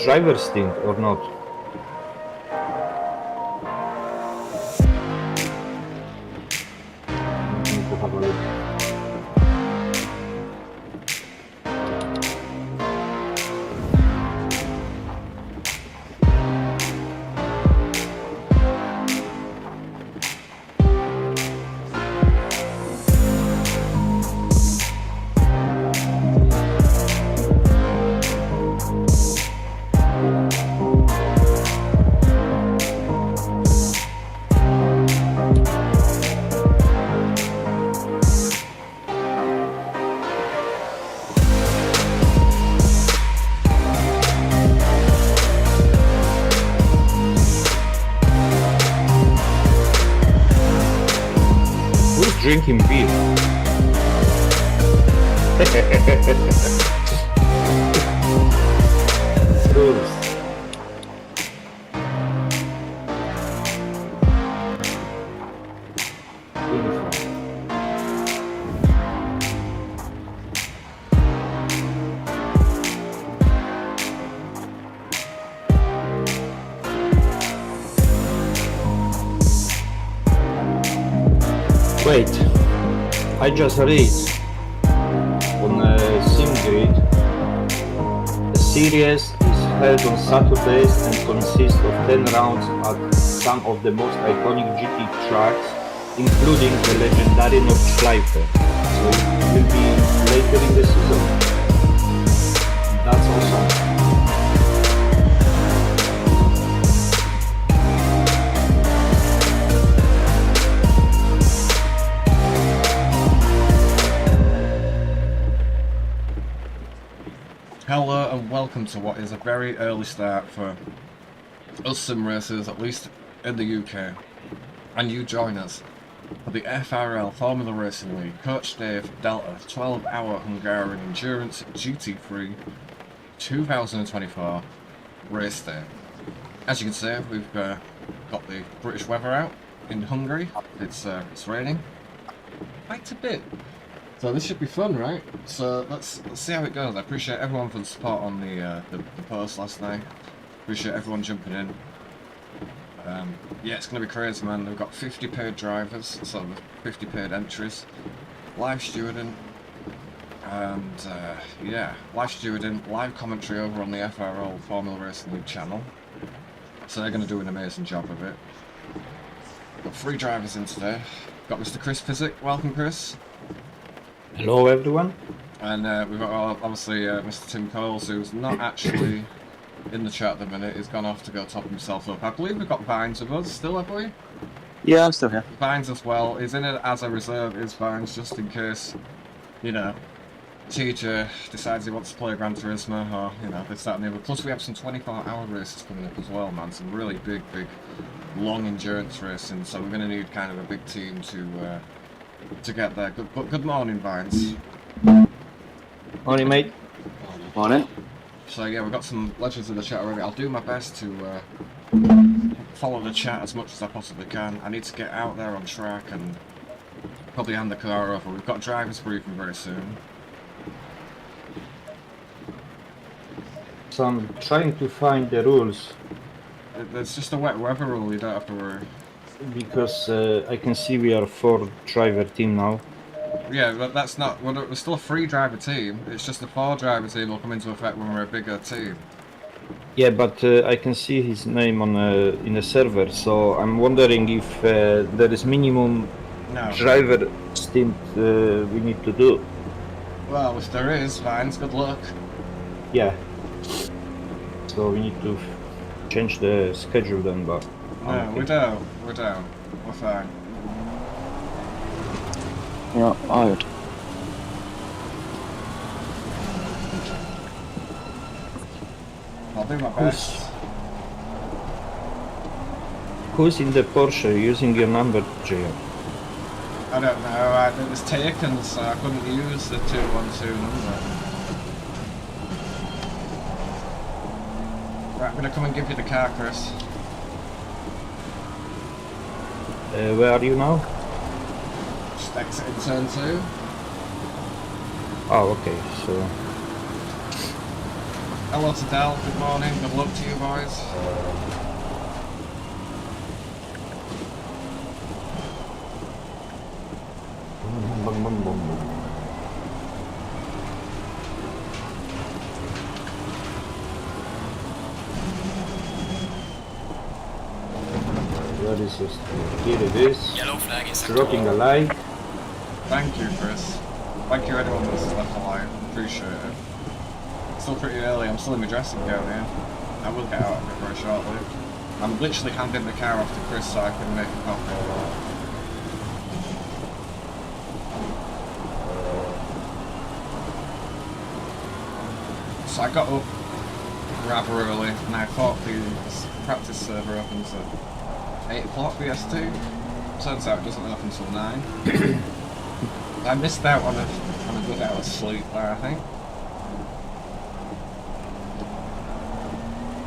driver stint or not? Need to have a look. Drinking beer. Rules. Wait, I just read on SimGrid, the series is held on Saturdays and consists of 10 rounds at some of the most iconic GT tracks, including the legendary Nordschleife. So it will be later in the season. That's awesome. Hello and welcome to what is a very early start for us sim racers, at least in the UK. And you join us for the FRL Formula Racing League Coach Dave Delta 12-hour Hungaroring Endurance GT3 2024 race day. As you can see, we've got the British weather out in Hungary. It's raining quite a bit. So this should be fun, right? So let's see how it goes. I appreciate everyone for the support on the post last night. Appreciate everyone jumping in. Yeah, it's going to be crazy, man. We've got 50 paid drivers, so 50 paid entries, live stewarding, and yeah, live stewarding, live commentary over on the FRL Formula Racing League channel. So they're going to do an amazing job of it. Got 3 drivers in today. Got Mr. Chris Physic. Welcome, Chris. Hello everyone. And we've got obviously Mr. Tim Coles, who's not actually in the chat at the minute. He's gone off to go top himself up. I believe we've got Vines with us still, have we? Yeah, I'm still here. Vines as well. He's in it as a reserve, is Vines, just in case, you know, TJ decides he wants to play Gran Turismo or, you know, this, that and the other. Plus we have some 24-hour races coming up as well, man. Some really big, long endurance racing. So we're going to need kind of a big team to get there. Good morning, Vines. Morning, mate. Morning. So yeah, we've got some legends in the chat already. I'll do my best to follow the chat as much as I possibly can. I need to get out there on track and probably hand the car over. We've got drivers briefing very soon. So I'm trying to find the rules It's just a wet weather rule, you don't have to worry. because I can see we are a 4-driver team now. Yeah, but that's not... We're still a 3-driver team. It's just the 4-driver team will come into effect when we're a bigger team. Yeah, but I can see his name on in the server, so I'm wondering if there is minimum driver stint we need to do. Well, if there is, Vines, good luck. Yeah. So we need to change the schedule then, but... No, okay. we don't. We're down. We're fine. Yeah, alright. I'll do my best. Who's in the Porsche using your number, JR? I don't know, it was taken, so I couldn't use the 212 number. Right, I'm gonna come and give you the car, Chris. Where are you now? Just exit in turn 2. Oh, okay, so... Hello to Dell, good morning, good luck to you boys. Bum, bum, bum, bum. Where is this? Here it is. Yellow flag in sector Dropping a one. like. Thank you, Chris. Thank you anyone that's left a line. Appreciate it. It's still pretty early. I'm still in my dressing gown here. I will get out of it very shortly. I'm literally handing the car off to Chris so I can make a coffee. So I got up rather early and I thought the practice server opens at 8 o'clock BST. Turns out it doesn't open until 9. I missed out on a good hour's sleep there, I think.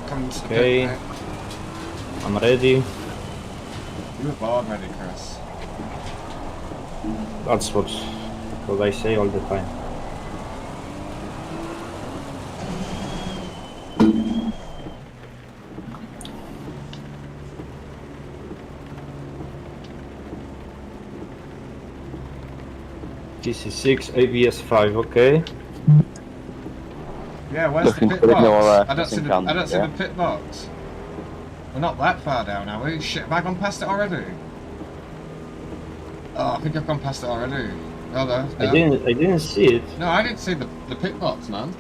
Coming to the Okay. pit, mate. I'm ready. You were bored ready, Chris. That's what I say all the time. TC6, ABS 5, okay. Yeah, where's Looking the pit for the box? door, I don't see pressing the I don't can, see yeah. the pit box. We're not that far down, are we? Shit, have I gone past it already? Oh, I think I've gone past it already. Oh no. I didn't see it. No, I didn't see the pit box, man.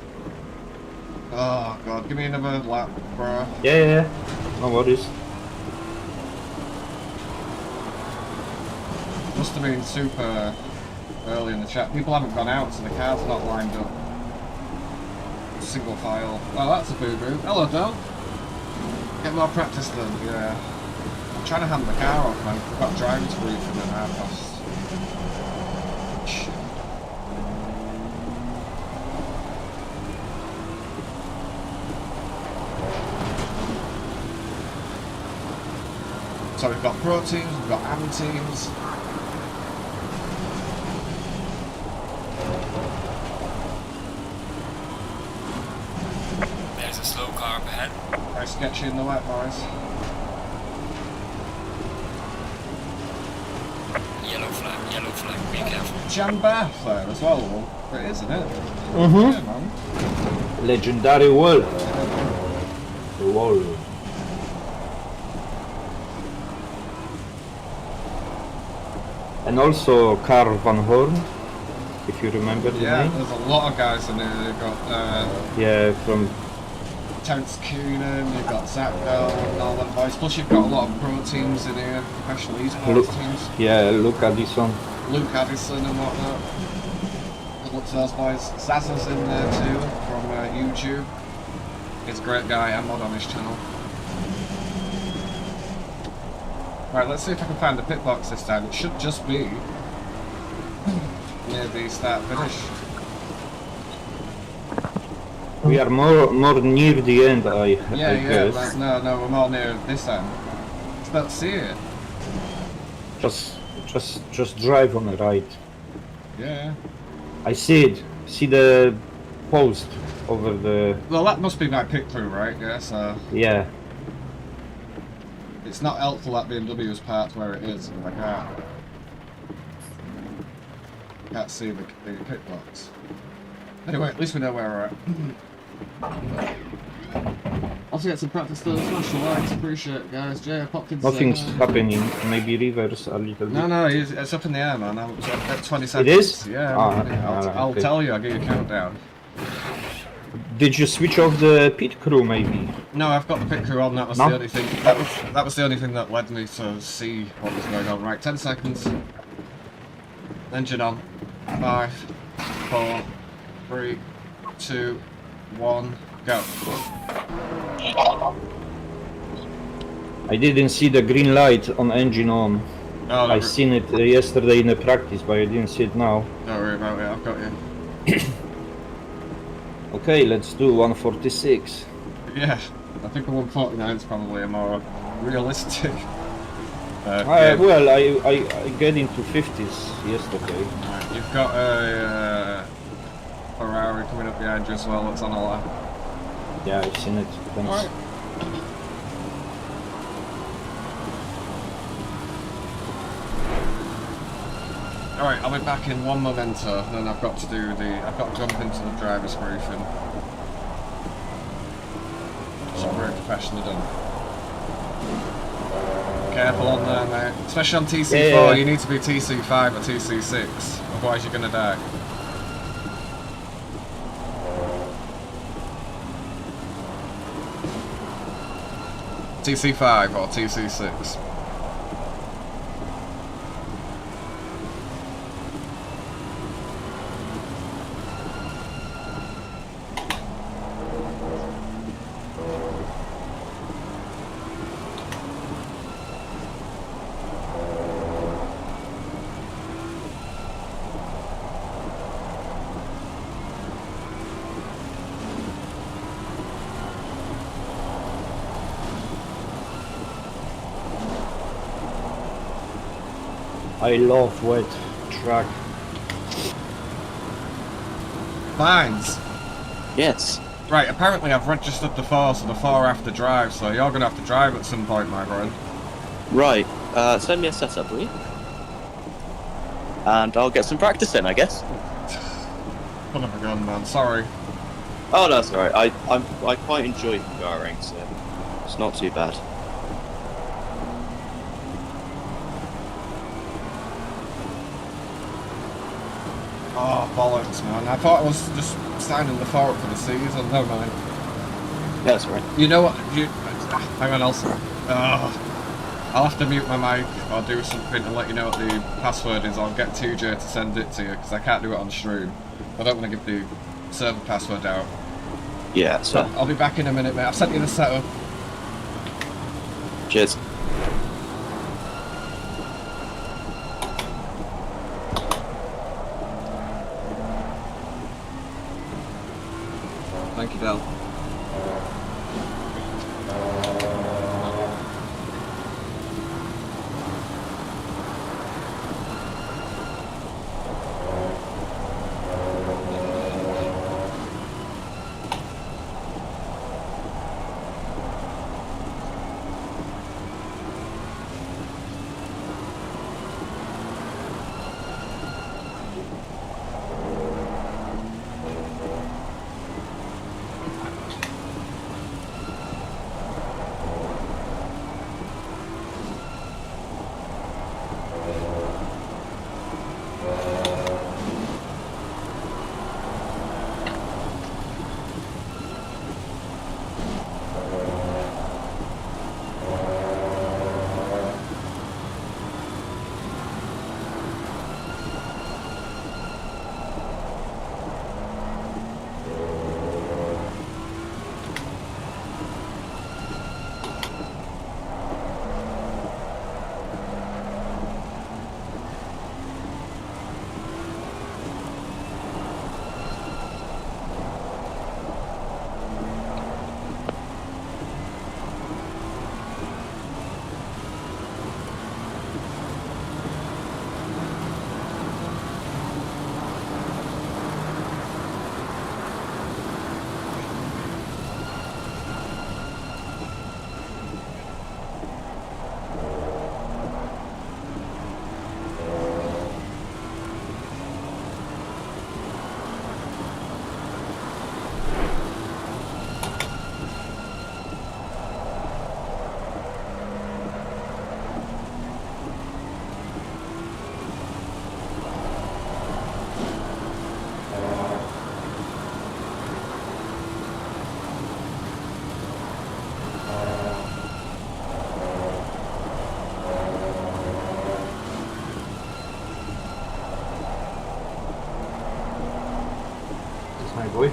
Oh god, give me another lap, bro. Yeah. No worries. Must have been super early in the chat. People haven't gone out, so the car's not lined up. Single file. Oh, that's a boo-boo. Hello, Del. Get more practice then, yeah. I'm trying to hand the car off, man. I've got driver's briefing and half past. Shit. So we've got pro teams, we've got AM teams. There's a slow car up ahead. Very sketchy in the wet, boys. Yellow flag, be careful. Jan Bath there as well, it is, isn't it? Mhm. Yeah, man. Legendary world. Wall. And also Carl Van Horn, if you remember the Yeah, name. there's a lot of guys in there. You've got Yeah, from Terence Coonan, you've got Zach Bell, and all them boys. Plus you've got a lot of pro teams in here, professional esports teams. yeah, look at this one. Luke Addison and whatnot. Good luck to those boys. Zaza's in there too, from YouTube. He's a great guy, I'm not on his channel. Right, let's see if I can find the pit box this time. It should just be near the start finish. We are more near the end, I Yeah, guess. but no, we're more near this end. It's about to see it. Just drive on the right. Yeah. I see it. See the post over the. Well, that must be my pit crew, right? Yeah, so Yeah. it's not helpful that BMW's parked where it is. I can't see the pit box. Anyway, at least we know where we're at. Also get some practice though. Smash the likes, appreciate it, guys. Jay Hopkins. Nothing's happening. Maybe reverse a little bit. No, it's up in the air, man. I'm at 20 seconds. It is? Yeah, Ah, I'll okay. tell you. I'll give you a countdown. Did you switch off the pit crew, maybe? No, I've got the pit crew on. That was No? the only thing. That was the only thing that led me to see what was going on. Right, 10 seconds. Engine on. 5, 4, 3, 2, 1, go. I didn't see the green light on engine on. Oh, I seen it yesterday in the practice, but I didn't see it now. Don't worry about it. I've got you. Okay, let's do 146. Yeah, I think a 149 is probably a more realistic. Game. Well, I get into 50s yesterday. Right, you've got a Ferrari coming up behind you as well. That's on a lap. Yeah, I've seen it. Thanks. Alright. Alright, I'll be back in one momento, then I've got to jump into the driver's briefing. It's very professionally done. Careful on there, mate. Especially on TC4, Yeah. you need to be TC5 or TC6, otherwise you're gonna die. TC5 or TC6. I love wet track. Mines. Yes. Right, apparently I've registered the 4, so the 4 have to drive, so you're going to have to drive at some point, my friend. Right. Send me a setup, will you? And I'll get some practice in, I guess. Son of a gun, man, sorry. Oh, that's alright. I quite enjoy Hungaroring, so it's not too bad. Oh, bollocks, man. I thought I was just signing the 4 up for the season, never mind. Yeah, that's alright. You know what, hang on, I'll have to mute my mic or do something to let you know what the password is. I'll get 2J to send it to you, because I can't do it on stream. I don't want to give the server password out. Yeah, so. I'll be back in a minute, mate. I've sent you the setup. Cheers. Thank you, Del. My boy.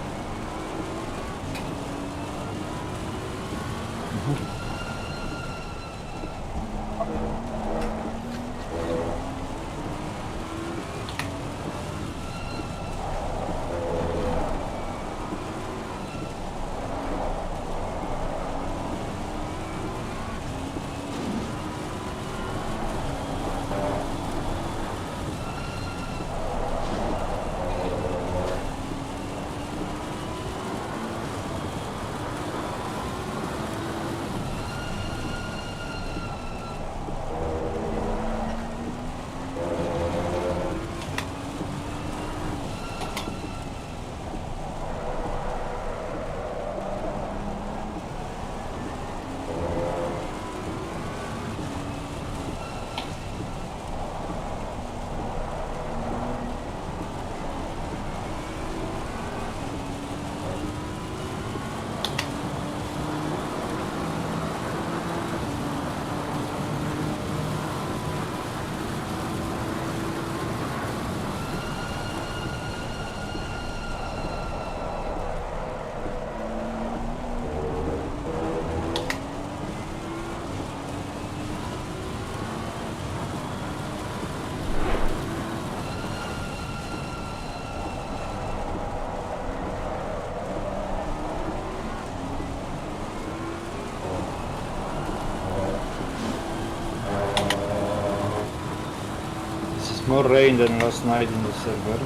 more rain than last night in the server.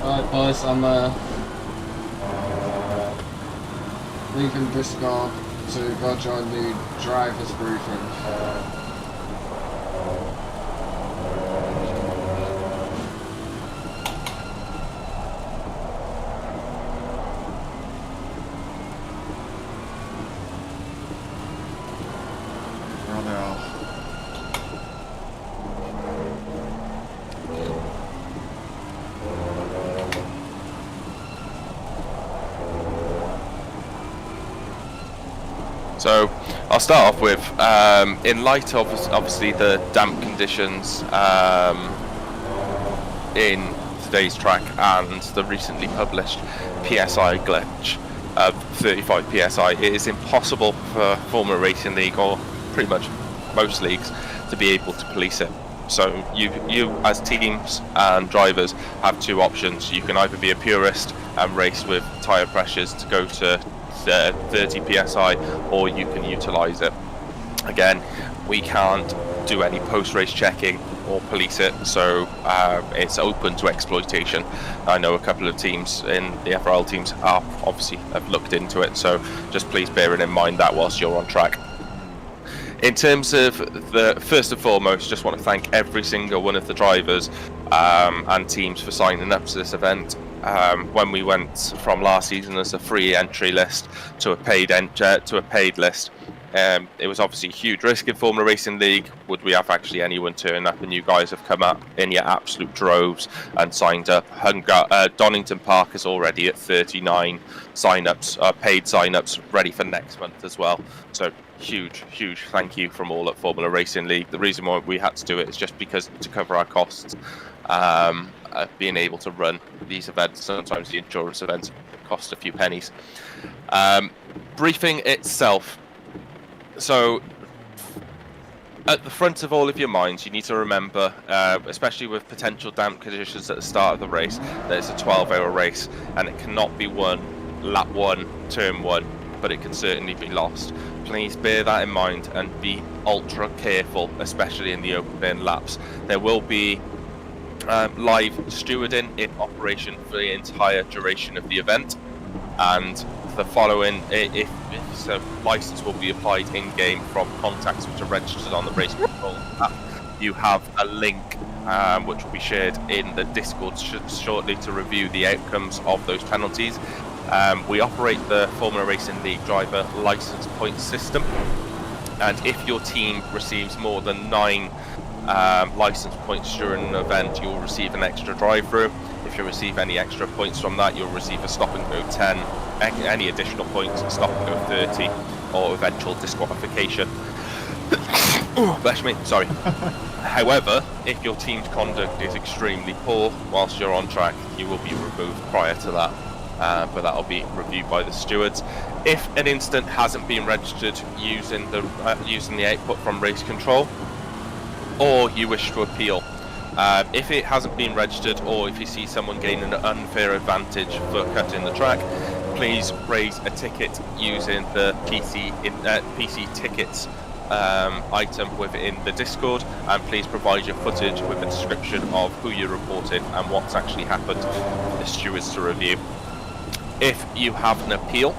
Right, boys, I'm leaving Discord to go join the drivers briefing. Where are they all? So I'll start off with, in light of obviously the damp conditions in today's track and the recently published PSI glitch of 35 PSI, it is impossible for Formula Racing League, or pretty much most leagues, to be able to police it. So you as teams and drivers have two options. You can either be a purist and race with tyre pressures to go to 30 PSI, or you can utilise it. Again, we can't do any post-race checking or police it, so it's open to exploitation. I know a couple of teams in the FRL teams have looked into it, so just please bear it in mind that whilst you're on track. In terms of the first and foremost, just want to thank every single one of the drivers and teams for signing up to this event. When we went from last season as a free entry list to a paid list, it was obviously a huge risk in Formula Racing League. Would we have actually anyone turn up? And you guys have come up in your absolute droves and signed up. Donington Park is already at 39 sign-ups, paid sign-ups, ready for next month as well. So huge thank you from all at Formula Racing League. The reason why we had to do it is just because to cover our costs. Being able to run these events, sometimes the endurance events cost a few pennies. Briefing itself. So at the front of all of your minds, you need to remember, especially with potential damp conditions at the start of the race, that it's a 12-hour race and it cannot be won lap 1, turn 1, but it can certainly be lost. Please bear that in mind and be ultra careful, especially in the open laps. There will be live stewarding in operation for the entire duration of the event, and the following, if so, license will be applied in game from contacts which are registered on the race control app. You have a link which will be shared in the Discord shortly to review the outcomes of those penalties. We operate the Formula Racing League driver license point system, and if your team receives more than 9 license points during an event, you'll receive an extra drive-through. If you receive any extra points from that, you'll receive a stop and go 10, any additional points, a stop and go 30, or eventual disqualification. Bless me, sorry. However, if your team's conduct is extremely poor whilst you're on track, you will be removed prior to that, but that will be reviewed by the stewards. If an incident hasn't been registered using the output from race control, or you wish to appeal, if it hasn't been registered, or if you see someone gaining an unfair advantage for cutting the track, please raise a ticket using the PC tickets item within the Discord, and please provide your footage with a description of who you reported and what's actually happened for the stewards to review. If you have an appeal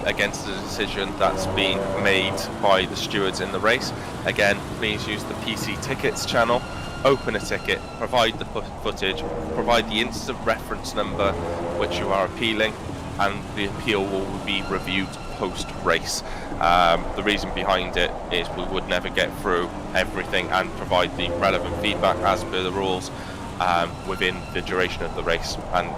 against the decision that's been made by the stewards in the race, again, please use the PC tickets channel, open a ticket, provide the footage, provide the incident reference number which you are appealing, and the appeal will be reviewed post-race. The reason behind it is we would never get through everything and provide the relevant feedback as per the rules within the duration of the race. And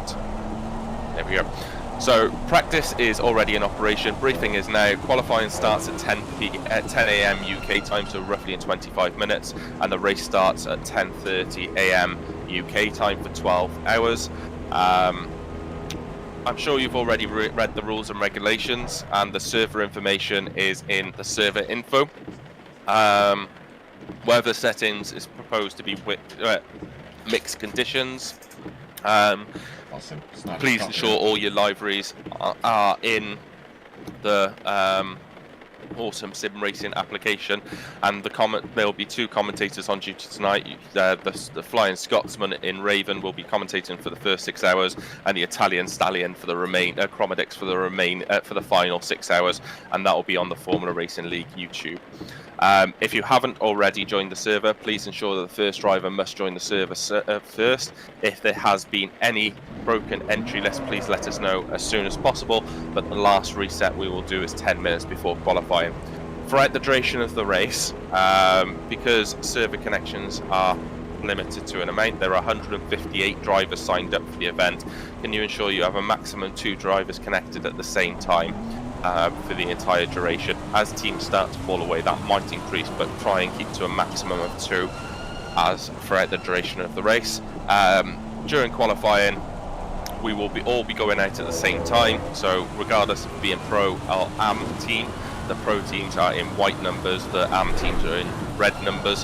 there we go. So practice is already in operation. Briefing is now. Qualifying starts at 10 a.m. UK time, so roughly in 25 minutes, and the race starts at 10:30 a.m. UK time for 12 hours. I'm sure you've already read the rules and regulations, and the server information is in the server info. Weather settings is proposed to be mixed conditions. Awesome. Please ensure all your libraries are in the Autumn Sim Racing application, and there will be 2 commentators on duty tonight. The Flying Scotsman in Raven will be commentating for the first 6 hours, and the Italian Stallion for the Chromedix for the final 6 hours, and that will be on the Formula Racing League YouTube. If you haven't already joined the server, please ensure that the first driver must join the server first. If there has been any broken entry list, please let us know as soon as possible, but the last reset we will do is 10 minutes before qualifying. Throughout the duration of the race, because server connections are limited to an amount, there are 158 drivers signed up for the event. Can you ensure you have a maximum 2 drivers connected at the same time for the entire duration? As teams start to fall away, that might increase, but try and keep to a maximum of 2 as throughout the duration of the race. During qualifying, we will all be going out at the same time, so regardless of being pro or AM team, the pro teams are in white numbers, the AM teams are in red numbers.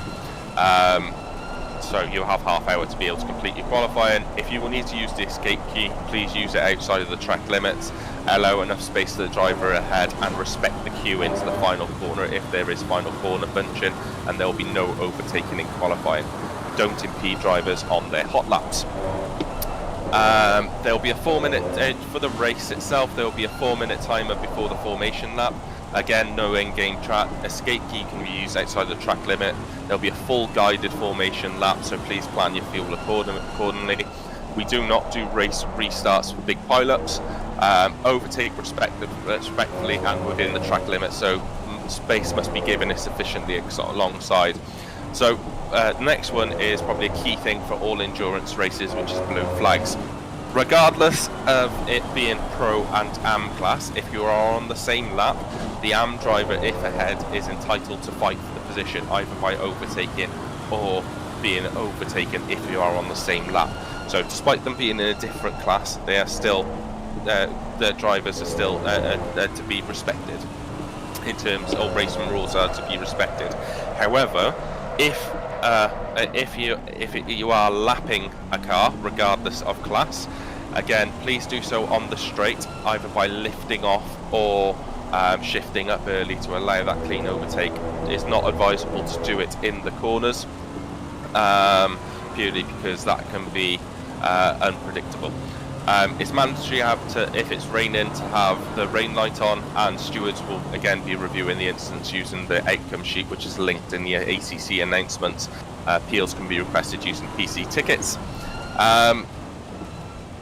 So you'll have half hour to be able to complete your qualifying. If you will need to use the escape key, please use it outside of the track limits. Allow enough space to the driver ahead, and respect the queue into the final corner if there is final corner bunching, and there will be no overtaking in qualifying. Don't impede drivers on their hot laps. There will be a 4-minute for the race itself. There will be a 4-minute timer before the formation lap. Again, no in-game track. Escape key can be used outside the track limit. There'll be a full guided formation lap, so please plan your fuel accordingly. We do not do race restarts for big pileups. Overtake respectfully and within the track limit, so space must be given sufficiently alongside. So the next one is probably a key thing for all endurance races, which is blue flags. Regardless of it being pro and AM class, if you are on the same lap, the AM driver, if ahead, is entitled to fight for the position, either by overtaking or being overtaken if you are on the same lap. So despite them being in a different class, they are still, the drivers are still to be respected in terms of racing rules are to be respected. However, if you are lapping a car, regardless of class, again, please do so on the straight, either by lifting off or shifting up early to allow that clean overtake. It's not advisable to do it in the corners, purely because that can be unpredictable. It's mandatory if it's raining to have the rain light on, and stewards will again be reviewing the incidents using the outcome sheet, which is linked in the ACC announcements. Appeals can be requested using PC tickets.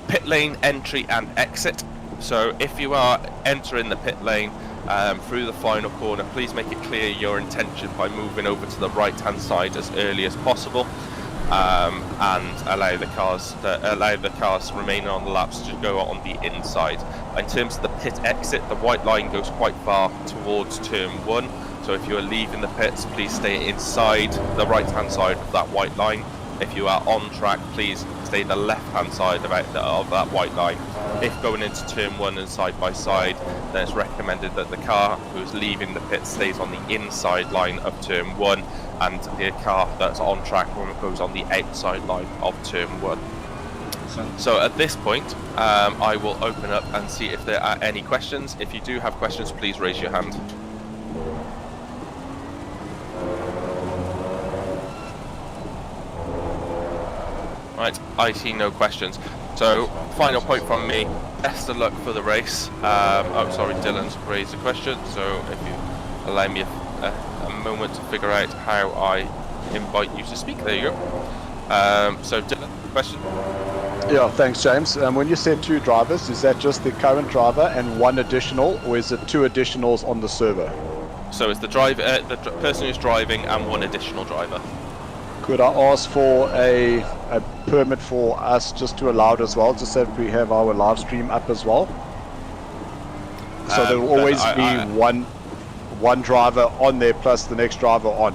Pit lane entry and exit. So if you are entering the pit lane through the final corner, please make it clear your intention by moving over to the right hand side as early as possible. And allow the cars remaining on the laps to go on the inside. In terms of the pit exit, the white line goes quite far towards turn 1, so So if you are leaving the pits, please stay inside the right-hand side of that white line. If you are on track, please stay the left-hand side of that white line. If going into turn 1 and side by side, then it's recommended that the car who's leaving the pit stays on the inside line of turn 1, and the car that's on track goes on the outside line of turn 1. So at this point, I will open up and see if there are any questions. If you do have questions, please raise your hand. Right, I see no questions. So, final point from me, best of luck for the race. Oh, sorry, Dylan's raised a question, so if you allow me a moment to figure out how I invite you to speak. There you go. So, Dylan, question? Yeah, thanks, James. When you said 2 drivers, is that just the current driver and 1 additional, or is it 2 additionals on the server? So it's the driver, the person who's driving, and 1 additional driver. Could I ask for a permit for us just to allow it as well, just so that we have our live stream up as well? So there will always be one driver on there plus the next driver on.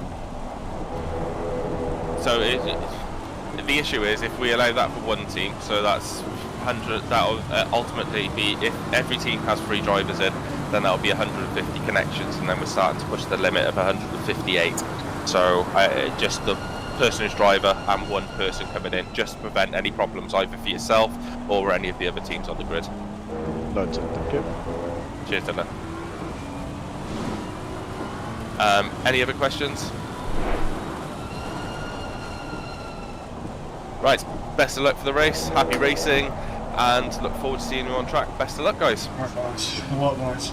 So the issue is if we allow that for 1 team, so that's 100. That'll ultimately be, if every team has 3 drivers in, then that'll be 150 connections, and then we're starting to push the limit of 158. So just the person who's driver and 1 person coming in, just to prevent any problems either for yourself or any of the other teams on the grid. Noted, thank you. Cheers, Dylan. Any other questions? Right, best of luck for the race, happy racing, and look forward to seeing you on track. Best of luck, guys. Right, boys. A lot, boys.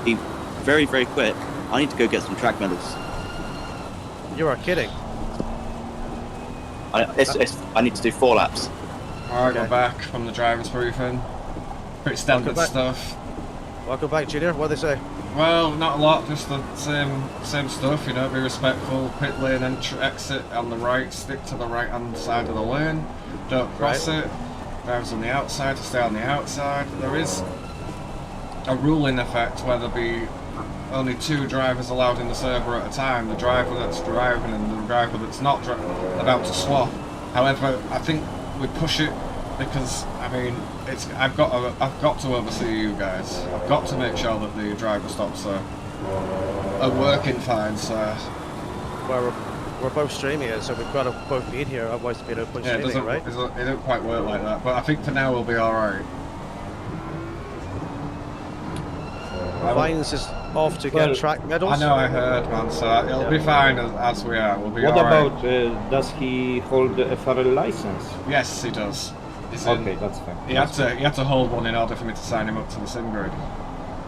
Be very, very quick. I need to go get some track medals. You are kidding. I need to do 4 laps. Alright, Okay. we're back from the driver's briefing. Pretty standard Welcome back. stuff. Welcome back, Junior. What do they say? Well, not a lot, just the same stuff, you know, be respectful, pit lane exit on the right, stick to the right hand side of the lane, don't cross it, drivers on the outside to stay on the outside. There is a rule in effect where there'll be only 2 drivers allowed in the server at a time, the driver that's driving and the driver that's not about to swap. However, I think we push it because, I mean, I've got to oversee you guys. I've got to make sure that the driver stops are working fine, so... Well, we're both streaming it, so we've got to both be in here, otherwise it'd be no point streaming it, right? It doesn't quite work like that, but I think for now we'll be alright. Vines is off to get track medals. I know, I heard, man, so it'll be fine as we are. We'll be What alright. about, does he hold the FRL license? Yes, he does. He's Okay, in. that's fine. He had to hold one in order for me to sign him up to the sim grid.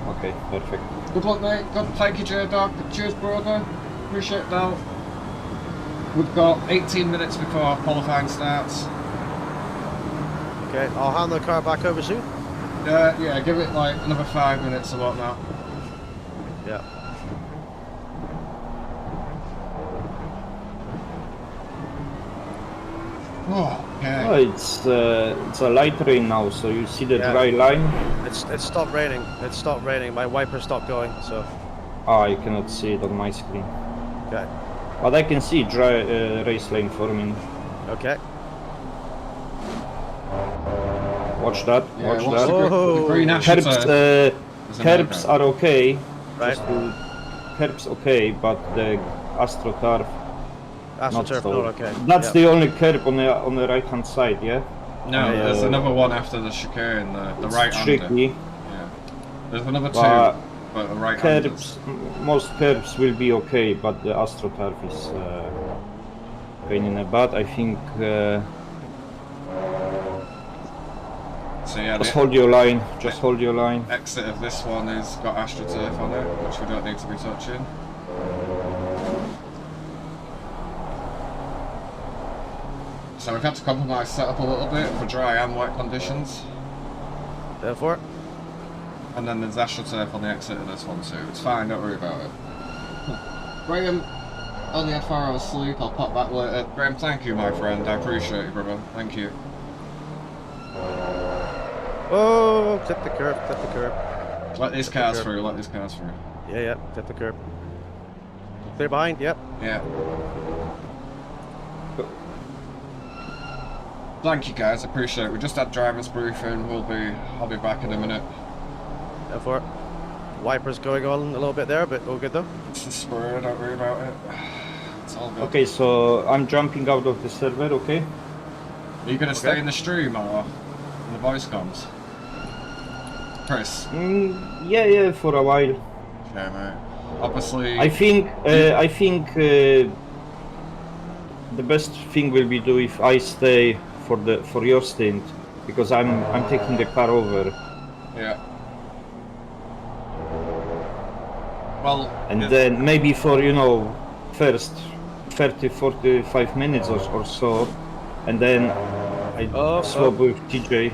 Okay, perfect. Good luck, mate. Thank you, J-Dog. Cheers, brother. Appreciate that. We've got 18 minutes before qualifying starts. Okay, I'll hand the car back over soon. Yeah, give it like another 5 minutes or whatnot. Yeah. Oh, okay. Oh, it's a light rain now, so you see the dry line. It stopped raining. It stopped raining. My wiper stopped going, so... Ah, you cannot see it on my screen. Okay. But I can see dry race lane forming. Okay. Watch that, Yeah, watch what's that. the green Curbs, astroturf? curbs are okay. Right. Curbs okay, but the AstroTurf not AstroTurf, so. not okay. That's Yep. the only curb on the right hand side, yeah? No, there's another one after the chicane, the It's right hander. tricky. Yeah. There's another 2, But but the right curbs, most curbs will be okay, but the AstroTurf is pain in the butt. I think So yeah, just the hold your line, just hold your line. exit of this one has got AstroTurf on it, which we don't need to be touching. So we've had to compromise setup a little bit for dry and wet conditions. Therefore, And then there's AstroTurf on the exit of this one too. It's fine, don't worry about it. Graham, only had 4 hours sleep, I'll pop back later. Graham, thank you my friend, I appreciate you brother, thank you. Oh, clip the curb, clip the curb. Let these cars through, let these cars through. Yeah, yeah, clip the curb. Clear behind, yep. Yeah. Thank you guys, appreciate it. We just had driver's briefing, I'll be back in a minute. Go for it. Wipers going on a little bit there, but all good though. It's the spur, don't worry about it. It's all good. Okay, so I'm jumping out of the server, okay? Are you gonna stay in the stream or in the voice comms? Chris? Yeah, for a while. Okay, mate. Obviously... I think the best thing will be do if I stay for your stint, because I'm taking the car over. Yeah. Well... And then maybe for, first 30-45 minutes or so, and then I swap with TJ.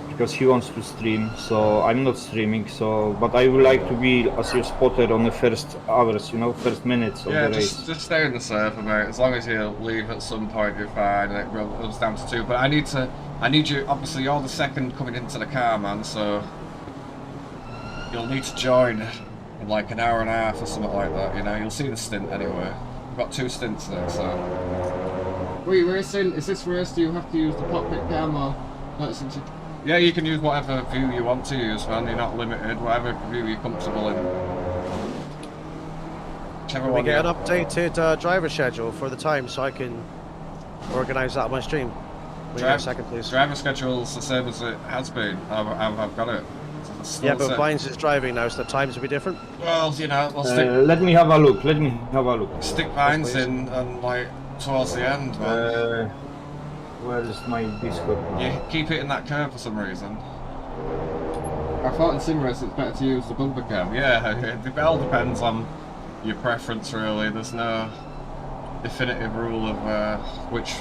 Because he wants to stream, so I'm not streaming, but I would like to be as your spotter on the first hours, first minutes of the race. Just stay in the server, mate. As long as you leave at some point, you're fine. And it goes down to 2. But I need you. Obviously, you're the second coming into the car, man. So you'll need to join in like an hour and a half or something like that. You'll see the stint anyway. We've got 2 stints there, so. Wait, racing? Is this race? Do you have to use the cockpit camera? Yeah, you can use whatever view you want to use, man. You're not limited. Whatever view you're comfortable in. Whichever Can we one get you- an updated driver schedule for the time so I can organise that on my stream? Wait a second, please. Driver schedule's the same as it has been. I've got it. It's still Yeah, but set. Vines is driving now, so the times will be different. Well, we'll Let me have a look. stick Vines in and like towards the end, man. Where's my Discord now? You keep hitting that curve for some reason. I thought in sim race it's better to use the bumper cam. Yeah, it all depends on your preference really. There's no definitive rule of which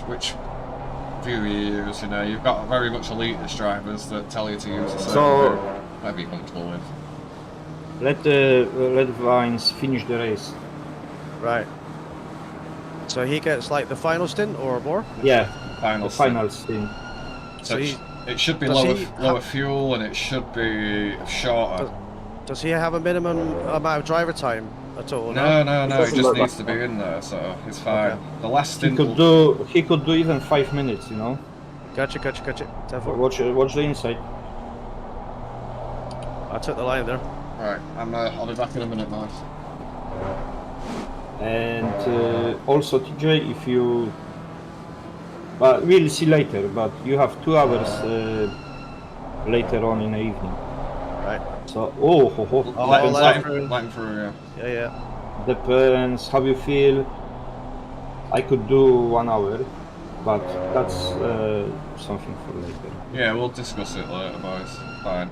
view you use. You've got very much elitist drivers that tell you to use a certain view. Might be comfortable with. Let Vines finish the race. Right. So he gets like the final stint or more? Yeah, Final the final stint. So he- it should be does lower he lower fuel and it should be shorter. Does he have a minimum amount of driver time at all? No, he doesn't just look needs like to be in there, so it's fine. Okay. The last He stint could do even 5 minutes, Gotcha. 10-4. Watch the inside. I took the line there. Right, I'll be back in a minute, Mark. And also TJ, if you, but we'll see later. But you have 2 hours later on in the evening. Right. So Let him through, yeah. Yeah. depends how you feel. I could do 1 hour, but that's something for later. Yeah, we'll discuss it later, boys. Fine.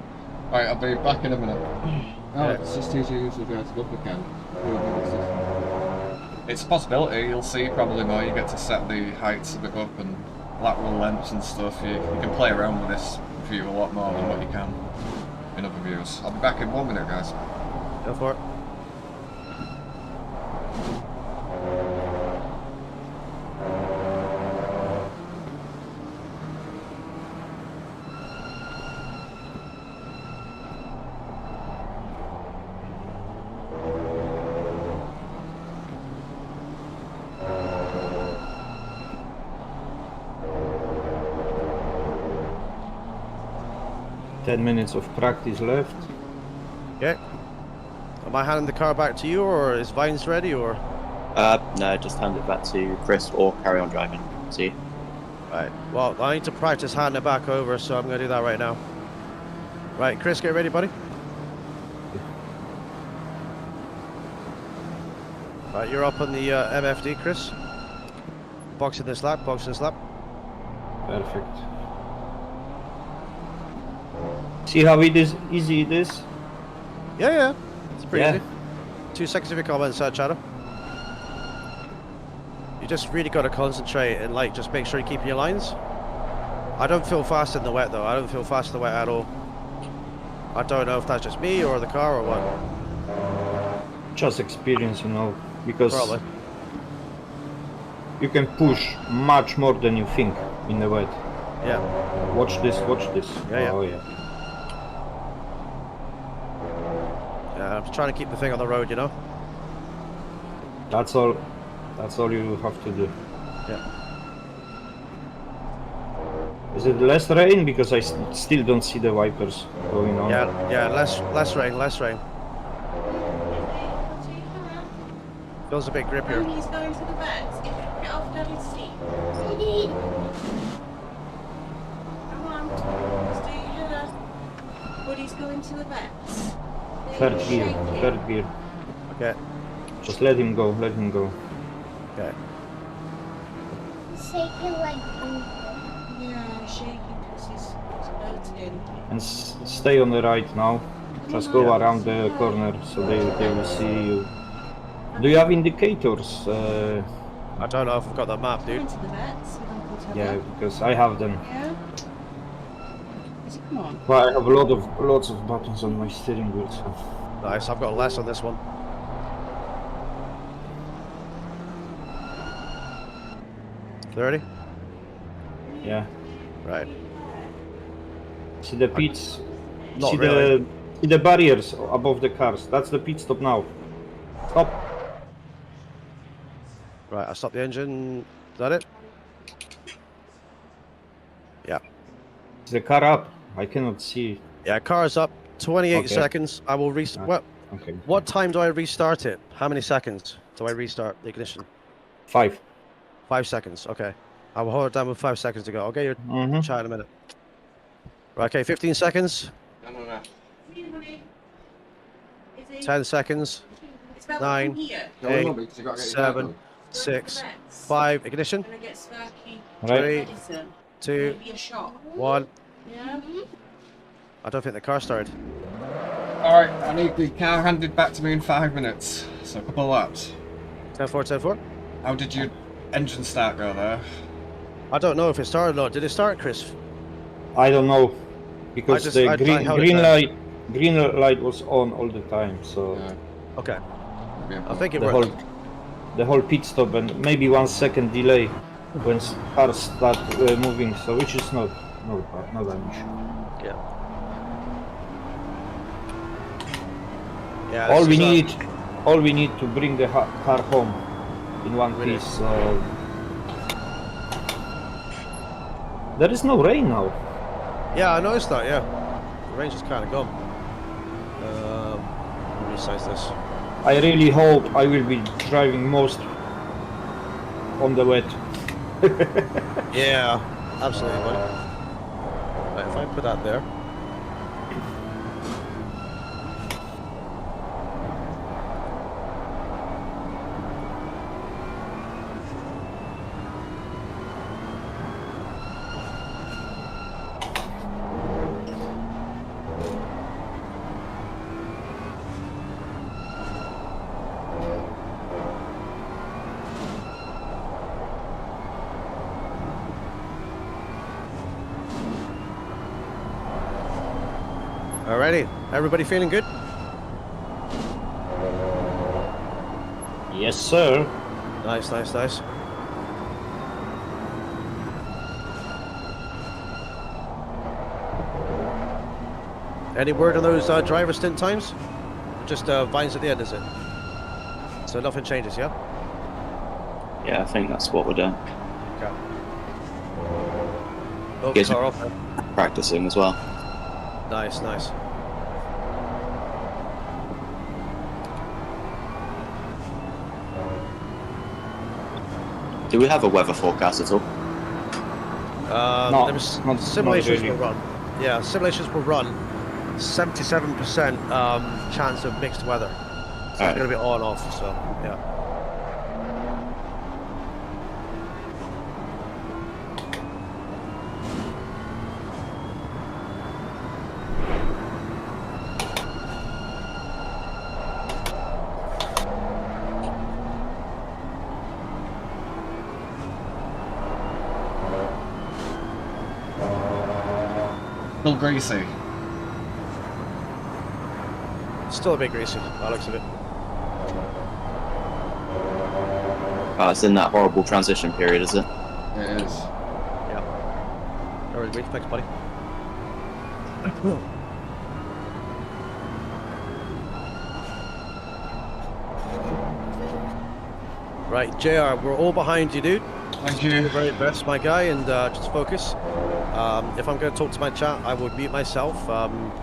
Right, I'll be back in a minute. Yeah. It's just TJ usually goes to bumper cam. It's a possibility, you'll see probably more. You get to set the heights a bit up and lateral lengths and stuff. You can play around with this view a lot more than what you can in other views. I'll be back in 1 minute, guys. Go for it. Ten minutes of practice left. Okay. Am I handing the car back to you, or is Vines ready, or? No, just hand it back to Chris or carry on driving. See. Right. Well, I need to practice handing it back over, so I'm going to do that right now. Right, Chris, get ready, buddy. Right, you're up on the MFD, Chris. Boxing this lap, Perfect. See how easy it is? Yeah. It's pretty Yeah. easy. 2 seconds of your comments, chatter. You just really got to concentrate and just make sure you keep your lines. I don't feel fast in the wet though. I don't feel fast in the wet at all. I don't know if that's just me or the car or what. Just experience, because Probably. you can push much more than you think in the wet. Yeah. Watch this, watch this. Yeah, Oh yeah. Yeah, I'm trying to keep the thing on the road, you know? That's all you have to do. Yeah. Is it less rain? Because I still don't see the wipers going on. Yeah, less rain, less rain. Feels a bit grippier. He's going to the vet. Get off Daddy's seat. Come on. Stay here. Buddy's going to the vet. Third gear, third gear. Okay, Just let him go, let him go. okay. Yeah, shaking because he's hurting. And stay on the right now. Just go around the corner so they will see you. Do you have indicators? I don't know if I've got the map, dude. Going to the vet with Uncle Teddy. Yeah, because I have them. Yeah. Come on. Well, I have lots of buttons on my steering wheel. So. Nice, I've got less on this one. Ready? Yeah. Right. See the pits. Not See really. see the barriers above the cars. That's the pit stop now. Stop. Right, I stopped the engine. Is that it? Yeah. Is the car up? I cannot see. Yeah, car's up. 28 Okay. seconds. I will restart. Okay. What time do I restart it? How many seconds do I restart the ignition? 5. 5 seconds. Okay. I will hold it down with 5 seconds to go. I'll get your Mm-hmm. chat in a minute. Right, okay, 15 seconds. No. 10 seconds. It's about 9, from here. No, Eight, no, because you got to get your 7, dad 6, Vets. 5. Ignition. Gonna get Sparky Right. 3, medicine. 2, Maybe a shot. 1. Yeah. I don't think the car started. done. Alright, I need the car handed back to me in 5 minutes. So a couple of laps. 10-4, 10-4. How did your engine start go there? I don't know if it started or not. Did it start, Chris? I don't know because I the held it green light was on all the time. So Yeah, Okay. maybe I think it the worked. whole pit stop and maybe 1 second delay when cars start moving. So which is not an issue. Yeah. Yeah. All this we is, need to bring the car home in one Really? piece. There is no rain now. Yeah, I noticed that. Yeah. The range is kind of gone. Let me resize this. I really hope I will be driving most on the wet. Yeah. Absolutely, buddy. Right, if I put that there. Alrighty, everybody feeling good? Yes, sir. Nice, nice, nice. Any word on those driver stint times? Just vines at the end, is it? So nothing changes, yeah? Yeah, I think that's what we're doing. Okay. Oh, Yes. car off. Practicing as well. Nice, nice. Do we have a weather forecast at all? No, There was not simulations really. will run. Yeah, simulations will run. 77% chance of mixed weather. So it's Alright. going to be on and off. So yeah. Still greasy. Still a bit greasy, by the looks of it. It's in that horrible transition period, is it? It is. Yeah. worries, mate. Thanks, buddy. Right, JR, we're all behind you, dude. Thank Do you. your very best, my guy, and just focus. If I'm going to talk to my chat, I would mute myself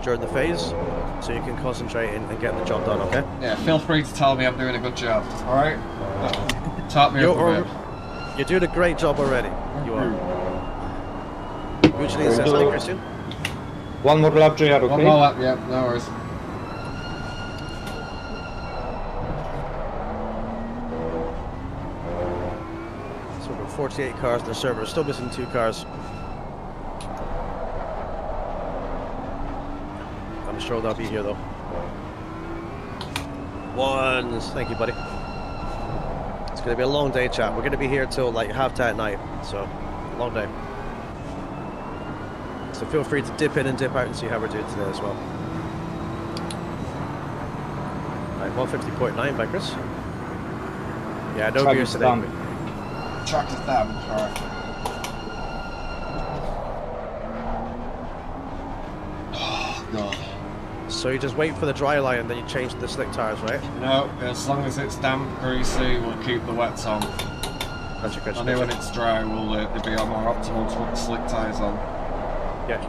during the phase, so you can concentrate and get the job done, okay? Yeah, feel free to tell me I'm doing a good job. Alright? Tap me up a bit. You're doing a great job already. You are. Mutually says hi, Christian. One more lap, JR, okay? One more lap, yeah, no worries. So we've got 48 cars in the server, still missing 2 cars. I'm sure they'll be here though. Ones, thank you, buddy. It's gonna be a long day, chat. We're gonna be here till like 10:30 at night, so long day. So feel free to dip in and dip out and see how we're doing today as well. Right, 150.9 by Chris. Yeah, no beers today. Track is down, alright. Oh, God. So you just wait for the dry line and then you change the slick tires, right? No, as long as it's damp, greasy, we'll keep the wets on. Gotcha, gotcha, Only when gotcha. it's dry will it be on more optimal to put the slick tyres on. Yeah.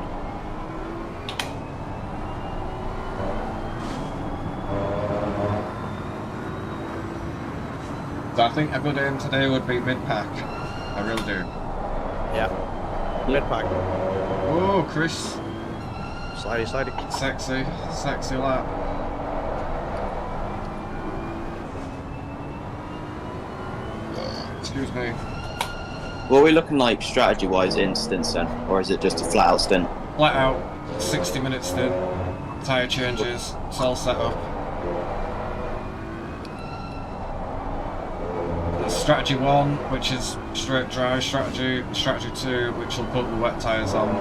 So I think a good aim today would be mid-pack. I really do. Yeah. Mid pack. Oh, Chris. Slidey, slidey. Sexy, sexy lap. Excuse me. What are we looking like strategy-wise in stints then? Or is it just a flat-out stint? Flat out, 60-minute stint, tyre changes, it's all set up. There's strategy 1, which is straight dry, strategy 2, which will put the wet tyres on.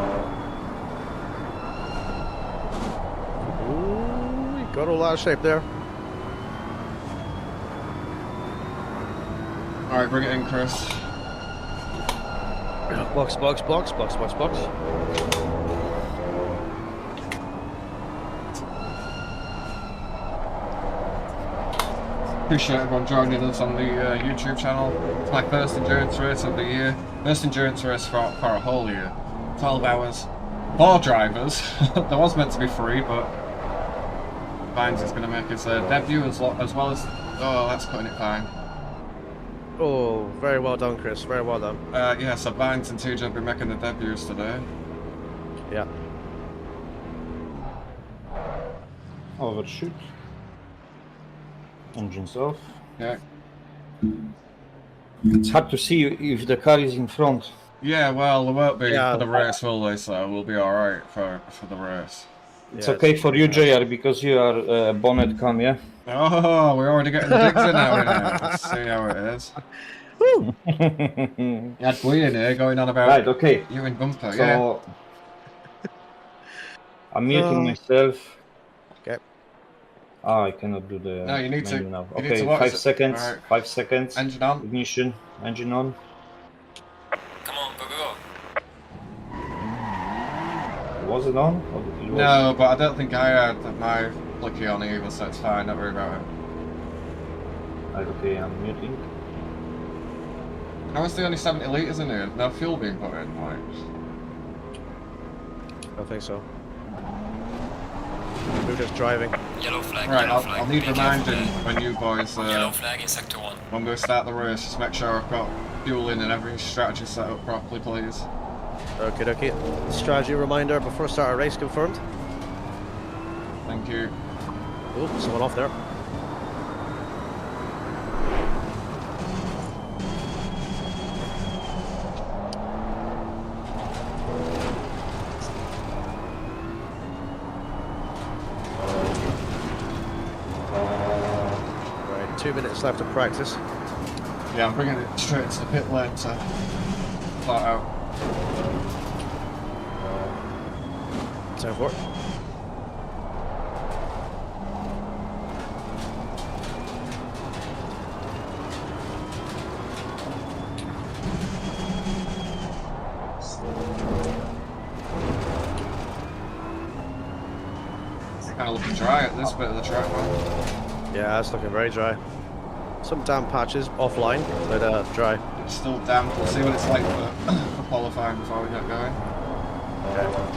Ooh, you got a lot of shape there. Alright, bring it in, Chris. Box, box, box, box, box, box. Appreciate everyone joining us on the YouTube channel. It's my first endurance race of the year. First endurance race for a whole year. 12 hours. 4 drivers. There was meant to be 3, but Vines is going to make his debut as well as... Oh, that's cutting it fine. Oh, very well done, Chris. Very well done. Yeah, so Vines and 2J will be making their debuts today. Yeah. Overshoot. Engines off. Yeah. It's hard to see if the car is in front. Yeah, well, there won't be Yeah. for the race, will they? So we'll be alright for the race. It's Yeah, okay for you, JR, because you are bonnet cam, yeah? Oh, we're already getting the digs in now, innit? Let's see how it is. You had Gui in here going on about Right, okay. you and Bumper, yeah. So I'm muting myself. Okay. Ah, I cannot do the No, you need to- menu now. you need Okay, to what 5 is it? seconds. Alright. 5 seconds. Engine on. Ignition. Engine on. Come on, go, go, go. Was it on? Or it was... No, but I don't think I had my blicky on either, so it's fine, don't worry about it. Right, okay, I'm muting. How is there only 70 litres in here? No fuel being put in, like. I don't think so. We're just driving. Yellow flag, Right, yellow flag. I'll need Be careful reminding there. when you boys, Yellow flag in sector 1. when we start the race, just make sure I've got fuel in and every strategy set up properly, please. Okay, okay. Strategy reminder before start of race confirmed. Thank you. Oh, someone off there. Right, 2 minutes left of practice. Yeah, I'm bringing it straight to the pit lane to flat out. Time for it. Kind of looking dry at this bit of the track, man. Yeah, it's looking very dry. Some damp patches offline, but dry. It's still damp. We'll see what it's like for qualifying before we get going. Okay.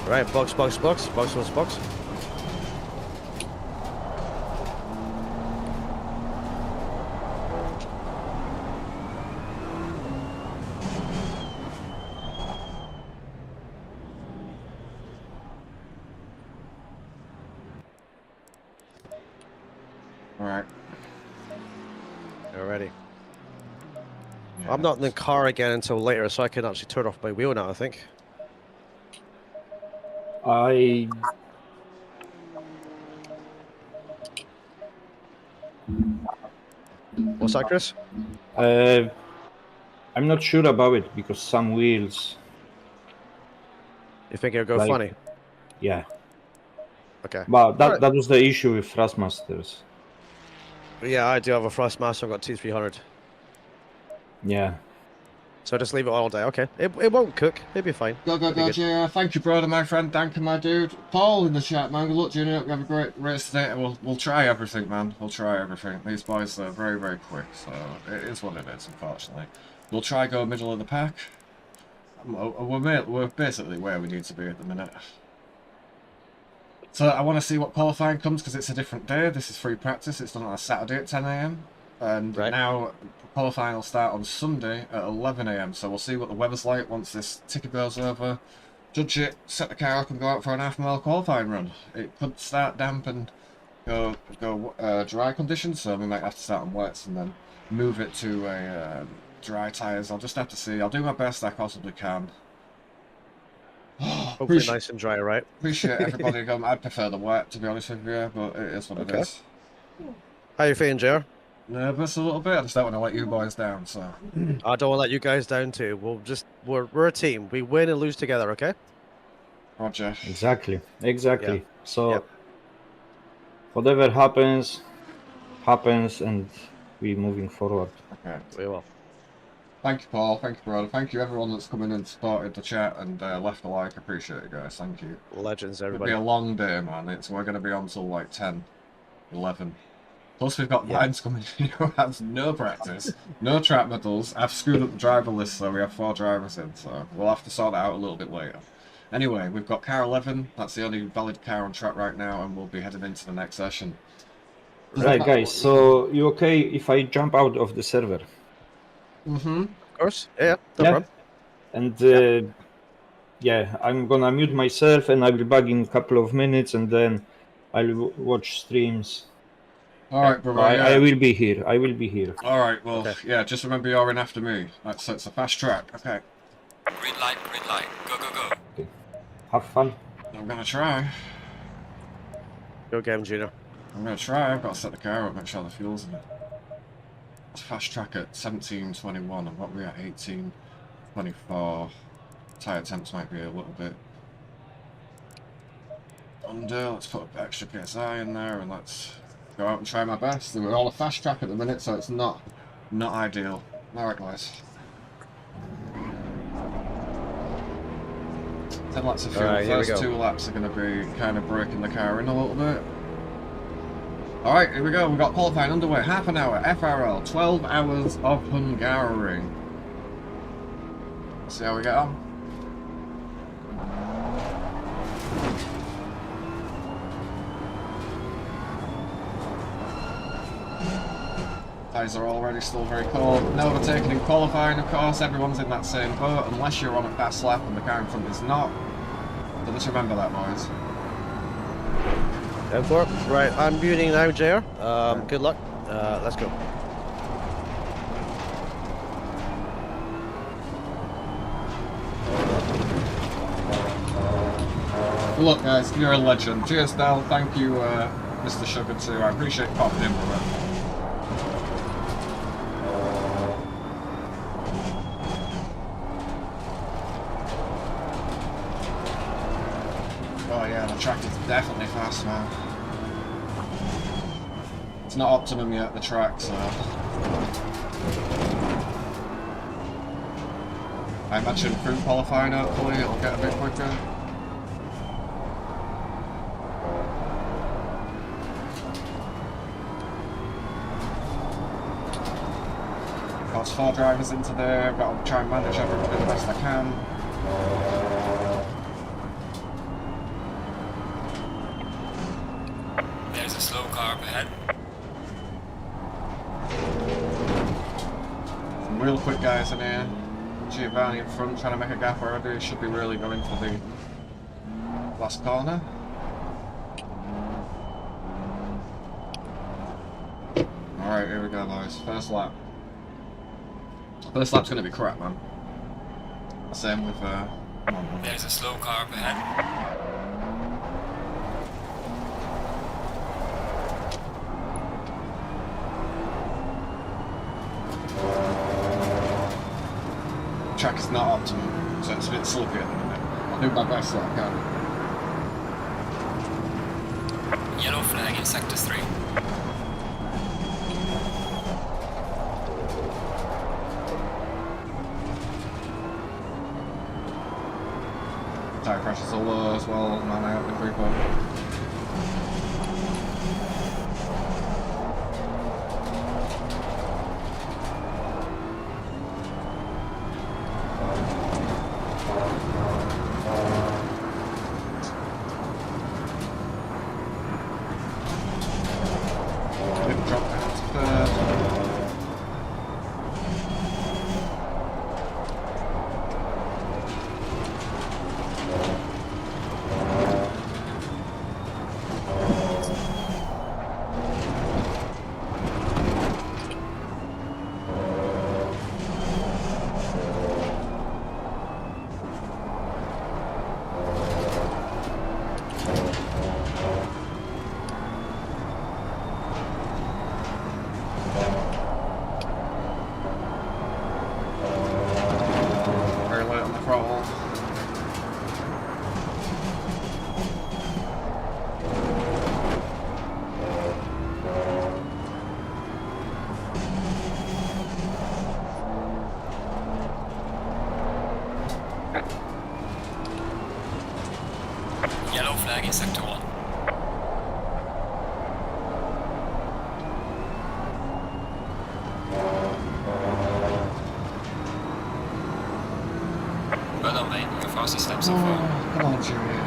Right, box. Alright. You're ready. Yeah. I'm not in the car again until later, so I can actually turn off my wheel now, I think. What's that, Chris? I'm not sure about it because some wheels, You think it'll go Like- funny? yeah. Okay. But that Alright. that was the issue with Thrustmasters. Yeah, I do have a Thrustmaster. I've got T300. Yeah. So just leave it all day. Okay. It won't cook. It'll be fine. Go, Be good. JR. Thank you, brother, my friend. Thank you, my dude. Paul in the chat, man. Good luck, Junior. We have a great race today. We'll try everything, man. We'll try everything. These boys are very, very quick, so it is what it is, unfortunately. We'll try go middle of the pack. We're basically where we need to be at the minute. So I want to see what qualifying comes because it's a different day. This is free practice. It's done on a Saturday at 10 AM. And Right. now qualifying will start on Sunday at 11 AM. So we'll see what the weather's like once this ticker goes over. Judge it, set the car up and go out for an half-mile qualifying run. It could start damp and go dry conditions, so we might have to start on wets and then move it to a dry tyres. I'll just have to see. I'll do my best I possibly can. Hopefully nice and dry, right? Appreciate everybody going. I'd prefer the wet, to be honest with you, but it is what it Okay. is. How you feeling, JR? Nervous a little bit. I just don't want to let you boys down, so. I don't want to let you guys down too. We're a team. We win and lose together, okay? Roger. Exactly. Yeah. So Yep. whatever happens, and we're moving forward. Okay. We will. Thank you, Paul. Thank you, brother. Thank you, everyone that's come in and supported the chat and left a like. Appreciate it, guys. Thank you. Legends, It'll everybody. be a long day, man. We're going to be on till like 10, 11. Plus, we've got Yeah. lines coming in who have no practice, no track medals. I've screwed up the driver list, so we have 4 drivers in, so we'll have to sort that out a little bit later. Anyway, we've got car 11. That's the only valid car on track right now, and we'll be heading into the next session. Right, guys. So you okay if I jump out of the server? Mm-hmm. Of course. Yeah, no Yeah. problem. And yeah, I'm gonna mute myself, and I will back in a couple of minutes, and then I'll watch streams. All right, brother. I Yeah. will be here. I will be here. All right. Well, Okay. yeah. Just remember you're in after me. So it's a fast track. Okay. Green light, go, go, go. Have fun. I'm gonna try. Go game, Junior. I'm gonna try. I've got to set the car up, make sure the fuel's in it. It's fast track at 17:21, and what are we at 18:24. Tyre temps might be a little bit under. Let's put a extra PSI in there, and let's go out and try my best. We're all a fast track at the minute, so it's not ideal. All right, guys. 10 laps of fuel. All right, here we First go. 2 laps are going to be kind of breaking the car in a little bit. Alright, here we go. We've got qualifying underway. Half an hour. FRL. 12 hours of Hungaroring. Let's see how we get on. Tyres are already still very cold. No overtaking in qualifying, of course. Everyone's in that same boat, unless you're on a fast lap and the car in front is not. So just remember that, boys. Go for it. Right, I'm muting now, JR. Good luck. Let's go. Look, guys, you're a legend. Cheers, Dal. Thank you, Mr. Sugar, too. I appreciate popping in with it. fast, man. It's not optimum yet, the track, so... I imagine through qualifying, hopefully it'll get a bit quicker. Got 4 drivers into there, got to try and manage everybody the best I can. There's a slow car up ahead. Some real quick guys in here. Giovanni in front trying to make a gap already. Should be really going for the last corner. Alright, here we go, boys. First lap. First lap's gonna be crap, man. Same with come on. There's a slow car up ahead. Track is not optimum, so it's a bit slippy at the minute. I'll do my best that I can. Yellow flag in sector 3. Tire pressure's so low as well, man, I have to creep up. Yellow flag in sector 1. Well done, mate. Your fastest lap so far. Come on, Julia.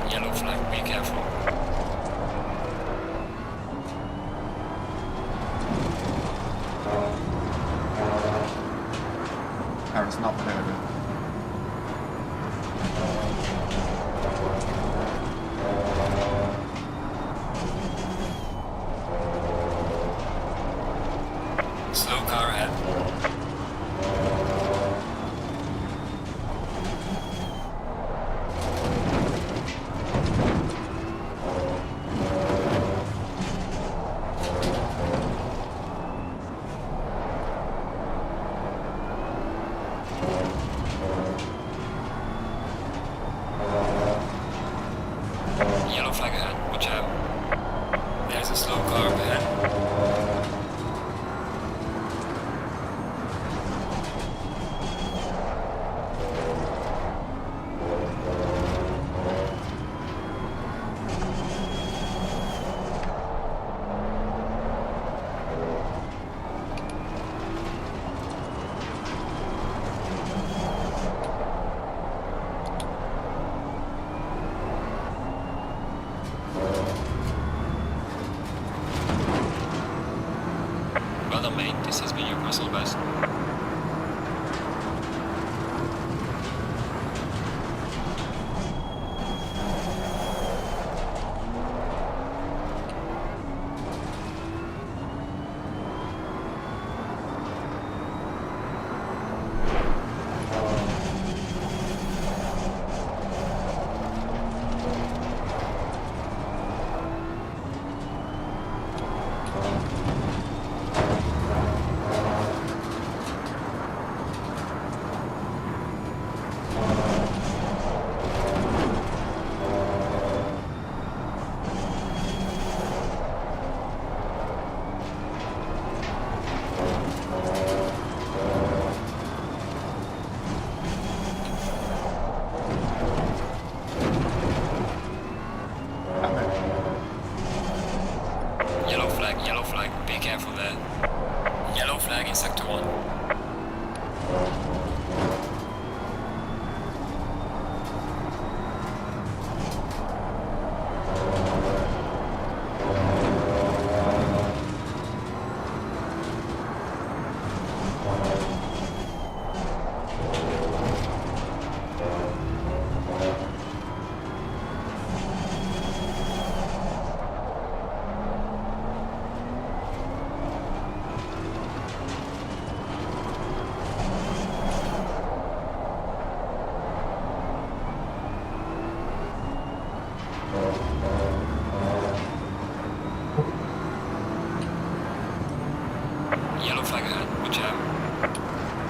Yellow flag, be careful. Harris not very good. Slow car ahead. Yellow flag ahead, watch out. There's a slow car up ahead. be careful there. Yellow flag in sector 1. Yellow flag ahead, watch out.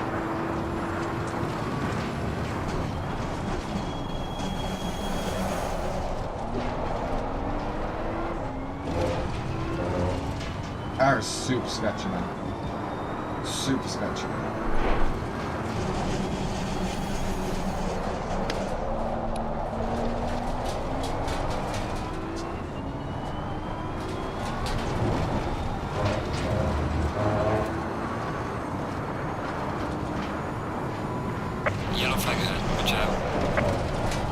That is super sketchy, man. Super sketchy. Yellow flag ahead, watch out.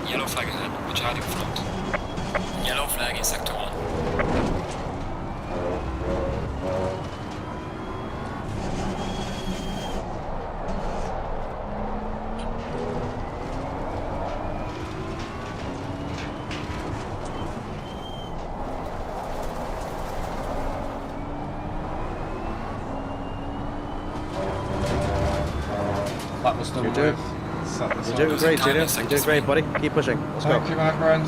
Yellow flag ahead, watch out in front. Yellow flag in sector 1. That was done You're doing- with. Set this You're up. doing great, Julian. You're doing great, buddy. Keep pushing. Let's go. Thank you, my friend.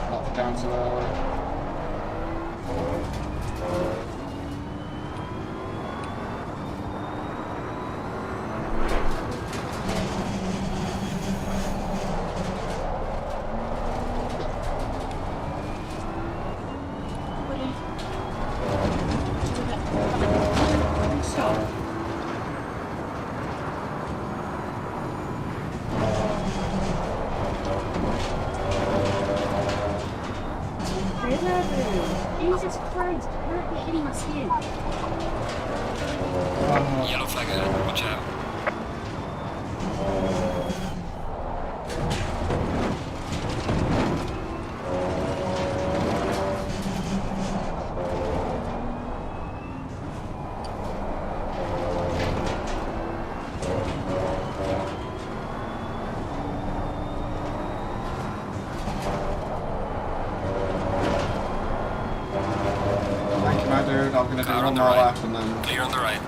Not down too early. Stop. Jesus Christ, you're hitting my skin. Yellow flag ahead, watch out. Thank you, my dude. I'm gonna do Car one on the more right. lap and then Clear on the right.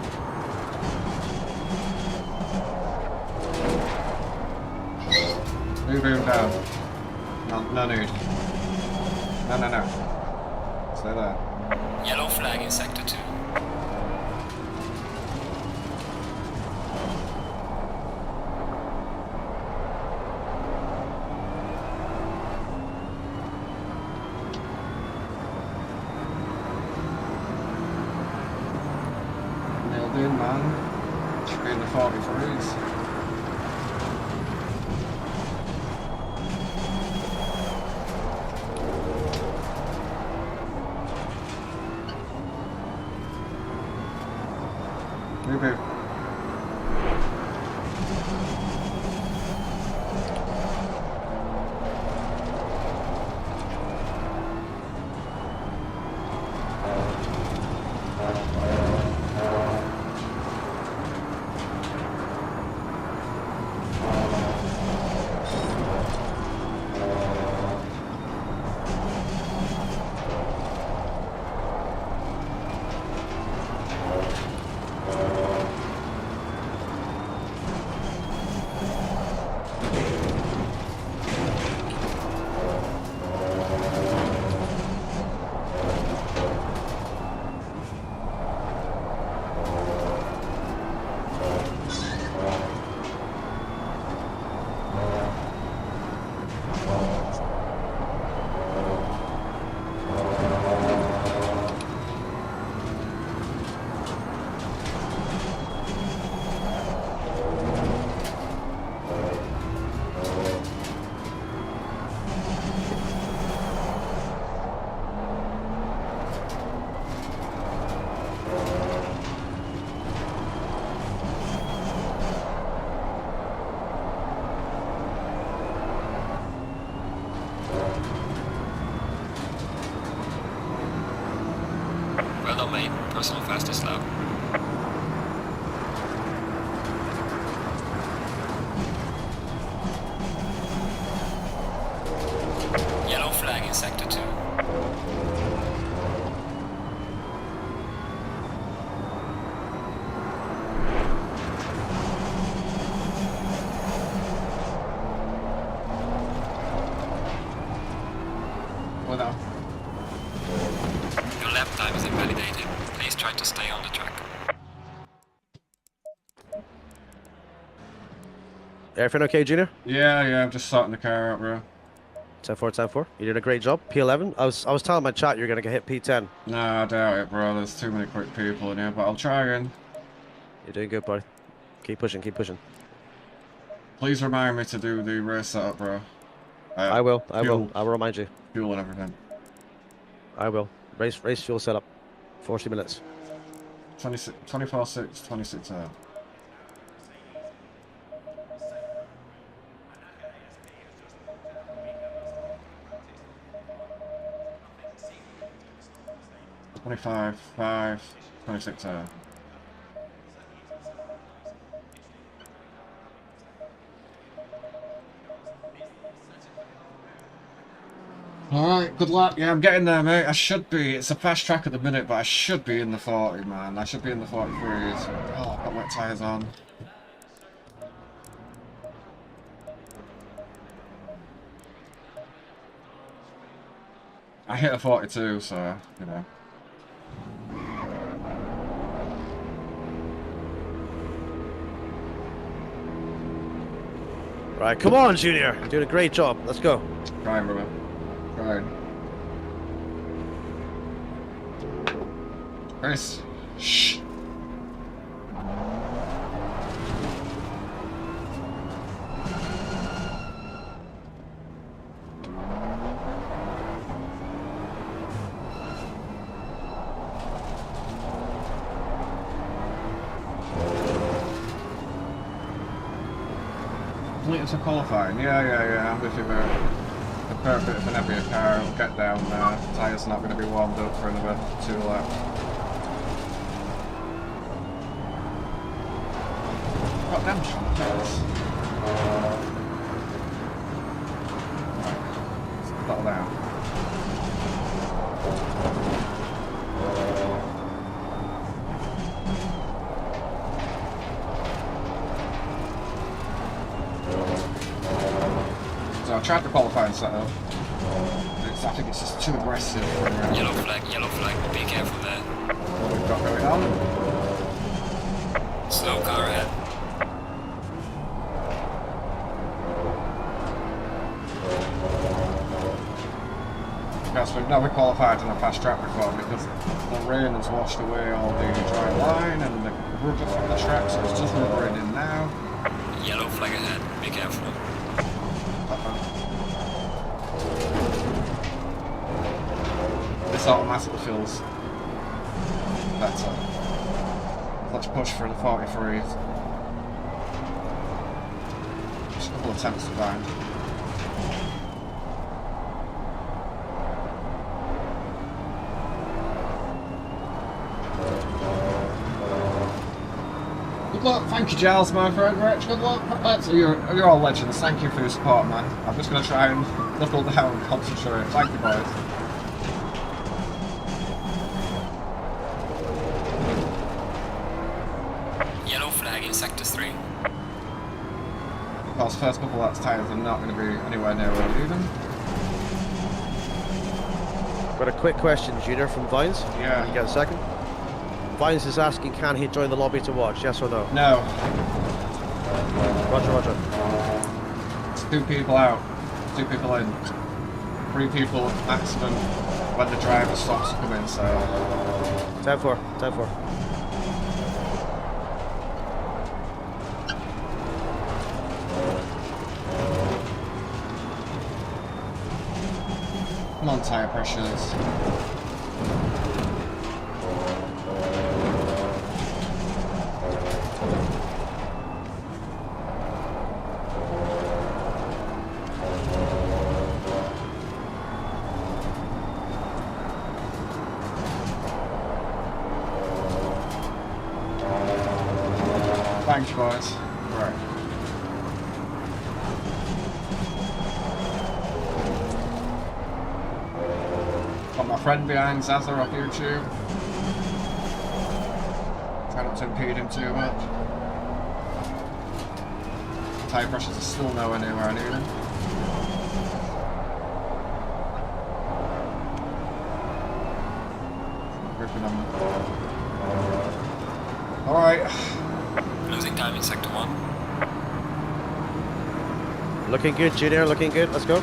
move him down. No need. No. Stay there. Yellow flag in sector 2. Nailed in, man. Should be in the 43s. Move. main, personal fastest lap. Yellow flag in sector 2. Well, no. Your lap time is invalidated. Please try to stay on the track. Everything okay, Junior? Yeah, I'm just sorting the car out, bro. 10-4, 10-4. You did a great job. P11. I was telling my chat you're gonna get hit P10. Nah, I doubt it, bro. There's too many quick people in here, but I'll try again. You're doing good, buddy. Keep pushing, keep pushing. Please remind me to do the race setup, bro. I will. I fuel, will. I will remind you. Fuel and everything. I will. Race fuel setup. 40 minutes. 24-6, 26 out. $25, 5, 26 out. Alright, good luck. Yeah, I'm getting there, mate. I should be. It's a fast track at the minute, but I should be in the 40, man. I should be in the 43s. Oh, I've got wet tyres on. I hit a 42, so, you know. Right, come on, Junior. You're doing a great job. Let's go. Trying, brother. Trying. Chris. Shh. Completed qualifying. Yeah. I'm with you there. Prepare a bit of an heavier car. It'll get down there. Tyres not going to be warmed up for another 2 laps. Got them tyres. Settle down. So I tried the qualifying setup. I think it's just too aggressive. Yellow flag, be careful there. What we've got going on. Slow car ahead. Yes, we've never qualified in a fast track before because the rain has washed away all the dry line and the rubber from the track, so it's just rubbering in now. Yellow flag ahead, be careful. This automatically feels better. Let's push for the 43. Just a couple of attempts to bind. Good luck. Thank you, Giles, my friend. Rich, good luck. You're all legends. Thank you for your support, man. I'm just going to try and knuckle down and concentrate. Thank you, boys. Yellow flag in sector 3. Because first couple of laps tyres are not going to be anywhere near where even. Got a quick question, Junior, from Vines. Yeah. You get a second? Vines is asking, can he join the lobby to watch? Yes or no? No. Roger. It's 2 people out, 2 people in, 3 people maximum when the driver stops to come in, so... 10-4, 10-4. Come on, tyre pressures. Thanks, boys. Right. Got my friend behind Zaza off YouTube. Try not to impede him too much. Tyre pressures are still nowhere near where I need them. Ripping on them. Alright. Losing time in sector 1. Looking good, Junior, looking good. Let's go.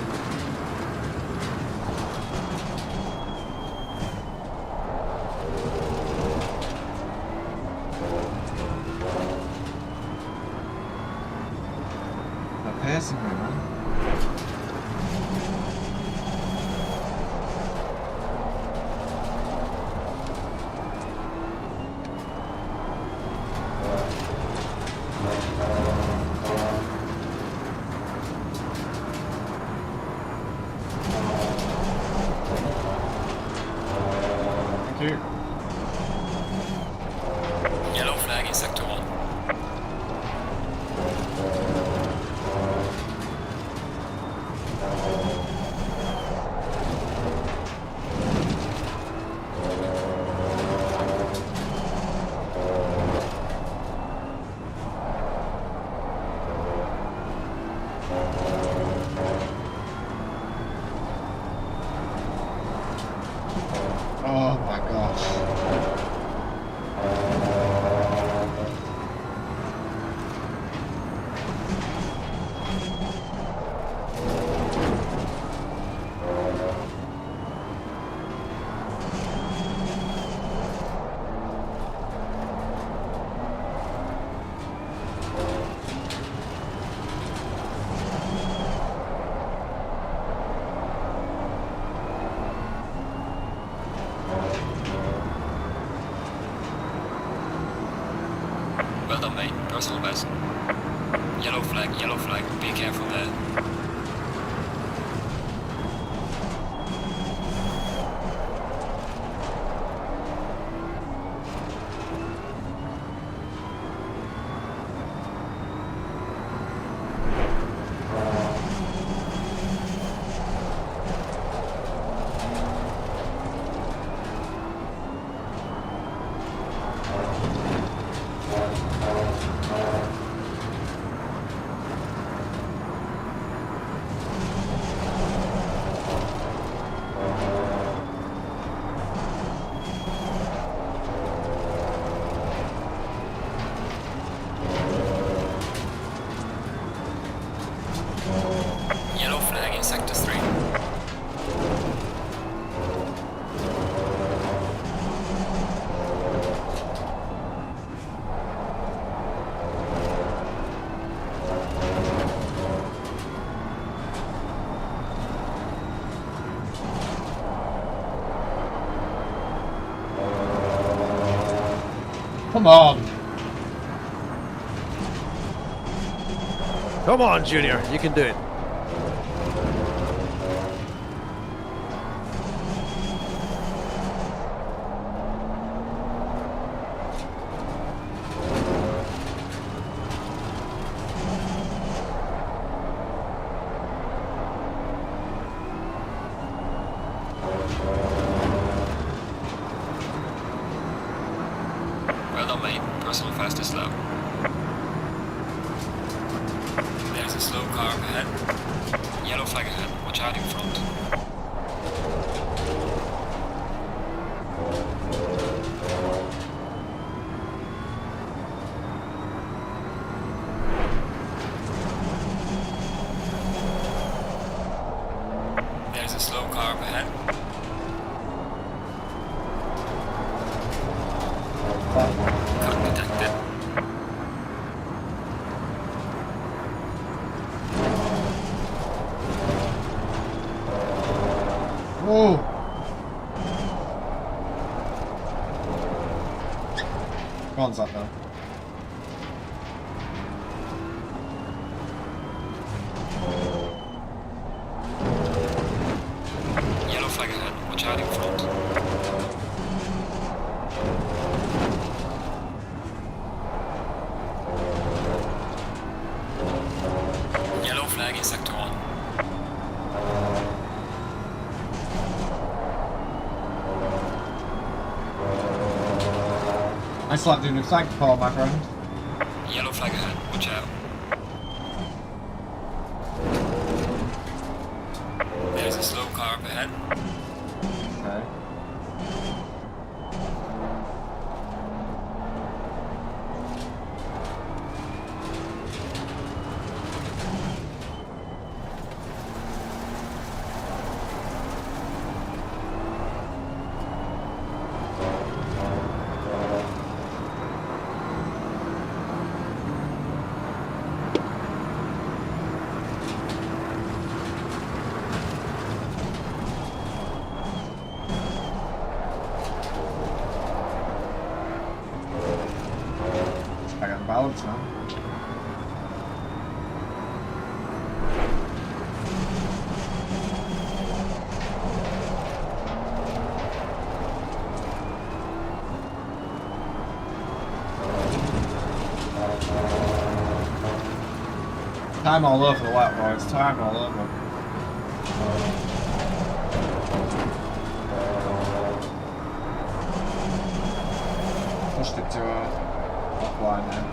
They're piercing me, man. Thank you. Yellow flag in sector 1. Oh my gosh. Well done, mate. Personal best. Yellow flag, be careful there. Yellow flag in sector 3. Come on. Come on, Junior, you can do it. Well done, mate. Personal fastest lap. There's a slow car up ahead. Yellow flag ahead. Watch out in front. There's a slow car up ahead. Cut detected. Oh. Go on, Zach, now. Yellow flag ahead. Watch out in front. Nice lap doing your flag, Paul, my friend. Yellow flag ahead, watch out. There's a slow car up ahead. Okay. I got the balance now. Time all over the lap, boys. Time all over. Pushed it to a offline now.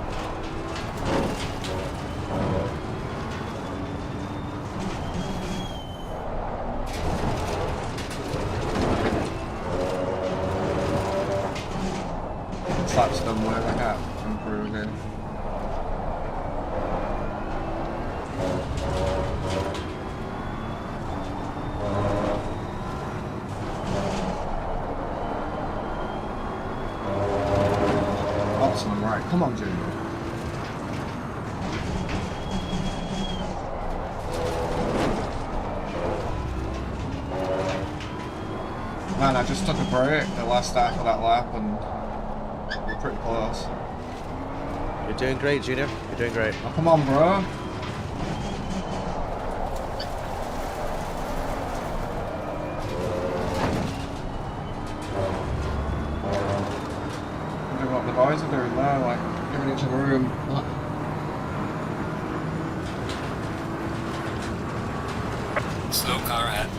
Slaps done whatever I got. Improved in. Awesome, right. Come on, Junior. Man, I just took a break the last half of that lap and we're pretty close. You're doing great, Junior. You're doing great. Oh, come on, bro. Wondering what the boys are doing there, like giving each other room. Slow car ahead.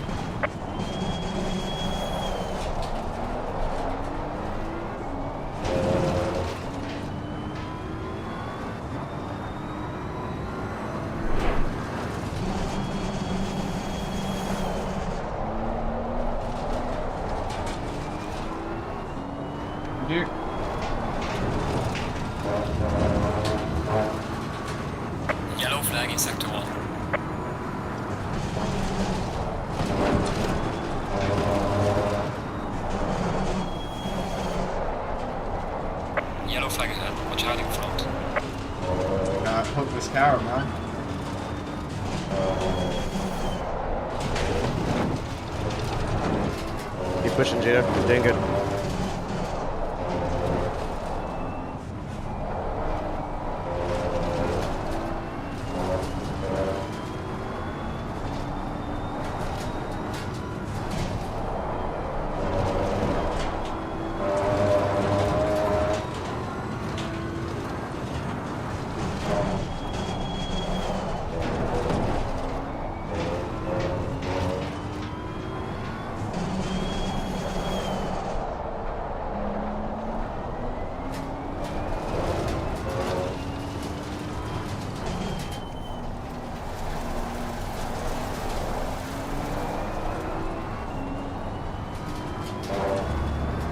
You. Yellow flag in sector 1. Yellow flag ahead, watch out in front. Hook this car, man. Keep pushing, Junior. You're doing good.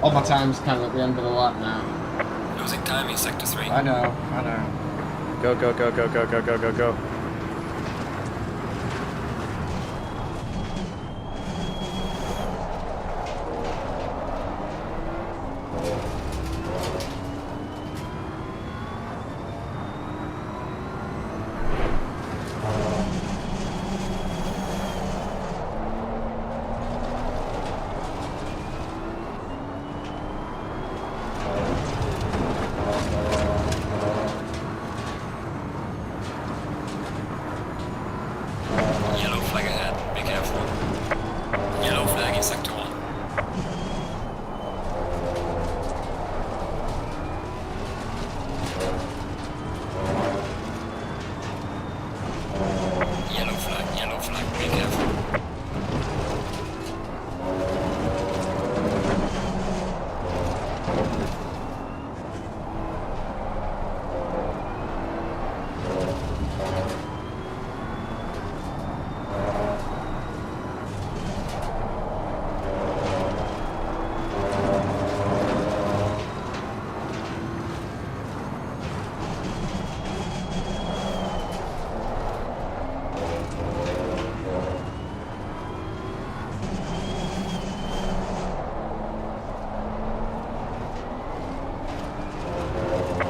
All my time's kind of at the end of the lap now. Losing time in sector 3. I know, I know. Go, go, go, go, go, go, go, go, go.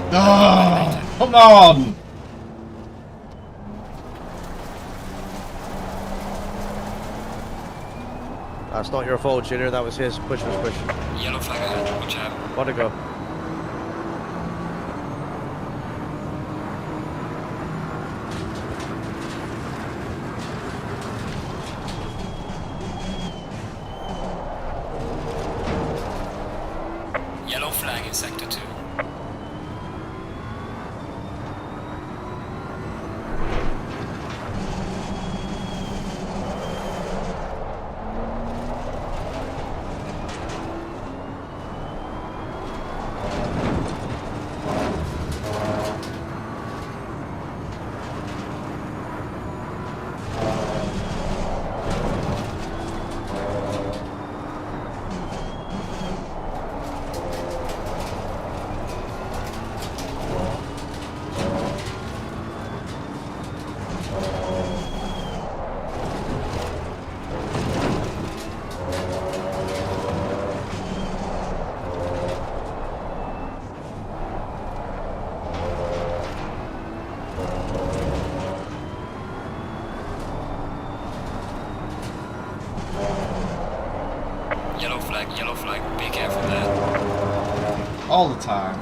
Oh, come on! That's not your fault, Junior. That was his. Push. Yellow flag ahead. Watch out. Want to go? Yellow flag in sector 2. Yellow flag, be careful there. All the time.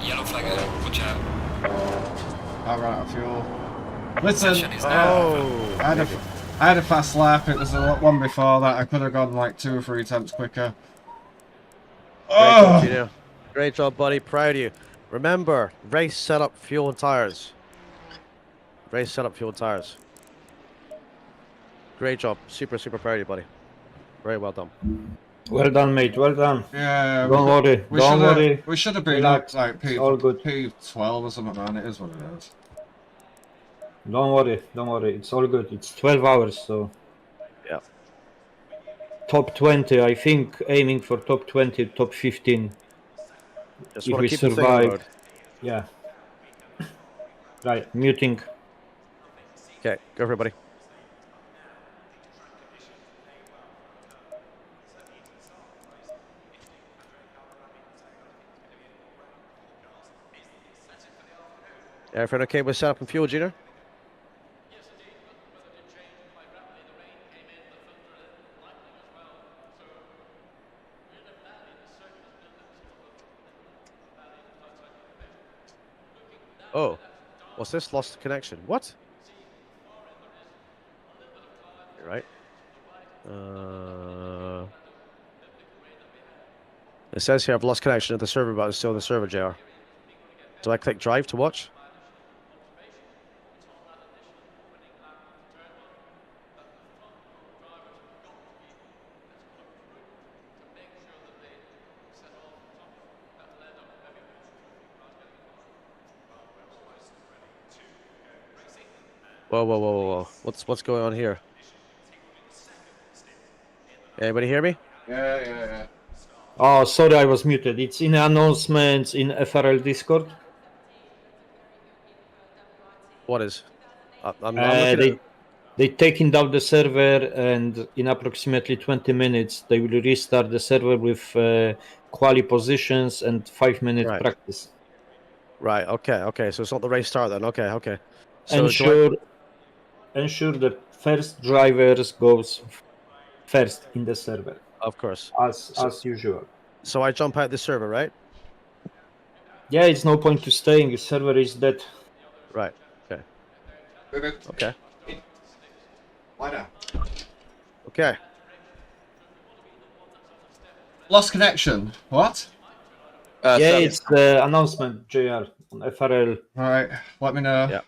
Yellow flag ahead, watch out. I ran out of fuel. Listen, Session is now over. I had a fast lap. It was the one before that. I could have gone like 2 or 3 attempts quicker. Great job, Oh! Gino. Great job, buddy. Proud of you. Remember, race setup, fuel and tires. Race setup, fuel and tires. Great job. Super proud of you, buddy. Very well done. Well done, mate. Well done. Yeah. Don't worry. Don't worry. We should have been Relax. up like It's all good. P12 or something, man. It is what it is. Don't worry. Don't worry. It's all good. It's 12 hours, so. Yeah. Top 20, I think, aiming for top 20, top 15. Just If want we to keep the thing on the road. survive. Yeah. Right, muting. Okay, go everybody. Everything okay with setup and fuel, Gino? Oh, what's this? Lost connection. What? You're right. It says here I've lost connection to the server, but I'm still in the server, JR. Do I click drive to watch? Whoa. What's going on here? Anybody hear me? Yeah. Oh, sorry, I was muted. It's in announcements in FRL Discord. What is? I'm looking at... They taking down the server, and in approximately 20 minutes they will restart the server with quali positions and 5-minute Right. practice. Right, okay. So it's not the race start then. Okay. So ensure the first drivers goes first in the server. Of course. As usual. So I jump out the server, right? Yeah, it's no point to staying. The server is dead. Right. Okay. Why not? Okay. Lost connection. What? Yeah, So- it's the announcement, JR, on FRL. Alright, let me know. Yeah.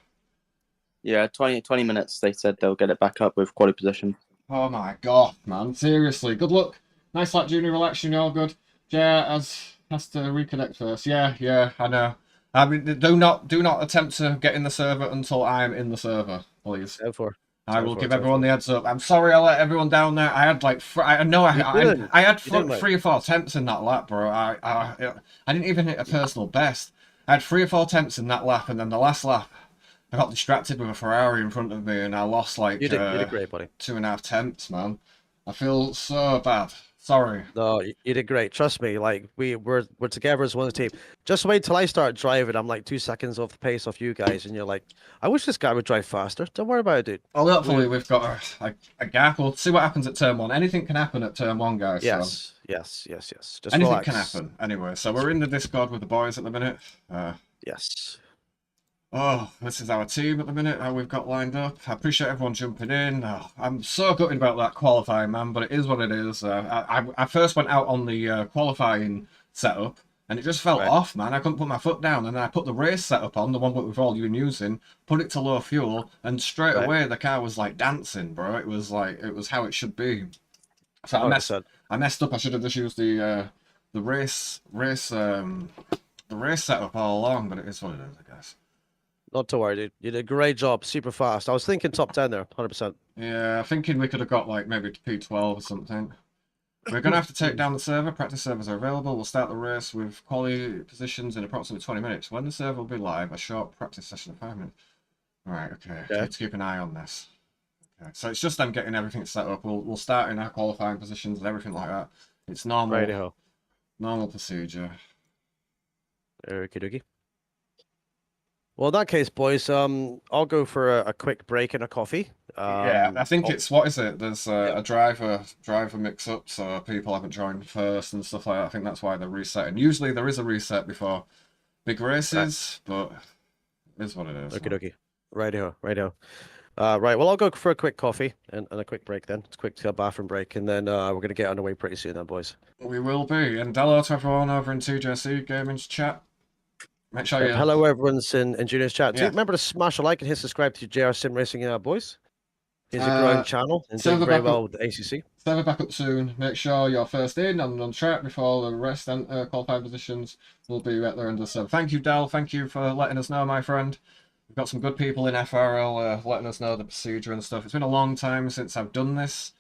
Yeah, 20 minutes. They said they'll get it back up with quality position. Oh my god, man. Seriously. Good luck. Nice lap, Junior. Relax, you're all good. Yeah, has to reconnect first. Yeah, I know. I mean, do not attempt to get in the server until I'm in the server, please. Go for. I will give everyone the heads up. I'm sorry I let everyone down there. I had like I know I had three or four attempts in that lap, bro. I didn't even hit a personal best. I had 3 or 4 attempts in that lap, and then the last lap, I got distracted with a Ferrari in front of me, and I lost like you did great, buddy. 2.5 attempts, man. I feel so bad. Sorry. No, you did great. Trust me. Like we're together as one team. Just wait till I start driving. I'm like 2 seconds off the pace of you guys, and you're like, I wish this guy would drive faster. Don't worry about it, dude. Well, hopefully we've got a gap. We'll see what happens at turn 1. Anything can happen at turn 1, guys. Yes, so. yes. Just anything relax. can happen. Anyway, so we're in the Discord with the boys at the minute. Yes. Oh, this is our team at the minute, how we've got lined up. I appreciate everyone jumping in. Oh, I'm so gutted about that qualifying, man, but it is what it is. I first went out on the qualifying setup, and it just fell off, man. I couldn't put my foot down, and then I put the race setup on, the one that we've all been using, put it to low fuel, and straight away the car was like dancing, bro. It was how it should be. So I messed up. I should have just used the race setup all along, but it is what it is, I guess. Not to worry, dude. You did a great job. Super fast. I was thinking top 10 there, 100%. Yeah, thinking we could have got like maybe P12 or something. We're going to have to take down the server. Practice servers are available. We'll start the race with quality positions in approximately 20 minutes. When the server will be live, a short practice session of 5 minutes. All right, okay. Let's keep an eye on this. Okay, so it's just them getting everything set up. We'll start in our qualifying positions and everything like that. It's normal. Normal procedure. Okie dokie. Well, in that case, boys, I'll go for a quick break and a coffee. Yeah, I think it's, what is it? There's a driver mix-up, so people haven't joined first and stuff like that. I think that's why they're resetting. Usually there is a reset before big races, but it is what it is. Okie dokie. Righty-ho. Right, well, I'll go for a quick coffee and a quick break then. It's a quick bathroom break, and then we're going to get underway pretty soon then, boys. We will be. And hello to everyone over in TJC Gaming's chat. Make sure you... Hello, everyone's in Junior's chat too. Remember to smash a like and hit subscribe to JR Sim Racing, boys. He's a growing channel and doing very well with the ACC. Server back up soon. Make sure you're first in and on track before the rest qualifying positions will be right there under the server. Thank you, Dal. Thank you for letting us know, my friend. We've got some good people in FRL letting us know the procedure and stuff. It's been a long time since I've done this.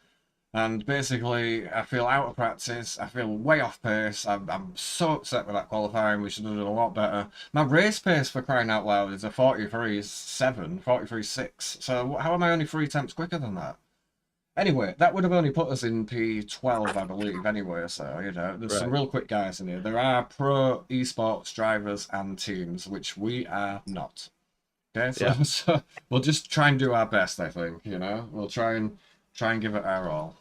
And basically, I feel out of practice. I feel way off pace. I'm so upset with that qualifying. We should have done a lot better. My race pace, for crying out loud, is a 43.7, 43.6. So how am I only 3 attempts quicker than that? Anyway, that would have only put us in P12, I believe, anyway. So, you know, there's some real quick guys in here. There are pro esports drivers and teams, which we are not. Okay, so we'll just try and do our best, I think, you know? We'll try and give it our all.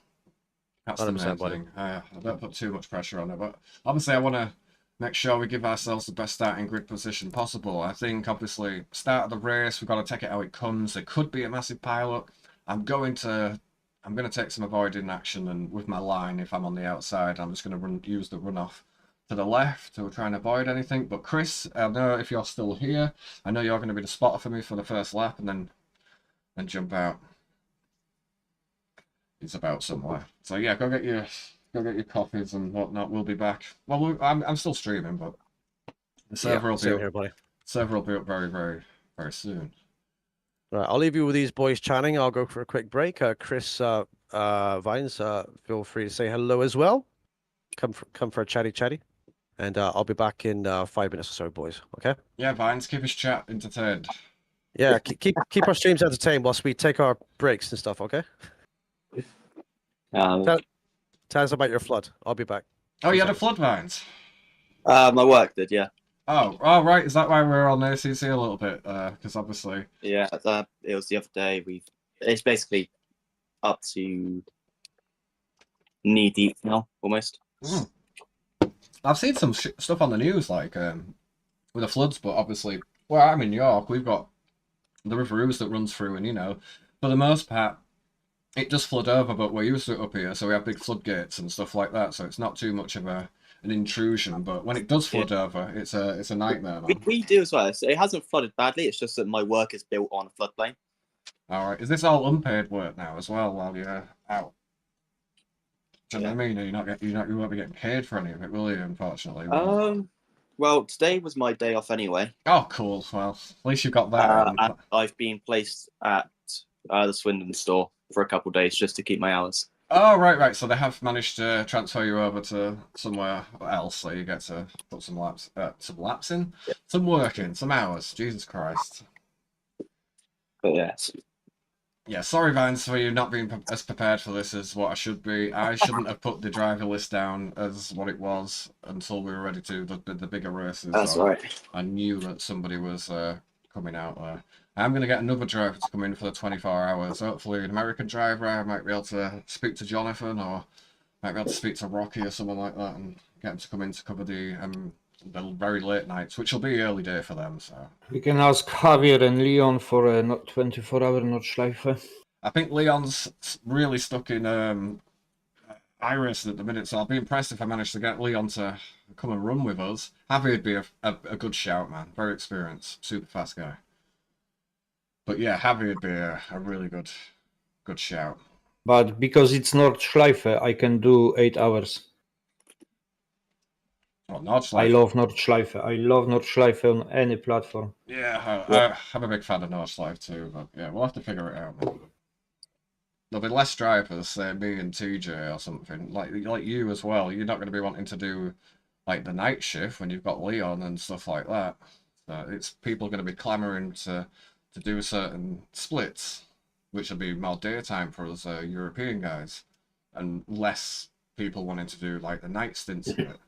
That's the main thing. I don't put too much pressure on it, but obviously I want to make sure we give ourselves the best starting grid position possible. I think, obviously, start of the race, we've got to take it how it comes. There could be a massive pileup. I'm going to take some avoiding action, and with my line, if I'm on the outside, I'm just going to use the runoff to the left to try and avoid anything. But Chris, I know if you're still here, I know you're going to be the spotter for me for the first lap, and then jump out. It's about somewhere. So yeah, go get your coffees and whatnot. We'll be back. Well, I'm still streaming, but the server will be up very, very, very soon. Right, I'll leave you with these boys chatting. I'll go for a quick break. Chris Vines, feel free to say hello as well. Come for a chatty, and I'll be back in 5 minutes or so, boys. Okay? Yeah, Vines, keep us chat entertained. Yeah, keep our streams entertained whilst we take our breaks and stuff. Okay? Tell us about your flood. I'll be back. Oh, you had a flood, Vines? My work did, yeah. Oh, right. Is that why we're on ACC a little bit? Because obviously... Yeah, it was the other day. It's basically up to knee deep now, almost. I've seen some stuff on the news, like, with the floods, but obviously... Well, I'm in York. We've got the River Ouse that runs through, and, you know, for the most part, it does flood over, but we're used to it up here, so we have big floodgates and stuff like that, so it's not too much of an intrusion. But when it does flood over, it's a nightmare, man. We do as well. So it hasn't flooded badly. It's just that my work is built on a floodplain. All right. Is this all unpaid work now as well while you're out? Do you know what I mean? You won't be getting paid for any of it, will you? Unfortunately. Well, today was my day off anyway. Oh, cool. Well, at least you got that. And I've been placed at the Swindon store for a couple of days just to keep my hours. Oh, right. So they have managed to transfer you over to somewhere else, so you get to put some laps in, some work in, some hours. Jesus Christ. But yes. Yeah, sorry, Vines, for you not being as prepared for this as what I should be. I shouldn't have put the driver list down as what it was until we were ready to the bigger races. That's right. I knew that somebody was coming out there. I'm going to get another driver to come in for the 24 hours. Hopefully an American driver. I might be able to speak to Jonathan, or might be able to speak to Rocky or someone like that and get him to come in to cover the very late nights, which will be early day for them. So We can ask Javier and Leon for a 24-hour Nordschleife. I think Leon's really stuck in iRacing at the minute, so I'll be impressed if I manage to get Leon to come and run with us. Javier'd be a good shout, man. Very experienced, super fast guy. But yeah, Javier'd be a really good shout. But because it's Nordschleife, I can do 8 hours. Well, Nordschleife. I love Nordschleife. I love Nordschleife on any platform. Yeah, I'm a big fan of Nordschleife too, but yeah, we'll have to figure it out, man. There'll be less drivers, say me and TJ or something, like you as well. You're not going to be wanting to do like the night shift when you've got Leon and stuff like that. So it's people are going to be clamoring to do certain splits, which will be more daytime for us European guys, and less people wanting to do like the night stint split.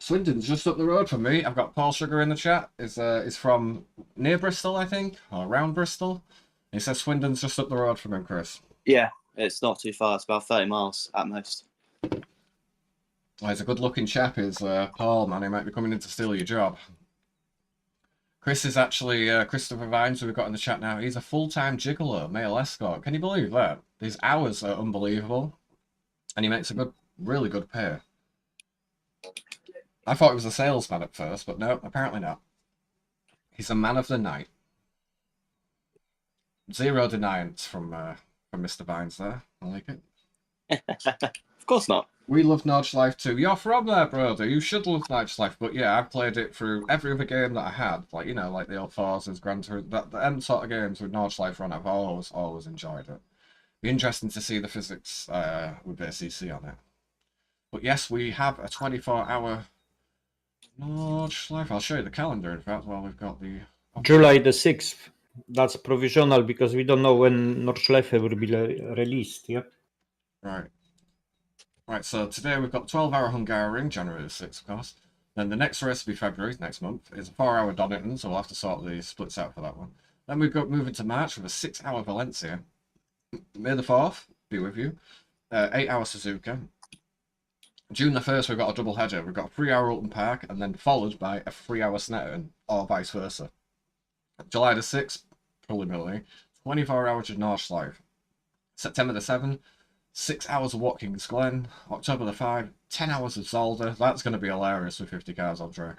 Swindon's just up the road from me. I've got Paul Sugar in the chat. Is from near Bristol, I think, or around Bristol. He says Swindon's just up the road from him, Chris. Yeah, it's not too far. It's about 30 miles at most. Well, he's a good-looking chap, is Paul, man. He might be coming in to steal your job. Chris is actually Christopher Vines, who we've got in the chat now. He's a full-time gigolo, male escort. Can you believe that? His hours are unbelievable, and he makes a really good pay. I thought he was a salesman at first, but no, apparently not. He's a man of the night. Zero deniance from Mr. Vines there. I like it. Of course not. We love Nordschleife too. You're from there, brother. You should love Nordschleife. But yeah, I've played it through every other game that I had. Like, you know, like the old Forzas, Gran Turismo, them sort of games with Nordschleife on. I've always enjoyed it. Be interesting to see the physics with ACC on it. But yes, we have a 24-hour Nordschleife. I'll show you the calendar, in fact, while we've got the... July the 6th. That's provisional because we don't know when Nordschleife will be released. Yeah. Right, so today we've got 12-hour Hungaroring, January the 6th, of course. Then the next race will be February, next month. It's a 4-hour Donington, so we'll have to sort the splits out for that one. Then we've got moving to March with a 6-hour Valencia. May the 4th be with you. 8-hour Suzuka. June the 1st, we've got a double header. We've got a 3-hour Alton Park, and then followed by a 3-hour Snetterton, or vice versa. July the 6th, preliminary, 24 hours of Nordschleife. September the 7th, 6 hours of Watkins Glen. October the 5th, 10 hours of Zolder. That's going to be hilarious with 50 cars on track.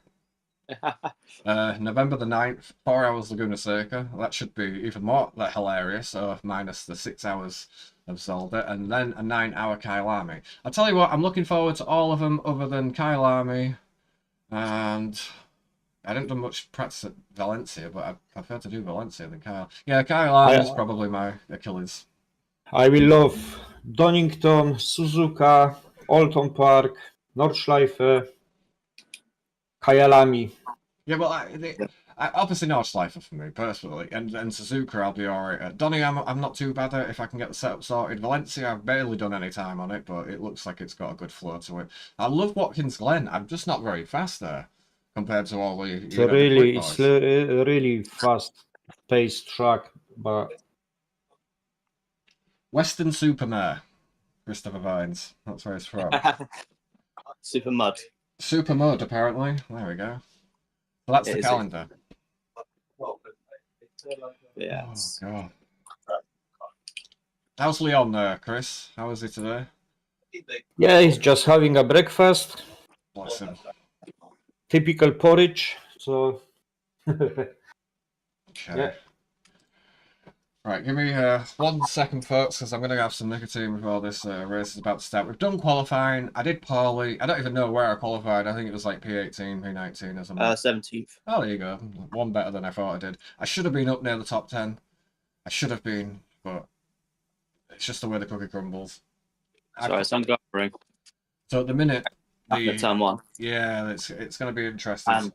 November the 9th, 4 hours Laguna Seca. That should be even more hilarious, so minus the 6 hours of Zolder. And then a 9-hour Kyalami. I'll tell you what, I'm looking forward to all of them other than Kyalami. And I didn't do much practice at Valencia, but I prefer to do Valencia than Kyle. Yeah, Kyalami is probably my Achilles. I will love Donington, Suzuka, Alton Park, Nordschleife, Kyalami. Yeah, well, obviously Nordschleife for me personally, and Suzuka I'll be alright at. Donny, I'm not too bad at if I can get the setup sorted. Valencia, I've barely done any time on it, but it looks like it's got a good flow to it. I love Watkins Glen. I'm just not very fast there compared to all the. It's a really fast-paced track, but Western Supermare, Christopher Vines. That's where it's from. Super mud. Super mud, apparently. There we go. So that's the calendar. Yeah. Oh, God. How's Leon there, Chris? How is he today? yeah, he's just having a breakfast. Bless him. Typical porridge. So Okay. Yeah. Right, give me 1 second, folks, because I'm going to have some nicotine before this race is about to start. We've done qualifying. I did poorly. I don't even know where I qualified. I think it was like P18, P19 or something. 17th. Oh, there you go. One better than I thought I did. I should have been up near the top 10. I should have been, but it's just the way the cookie crumbles. Sorry, so I'm going So at the minute, after turn one, yeah, it's going to be interesting.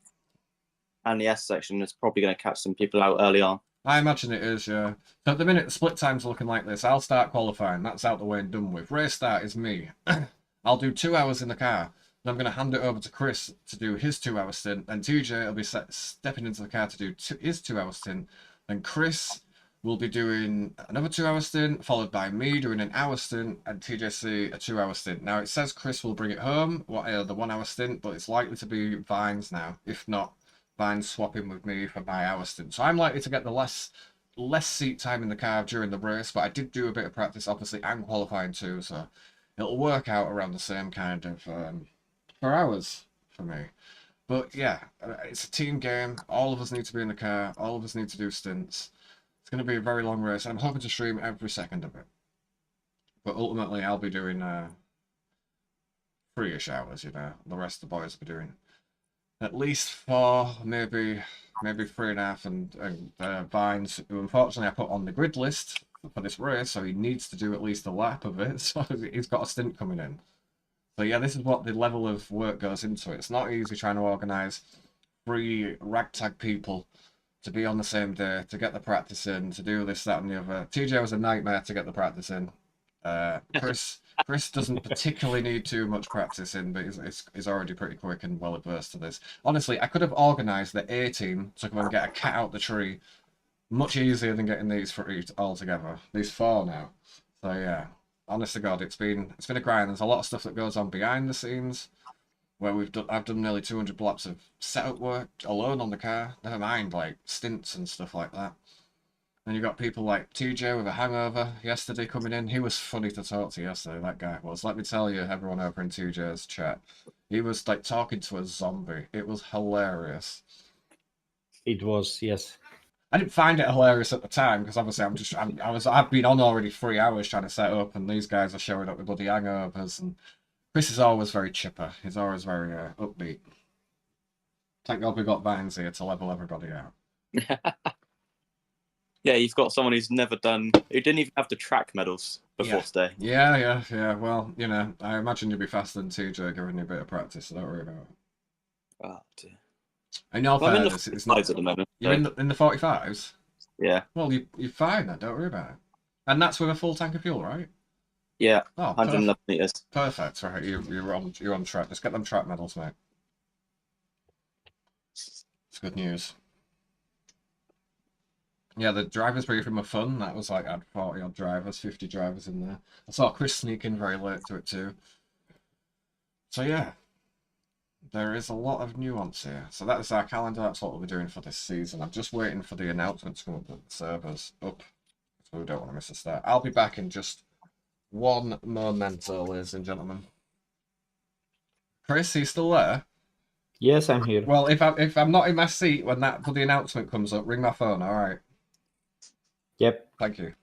and the S section is probably going to catch some people out early on. I imagine it is, yeah. So at the minute, the split time's looking like this. I'll start qualifying. That's out the way and done with. Race start is me. I'll do 2 hours in the car. Then I'm going to hand it over to Chris to do his 2-hour stint. Then TJ will be stepping into the car to do his 2-hour stint. Then Chris will be doing another 2-hour stint, followed by me doing an hour stint, and TJC a 2-hour stint. Now, it says Chris will bring it home, the 1-hour stint, but it's likely to be Vines now, if not Vines swapping with me for my hour stint. So I'm likely to get the less seat time in the car during the race, but I did do a bit of practice, obviously, and qualifying too, so it'll work out around the same kind of 4 hours for me. But yeah, it's a team game. All of us need to be in the car. All of us need to do stints. It's going to be a very long race, and I'm hoping to stream every second of it. But ultimately, I'll be doing 3-ish hours, you know. The rest of the boys will be doing at least 4, maybe 3.5, and Vines, who unfortunately I put on the grid list for this race, so he needs to do at least a lap of it, so he's got a stint coming in. So yeah, this is what the level of work goes into it. It's not easy trying to organise 3 ragtag people to be on the same day, to get the practice in, to do this, that and the other. TJ was a nightmare to get the practice in. Chris doesn't particularly need too much practice in, but he's already pretty quick and well adverse to this. Honestly, I could have organised the A team to come and get a cat out the tree much easier than getting these 3 all together. These 4 now. So yeah, honest to God, it's been a grind. There's a lot of stuff that goes on behind the scenes where I've done nearly 200 laps of setup work alone on the car. Never mind like stints and stuff like that. And you got people like TJ with a hangover yesterday coming in. He was funny to talk to yesterday, that guy was. Let me tell you, everyone over in TJ's chat, he was like talking to a zombie. It was hilarious. It was, yes. I didn't find it hilarious at the time because obviously I've been on already 3 hours trying to set up, and these guys are showing up with bloody hangovers. And Chris is always very chipper. He's always very upbeat. Thank God we got Vines here to level everybody out. Yeah, you've got someone who didn't even have the track medals before today. Yeah. Well, you know, I imagine you'll be faster than TJ giving you a bit of practice, so don't worry about it. Oh dear. In all I'm in the fairness, it's not 45s at the moment. You're So, in the 45s? yeah. Well, you're fine then, don't worry about it. And that's with a full tank of fuel, right? Yeah. Oh, 111 meters. perfect. Right, you're on track. Just get them track medals, mate. It's good news. Yeah, the drivers briefing were fun. That was like, I had 40 odd drivers, 50 drivers in there. I saw Chris sneak in very late to it too. So yeah, there is a lot of nuance here. So that is our calendar. That's what we'll be doing for this season. I'm just waiting for the announcement to come up with the servers up, so we don't want to miss a start. I'll be back in just one momento, ladies and gentlemen. Chris, are you still there? Yes, I'm here. Well, if I'm not in my seat when the announcement comes up, ring my phone. All right. Yep. Thank you.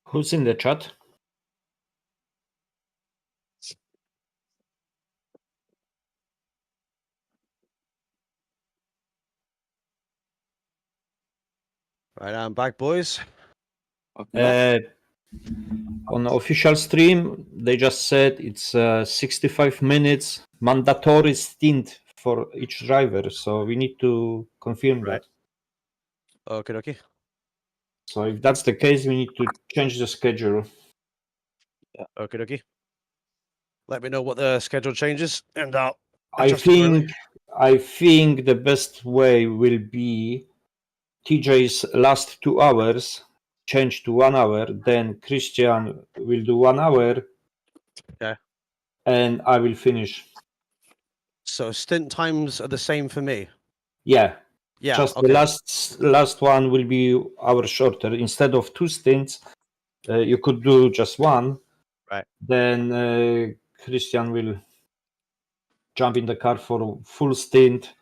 Who's in the chat? Right, I'm back, boys. On official stream, they just said it's 65 minutes mandatory stint for each driver. So we need to confirm Right. that. Okay, okay. So if that's the case, we need to change the schedule. Okay, okay. Let me know what the schedule changes, and I'll I adjust accordingly. think the best way will be TJ's last 2 hours change to 1 hour, then Christian will do 1 hour. Okay. And I will finish. So stint times are the same for me. Yeah. Yeah. Just okay. the last one will be hour shorter. Instead of 2 stints, you could do just 1. Right. Then Christian will jump in the car for a full stint,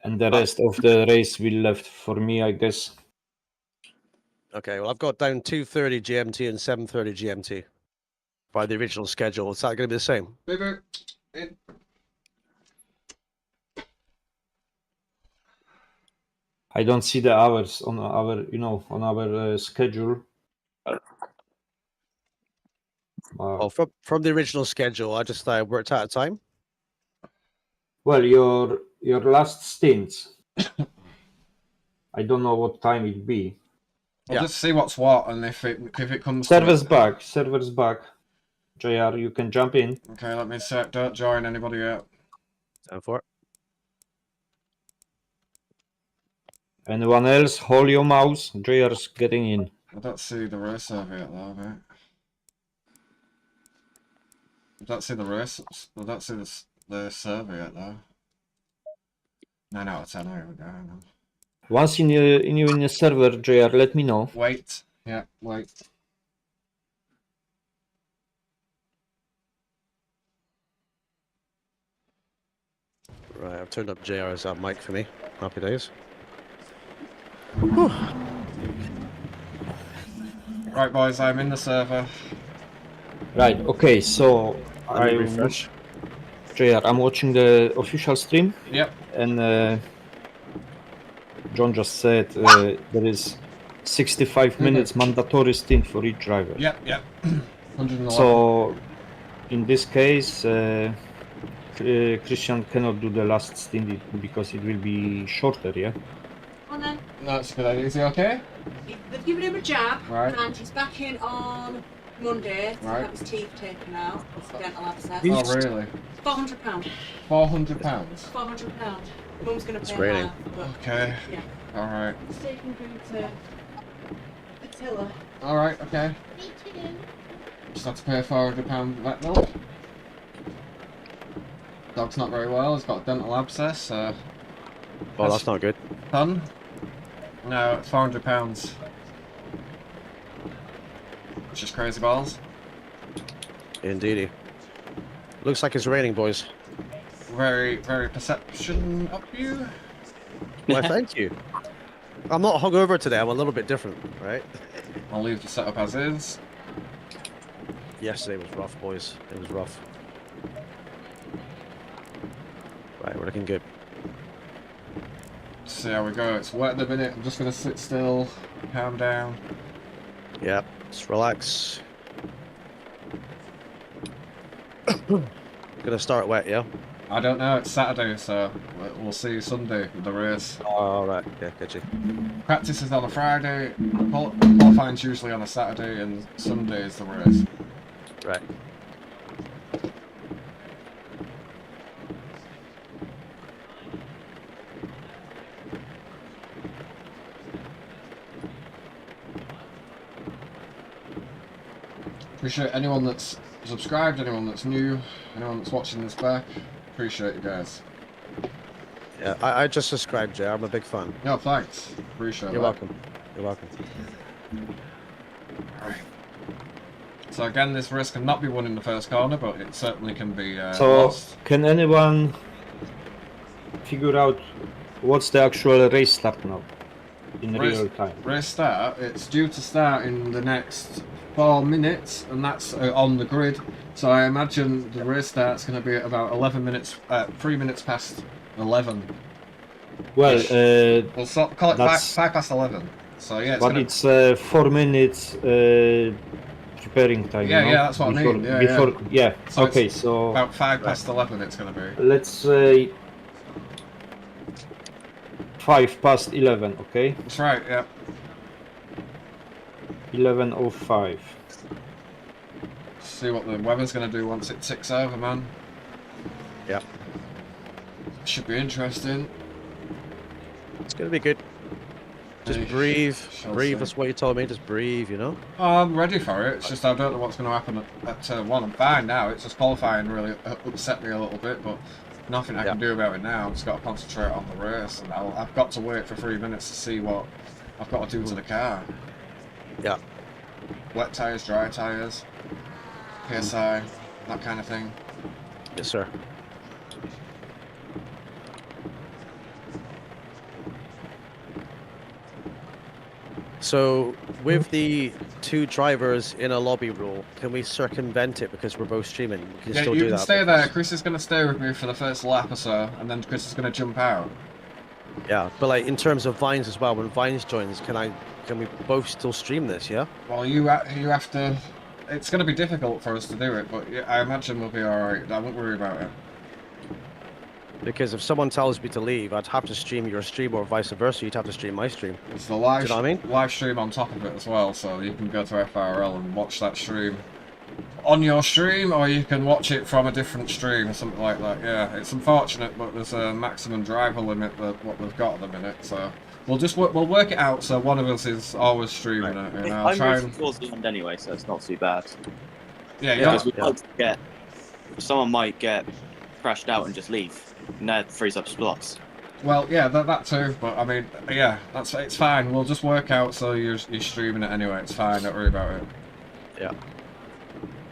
and the rest of the race will left for me, I guess. Okay. Well, I've got down 2:30 GMT and 7:30 GMT by the original schedule. Is that going to be the same? I don't see the hours on our schedule. Oh, from the original schedule, I just worked out a time. Well, your last stints. I don't know what time it be. We'll just see what's what, and if it comes. Server's back. Server's back. JR, you can jump in. Okay, let me set. Don't join anybody out. Time for it. Anyone else? Hold your mouse. JR's getting in. I don't see the race survey yet, though, mate. I don't see the race. I don't see the survey yet, though. 9 out of 10. Here we go. Hang on. Once in the server, JR, let me know. Wait. Yeah, wait. Right, I've turned up JR's mic for me. Happy days. Right, boys, I'm in the server. Right, okay, so refresh. JR, I'm watching the official stream. Yep. And John just said there is 65 minutes mandatory stint for each driver. Yep. 111. So in this case, Christian cannot do the last stint because it will be shorter, yeah? On then. No, it's a good idea. Is he okay? They've given him a jab, Right. and he's back in on Monday to Right. have his teeth taken out. It's the dental abscess. Oh, really? £400. £400. £400. Mum's going to It's pay raining. half, but Okay. yeah. Alright. It's taken through to Attila. Alright, okay. Me too. Just have to pay £400 vet bill. Dog's not very well, he's got a dental abscess, so... Oh, that's not good. Done? No, it's £400. It's just crazy balls. Indeedy. Looks like it's raining, boys. Very, very perception of you. Why, thank you. I'm not hungover today. I'm a little bit different, right? I'll leave the setup as is. Yesterday was rough, boys. It was rough. Right, we're looking good. See how we go. It's wet at the minute. I'm just going to sit still, calm down. Yep, just relax. Gonna start wet, yeah? I don't know, it's Saturday, so we'll see Sunday with the race. All right, yeah, get you. Practice is on a Friday, qualifying's usually on a Saturday, and Sunday is the race. Right. Appreciate anyone that's subscribed, anyone that's new, anyone that's watching this back. Appreciate you guys. Yeah, I just subscribed, Jay. I'm a big fan. No, thanks. Appreciate You're that. welcome. You're welcome. Right. So again, this race cannot be won in the first corner, but it certainly can be So lost. can anyone figure out what's the actual race start now? in real time. Race start. It's due to start in the next 4 minutes, and that's on the grid. So I imagine the race start's going to be at about 11 minutes, 3 minutes past 11. Well, We'll call it that's- 5 past 11. So yeah, but it's 4 minutes preparing time. Yeah, you know? yeah, that's what I before, mean. Yeah, before, yeah. So okay, it's so about 5 past 11 it's going to be. let's say 5 past 11. Okay, That's right, yeah. 11:05. See what the weather's going to do once it ticks over, man. Yeah. Should be interesting. It's gonna be good. Just We breathe, shall breathe. see. That's what you told me. Just breathe, you know. I'm ready for it. It's just I don't know what's going to happen at turn 1. I'm fine now. It's just qualifying really upset me a little bit, but nothing I can do about it now. I've just got to concentrate on the race, and I've got to wait for 3 minutes to see what I've got to do to the car. Yeah. Wet tyres, dry tyres, PSI, that kind of thing. Yes, sir. So, with the 2 drivers in a lobby rule, can we circumvent it because we're both streaming? We can Yeah, still you do can that. stay there. Chris is going to stay with me for the first lap or so, and then Chris is going to jump out. Yeah, but like in terms of Vines as well, when Vines joins, can we both still stream this? Yeah. Well, you have to. It's going to be difficult for us to do it, but I imagine we'll be all right. I won't worry about it. Because if someone tells me to leave, I'd have to stream your stream, or vice versa. You'd have to stream my stream. It's the live, Do you know what I mean? live stream on top of it as well, so you can go to FRL and watch that stream on your stream, or you can watch it from a different stream or something like that. Yeah, it's unfortunate, but there's a maximum driver limit that what we've got at the minute, so we'll work it out. So one of us is always streaming it. You know, I'll I'm try racing and towards the end anyway, so it's not too bad. yeah, Because we Yeah. might get, someone might get crashed out and just leave, and that frees up slots. Well, yeah, that too. But I mean, yeah, it's fine. We'll just work out so you're streaming it anyway. It's fine. Don't worry about it. Yeah.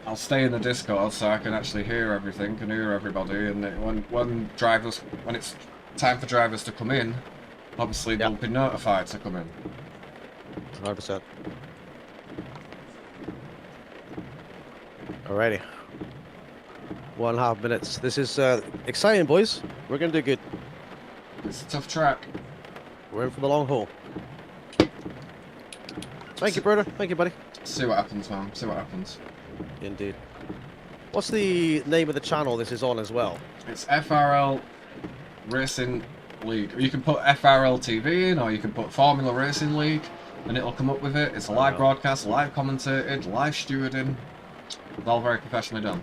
I'll stay in the Discord so I can actually hear everything, can hear everybody, and when it's time for drivers to come in, obviously they'll be notified to come in. 100%. Alrighty. 1.5 minutes. This is exciting, boys. We're gonna do good. It's a tough track. We're in for the long haul. Thank you, brother. Thank you, buddy. See what happens, man. See what happens. Indeed. What's the name of the channel this is on as well? It's FRL Racing League. You can put FRL TV in, or you can put Formula Racing League, and it'll come up with it. It's a live broadcast, live commentated, live stewarding. It's all very professionally done.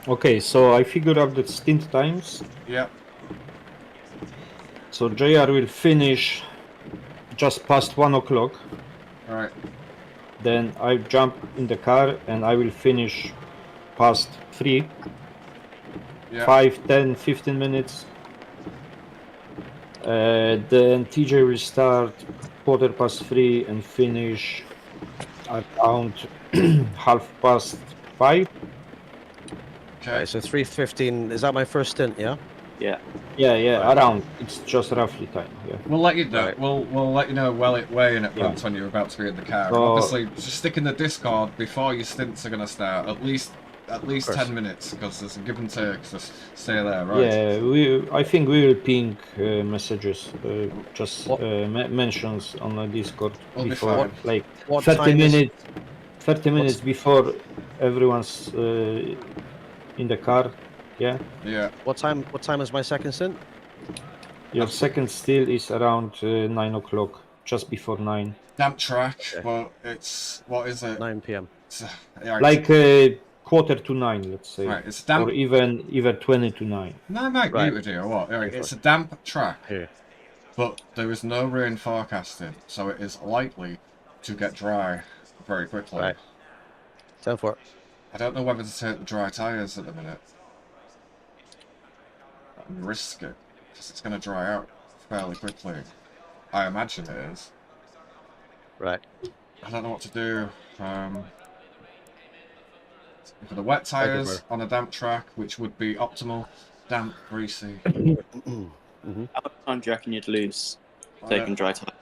Okay, so I figured out the stint times. Yep. So JR will finish just past 1 o'clock. Alright. Then I jump in the car and I will finish past 3. Yep. 5, 10, 15 minutes. Then TJ will start 3:15 and finish around 5:30. Okay. Right, so 3:15. Is that my first stint? Yeah. Yeah. Yeah, around. It's just roughly time. Yeah. We'll let you know. Right. We'll let you know way in advance when you're about to be in the car. So- Obviously, just stick in the Discord before your stints are gonna start. At least course. 10 minutes, because there's a give and take. So stay there, right? Yeah, I think we will ping messages, just What- mentions on the Discord We'll be before, fine. like What 30 time is- minutes. 30 minutes before everyone's in the car. Yeah. Yeah. What time is my second stint? Your second still is around 9 o'clock, just before 9. Damp track, Okay. but it's what is it? 9 p.m. It's, yeah, Like 8:45, let's say, right. It's damp. or even 20 to 9. No, I might Right. mute it or what? Right, it's a damp track, Here. but there is no rain forecasted, so it is likely to get dry very quickly. Right. 10 for it. I don't know whether to take the dry tyres at the minute and risk it, because it's going to dry out fairly quickly. I imagine it is. Right. I don't know what to do. For the wet tyres on a damp track, which would be optimal, damp, greasy. How much time do you reckon you'd lose taking dry time?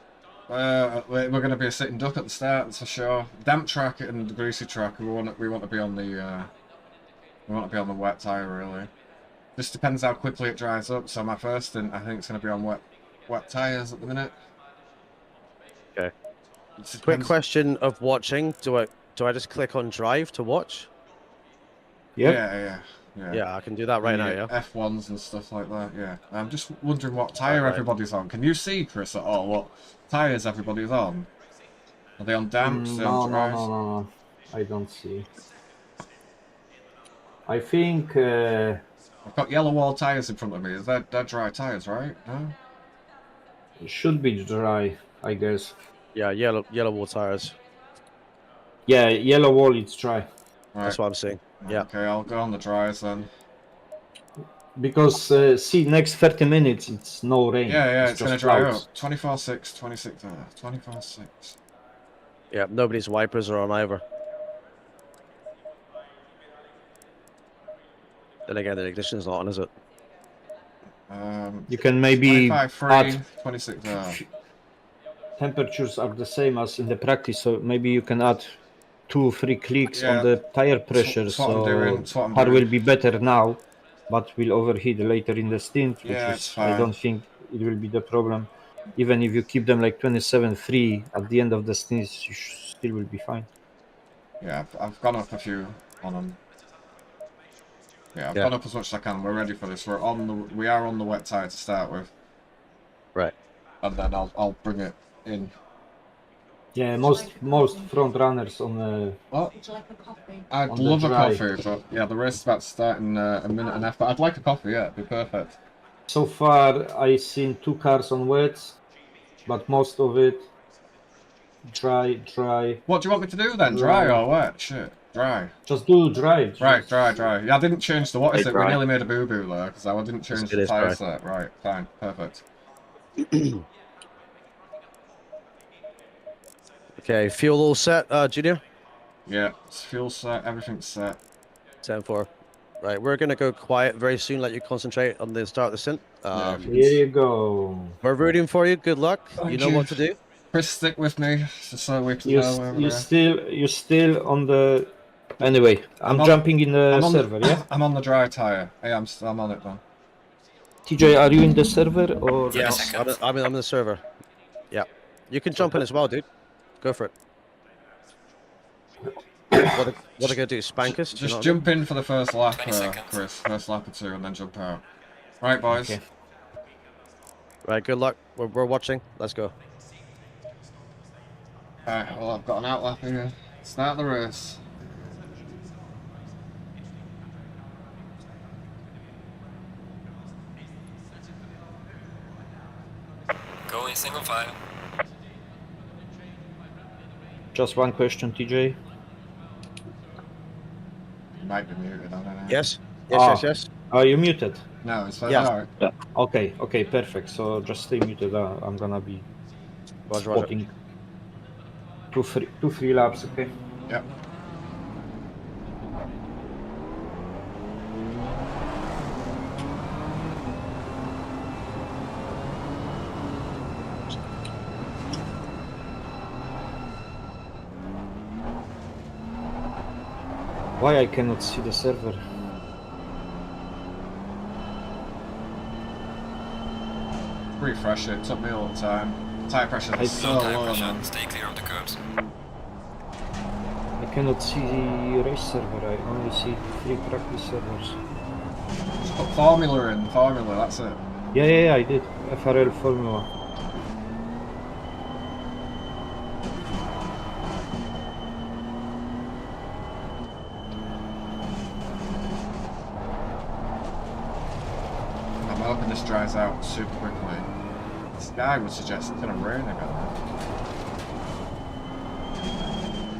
We're going to be a sitting duck at the start, that's for sure. Damp track and the greasy track, we want to be on the wet tire really. Just depends how quickly it dries up. So my first stint, I think it's going to be on wet tires at the minute. Okay. Quick question of watching. Do I just click on drive to watch? Yep. Yeah. Yeah, I can do that right now. Yeah. F1s and stuff like that. Yeah. I'm just wondering what tire everybody's on. Can you see, Chris, at all what tires everybody's on? Are they on damps? Are they on dries? No. I don't see. I think I've got yellow wall tires in front of me. Is that dry tires, right? No. it should be dry, I guess. Yeah, yellow wall tires. Yeah, yellow wall, it's dry. Right. That's what I'm seeing. Yeah. Okay, I'll go on the dries then. Because see, next 30 minutes it's no rain. Yeah, it's going to just dry clouds. up. 24.6, 26, 24.6. Yeah, nobody's wipers are on either. Then again, the ignition's not on, is it? You can maybe 25.3, add 26. temperatures are the same as in the practice, so maybe you can add 2 or 3 clicks Yeah, on the tire pressure, that's what I'm doing, that's what I'm car doing. will be better now, but will overheat later in the stint, which Yeah, is it's fine. I don't think it will be the problem. Even if you keep them like 27.3 at the end of the stint, you still will be fine. Yeah, I've gone up a few on them. Yeah, I've gone up as much as I can. We're ready for this. We are on the wet tire to start with. Right. And then I'll bring it in. Yeah, most front runners on Well, Would you like a coffee? I'd on the love a dry. coffee, but yeah, the race is about to start in a minute and a half. But I'd like a coffee. Yeah, it'd be perfect. So far I seen 2 cars on wets, but most of it dry. What do you want me to do then? Dry or wet? Shit, dry. Just do dry. Right, dry. Yeah, I didn't change the what is Hey, it? We dry. nearly made a boo boo there because I didn't change It the is tire dry. set. Right, fine, perfect. Okay, fuel all set, Junior? Yeah, it's fuel set, everything's set. 10-4. Right, we're going to go quiet very soon, let you concentrate on the start of the stint. Here you go. We're rooting for you. Good luck. Thank You know what to do. Chris, stick with me just so we can know where we're at. You're still on the. Anyway, I'm jumping in the server. Yeah. I'm on the dry tire. Hey, I'm on it then. TJ, are you in the server or? Yes, I'm in the server. Yeah. You can jump in as well, dude. Go for it. What are they going to do? Spank us? Do you know Just what jump in for the first lap, 20 seconds. Chris. First lap or 2, and then jump out. Right, boys. Okay. I mean? Right, good luck. We're watching. Let's go. Alright, well, I've got an out lap here. Start the race. Go in single file. Just one question, TJ. You might be muted, I don't know. Yes? Ah. Yes. Are you muted? No, it's fine. Yeah. Alright. Okay, perfect. So just stay muted. I'm gonna be Roger. spotting 2-3 laps. Okay. Yep. Why I cannot see the server? Refresh it. Took me all the time. Tire pressure is so Low tire low, pressure. man. Stay clear of the curbs. I cannot see the race server. I only see 3 practice servers. Just put formula in. Formula, that's it. Yeah, I did. FRL Formula. I'm hoping this dries out super quickly. This guy would suggest it's gonna rain again.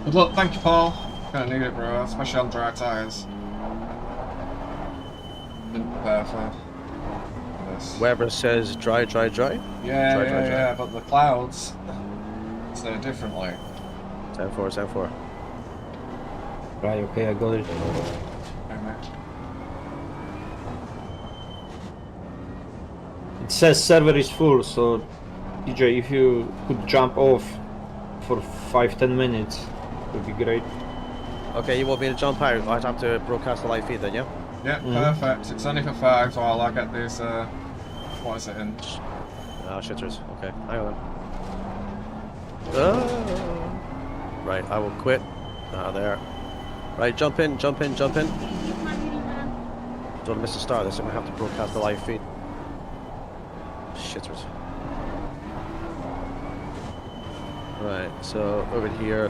Good luck, thank you, Paul. Gonna need it, bro, especially on dry tires. Didn't prepare for this. Weber says dry. Yeah, Dry. but the clouds say differently. 10-4. Right, okay, I got it. Hey, mate. It says server is full, so DJ, if you could jump off for 5-10 minutes, would be great. Okay, you want me to jump out? I'd have to broadcast the live feed then, yeah? Yeah, perfect. It's only for 5 while I get this, what is it in? Ah, shitters. Okay, hang on then. Right, I will quit. Ah, there. Right, jump in, jump in, jump in. Don't miss the start of this, I'm gonna have to broadcast the live feed. Shitters. Right, so over here,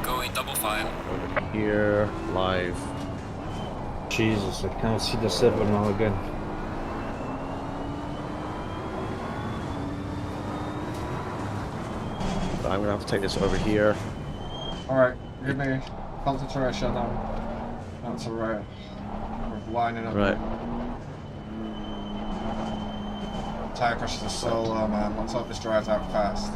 Going double file. over here, live. Jesus, I can't see the server now again. I'm gonna have to take this over here. Alright, give me concentration on that's alright. We're lining up. Right. Tire pressures are so low, man. Let's hope this drives out fast.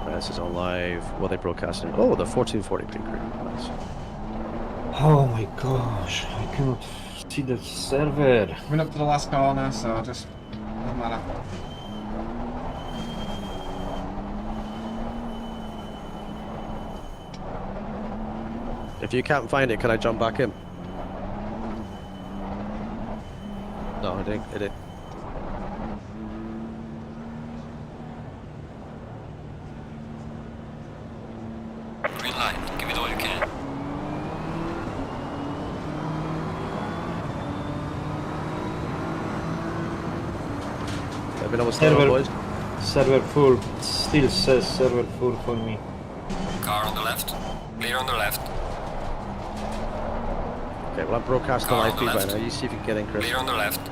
Right, this is on live. What are they broadcasting? Oh, the 1440p crew. Nice. Oh my gosh, I cannot see the server. Coming up to the last corner, so just doesn't matter. If you can't find it, can I jump back in? No, I didn't. It did. Green light. Give it all you can. Let me know what's going on, boys. Server full. It still says server full for me. Car on the left. Clear on the left. Okay, well I'm broadcasting Car live on feed the right left. now. You see if you can get in, Chris. Clear on the left.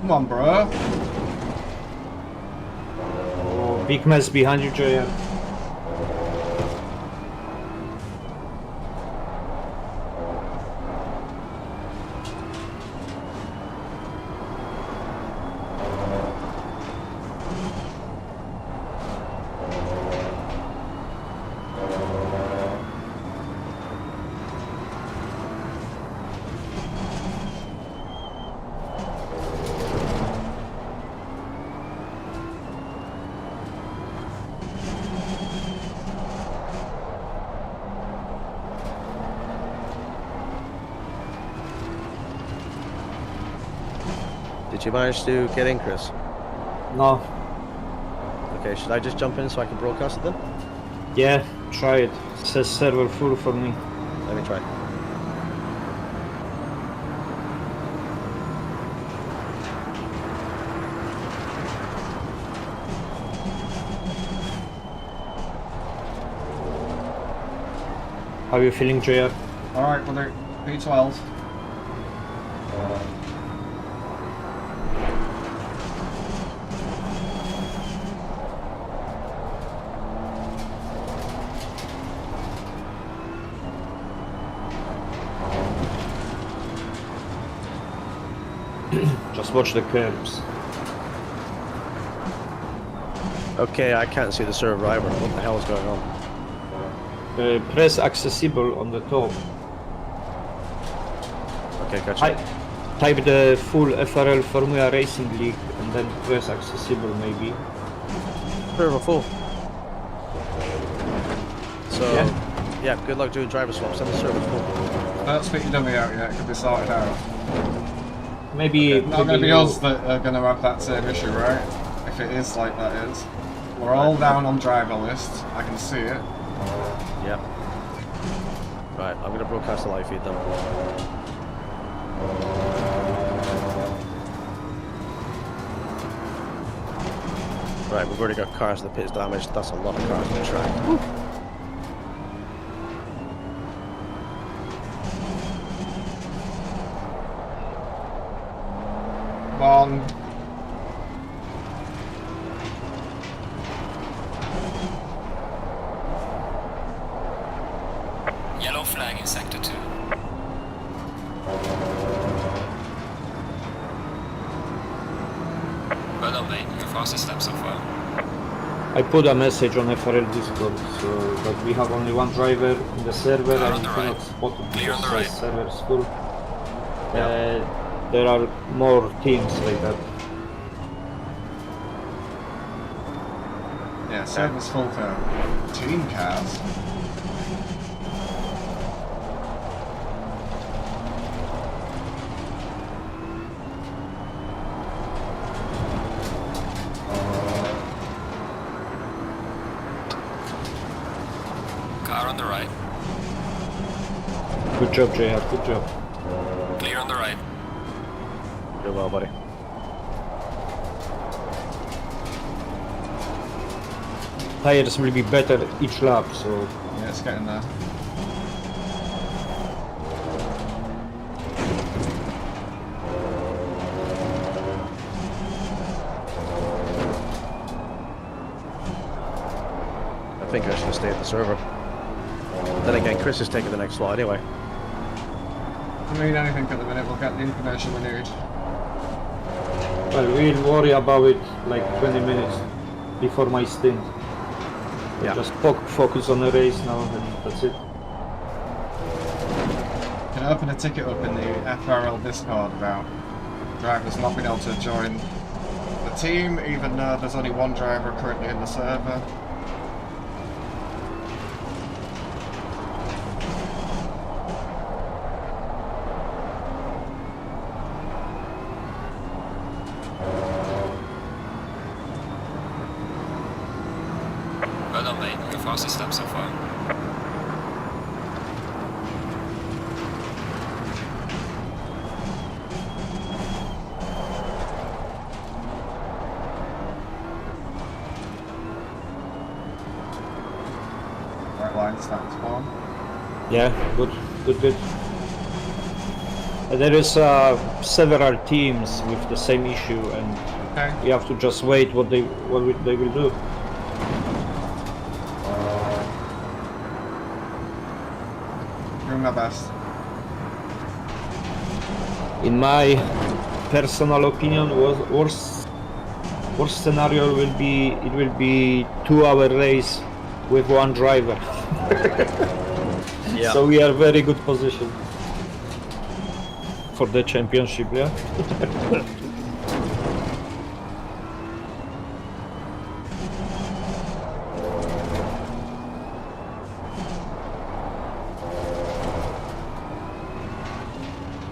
Come on, bro. Oh, big mess behind you, JR. Did you manage to get in, Chris? No. Okay, should I just jump in so I can broadcast it then? Yeah, try it. It says server full for me. Let me try. How are you feeling, JR? Alright, brother. P12. Just watch the curbs. Okay, I can't see the server either. What the hell is going on? Press accessible on the top. Okay, gotcha. Type the full FRL Formula Racing League and then press accessible maybe. Server full. So, yeah, good luck doing driver swaps and the server full. Don't speak your dummy out yet, it could be sorted out. Maybe Not going to be us that are going to have that same issue, right? If it is like that is. We're all down on driver list, I can see it. Yep. Right, I'm gonna broadcast the live feed then. Right, we've already got cars in the pits damaged. That's a lot of cars on the track. Come on. Yellow flag in sector 2. Well done, mate. Your fastest lap so far. I put a message on FRL Discord so that we have only one driver in the server Clear and on we the cannot right. spot it Clear on because the the right. server is full. There are more teams like that. Yeah, server's full for team cars. Car on the right. Good job, JR, good job. Clear on the right. Doing well, buddy. Tires will be better each lap, so Yeah, it's getting there. I think I should have stayed at the server. Then again, Chris is taking the next slot anyway. If we need anything at the minute, we'll get the information we need. well, we'll worry about it like 20 minutes before my stint. Yeah. Just focus on the race now and that's it. Can open a ticket up in the FRL Discord about drivers not being able to join the team, even though there's only one driver currently in the server. Well done, mate. Your fastest lap so far. Right line starts form. Yeah, good. There is several teams with the same issue and Okay. you have to just wait what they will do. Doing my best. In my personal opinion, worst scenario will be 2-hour race with one driver. Yeah. So we are very good position for the championship, yeah.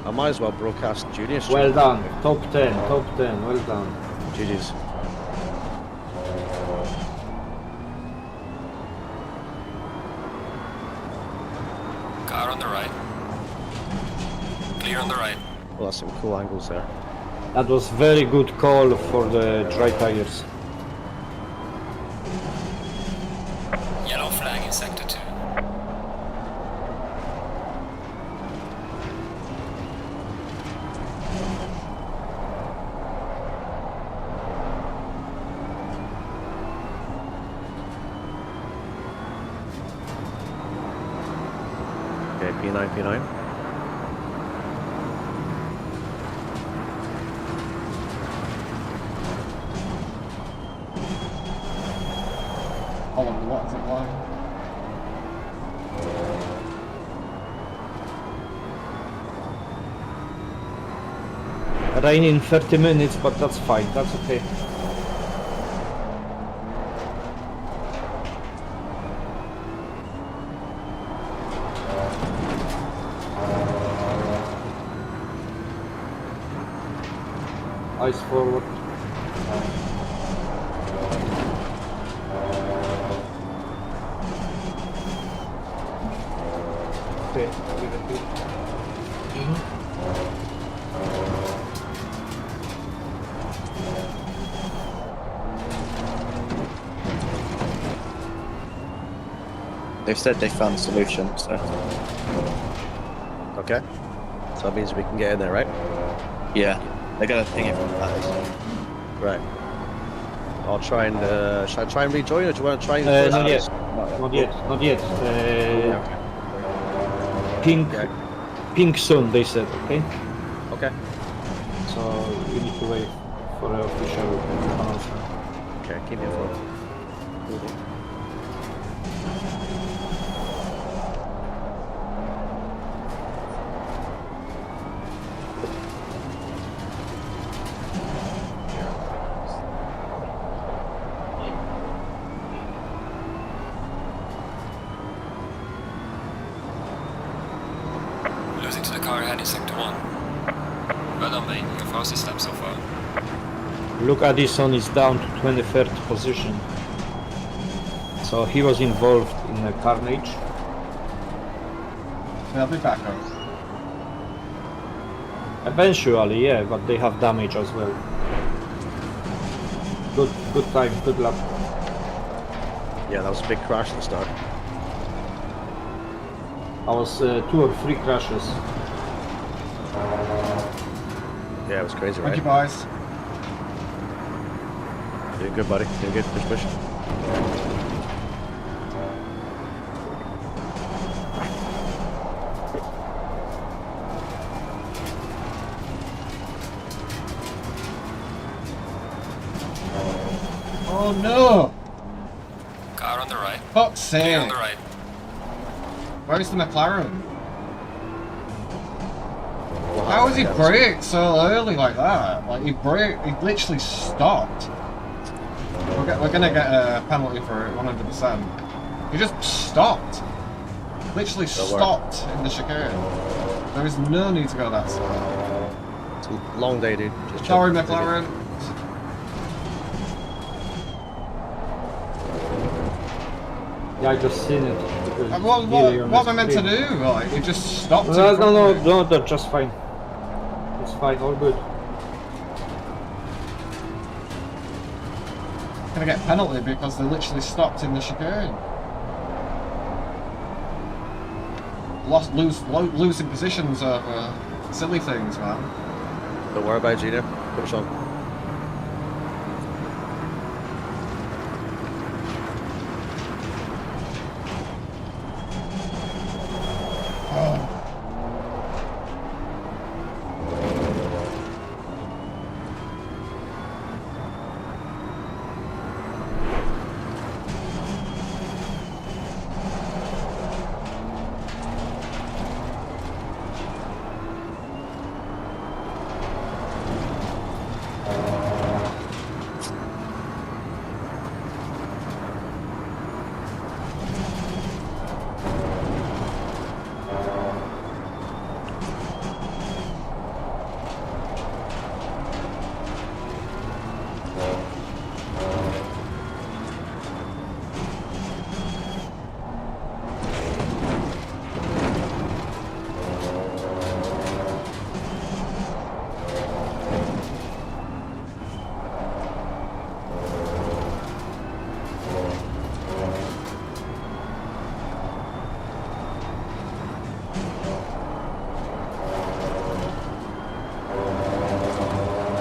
I might as well broadcast Junior Street. Well done, top 10, well done. GG's. Car on the right. Clear on the right. Well, that's some cool angles there. That was very good call for the dry tires. Yellow flag in sector 2. Okay, P9, P9. Hold on, what is it like? Rain in 30 minutes, but that's fine, that's okay. Ice forward. Okay, leave it here. They've said they found a solution, so Okay. So that means we can get in there, right? yeah, they're gonna ping it from that. Right. I'll try and shall I try and rejoin, or do you want to try and Not yet. first? Not yet. Not yet. Okay. Ping, Okay. ping soon. They said. Okay. Okay. So we need to wait for an official announcement. Okay. Keep me informed. Losing to the car ahead in sector 1. Well done, mate. Your fastest lap so far. Luke Addison is down to 23rd position. So he was involved in a carnage. They'll be back up. Eventually, yeah, but they have damage as well. Good time, good lap. Yeah, that was a big crash at the start. I was 2 or 3 crashes. Yeah, it was crazy, Thank right? you, boys. Doing good, buddy. Doing good. Push, push. Oh no! Car on the right. Fuck's Clear on sake! the right. Where's the McLaren? Well, How was he yeah, that's- brake so early like that? Like he literally stopped. We're gonna get a penalty for it, 100%. He just stopped. Literally Don't worry. stopped in the chicane. There is no need to go that slow. It's a long day, dude. Just chill. Sorry, Take it. McLaren. Yeah, I just seen it. It was What really on am the I meant to screen. do? Like, he just stopped. in No, front of me. no, that's just fine. It's fine, all good. Gonna get a penalty because they literally stopped in the chicane. Losing positions over silly things, man. Don't worry about it, Gina. Push on.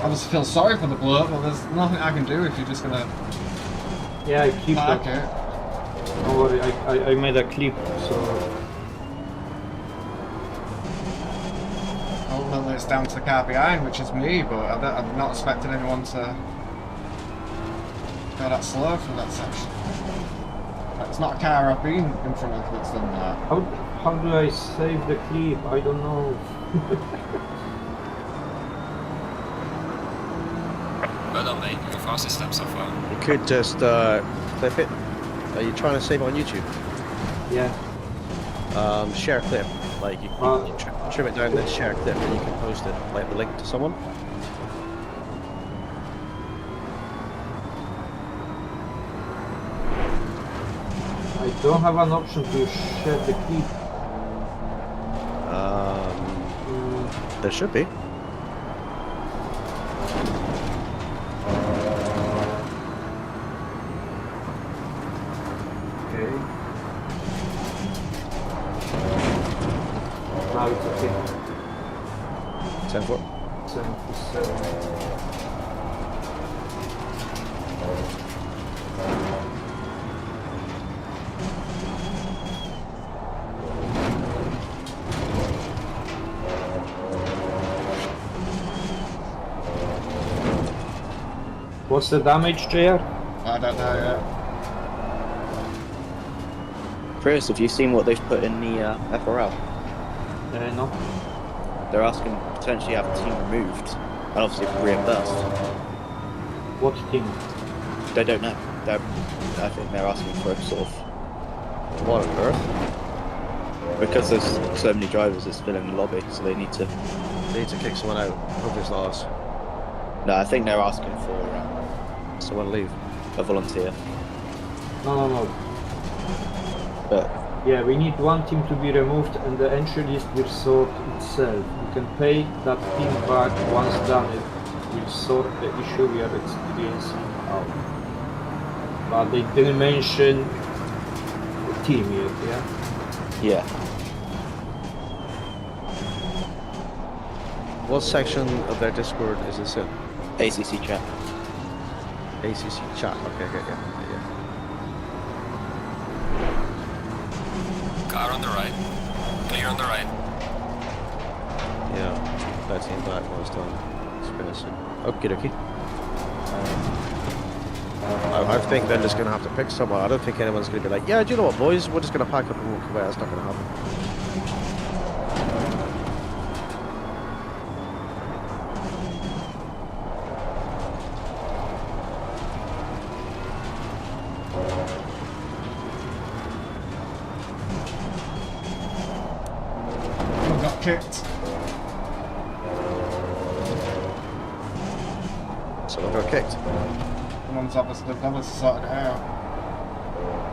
I just feel sorry for the bloke, but there's nothing I can do if you're just gonna Yeah, I keep park that. it. Don't worry, I made a clip, so Ultimately, it's down to the car behind, which is me, but I'm not expecting anyone to go that slow through that section. It's not a car I've been in front of that's done that. how do I save the clip? I don't know. Well done, mate. Your fastest lap so far. You could just clip it. Are you trying to save it on YouTube? Yeah. Share clip. Like you trim it down, then share clip, and you can post it, like the link to someone. I don't have an option to share the clip. There should be. Okay. Now it's okay. 10-4. 77. What's the damage, JR? I don't know yet. Chris, have you seen what they've put in the FRL? No. They're asking to potentially have a team removed and obviously reimbursed. What team? They don't know. I think they're asking for a sort of... What on earth? Because there's so many drivers, it's filling the lobby, so they need to... They need to kick someone out. Hopefully it's not us. No, I think they're asking for Someone leave. a volunteer. No. But Yeah, we need one team to be removed and the entry list will sort itself. You can pay that team back once done. It will sort the issue we are experiencing out. But they didn't mention the team yet, yeah? yeah, What section of their Discord is this in? ACC chat. ACC chat. Okay, good, yeah. Car on the right. Clear on the right. Yeah, 13 back last time. It's finishing. Okie dokie. I think they're just going to have to pick someone. I don't think anyone's going to be like, yeah, do you know what, boys? We're just going to pack up and walk away. That's not going to happen. I got kicked. Someone got kicked. Someone's obviously sorted it out.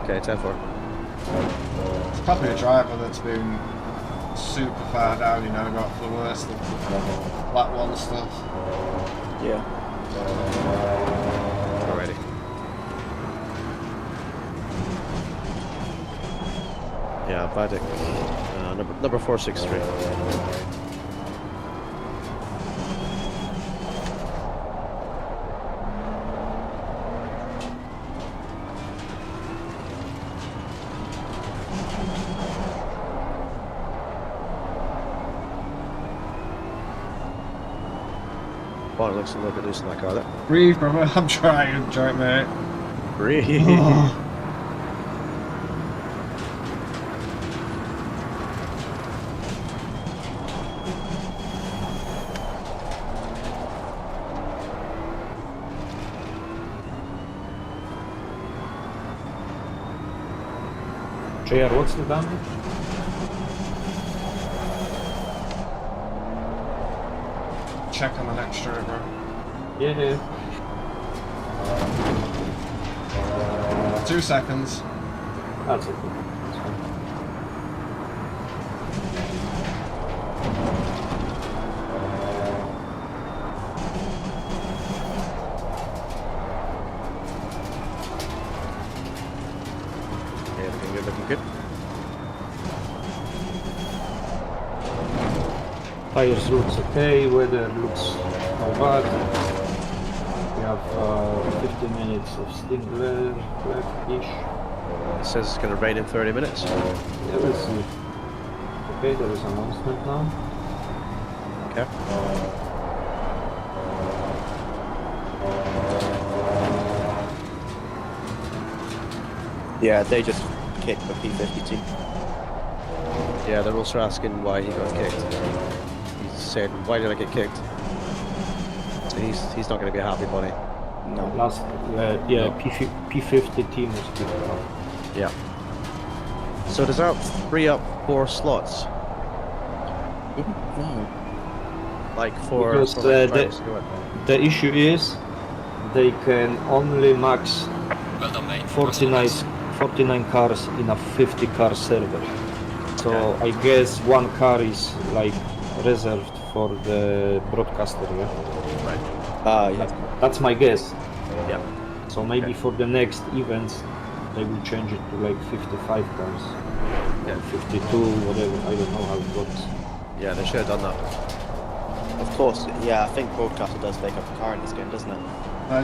Okay, 10-4. It's probably a driver that's been super far down, you know, got the worst of Black One stuff. Yeah. Alrighty. Yeah, Vadik. Number 463. Well, it looks a little bit loose in that car there. Breathe, brother. I'm trying, mate. Breathe. JR, what's the damage? Check on the next driver. Yeah. 2 seconds. That's okay. That's fine. Yeah, looking good, looking good. Tires looks okay, weather looks not bad. We have 15 minutes of Stint left-ish. It says it's going to rain in 30 minutes. Yeah, we'll see. Okay, there is an announcement now. Okay. Yeah, they just kicked the P52. Yeah, they're also asking why he got kicked. He said, "Why did I get kicked?" So he's not going to be a happy bunny. No. Last, yeah, P50 team was kicked out. Yeah. So does that free up 4 slots? No. Like for Because drivers to go in? the issue is they can only max Well done, mate. 49 cars in a 50 car server. So Okay. I guess one car is like reserved for the broadcaster, yeah? Right. Yeah. That's my guess. Yeah. So maybe Okay. for the next events they will change it to like 55 cars. Yeah. 52, whatever, I don't know how it works. Yeah, they should have done that. Of course, yeah, I think Broadcaster does make up the car in this game, doesn't it?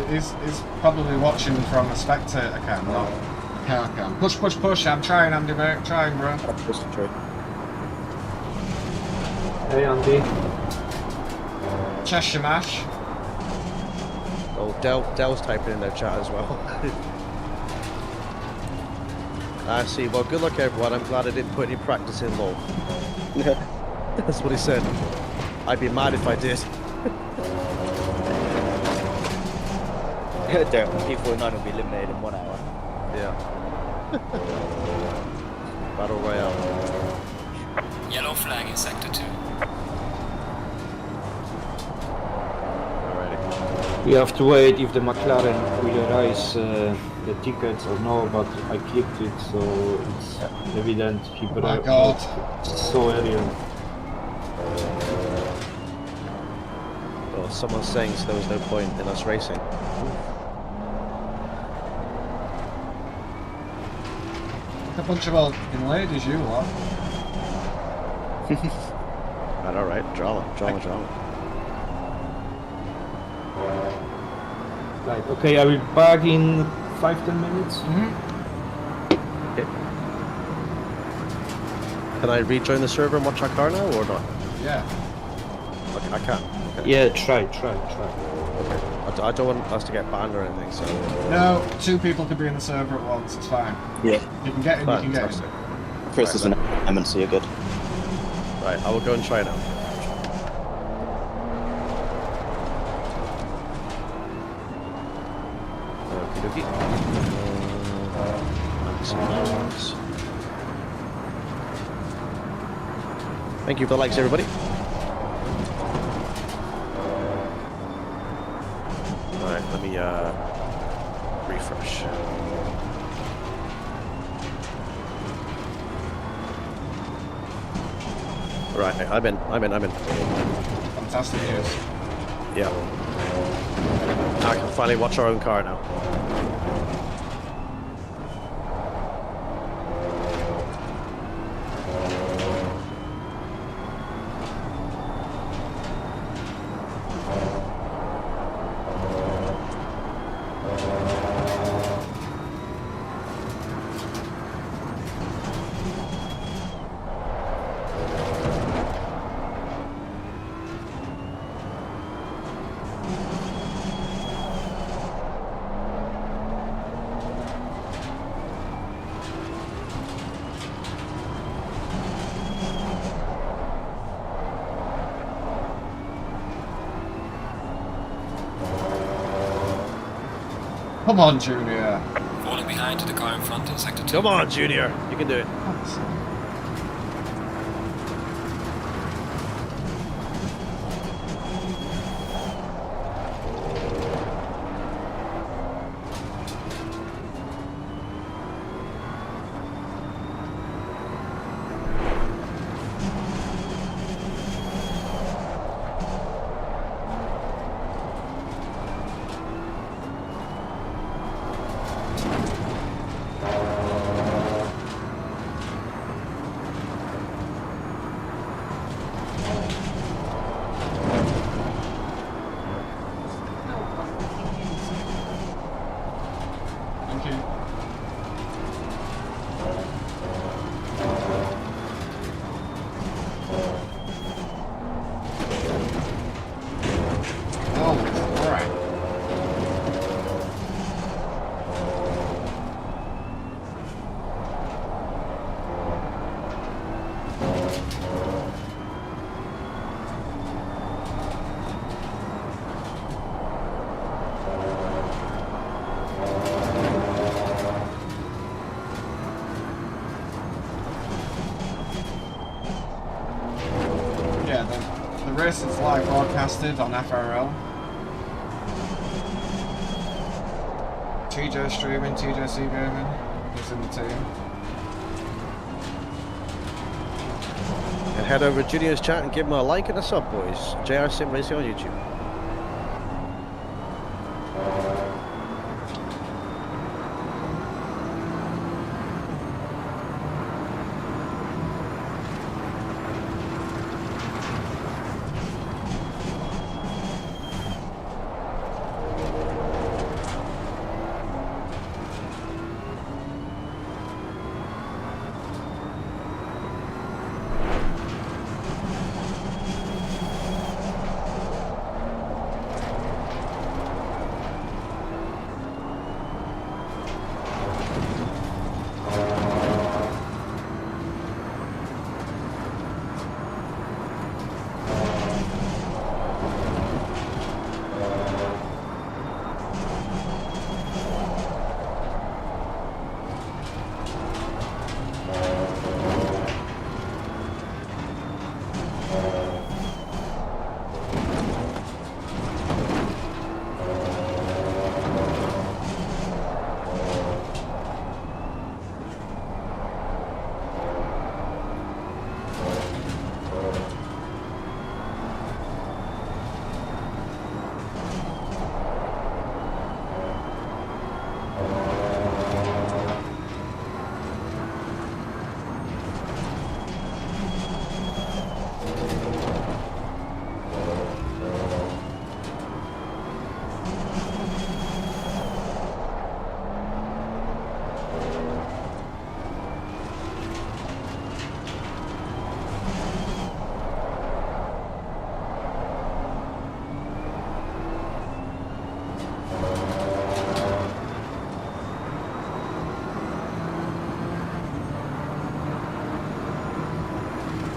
He's probably watching from a spectator cam, not a car cam. Push, push, push. I'm trying, Andy, mate. Trying, bro. That's true. Hey Andy. Cheshire Mash. Oh, Dell's typing in their chat as well. I see. Well, good luck, everyone. I'm glad I didn't put any practice in low. That's what he said. I'd be mad if I did. P49 will be eliminated in 1 hour. Yeah. Battle Royale. Yellow flag in sector 2. Alrighty. We have to wait if the McLaren will raise the tickets or no, but I clicked it, so it's evident he My brought God. so early. Well, someone's saying so there was no point in us racing. A bunch of old ladies, you lot. Right, alright. Drama. Right, okay, I will be back in 5-10 minutes. Okay. Can I rejoin the server and watch our car now, or not? Yeah. Okay, I can. Okay. Yeah, try. Okay. I don't want us to get banned or anything, so... No, 2 people can be in the server at once. It's fine. Yeah. You can get in, you can get in. Fantastic. Chris Right, is an element, so you're good. Right, I will go and try now. Okey-dokey. Thank you for the likes, everybody. Alright, let me refresh. Right, I'm in. Fantastic news. Yeah. I can finally watch our own car now. Come on, Junior. Falling behind to the car in front in sector 2. Come on, Junior. You can do it. Thank you. Oh, alright. Yeah, the race is live broadcasted on FRL. TJ streaming, TJC gaming. He's in the team. And head over to Junior's chat and give him a like and a sub, boys. JR Sim Racing on YouTube.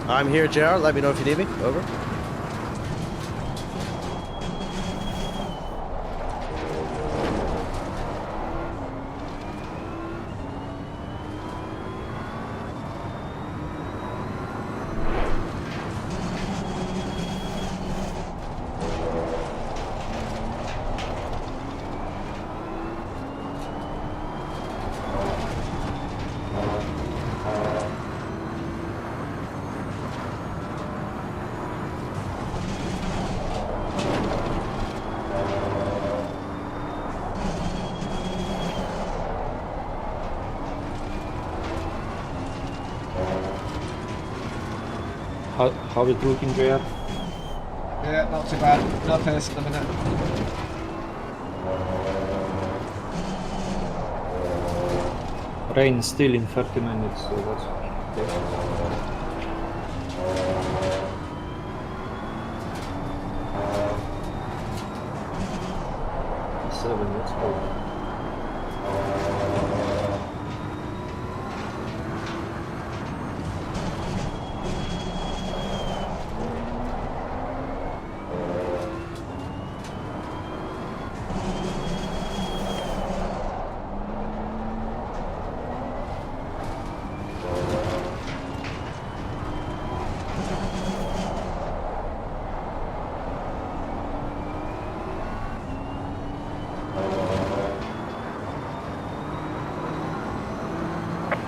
I'm here, JR. Let me know if you need me. Over. How it looking, JR? Yeah, not too bad. No pace at the minute. Rain still in 30 minutes, so that's okay. 7, let's go.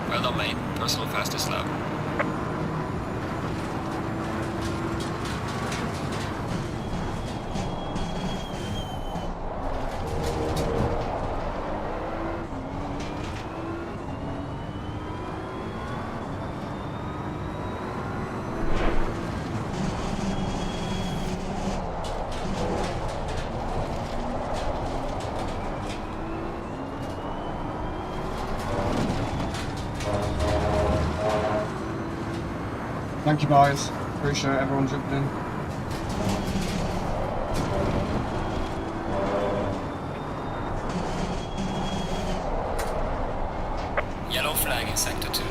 Well done, mate. Personal fastest lap. Thank you, boys. Appreciate everyone jumping in. Yellow flag in sector 2.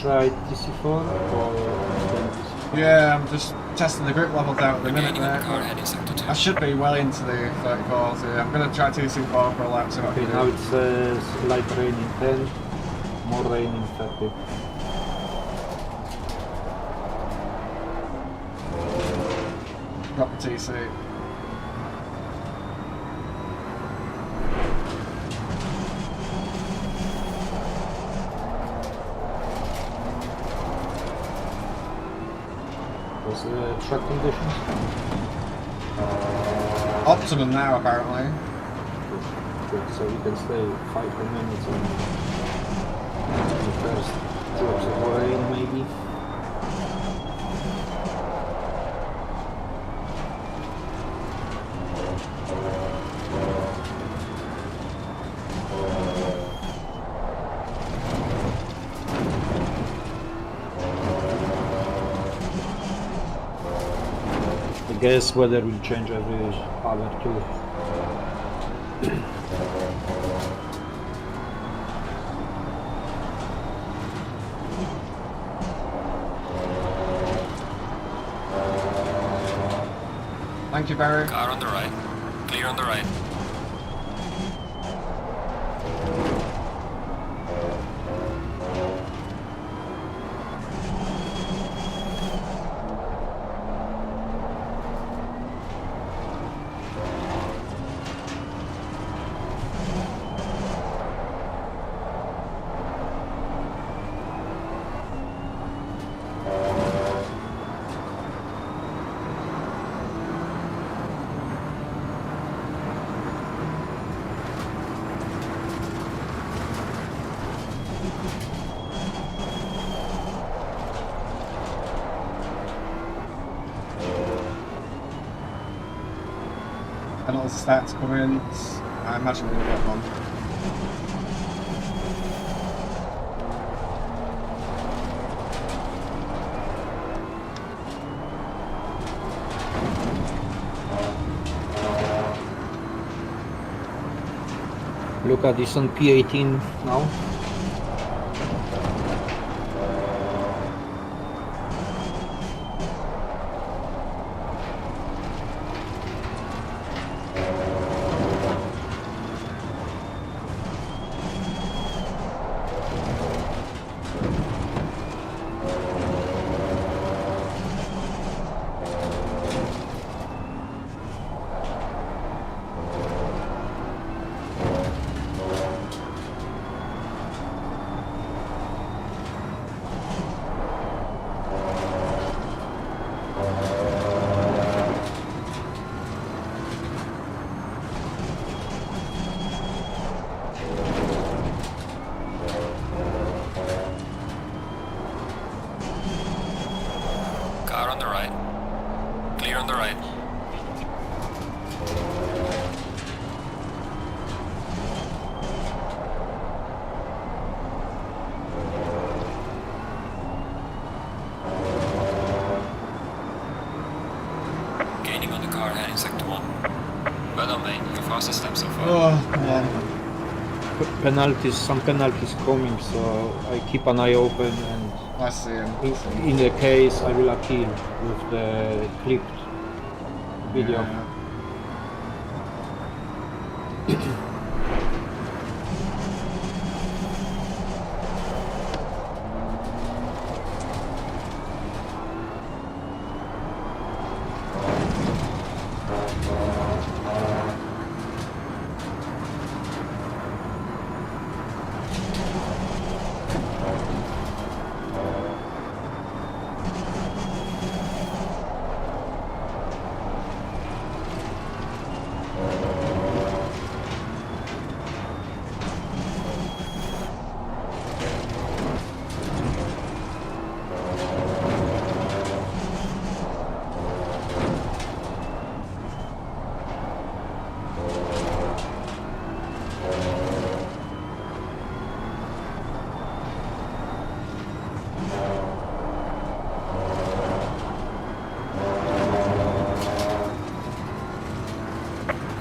Try TC4 or TC4? Yeah, I'm just testing the grip level down at the minute Remaining on the car there. heading sector 2. I should be well into the 34s here. I'm going to try TC4 for a lap, see what I Okay, can now do. it's light rain in 10, more rain in 30. Drop the TC. What's the track conditions? Optimum now, apparently. Good, so we can stay 5 minutes on the first drops of rain, maybe. I guess weather will change every hour too. Thank you, Barry. Car on the right. Clear on the right. Penalties start to come in. I imagine we'll get one. Look at this on P18 now. Car on the right. Clear on the right. Gaining on the car, heading sector 1. Well done, mate. Your fastest step so far. Oh, come on. Penalties, some penalties coming, so I keep an eye open, and I see him. in the case I will appeal with the clipped video. Yeah.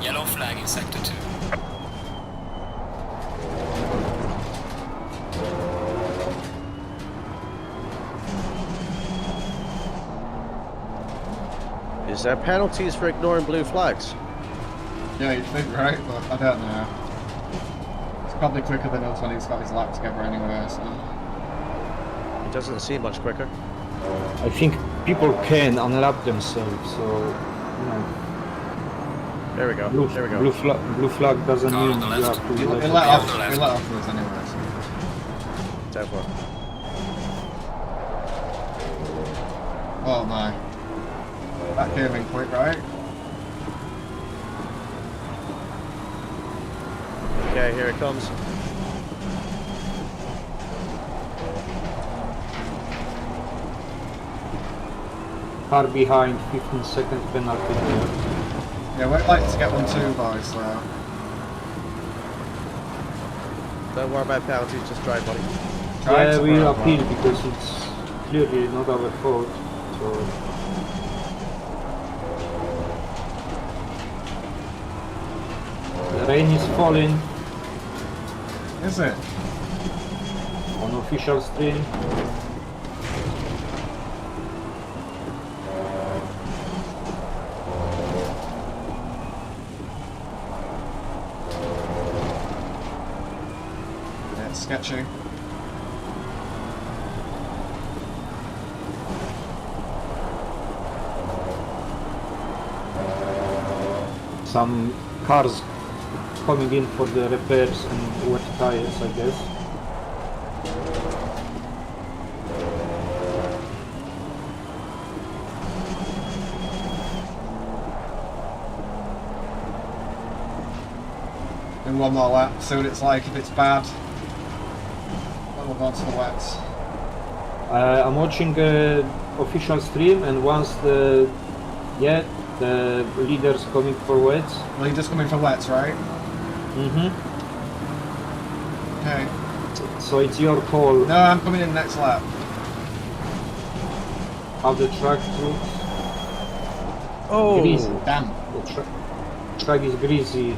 Yellow flag in sector 2. Is there penalties for ignoring blue flags? Yeah, you'd think, right? But I don't know. It's probably quicker than us when he's got his lap together anyway, so... It doesn't seem much quicker. I think people can unlap themselves, so you know, There we go. blue, There we go. blue flag doesn't Car mean on the you left. have to He let let it off, on the left. he let off for us anyway, so... Definitely. Oh my. That came in quick, right? Okay, here it comes. car behind, 15 second penalty there. Yeah, we'd like to get one too, boys, so... Don't worry about penalties, just drive, buddy. Try Yeah, to we run appeal one. because it's clearly not our fault, so... The rain is falling Is it? on official stream. Yeah, it's sketchy. Some cars coming in for the repairs and wet tires, I guess. Do one more lap, see what it's like if it's bad. Then we'll go on to the wets. I'm watching official stream, and once the The leader's coming for wets. Leader's coming for wets, right? Mm-hmm. Okay. So it's your call. No, I'm coming in next lap. How the track looks. Oh, Greasy. Damn. The track is greasy.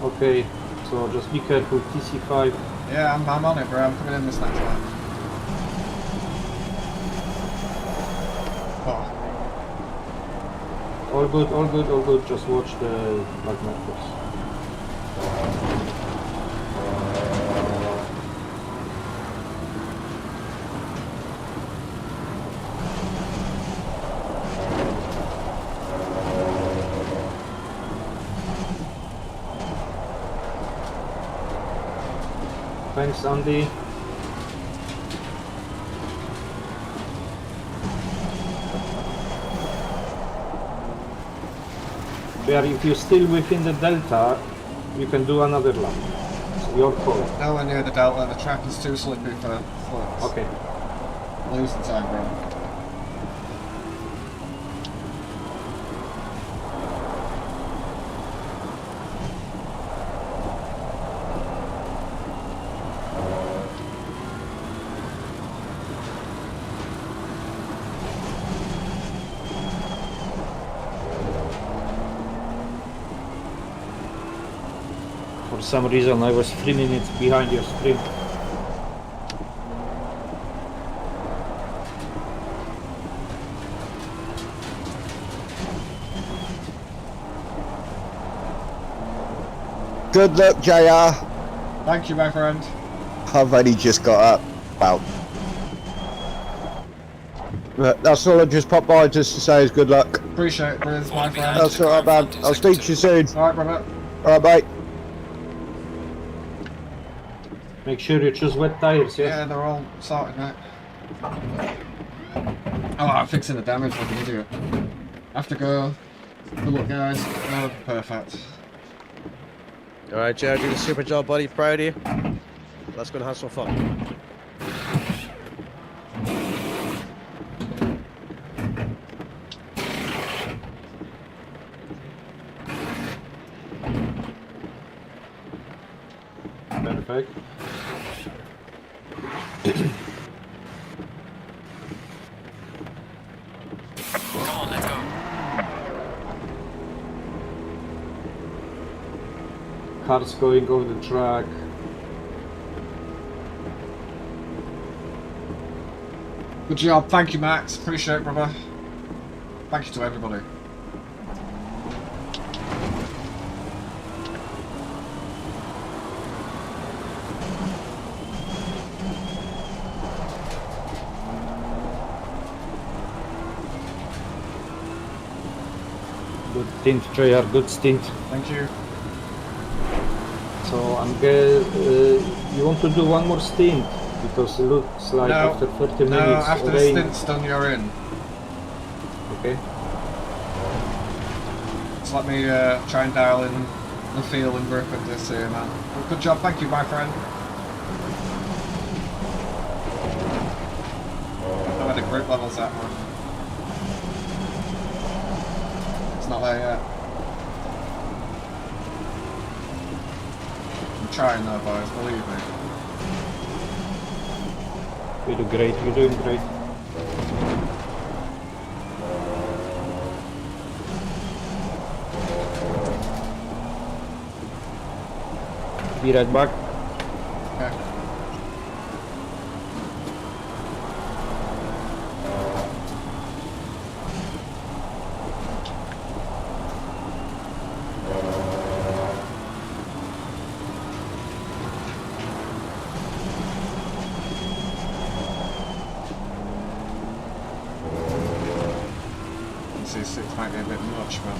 Okay, so just be careful. TC5. Yeah, I'm on it, bro. I'm coming in this next lap. Oh. All good, all good, all good. Just watch the black markers. Thanks, Andy. Where if you're still within the delta, you can do another lap. It's your call. Nowhere near the delta. The track is too slippy for flips. Okay. Lose the time, bro. For some reason I was 3 minutes behind your sprint. Good luck, JR. Thank you, my friend. I've only just got up. Well, but that's all I just popped by just to say is good luck. Appreciate it, Briz, my friend. That's all right, man. I'll speak to you soon. Alright, brother. All right, mate. Make sure you choose wet tires, Yeah, yes? they're all sorted, mate. Oh, I'm fixing the damage like an idiot. Have to go. Good luck, guys. Oh, perfect. all right, Jared, you did a super job, buddy. Proud of you. Let's go and have some fun. Perfect. Come on, let's go. Cars going over the track. Good job. Thank you, Max. Appreciate it, brother. Thank you to everybody. Good stint, JR, good stint. Thank you. So you want to do one more stint? Because it looks like No. after 30 minutes No, after the rain. stint's done, you're in. Okay. Just let me try and dial in the feel and grip of this here, man. Well, good job. Thank you, my friend. I don't know where the grip level's at, man. It's not there yet. I'm trying though, boys, believe me. You do great, you're doing great. Be right back. Okay. C6 might be a bit much, but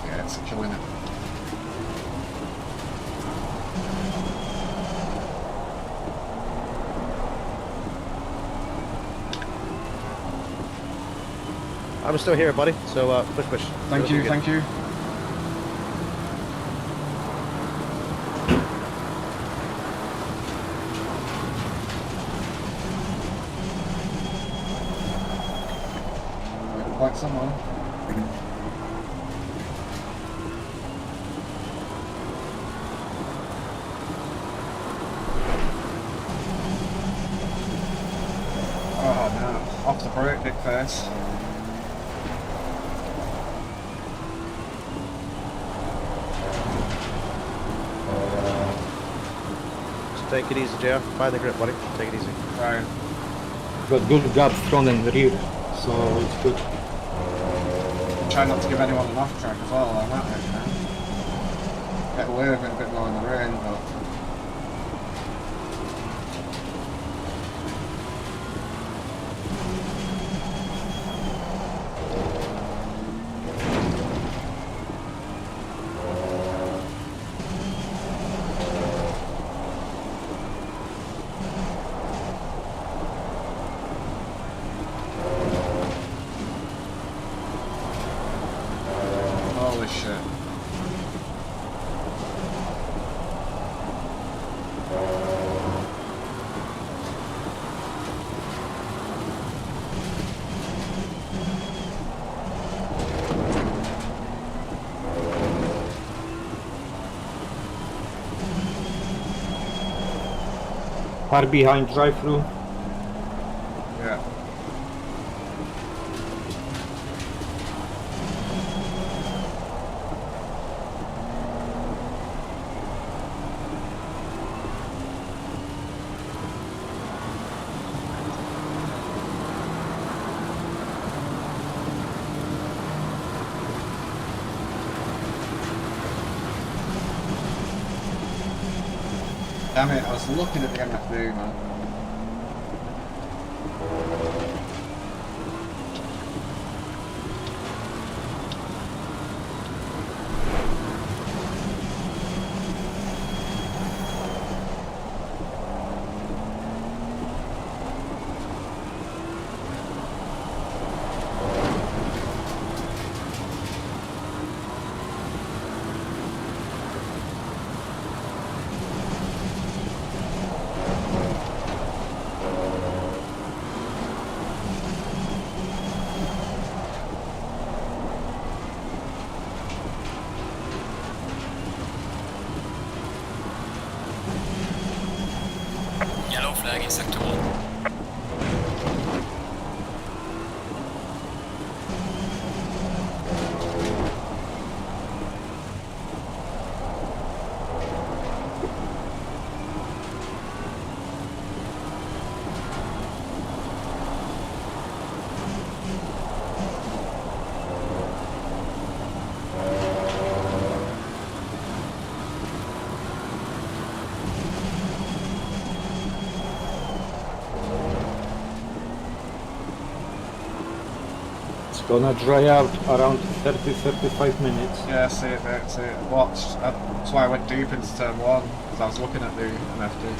yeah, it's killing it. I'm still here, buddy. So push, push. Thank you, thank you. Checkpoint somewhere. Oh no, off the brake, big face. Just take it easy, JR. Find the grip, buddy. Take it easy. Right. Got good gap front and rear, so it's good. Try not to give anyone an off track as well on that, you know. Get away with it a bit more in the rain, but. Holy shit. Far behind drive-through. Yeah. Damn it, I was looking at the MFD, man. Yellow flag in sector 1. It's gonna dry out around 30-35 minutes. Yeah, see it, mate, see it. Watched. That's why I went deep into turn 1, because I was looking at the MFD.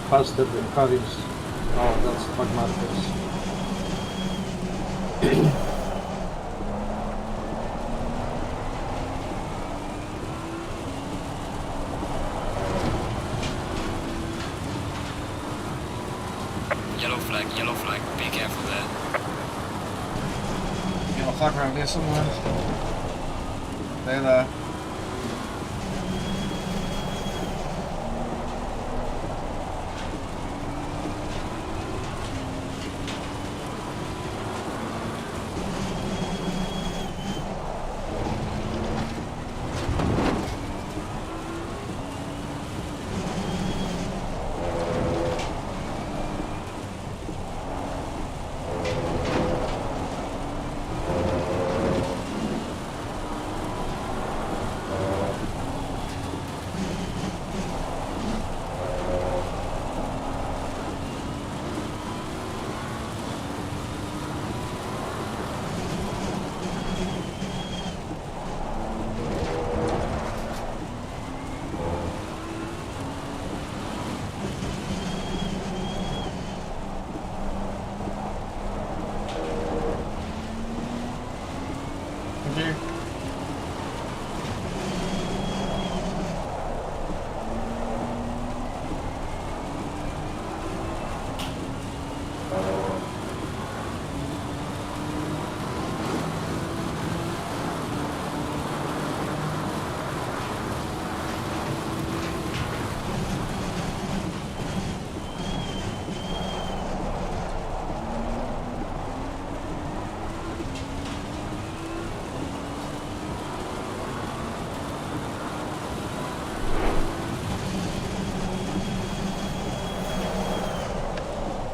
Faster than cars. Oh, that's bug markers. Yellow flag, be careful there. Yellow flag around here somewhere. There.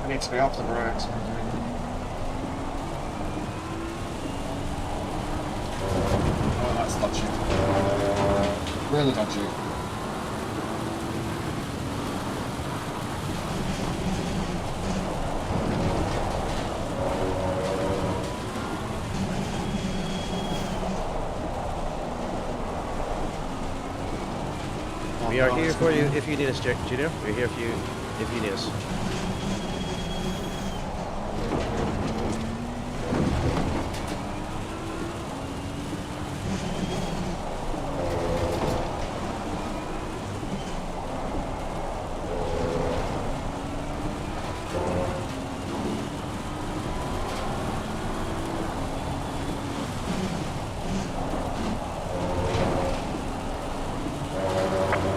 need to be off the brakes. Oh, that's dodgy. Really dodgy. We are here for you if you need us, Junior. We're here for you if you need us.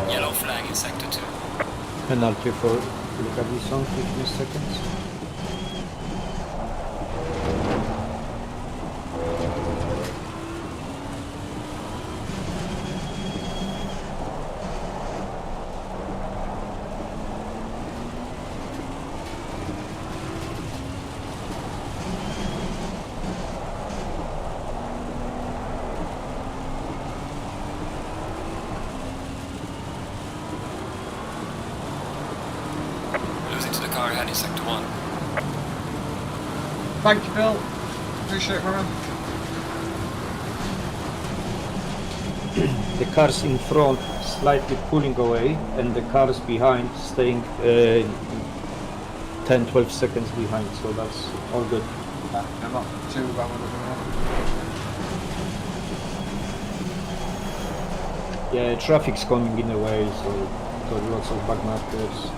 Yellow flag in sector 2. Penalty for Lucavison, 15 seconds. Losing to the car ahead in sector 1. Thank you, Bill. Appreciate it, man. The cars in front slightly pulling away and the cars behind staying 10-12 seconds behind, so that's all good. I'm not too bad with it. Yeah, traffic's coming in the way, so got lots of back markers.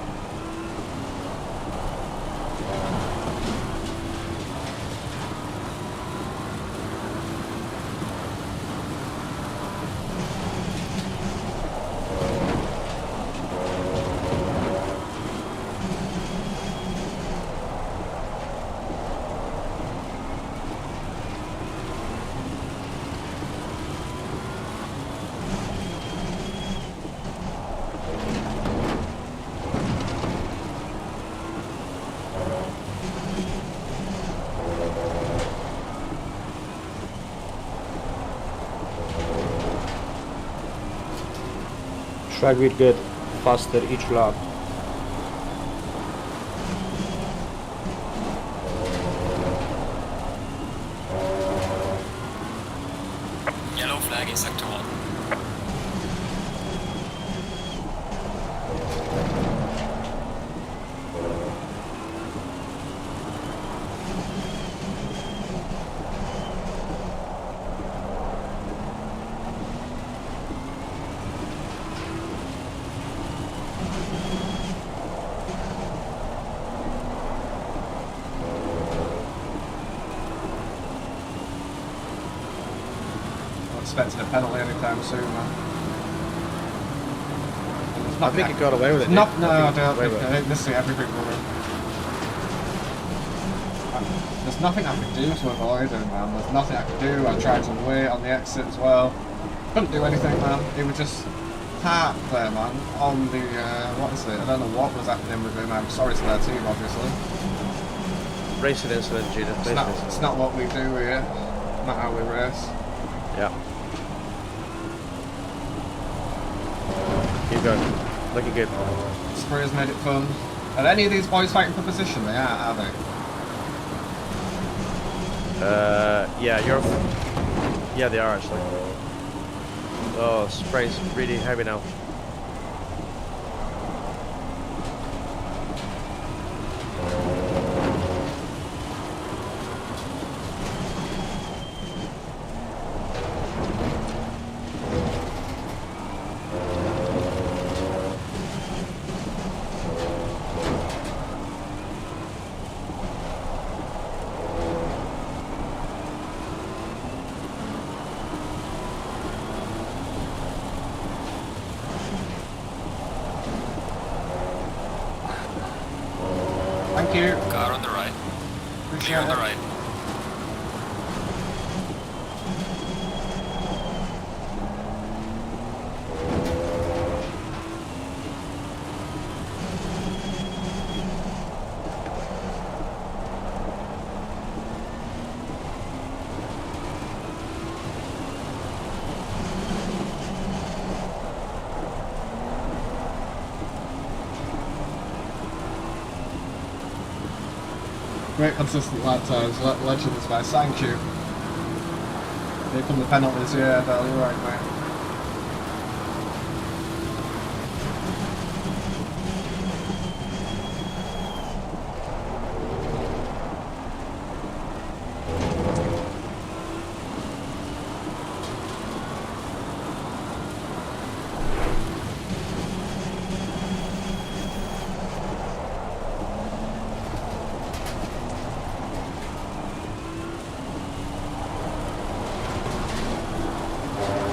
Track will get faster each lap. Yellow flag in sector 1. Expecting a penalty anytime soon, man. I think he got away with it. No, Nick. no, I don't Away think with it. this is everything going. There's nothing I could do to avoid him, man. There's nothing I could do. I tried to wait on the exit as well. Couldn't do anything, man. He was just parked there, man, on the, what is it? I don't know what was happening with him. I'm sorry to their team, obviously. Racing incident, Junior. It's not what we do here. Not how we race. Yeah. Keep going. Looking good. Spray's made it fun. Are any of these boys fighting for position? They are they? Yeah, yeah, they are actually. Oh, spray's really heavy now. Thank you. Car on the right. Clear on the right. Great consistent lap times, legends, guys. Thank you. Here come the penalties, yeah, Dale, you're right, mate.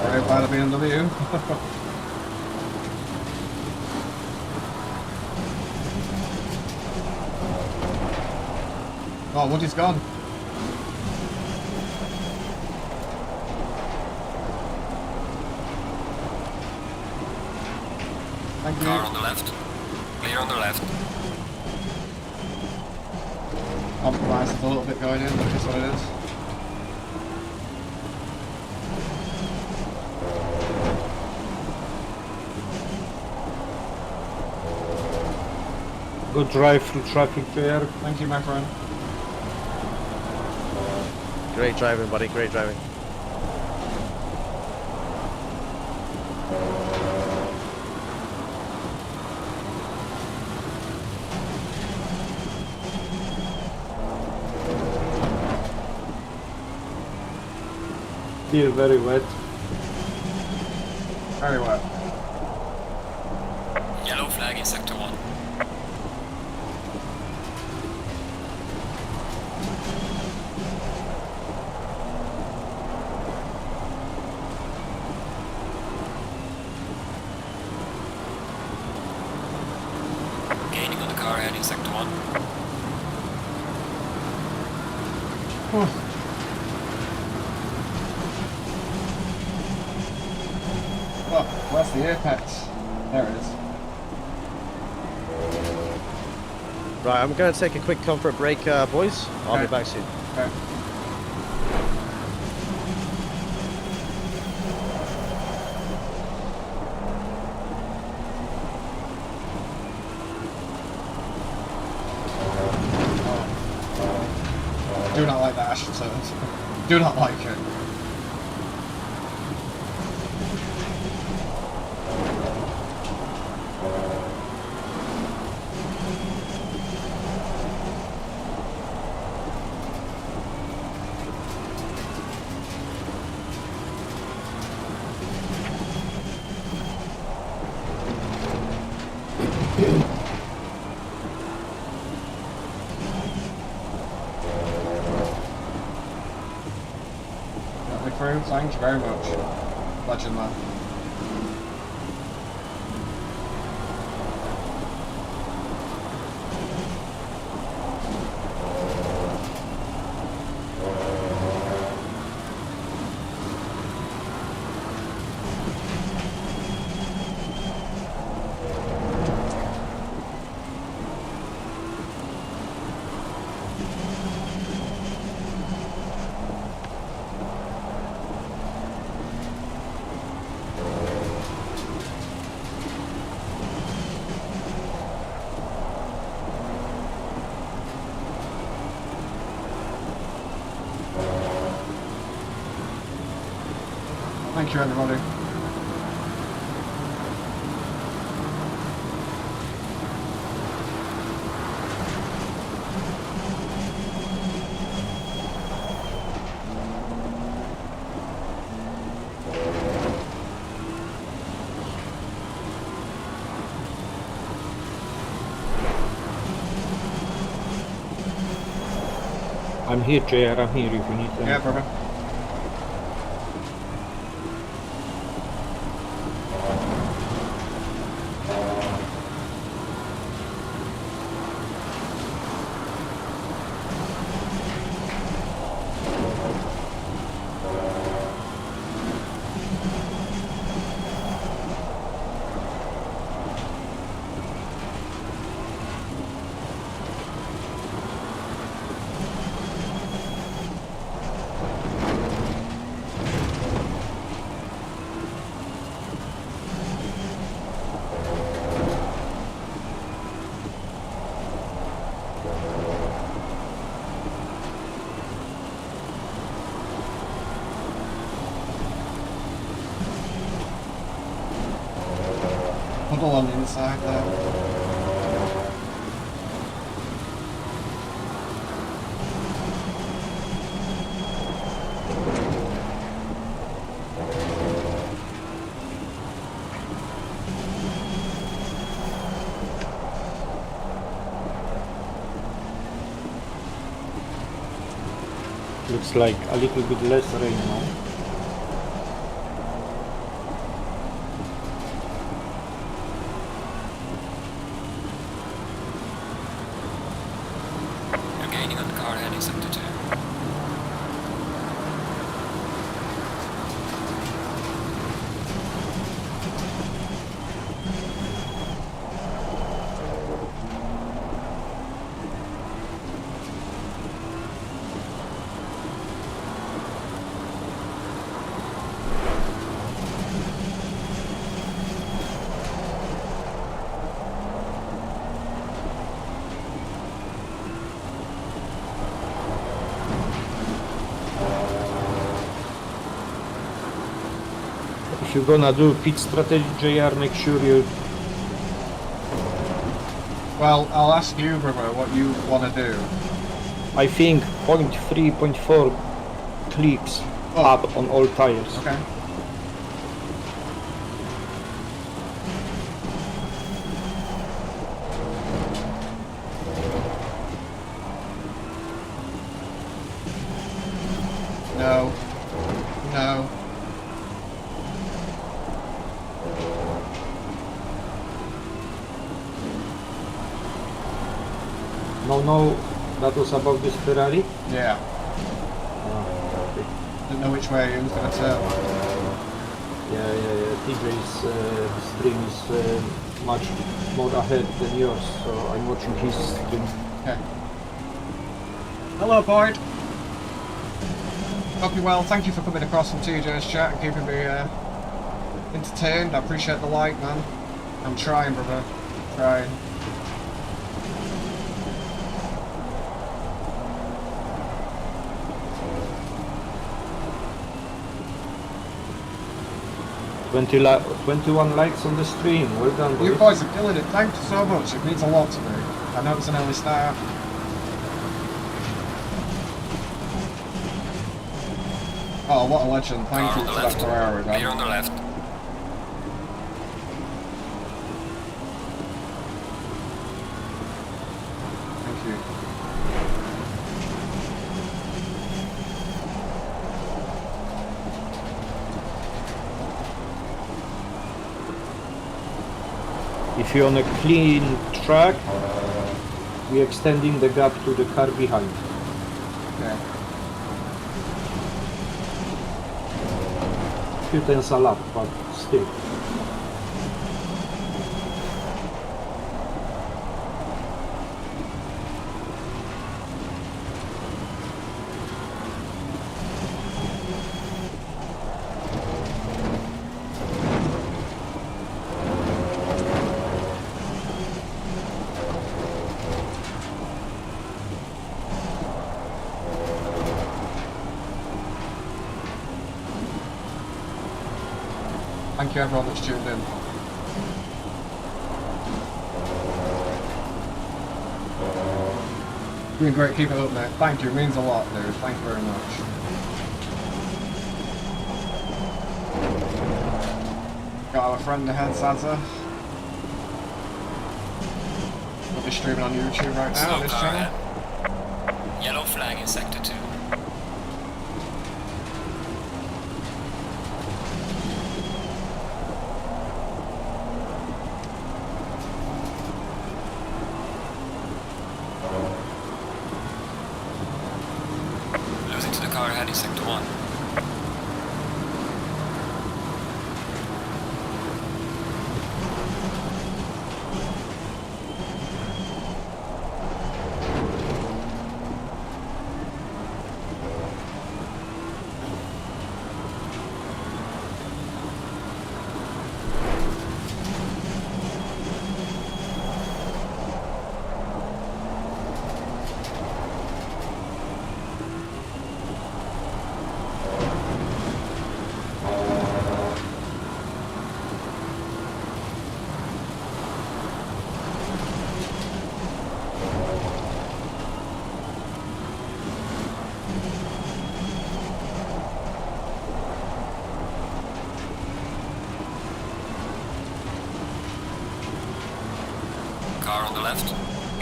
Right by the BMW. Oh, Woody's gone. Thank you. Car on the left. Clear on the left. Compromised a little bit going in, but it's what it is. Good drive through traffic there. Thank you, my friend. Great driving, buddy. Great driving. Still very wet. Very well. Yellow flag in sector 1. Gaining on the car heading sector 1. Oh, where's the apex? There it is. Right, I'm going to take a quick comfort break, boys. I'll be Okay. back soon. Okay. Do not like that, I should say that. Do not like it. Got me through, thank you very much. Legend man. Thank you everybody. I'm here, JR. I'm here if you need them. Yeah, brother. bubble on the inside there. Looks like a little bit less rain now. You're gaining on the car heading sector 2. If you're gonna do pit strategy, JR, make sure you... Well, I'll ask you, brother, what you want to do. I think 0.3, 0.4 clicks up on all tires. Okay. No. No. No, that was about this Ferrari? Yeah. Okay. Didn't know which way it was going to turn. Yeah. TJ's stream is much more ahead than yours, so I'm watching his stream. Okay. Hello, Boyd. Hope you're well. Thank you for coming across from TJ's chat and keeping me entertained. I appreciate the like, man. I'm trying, brother. Trying. Twenty 21 likes on the stream. Well done, boys. You boys are killing it. Thank you so much. It means a lot to me. I know it's an early start. Oh, what a legend. Thank Car you on the for that left. Ferrari, Clear man. on the left. Thank you. If you're on a clean track, we're extending the gap to the car behind. Okay. Few tenths a lap, but still. Thank you everyone that's tuned in. Doing great, keep it up mate. Thank you, it means a lot dude. Thank you very much. Got our friend ahead, Santa. We'll be streaming on YouTube right now Slow on this car channel. ahead. Yellow flag in sector 2. Losing to the car ahead in sector 1.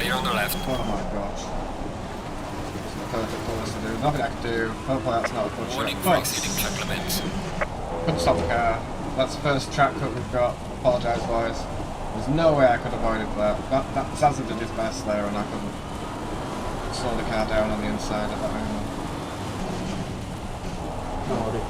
Clear on the left. Oh my gosh. It's the perfect course to do. Nothing I can do. Hopefully that's not a butcher. Warning for exceeding track limits. Couldn't stop the car. That's the first track cut we've got. Apologise, boys. There's no way I could have avoided that. Zaza did his best there, and I couldn't slow the car down on the inside at that moment. No worry.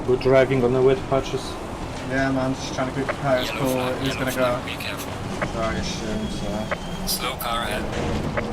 Good driving on the wet patches. Yeah, man, just trying to keep the tires Yellow cool. flag, He's yellow gonna flag, go. be careful. Very soon, so. Slow car ahead.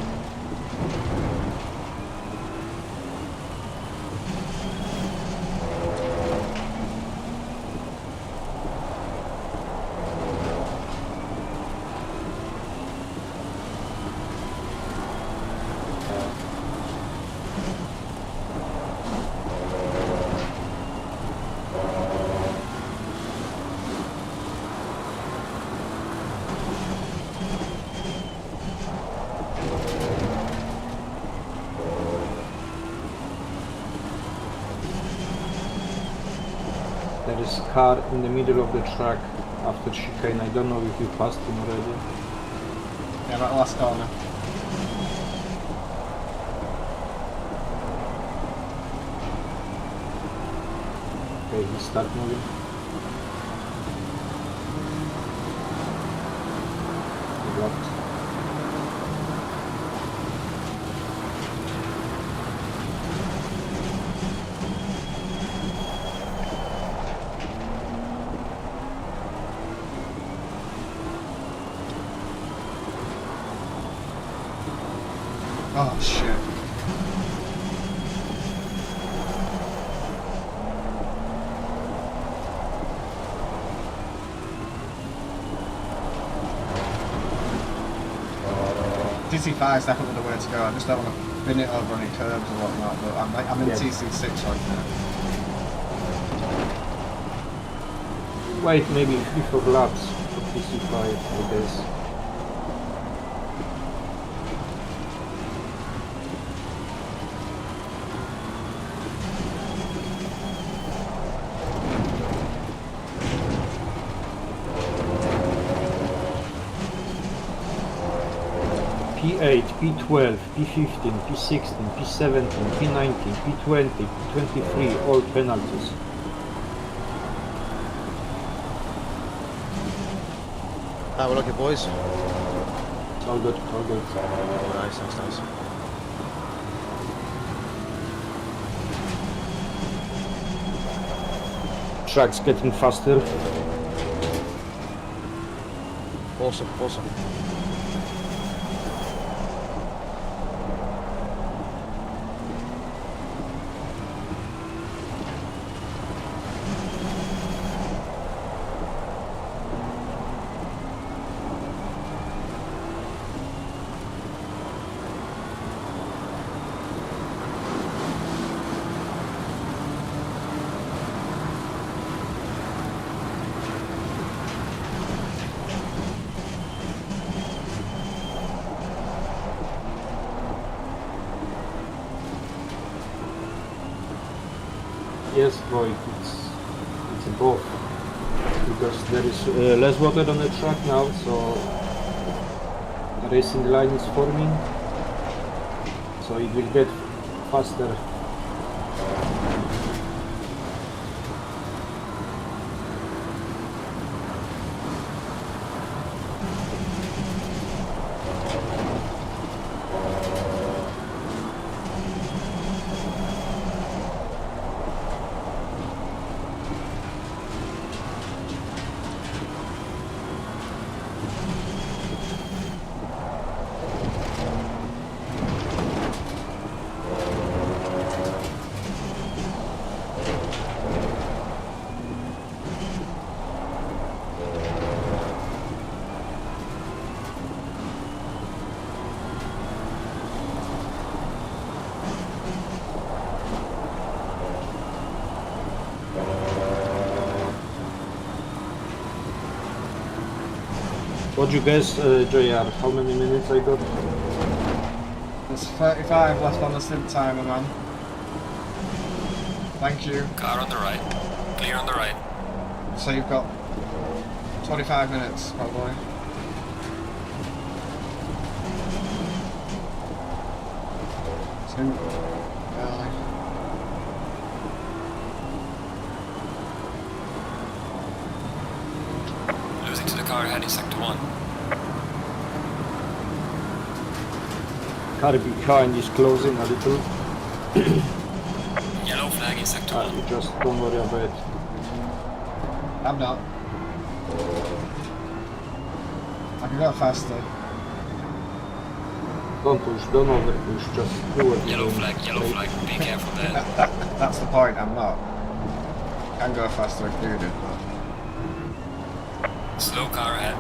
There is a car in the middle of the track after chicane. I don't know if you passed him already. Yeah, right last corner. Okay, he start moving. He blocked. Oh shit. TC5 is definitely the way to go. I just don't want to bin it over any curbs or whatnot, but I'm in Yeah. TC6 right now. Wait, maybe 3-4 laps for PC5, I guess. P8, P12, P15, P16, P17, P19, P20, P23, all penalties. How we looking, boys? All good, all good. Oh, nice, nice, nice. Track's getting faster. Awesome, awesome. Yes, boy, it's both. Because there is less water on the track now, so the racing line is forming, so it will get faster. What do you guess, JR? How many minutes I got? There's 35 left on the Stint timer, man. Thank you. Car on the right. Clear on the right. So you've got 25 minutes, probably. Stint. Early. Losing to the car ahead in sector 1. Car behind is closing a little. Yellow flag in sector 1. You just don't worry about it. I'm not. I can go faster. Don't push, don't over push, just do what you Yellow do. flag. Be careful there. That's the point, I'm not. Can go faster if needed. Slow car ahead.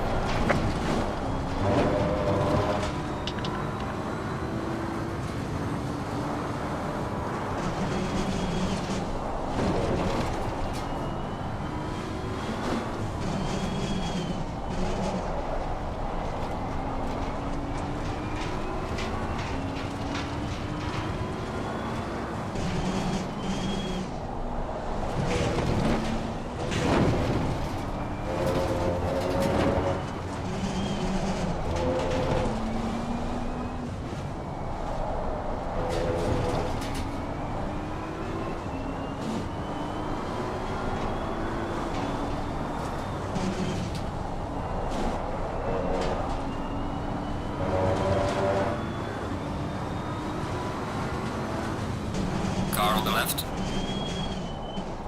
Car on the left.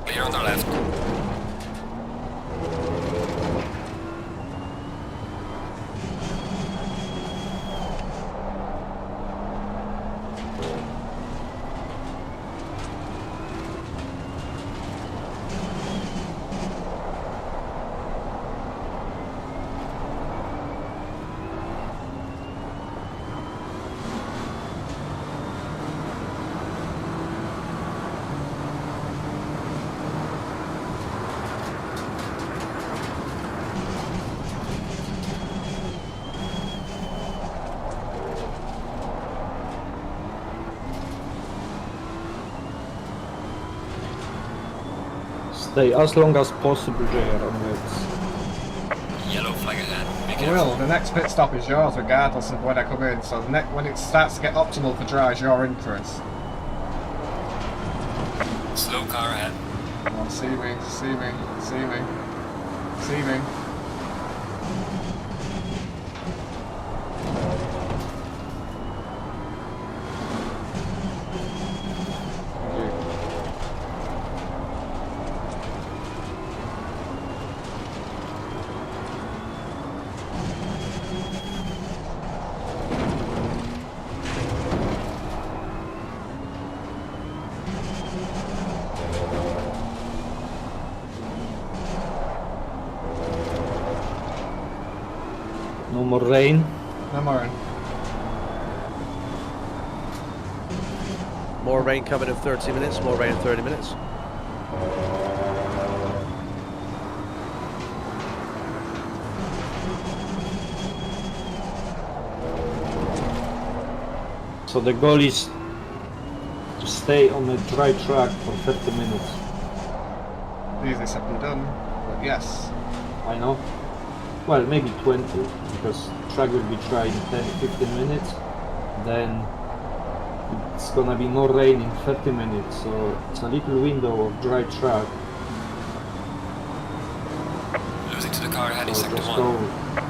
Clear on the left. Stay as long as possible, JR, on it. Yellow flag ahead. Be I careful. will. The next pit stop is yours, regardless of when I come in. So when it starts to get optimal for dries, you're in, Chris. Slow car ahead. Come on, see me, see me, see me, see me. No more rain. No more in. More rain coming in 30 minutes, more rain in 30 minutes. So the goal is to stay on a dry track for 30 minutes. Easily said and done, but yes. I know. Well, maybe 20, because track will be dry in 10-15 minutes. Then it's gonna be more rain in 30 minutes, so it's a little window of dry track. Losing to the car ahead in So sector just 1. go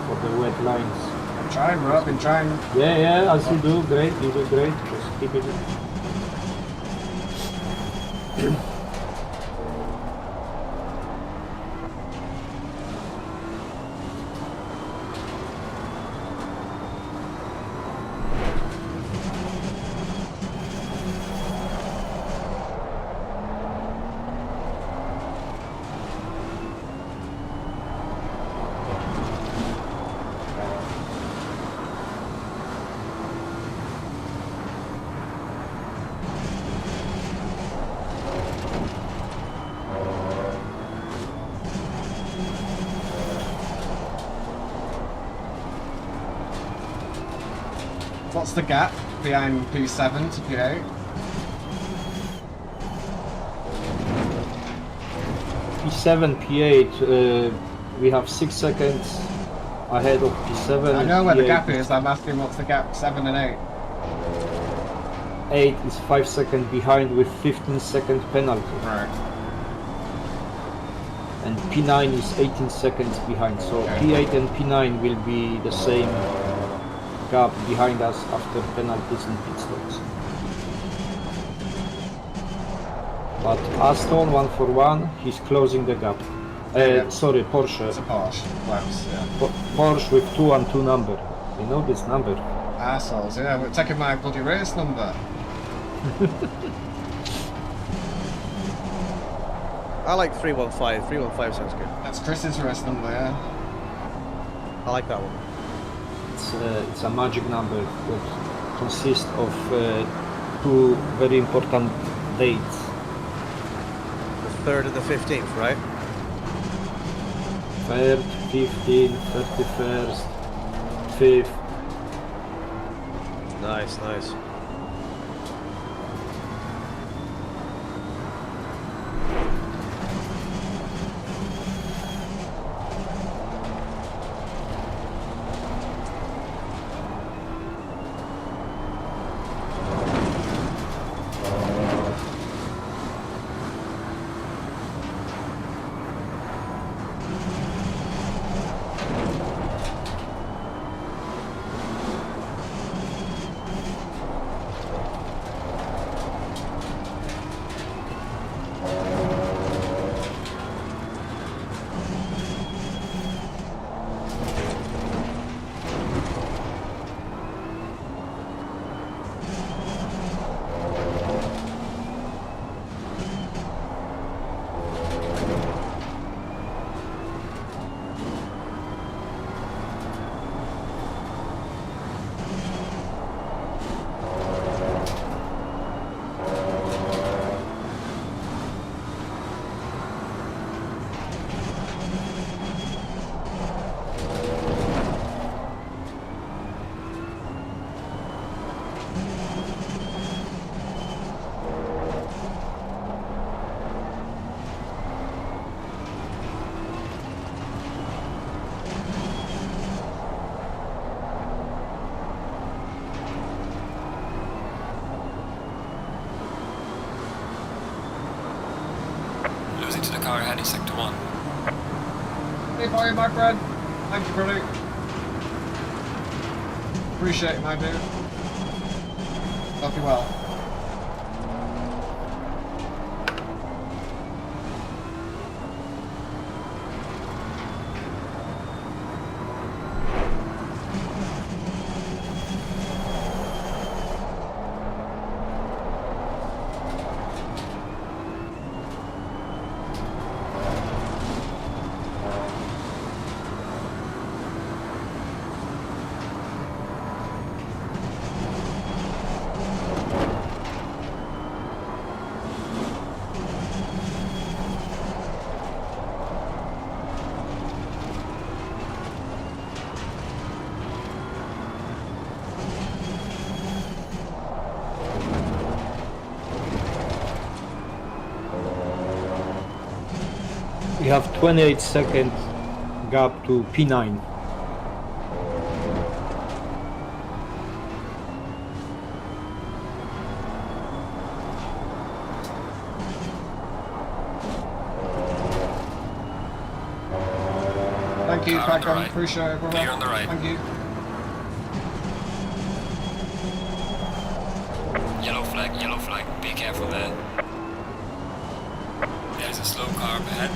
for the wet lines. I'm trying, bro. I've been trying. Yeah, as you do, great, you do great. Just keep it. What's the gap behind P7 to P8? P7, P8, we have 6 seconds ahead of P7. I know where P8 the gap is, I'm asking what's the gap 7 and 8? 8 is 5 seconds behind with 15-second penalty. Right. And P9 is 18 seconds behind. So Okay. P8 and P9 will be the same gap behind us after penalties and pit stops. But Aston 141, he's closing the gap. Yeah. Sorry, Porsche. It's a Porsche. Close, yeah. Porsche with 2 and 2 number. You know this number. Assholes, yeah, we're taking my bloody race number. I like 315. 315 sounds good. That's Chris's race number, yeah. I like that one. It's a magic number that consists of 2 very important dates. The 3rd and the 15th, right? 3rd, 15th, 31st, 5th. Nice, nice. Losing to the car ahead in sector 1. Hey boy, my friend. Thank you, buddy. Appreciate it, my dude. Hope you well. You have 28-second gap to P9. Thank you, Car on the Craig. right. Appreciate it, brother. Clear on the right. Thank you. Yellow flag, be careful there. There's a slow car up ahead.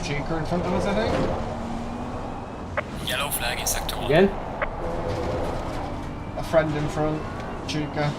Chica in front of us, I think. Yellow flag in sector 1. Again? A friend in front. Chica.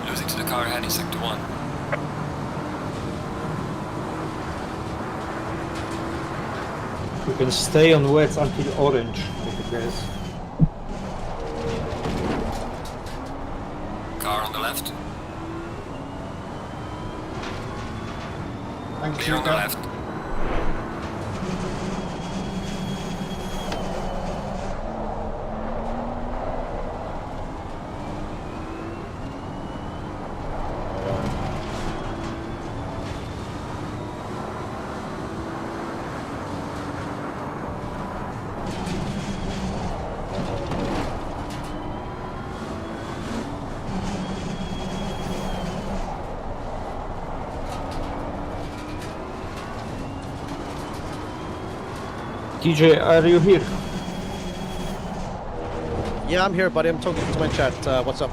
Losing to the car ahead in sector 1. We can stay on wets until orange, I guess. Car on the left. Thank you, Clear on the Chica. left. TJ, are you here? Yeah, I'm here, buddy. I'm talking to my chat. What's up?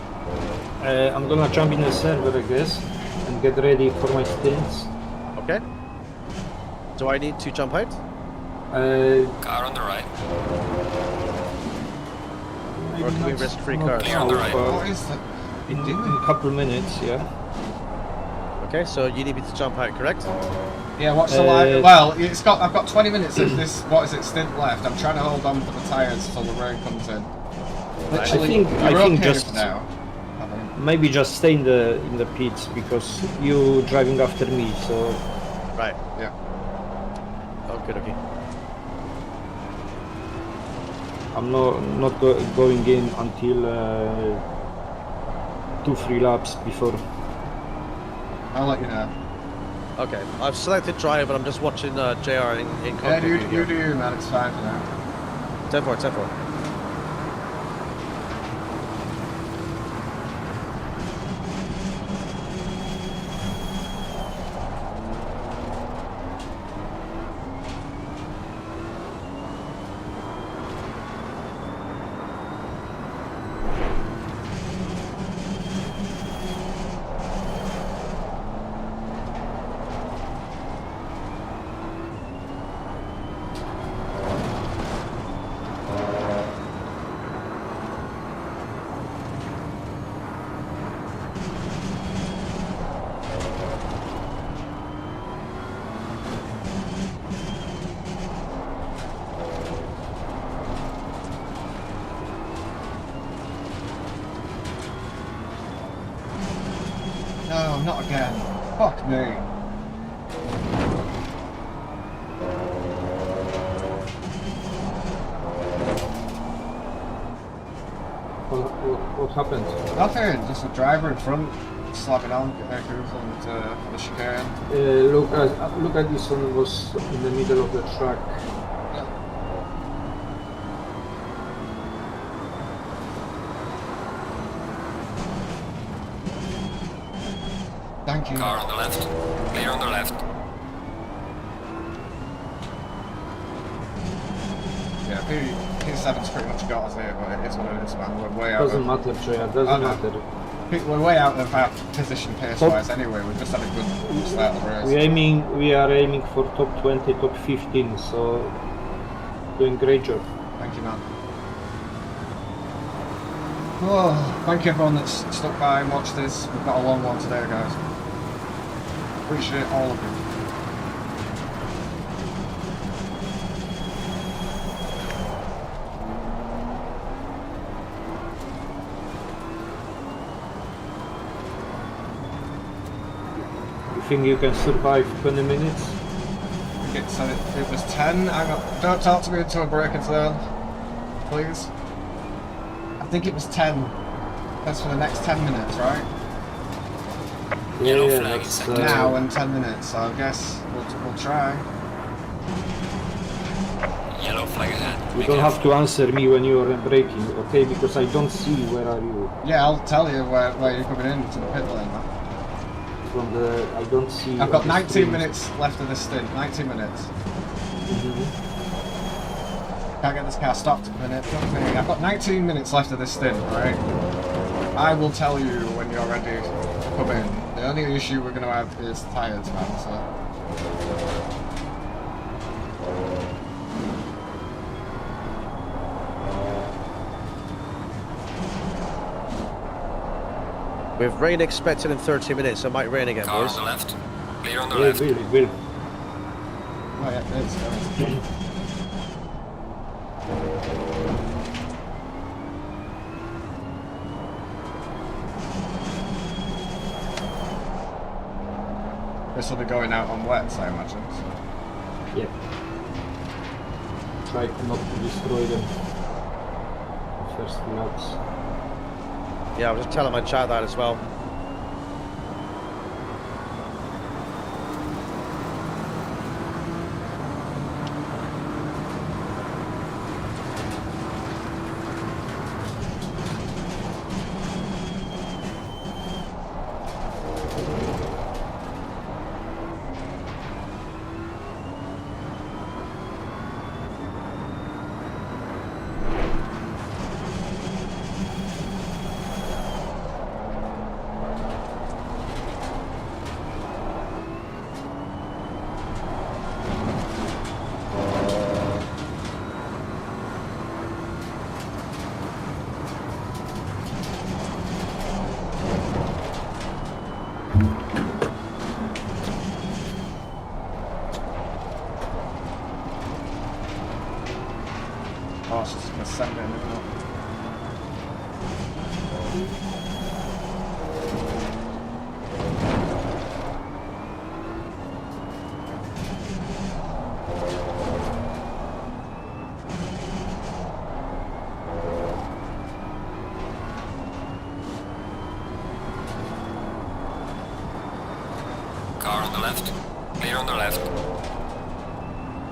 I'm gonna jump in the server, I guess, and get ready for my stints. Okay. Do I need to jump out? Car on the right. Or can we risk free cars? Clear on the right. What is that? In a couple minutes, yeah. Okay, so you need me to jump out, correct? Yeah, what's the line? Well, I've got 20 minutes of this, what is it, stint left. I'm trying to hold on for the tyres until the rain comes in. Literally, I you're think okay just for now. I think. maybe just stay in the pits because you driving after me, so Right. Yeah. Okay, okay. I'm not going in until 2-3 laps before. I'll let you know. Okay, I've selected drive, and I'm just watching JR in Yeah, cockpit you view here. do you, man. It's fine for now. 10-4, 10-4. not again. Fuck me. What happened? Nothing, just a driver in front slapping on on the chicane. Look at this one was in the middle of the track. Thank you. Car on the left. Clear on the left. Yeah, P7's pretty much got us here, but it is what it is, man. We're way out Doesn't matter, Joya, doesn't matter. We're way out of our position pace-wise anyway. We've just had a good start of the race. We are aiming for top 20, top 15, so doing great job. Thank you, man. Oh, thank you everyone that's stuck by and watched this. We've got a long one today, guys. Appreciate all of you. You think you can survive 20 minutes? It said it was 10. Don't talk to me until a braking zone, please. I think it was 10. That's for the next 10 minutes, right? Yellow Yeah, flag that's, is set. Now and 10 minutes, so I guess we'll try. Yellow flag ahead. You don't have to answer me when you are braking, okay? Because I don't see where are you. Yeah, I'll tell you where you're coming into the pit lane, man. From the I don't see. I've got on the 19 screen. minutes left of this stint. 19 minutes. Can't get this car stopped a minute. Fuck me. I've got 19 minutes left of this stint, right? I will tell you when you're ready to come in. The only issue we're going to have is tyres, man, so... With rain expected in 30 minutes, so it might rain again, Car boys. on the left. Clear on the Will, left. will. Oh yeah, it's going. This will be going out on wets, I imagine. So. Yep. Try not to destroy them. First laps. Yeah, I was just telling my chat that as well. Oh, it's just going to send it in, isn't it? Car on the left. Clear on the left.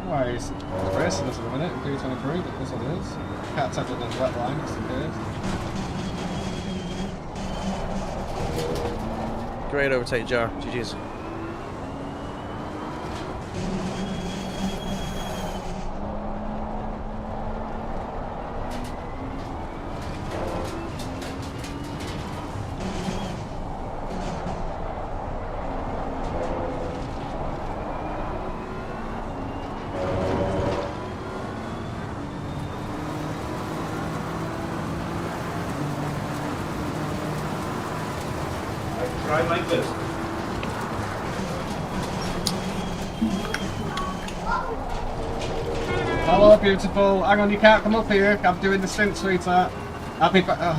Why is racing us at the minute? P23, but that's what it is. Can't touch it on the wet line, just in case. Great overtake, Jar. GG's. Try my best. Hello, beautiful. Hang on, you can't come up here. I'm doing the stint, sweetheart. I'll be back.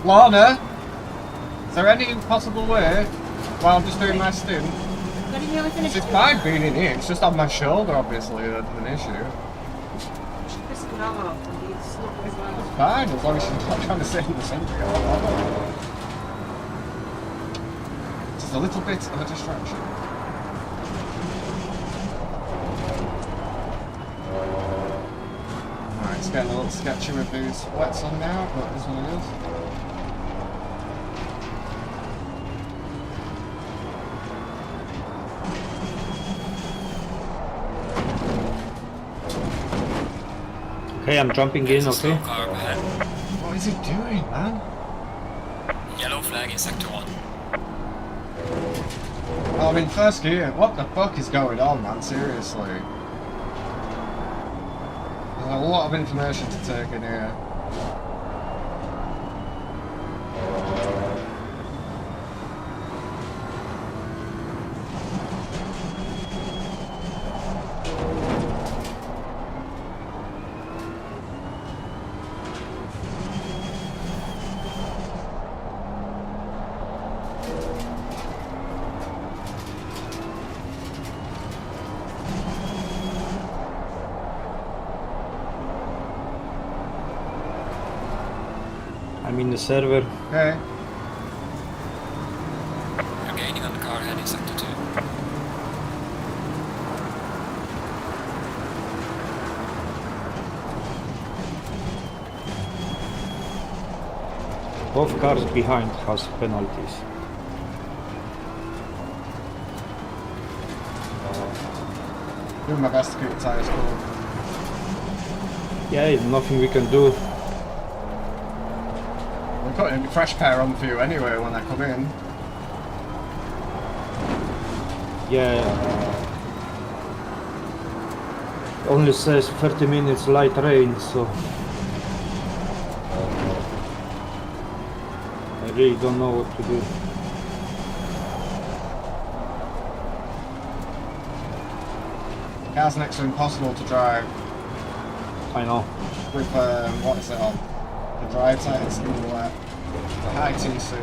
Lorna, is there any possible way while I'm just doing my stint. Got it nearly finished. It's fine being in here, it's just on my shoulder, obviously, that's an issue. This is not and he's slow as well. It's fine, as long as she's not trying to sit in the centre. Just a little bit of a distraction. Alright, it's getting a little sketchy with these wets on now, but this one it is. Okay, I'm jumping in, There's a slow okay? car up ahead. What is he doing, man? Yellow flag in sector 1. Oh, I'm in first gear. What the fuck is going on, man? Seriously. There's a lot of information to take in here. I'm in the server. Okay. You're gaining on the car ahead in sector 2. Both cars behind has penalties. Doing my best to keep the tyres cool. Yeah, nothing we can do. I'm putting a fresh pair on for you anyway when I come in. Yeah. Only says 30 minutes light rain, so I really don't know what to do. Car's next to impossible to drive I know. with, what is it on? The dry tyres in the wet. The high TC.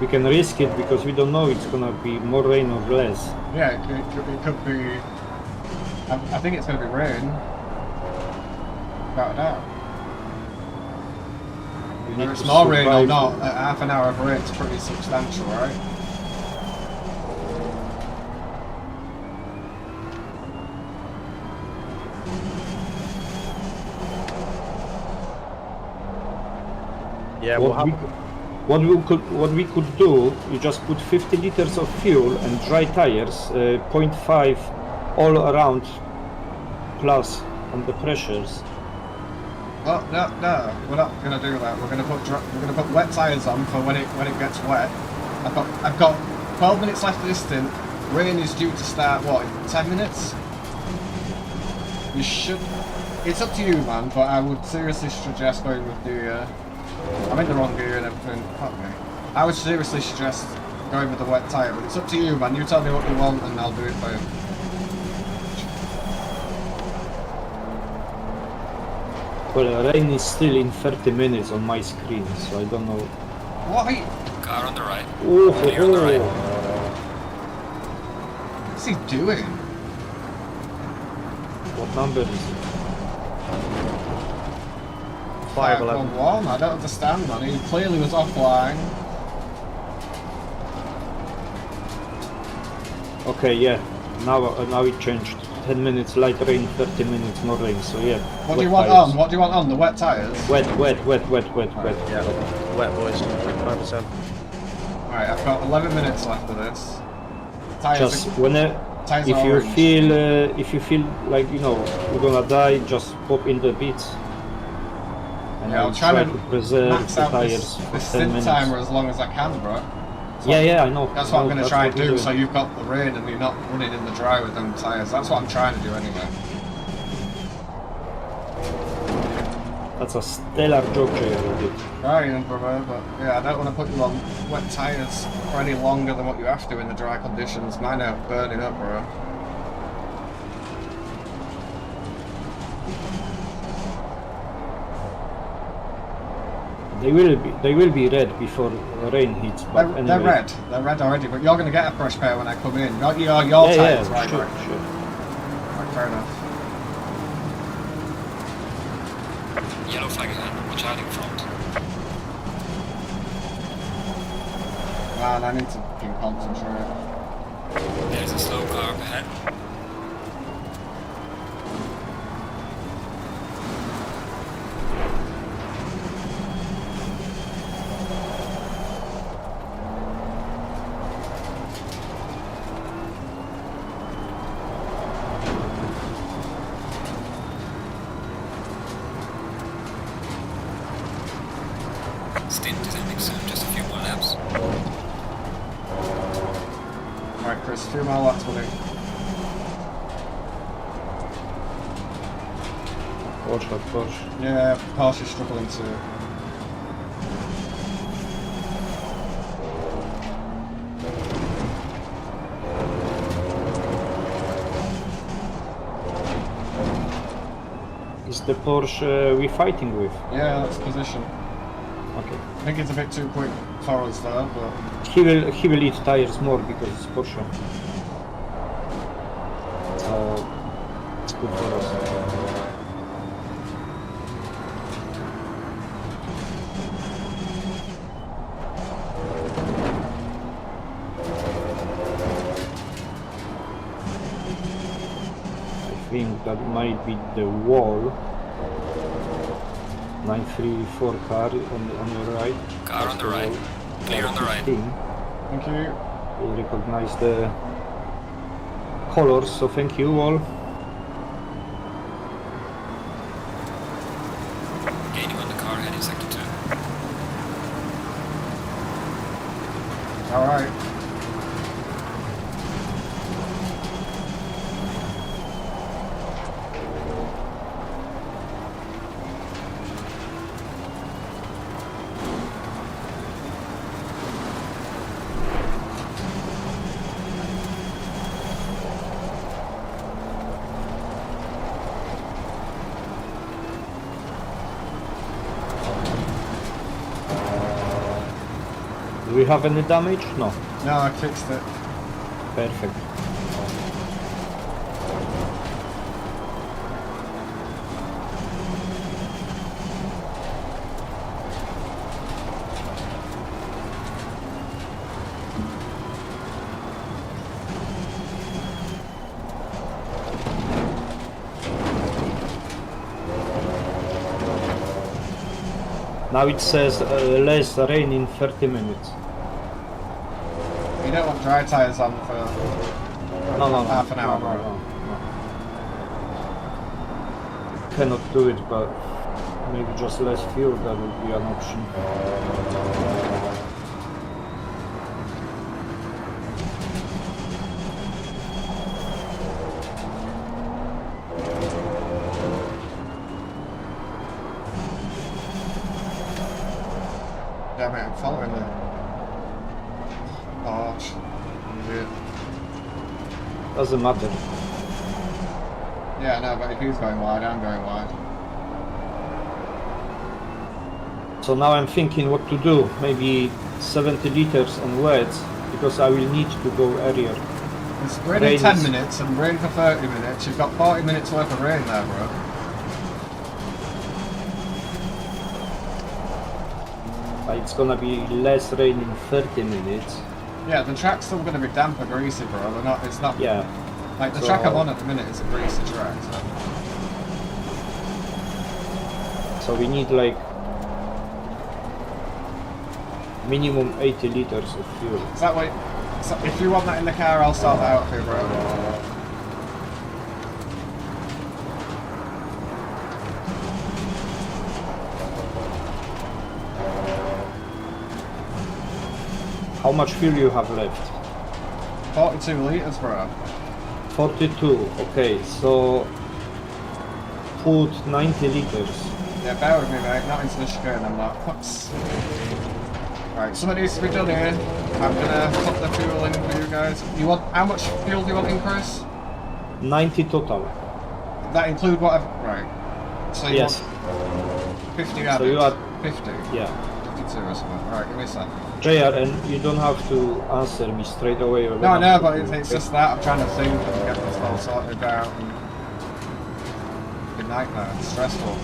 We can risk it because we don't know it's gonna be more rain or less. Yeah, it could be. I think it's going to be rain. Without a doubt. We Whether need it's to more rain or survive. not, a half an hour of rain's pretty substantial, right? Yeah, we'll have. What we could do, you just put 50 liters of fuel and dry tires, 0.5 all around, plus on the pressures. Oh no, we're not gonna do that. We're gonna put wet tyres on for when it gets wet. I've got 12 minutes left of this stint. Rain is due to start what, in 10 minutes? You should. It's up to you, man. But I would seriously suggest going with the. I'm in the wrong gear and everything. Okay. I would seriously suggest going with the wet tyre, but it's up to you, man. You tell me what you want, and I'll do it for you. Well, rain is still in 30 minutes on my screen, so I don't know. What? Car on the right. Oh, Clear on the right. What's he doing? What number is it? 511. 511. I don't understand, man. He clearly was offline. Okay, yeah. Now it changed. 10 minutes light rain, 30 minutes more rain. So yeah. What do you wet want tires. on? What do you want on? The wet tyres? Wet. Yeah, wet boys, 100%. Alright, I've got 11 minutes left of this. Tyres Just are, whenever, tyres if are you orange. feel like you're gonna die, just pop in the pits. And Yeah, I'll I'm trying to preserve max the out tires this for 10 stint minutes. timer as long as I can, bro. Yeah, I know. That's I what I'm know, going to that's try and what we're do, so doing. you've got the rain and you're not running in the dry with them tyres. That's what I'm trying to do anyway. That's a stellar job you did. Trying, brother, but yeah, I don't want to put you on wet tyres for any longer than what you have to in the dry conditions. Mine are burning up, bro. They will be red before rain hits. But They're anyway. they're red already, but you're going to get a fresh pair when I come in. Not your Yeah, tyres, yeah, right? sure, Right. sure. Right, fair enough. Yellow flag ahead. Watch out in front. Man, I need to fucking concentrate. There's a slow car up ahead. Stint is ending soon, just a few more laps. Alright, Chris, 2 more laps, buddy. Watch out, Porsche. Yeah, Porsche is struggling to. Is the Porsche we fighting with? Yeah, that's position. Okay. I think it's a bit too quick for us though, but He will eat tires more because it's Porsche. So it's good for us. I think that might be the wall. 934 car on your right. Car on the right. Clear on the right. 15. thank you. We recognize the colors, so thank you all. Gaining on the car ahead in sector 2. Alright. Do we have any damage? No. No, I fixed it. Perfect. Now it says less rain in 30 minutes. You don't want dry tyres on for No. half an hour, no, bro. no. Cannot do it, but maybe just less fuel, that would be an option. Yeah, mate, I'm following the Porsche. Yeah. Doesn't matter. Yeah, I know, but if he's going wide, I'm going wide. So now I'm thinking what to do. Maybe 70 liters on wets, because I will need to go earlier. It's raining 10 minutes and rain for 30 minutes. You've got 40 minutes worth of rain there, bro. It's gonna be less rain in 30 minutes. Yeah, the track's still going to be damp or greasy, bro. They're not, it's not. Yeah. Like the So- track I'm on at the minute is a greasy track. So we need like minimum 80 liters of fuel. Is that what? So if you want that in the car, I'll sort that out for you, bro. How much fuel you have left? 42 litres, bro. 42. Okay, so put 90 liters. Yeah, bear with me, mate. Not into the chicane, I'm not. Right, something needs to be done here. I'm gonna put the fuel in for you guys. You want how much fuel do you want in, Chris? 90 total. That include whatever. Right. So you Yes. want 50 So average. you are 50? Yeah. 52 or something. Right, give me a sec. JR, and you don't have to answer me straight away. Or No, when no, I'm but talking, it's okay? just that I'm trying to think and get this all sorted out. And it's a nightmare. It's stressful.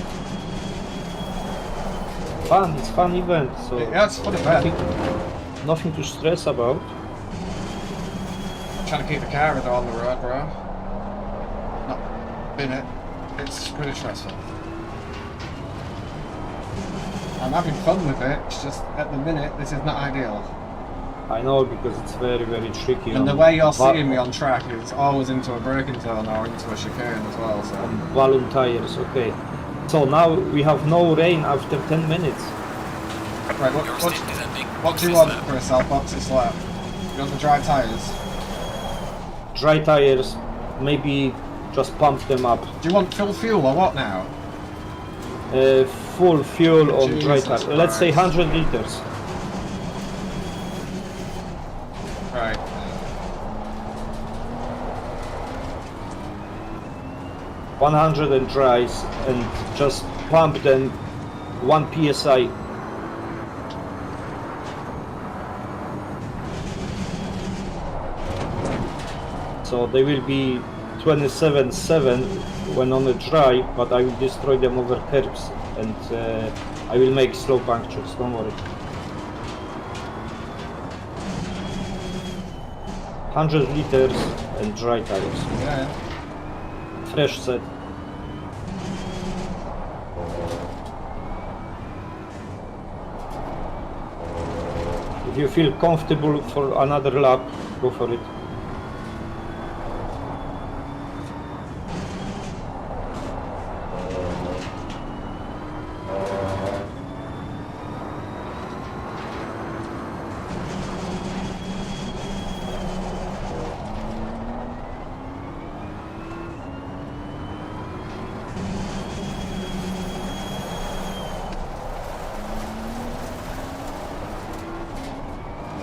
Fun, it's fun event, so Yeah, it's fun event. nothing to stress about. I'm trying to keep the car on the road, bro. Not in it. It's pretty stressful. I'm having fun with it. It's just at the minute this is not ideal. I know, because it's very, very tricky. And the on way you're va- seeing me on track is always into a braking zone or into a chicane as well. So on balloon tires, okay. So now we have no rain after 10 minutes. right, Your what Stint is ending. do you This want, lap. Chris? I'll box this lap. You want the dry tyres? Dry tires, maybe just pump them up. Do you want full fuel or what now? Full fuel on dry Jesus tires. Let's say Christ. 100 liters. Right. $100 and dries, and just pump them 1 psi. So they will be 27.7 when on the dry, but I will destroy them over curbs, and I will make slow punctures, don't worry. 100 liters and dry tires. Yeah. Fresh set. If you feel comfortable for another lap, go for it.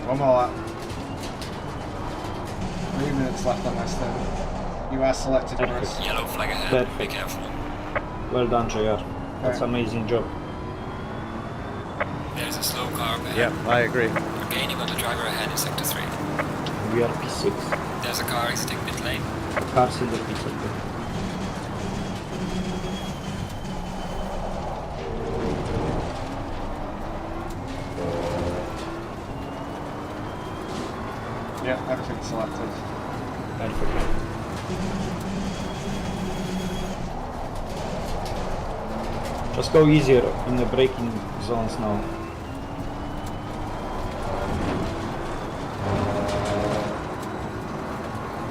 One more lap. 3 minutes left on this thing. You are selected, Chris. Yellow flag ahead. Perfect. Be careful. Well done, JR. That's Right. amazing job. There's a slow car ahead. Yep, I agree. You're gaining on the driver ahead in sector 3. We are P6. There's a car exiting pit lane. Cars in the P6. Yeah, everything's selected. Perfect. Just go easier in the braking zones now.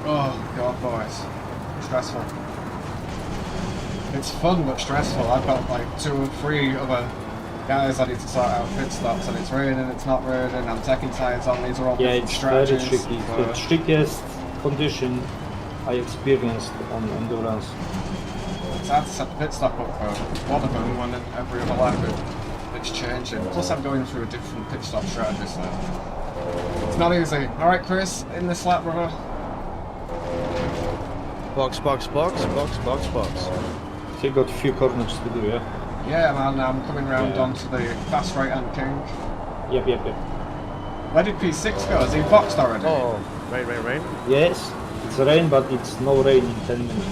Oh god, boys. Stressful. It's fun but stressful. I've got like 2 or 3 other guys I need to sort out pit stops, and it's raining, it's not raining, I'm taking tyres on, these are all Yeah, different it's very strategies. tricky. so- The trickiest condition I experienced on endurance. It's hard to set the pit stop up for one of them when every other lap it's changing. Plus I'm going through a different pit stop strategy, so it's not easy. Alright Chris, in this lap brother. Box, box, box, box, box, box. So you got a few corners to do, yeah? Yeah man, I'm coming round Yeah. onto the fast right hand king. Yep, yep, yep. Where did P6 go? Is he boxed already? Oh, rain, rain, rain. Yes, it's rain, but it's no rain in 10 minutes.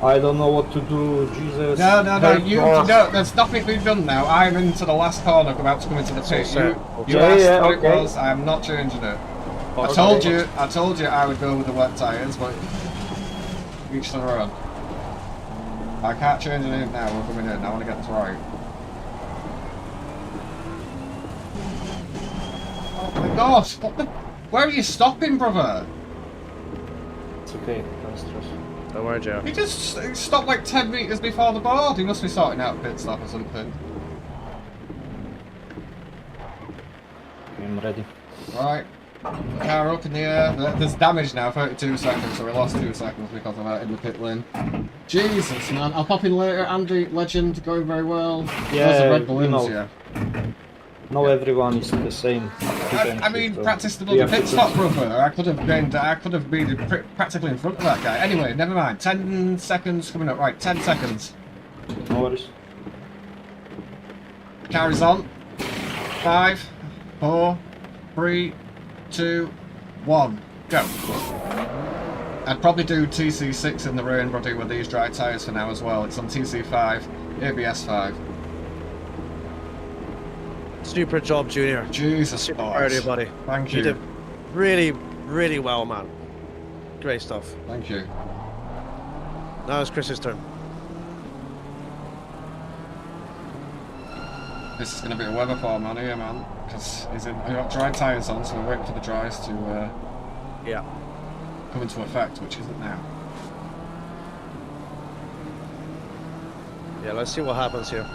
I don't know what to do, Jesus. No, no, no, help you us. no, there's nothing we've done now. I'm into the last corner, about to come into the pit. set. You Yeah, asked yeah, what okay. it was, I'm not changing it. Box, I told you I would go with the wet tyres, but each to their own. I can't change anything now, we're coming in, I want to get this right. Oh my gosh, what the... Where are you stopping, brother? It's okay, don't stress. Don't worry, Joe. He just stopped like 10 metres before the board, he must be sorting out a pit stop or something. Okay, I'm ready. Right, car up in the air. There's damage now, 32 seconds, so we lost 2 seconds because of that in the pit lane. Jesus, man. I'll pop in later. Andy, legend, going very well. Yeah, Those are red you balloons, know. yeah. Not everyone is the same. I mean, So practice the we bloody have pit to stop, brother. I could have been practically in front of that guy. Anyway, never mind. 10 seconds coming up. Right, 10 seconds. No worries. Carries on. 5, 4, 3, 2, 1, go. I'd probably do TC6 in the rain, buddy, with these dry tyres for now as well. It's on TC5, ABS 5. Super job, Junior. Jesus, Super proud of you, buddy. Thank You you. did really, really well, man. Great stuff. Thank you. Now it's Chris's turn. This is going to be a weather form on here, man, because he's got dry tyres on, so we're waiting for the dries to Yeah. come into effect, which isn't now. Yeah, let's see what happens here.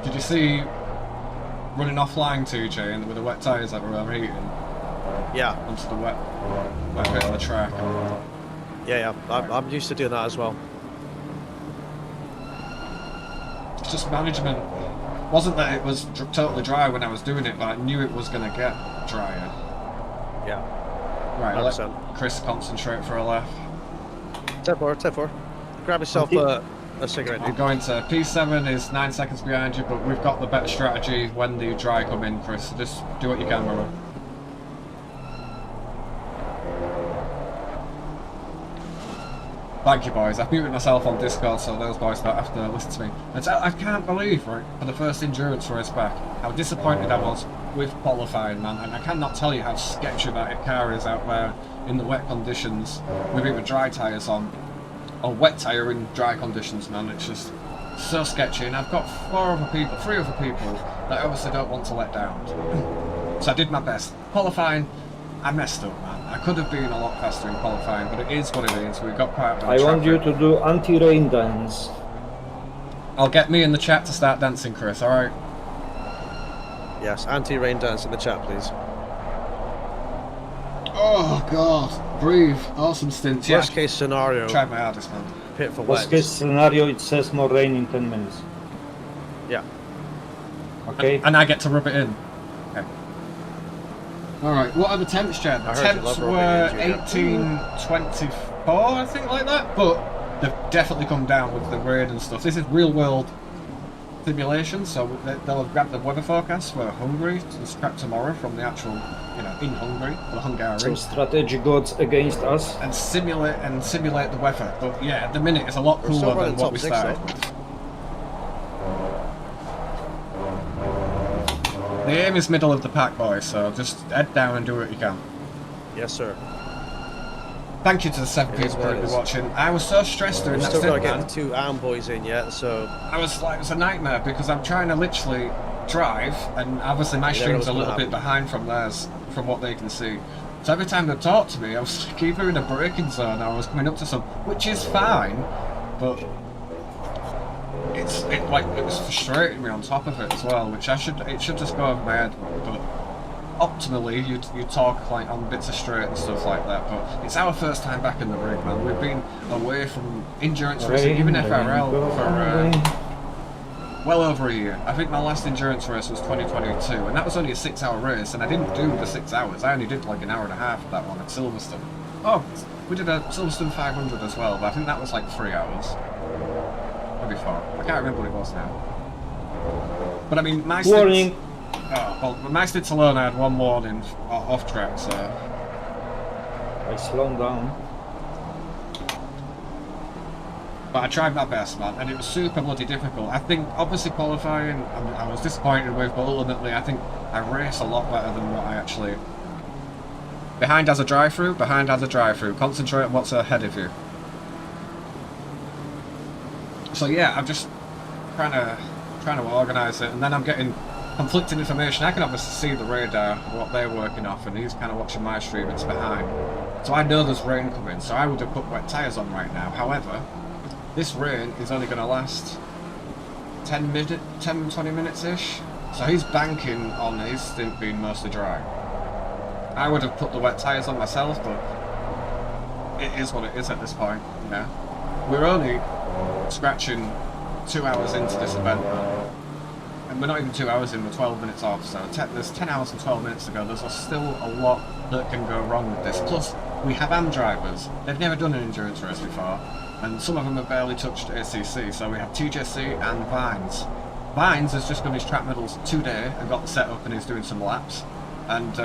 Did you see running offline 2J and with the wet tyres that were overheating Yeah. onto the wet bit of the track? Yeah. I'm used to doing that as well. It's just management. Wasn't that it was totally dry when I was doing it, but I knew it was going to get drier. Yeah. Right, let 100%. Chris concentrate for a left. 10-4. Grab yourself a cigarette, I'm dude. going to P7 is 9 seconds behind you, but we've got the better strategy when the dry come in, Chris. So just do what you can, brother. Thank you, boys. I've muted myself on Discord so those boys don't have to listen to me. And so I can't believe, right, for the first endurance race back, how disappointed I was with qualifying, man. And I cannot tell you how sketchy that car is out there in the wet conditions with either dry tyres on or wet tyre in dry conditions, man. It's just so sketchy. And I've got 3 other people that I obviously don't want to let down. So I did my best. Qualifying, I messed up, man. I could have been a lot faster in qualifying, but it is what it is. We got quite a bit of I want you traffic. to do anti-rain dance. I'll get me in the chat to start dancing, Chris, alright? Yes, anti-rain dance in the chat, please. Oh, God. Breathe. Awesome stint. Yeah. Worst case scenario, Tried my hardest, man. pit for Worst wet. case scenario, it says more rain in 10 minutes. Yeah. Okay? And I get to rub it in. Okay. Alright, what are the temps, Chad? I The heard you temps love were rubbing it in, Junior. 1824, I think, like that. But they've definitely come down with the rain and stuff. This is real world simulation, so they'll have grabbed the weather forecast for Hungary to scrap tomorrow from the actual, you know, in Hungary, the So Hungaroring. strategy gods against us. And simulate the weather. But yeah, at the minute it's a lot We're still cooler than running what top we 6 started though. with. The aim is middle of the pack, boys, so just head down and do what you can. Yes, sir. Thank you to the 7 It is people what it currently is. watching. I was so stressed during We've that still got to stint, get man. the 2 AM boys in yet, so I was like, it was a nightmare because I'm trying to literally drive, and obviously my You never know stream's a what's little gonna bit behind from theirs, from what they can see. So every time they talk to me, I was like either in a braking zone or I was coming up to some, which is fine, but it was frustrating me on top of it as well, which it should just go over my head. But optimally, you talk like on bits of straight and stuff like that. But it's our first time back in the rig, man. We've been away from endurance racing, even FRL, for well over a year. I think my last endurance race was 2022, and that was only a 6-hour race, and I didn't do the 6 hours. I only did like an hour and a half of that one at Silverstone. Oh, we did a Silverstone 500 as well, but I think that was like 3 hours. Maybe 4. I can't remember what it was now. But I mean, my Warning! Oh, well, my stints alone, I had one warning off track, so... I slowed down. But I tried my best, man, and it was super bloody difficult. I think, obviously qualifying, I was disappointed with, but ultimately I think I race a lot better than what I actually... Behind has a drive-through, behind has a drive-through. Concentrate on what's ahead of you. So yeah, I'm just trying to organise it, and then I'm getting conflicting information. I can obviously see the radar, what they're working off, and he's kind of watching my stream, it's behind. So I know there's rain coming, so I would have put wet tyres on right now. However, this rain is only going to last 10, 20 minutes-ish. So he's banking on his stint being mostly dry. I would have put the wet tyres on myself, but it is what it is at this point, you know. We're only scratching 2 hours into this event now. And we're not even 2 hours in, we're 12 minutes off, so there's 10 hours and 12 minutes to go. There's still a lot that can go wrong with this. Plus, we have AM drivers. They've never done an endurance race before, and some of them have barely touched ACC. So we have TJC and Vines. Vines has just done his track medals today and got the set up and he's doing some laps. And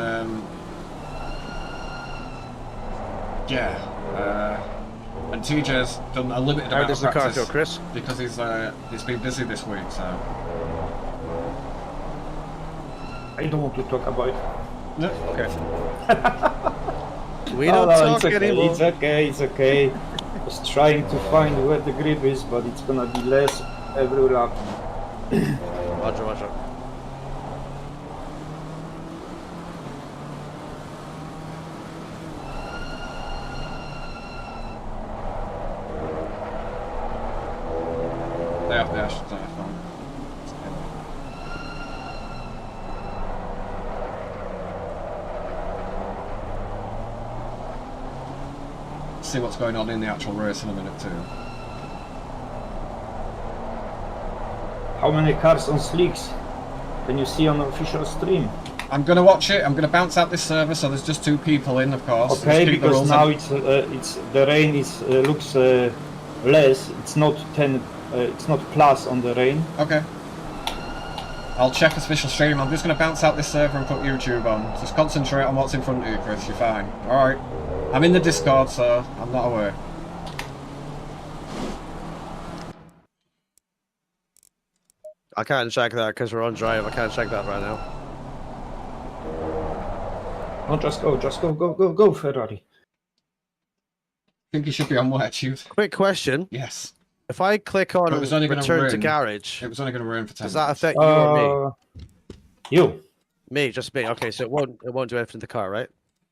and TJ's done a limited How amount does of the car practice feel, Chris? because he's been busy this week. So I don't want to talk about it. no, okay. We don't talk it's okay, anymore. it's okay, it's okay. Just trying to find where the grip is, but it's gonna be less every lap. Roger, roger. They have the Ash phone. See what's going on in the actual race in a minute too. How many cars on slicks can you see on the official stream? I'm gonna watch it. I'm gonna bounce out this server, so there's just 2 people in, of course. Okay, Just keep the because rules now in. it's the rain is looks less. It's not 10. It's not plus on the rain. Okay. I'll check official stream. I'm just gonna bounce out this server and put YouTube on. Just concentrate on what's in front of you, Chris. You're fine. All right. I'm in the Discord, so I'm not aware. I can't check that because we're on drive. I can't check that right now. No, just go, Ferrari. I think you should be on wet, you. Quick question. Yes. If I click on But it was only gonna return to rain. garage, It was only gonna rain for 10 does that minutes. affect you or You? me? Me, just me. Okay, so it won't do anything to the car, right?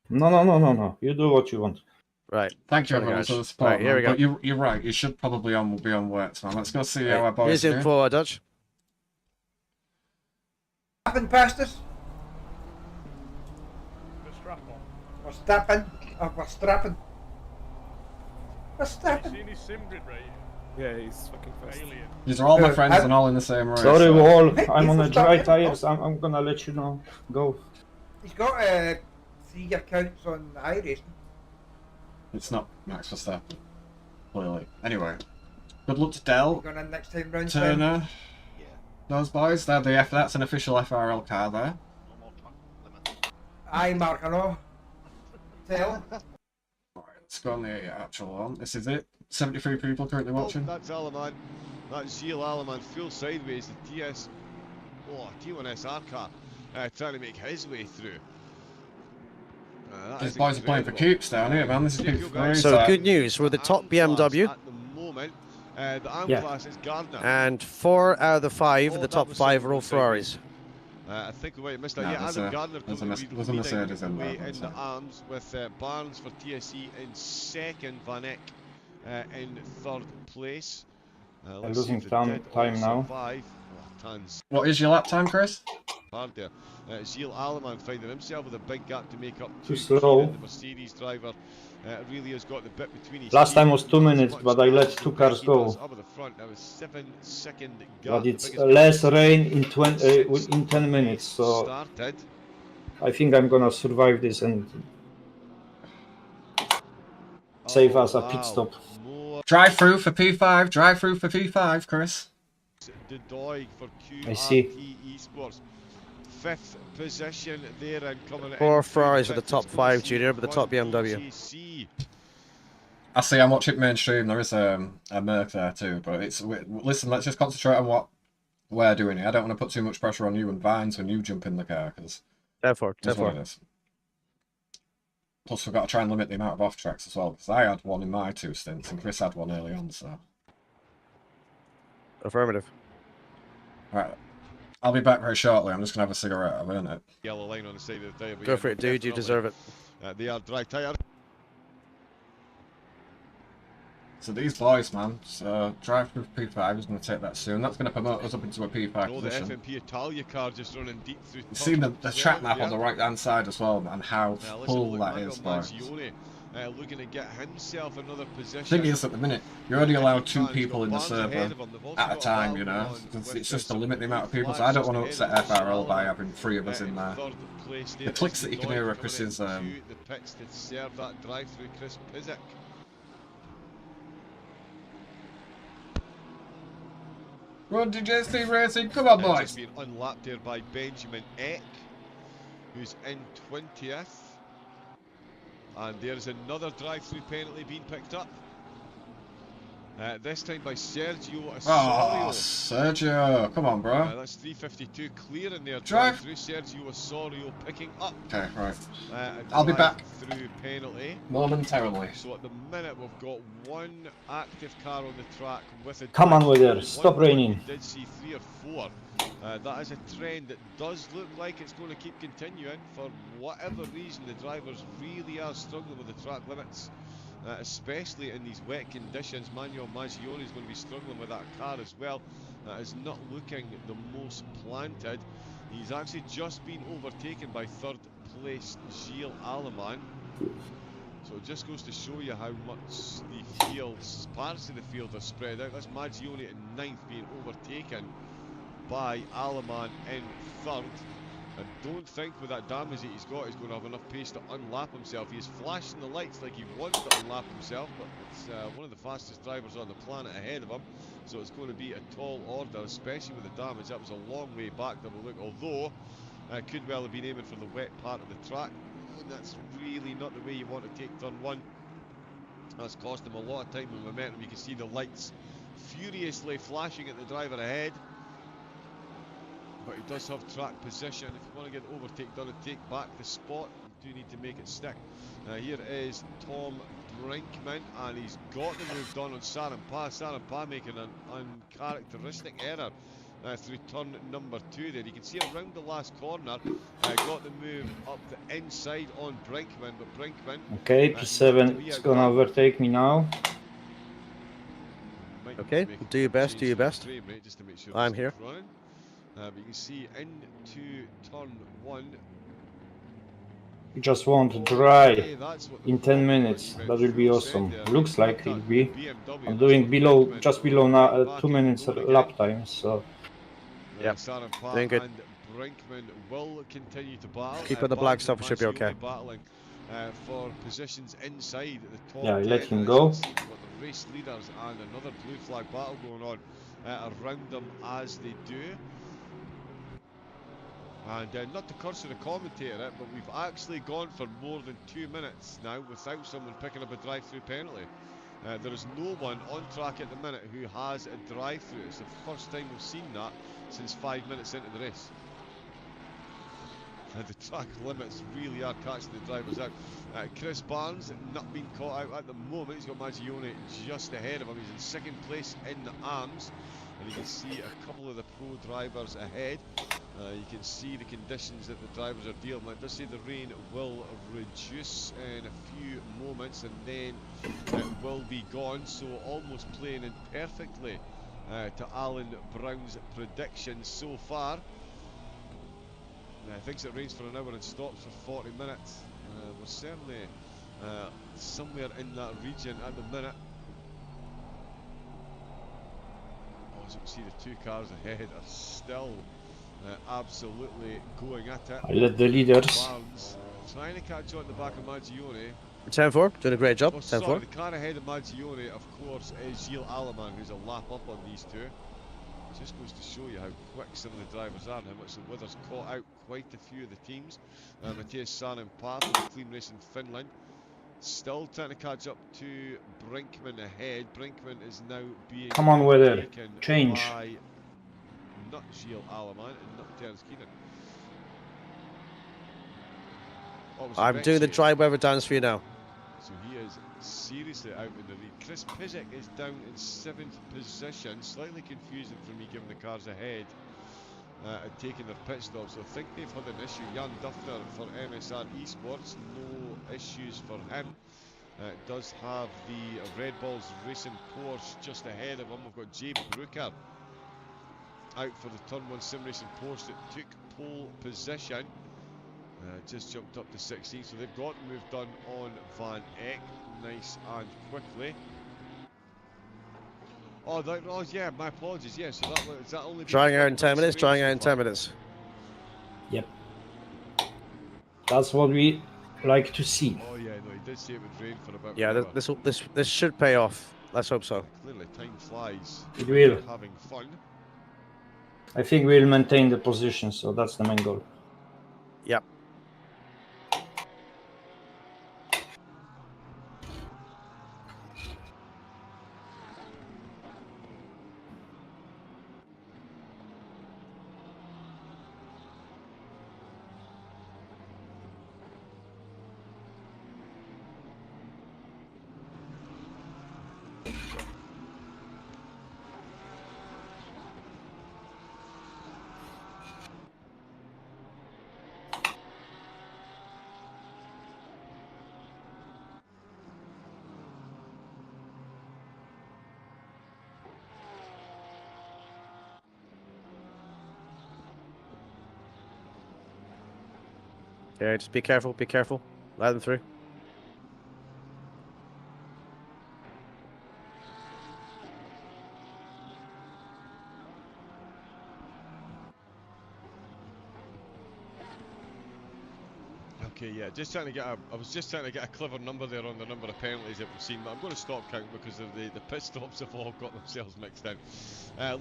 No. You do what you want. Right. Thank you Sorry, everyone guys. for the support. Right, here we man. go. But you're right. You should probably be on wet, man. Let's go see how our Right. boys Here's do. info, Dutch. Strapping past us. We're strapping. We're strapping. We're strapping. Seen his sim grid, right? Yeah, he's fucking fast. Alien. These are all my friends and all in the same race. Sorry, so- Wall. Hey, I'm on he's the dry not- tires. I'm gonna let you know. Go. He's got 3 accounts on iRacing. It's not Max Verstappen, clearly. Anyway, good luck to Dell, We're going in next time round. Turner, those boys. That's an official FRL car there. Aye, Mark, I know. Tell. Right, let's go on the actual one. This is it. 73 people currently watching. That's Alaman. That's Gilles Alaman full sideways. The T1 SR car trying to make his way through. These boys are playing for keeps down here, man. This is big for me. So good news, we're the top BMW. At the moment, the AM Yeah. class is Gardner. And 4 out of the 5, the top 5 are all Ferraris. I think we might have missed that. No, yeah, there's Adam a- Gardner there's a currently there's a Mercedes in leading there, in the so. arms with Barnes for TSC in second, Van Eyck in third place. Let's see losing if the time dead all now. survive. Tons What is your lap time, Chris? hard there. Gilles Alaman finding himself with a big gap to make up Too to slow. Keenan, the Mercedes driver. Really has got the bit between his Last time teeth. was 2 minutes, Much but I let faster 2 than cars he go. does up at the front. Now a 7-second gap. But the it's biggest less gap rain in since in 10 minutes, so started. I think I'm gonna survive this and save us a pit stop. More Drive through for P5. Drive through for P5, Chris. De Doig for I see. QRT Esports. 5th position there and coming in. 4 Ferraris through are the fifth top is gonna 5 see junior, but the top front BMW. TCC. I see. I'm watching mainstream. There is a Merc there too, but listen. Let's just concentrate on what we're doing here. I don't want to put too much pressure on you and Vines when you jump in the car because Therefore, that's what it is. Plus, we've got to try and limit the amount of off tracks as well because I had one in my 2 stints and Chris had one early on. So, Affirmative. right, I'll be back very shortly. I'm just gonna have a cigarette. I've earned it. Yellow line on the side of the tire. Go for it, dude. You deserve it. They are dry tire. So these boys, man, so drive through P5 is going to take that soon. That's going to promote us up into a P5 No, the position. FMP Italia car just running deep through. You've seen the track map on the right hand side as well, man, how Now, listen, full look, that Manuel is, boys. Mangione, looking to get himself another position. Thing is, at the minute, you're only allowed 2 people in the server at a time, you know. It's just to limit the amount of people, so I don't want to upset FRL by having 3 of us in there. The clicks that you can hear are Chris's... the pits to serve that drive-through, Chris Pizik. Run DJC Racing, come on boys! Just being unlapped there by Benjamin Eck, who's in 20th. And there's another drive-through penalty being picked up. This time by Sergio Osorio. Oh, Sergio, come on, bro. That's 352 clear in there. Drive through. Sergio Osorio picking up. Okay, right. A I'll be back. Through penalty. Momentarily. So at the minute we've got 1 active car on the track with a. Come on, Wither, stop raining. We did see 3 or 4. That is a trend that does look like it's going to keep continuing. For whatever reason, the drivers really are struggling with the track limits. Especially in these wet conditions. Manuel Maggione is going to be struggling with that car as well. Is not looking the most planted. He's actually just been overtaken by 3rd place Gilles Aleman. So it just goes to show you how much the fields, parts of the field are spread out. That's Maggione in 9th being overtaken by Aleman in 3rd. I don't think with that damage that he's got, he's going to have enough pace to unlap himself. He's flashing the lights like he wants to unlap himself, but it's one of the fastest drivers on the planet ahead of him. So it's going to be a tall order, especially with the damage. That was a long way back to have a look, although could well have been aiming for the wet part of the track. And that's really not the way you want to take turn 1. That's cost him a lot of time and momentum. You can see the lights furiously flashing at the driver ahead. But he does have track position. If you want to get the overtake done and take back the spot, you do need to make it stick. Here is Tom Brinkman, and he's got the move done on Sarampa. Sarampa making an uncharacteristic error through turn number 2 there. You can see around the last corner, got the move up the inside on Brinkman, but Brinkman... Okay, P7 is gonna overtake me now. Okay, do your best, do your best. I'm here. But you can see into turn 1. You just want dry in 10 minutes. That will be awesome. Looks like it'll be. I'm doing just below now 2 minutes lap time, so. Yep, doing good. Brinkman will continue to battle. Keep on the black stuff, it should be okay. Battling for positions inside the top. Yeah, let him go. The race leaders and another blue flag battle going on around them as they do. And not to curse the commentator, but we've actually gone for more than 2 minutes now without someone picking up a drive-through penalty. There is no one on track at the minute who has a drive-through. It's the first time we've seen that since 5 minutes into the race. The track limits really are catching the drivers out. Chris Barnes not being caught out at the moment. He's got Maggione just ahead of him. He's in second place in the arms. And you can see a couple of the pro drivers ahead. You can see the conditions that the drivers are dealing with. It does say the rain will reduce in a few moments and then it will be gone. So almost playing in perfectly to Alan Brown's predictions so far. Thinks it rains for an hour and stops for 40 minutes. We're certainly somewhere in that region at the minute. As you can see, the 2 cars ahead are still absolutely going at it. I let the leaders. Barnes trying to catch on at the back of Maggione. 10-4, doing a great job. 10-4. The car ahead of Maggione, of course, is Gilles Aleman, who's a lap up on these 2. Just goes to show you how quick some of the drivers are and how much the weather's caught out quite a few of the teams. Matthias Sarenpää from Clean Racing Finland still trying to catch up to Brinkman ahead. Brinkman is now being Come on, Weather, taken change. by not Gilles Aleman and not Terence Keenan. I'm doing the dry weather dance for you now. So he is seriously out in the lead. Chris Pizik is down in 7th position. Slightly confusing for me given the cars ahead had taken their pit stop. So I think they've had an issue. Jan Duffner for MSR Esports, no issues for him. Does have the Red Balls Racing Porsche just ahead of him. We've got Jay Brooker out for the Turn 1 Sim Racing Porsche that took pole position. Just jumped up to 16, so they've got the move done on Van Eck, nice and quickly. Oh, yeah, my apologies. Yeah, so is that only Drying out in 10 minutes. Drying out in 10 minutes. Yep. That's what we like to see. Oh yeah, no, he did say it would rain for about Yeah, an hour. this should pay off. Let's hope so. Clearly, time flies. It will. Having fun. I think we'll maintain the position, so that's the main goal. Yep. Okay, just be careful, be careful. Let them through. Okay, yeah, just trying to get I was just trying to get a clever number there on the number of penalties that we've seen, but I'm going to stop counting because of the pit stops have all got themselves mixed in.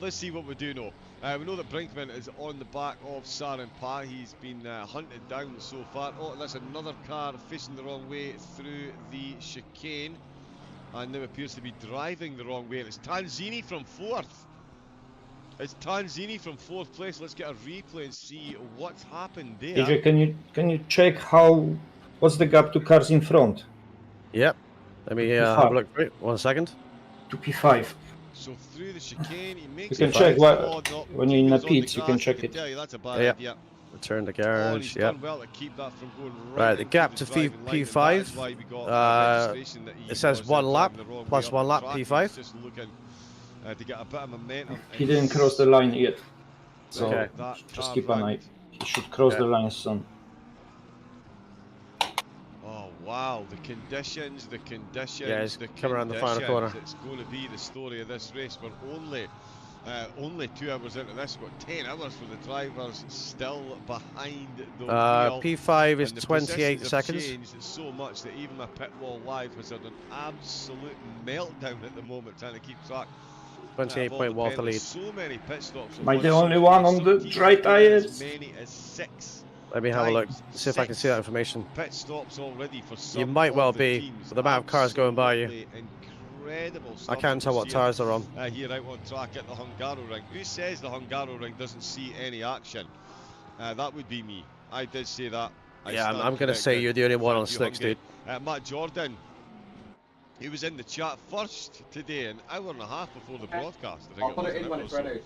Let's see what we do know. We know that Brinkman is on the back of Sarin Pa. He's been hunted down so far. Oh, that's another car facing the wrong way through the chicane, and now appears to be driving the wrong way. And it's Tanzini from 4th. It's Tanzini from 4th place. Let's get a replay and see what's happened there. AJ, can you check what's the gap to cars in front? Yep. Let me have a look. Wait, 1 second. To P5. So through the chicane, he makes You can check when you're in the pits. You can check it. Tell you that's a bad idea. Return the Oh, and garage. he's Yep. done well to keep that from going Right, the into gap the to driving line, and that is P5. why we got registration that he It says was, 1 lap driving the wrong plus way up 1 the lap track. P5. He's just looking to get a bit of momentum. He didn't cross the line yet, so Okay. just keep an eye. He should cross the line soon. Oh wow, the conditions. Yeah, he's coming around the final corner. It's going to be the story of this race. We're only 2 hours into this. We've got 10 hours for the drivers still behind the wheel. P5 is And the 28 positions have seconds. changed so much that even my pit wall live has had an absolute meltdown at the moment trying to keep track. 28 point wall to lead. So many pit stops. Am I the only one on the dry tires? As many as 6. Let me have a look. See if I can see that information. Pit stops already for some. You might well of the be, teams. with the amount of cars going by you. Absolutely incredible I stuff can't tell what tires they're on. here out on track at the Hungaroring. Who says the Hungaroring doesn't see any action? That would be me. I did say that. Yeah, I'm going to say you're the only one on sticks, dude. Matt Jordan, he was in the chat first today, an hour and a half before the broadcast. I think I'll put it in when it's ready.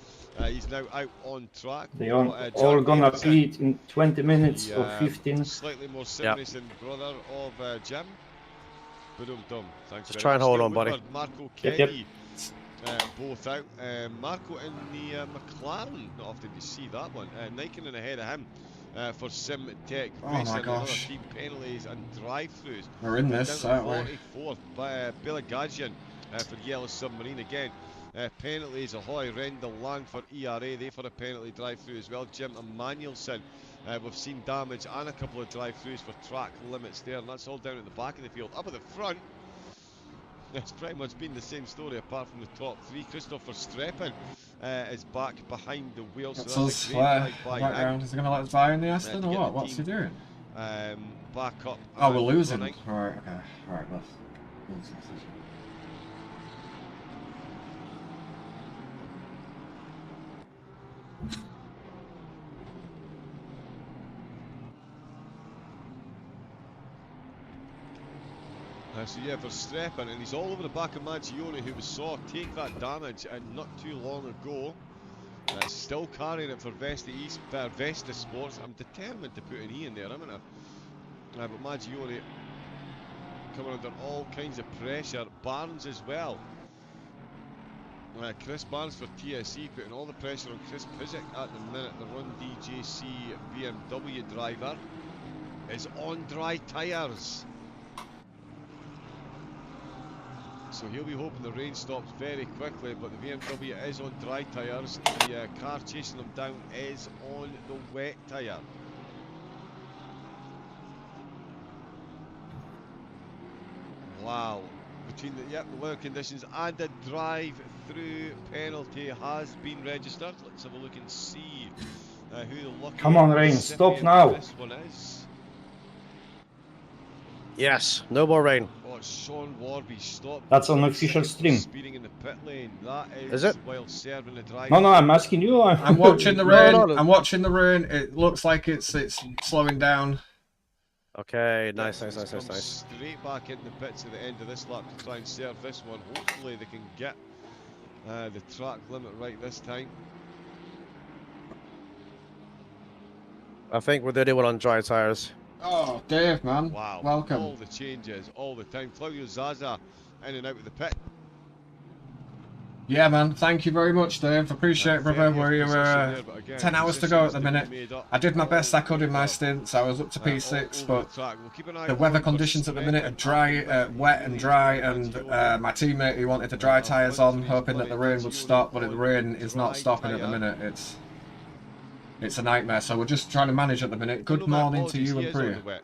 He's now out on track. They are all gonna beat in 20 minutes or 15. Slightly more serious than brother of Jim. Boom. Thanks. Just try and hold on, buddy. Marco Yep. Kenny, both out. Marco in the McLaren. Not often you see that one. Nikon ahead of him for Sim Tech. Oh my Racing, another gosh. team penalties and drive-throughs. We're in this, Down to aren't we? 44th by Bilagajian for Yellow Submarine again. Penalties, Ahoy, Rendell, Lang for ERA, they for a penalty drive-through as well. Jim Emanuelson, we've seen damage and a couple of drive-throughs for track limits there, and that's all down at the back of the field. Up at the front, it's pretty much been the same story apart from the top 3. Christopher Streppen is back behind the wheel, so that's a great ride by him. background. Is he going to let us die in the Aston or what? What's he doing? Back up. Oh, we're losing. running. Right, okay. Alright, let's lose this. So yeah, for Streppen, and he's all over the back of Maggione, who we saw take that damage and not too long ago. Still carrying it for Vesta Sports. I'm determined to put an E in there, haven't I? But Maggione coming under all kinds of pressure. Barnes as well. Chris Barnes for TSE putting all the pressure on Chris Pizik at the minute, the Run DJC BMW driver. is on dry tyres. So he'll be hoping the rain stops very quickly, but the BMW is on dry tyres. The car chasing them down is on the wet tyre. Wow. Between the weather conditions and the drive-through penalty has been registered. Let's have a look and see who the lucky Come on, Rain, stop recipient now. this one is. Yes, no more rain. Oh, Sean Warby stopped. That's on official stream. Speeding in the pit lane. That Is it? while serving the drive. No, I'm asking you. I'm watching the No, rain. no, no. I'm watching the rain. It looks like it's slowing down. Okay, nice. Come straight back in the pits at the end of this lap to try and serve this one. Hopefully they can get the track limit right this time. I think we're the only one on dry tyres. Oh, Dave, man. Wow. Welcome. All the changes, all the time. Claudio Zaza in and out of the pit. Yeah, man. Thank you very much, Dave. Appreciate it, brother. We're 10 hours to go at the minute. I did my best I could in my stints. I was up to P6, but the weather conditions at the minute are dry, wet and dry, and my teammate, he wanted the dry tyres on, hoping that the rain would stop, but the rain is not stopping at the minute. It's a nightmare, so we're just trying to manage at the minute. Good morning to you and Priya.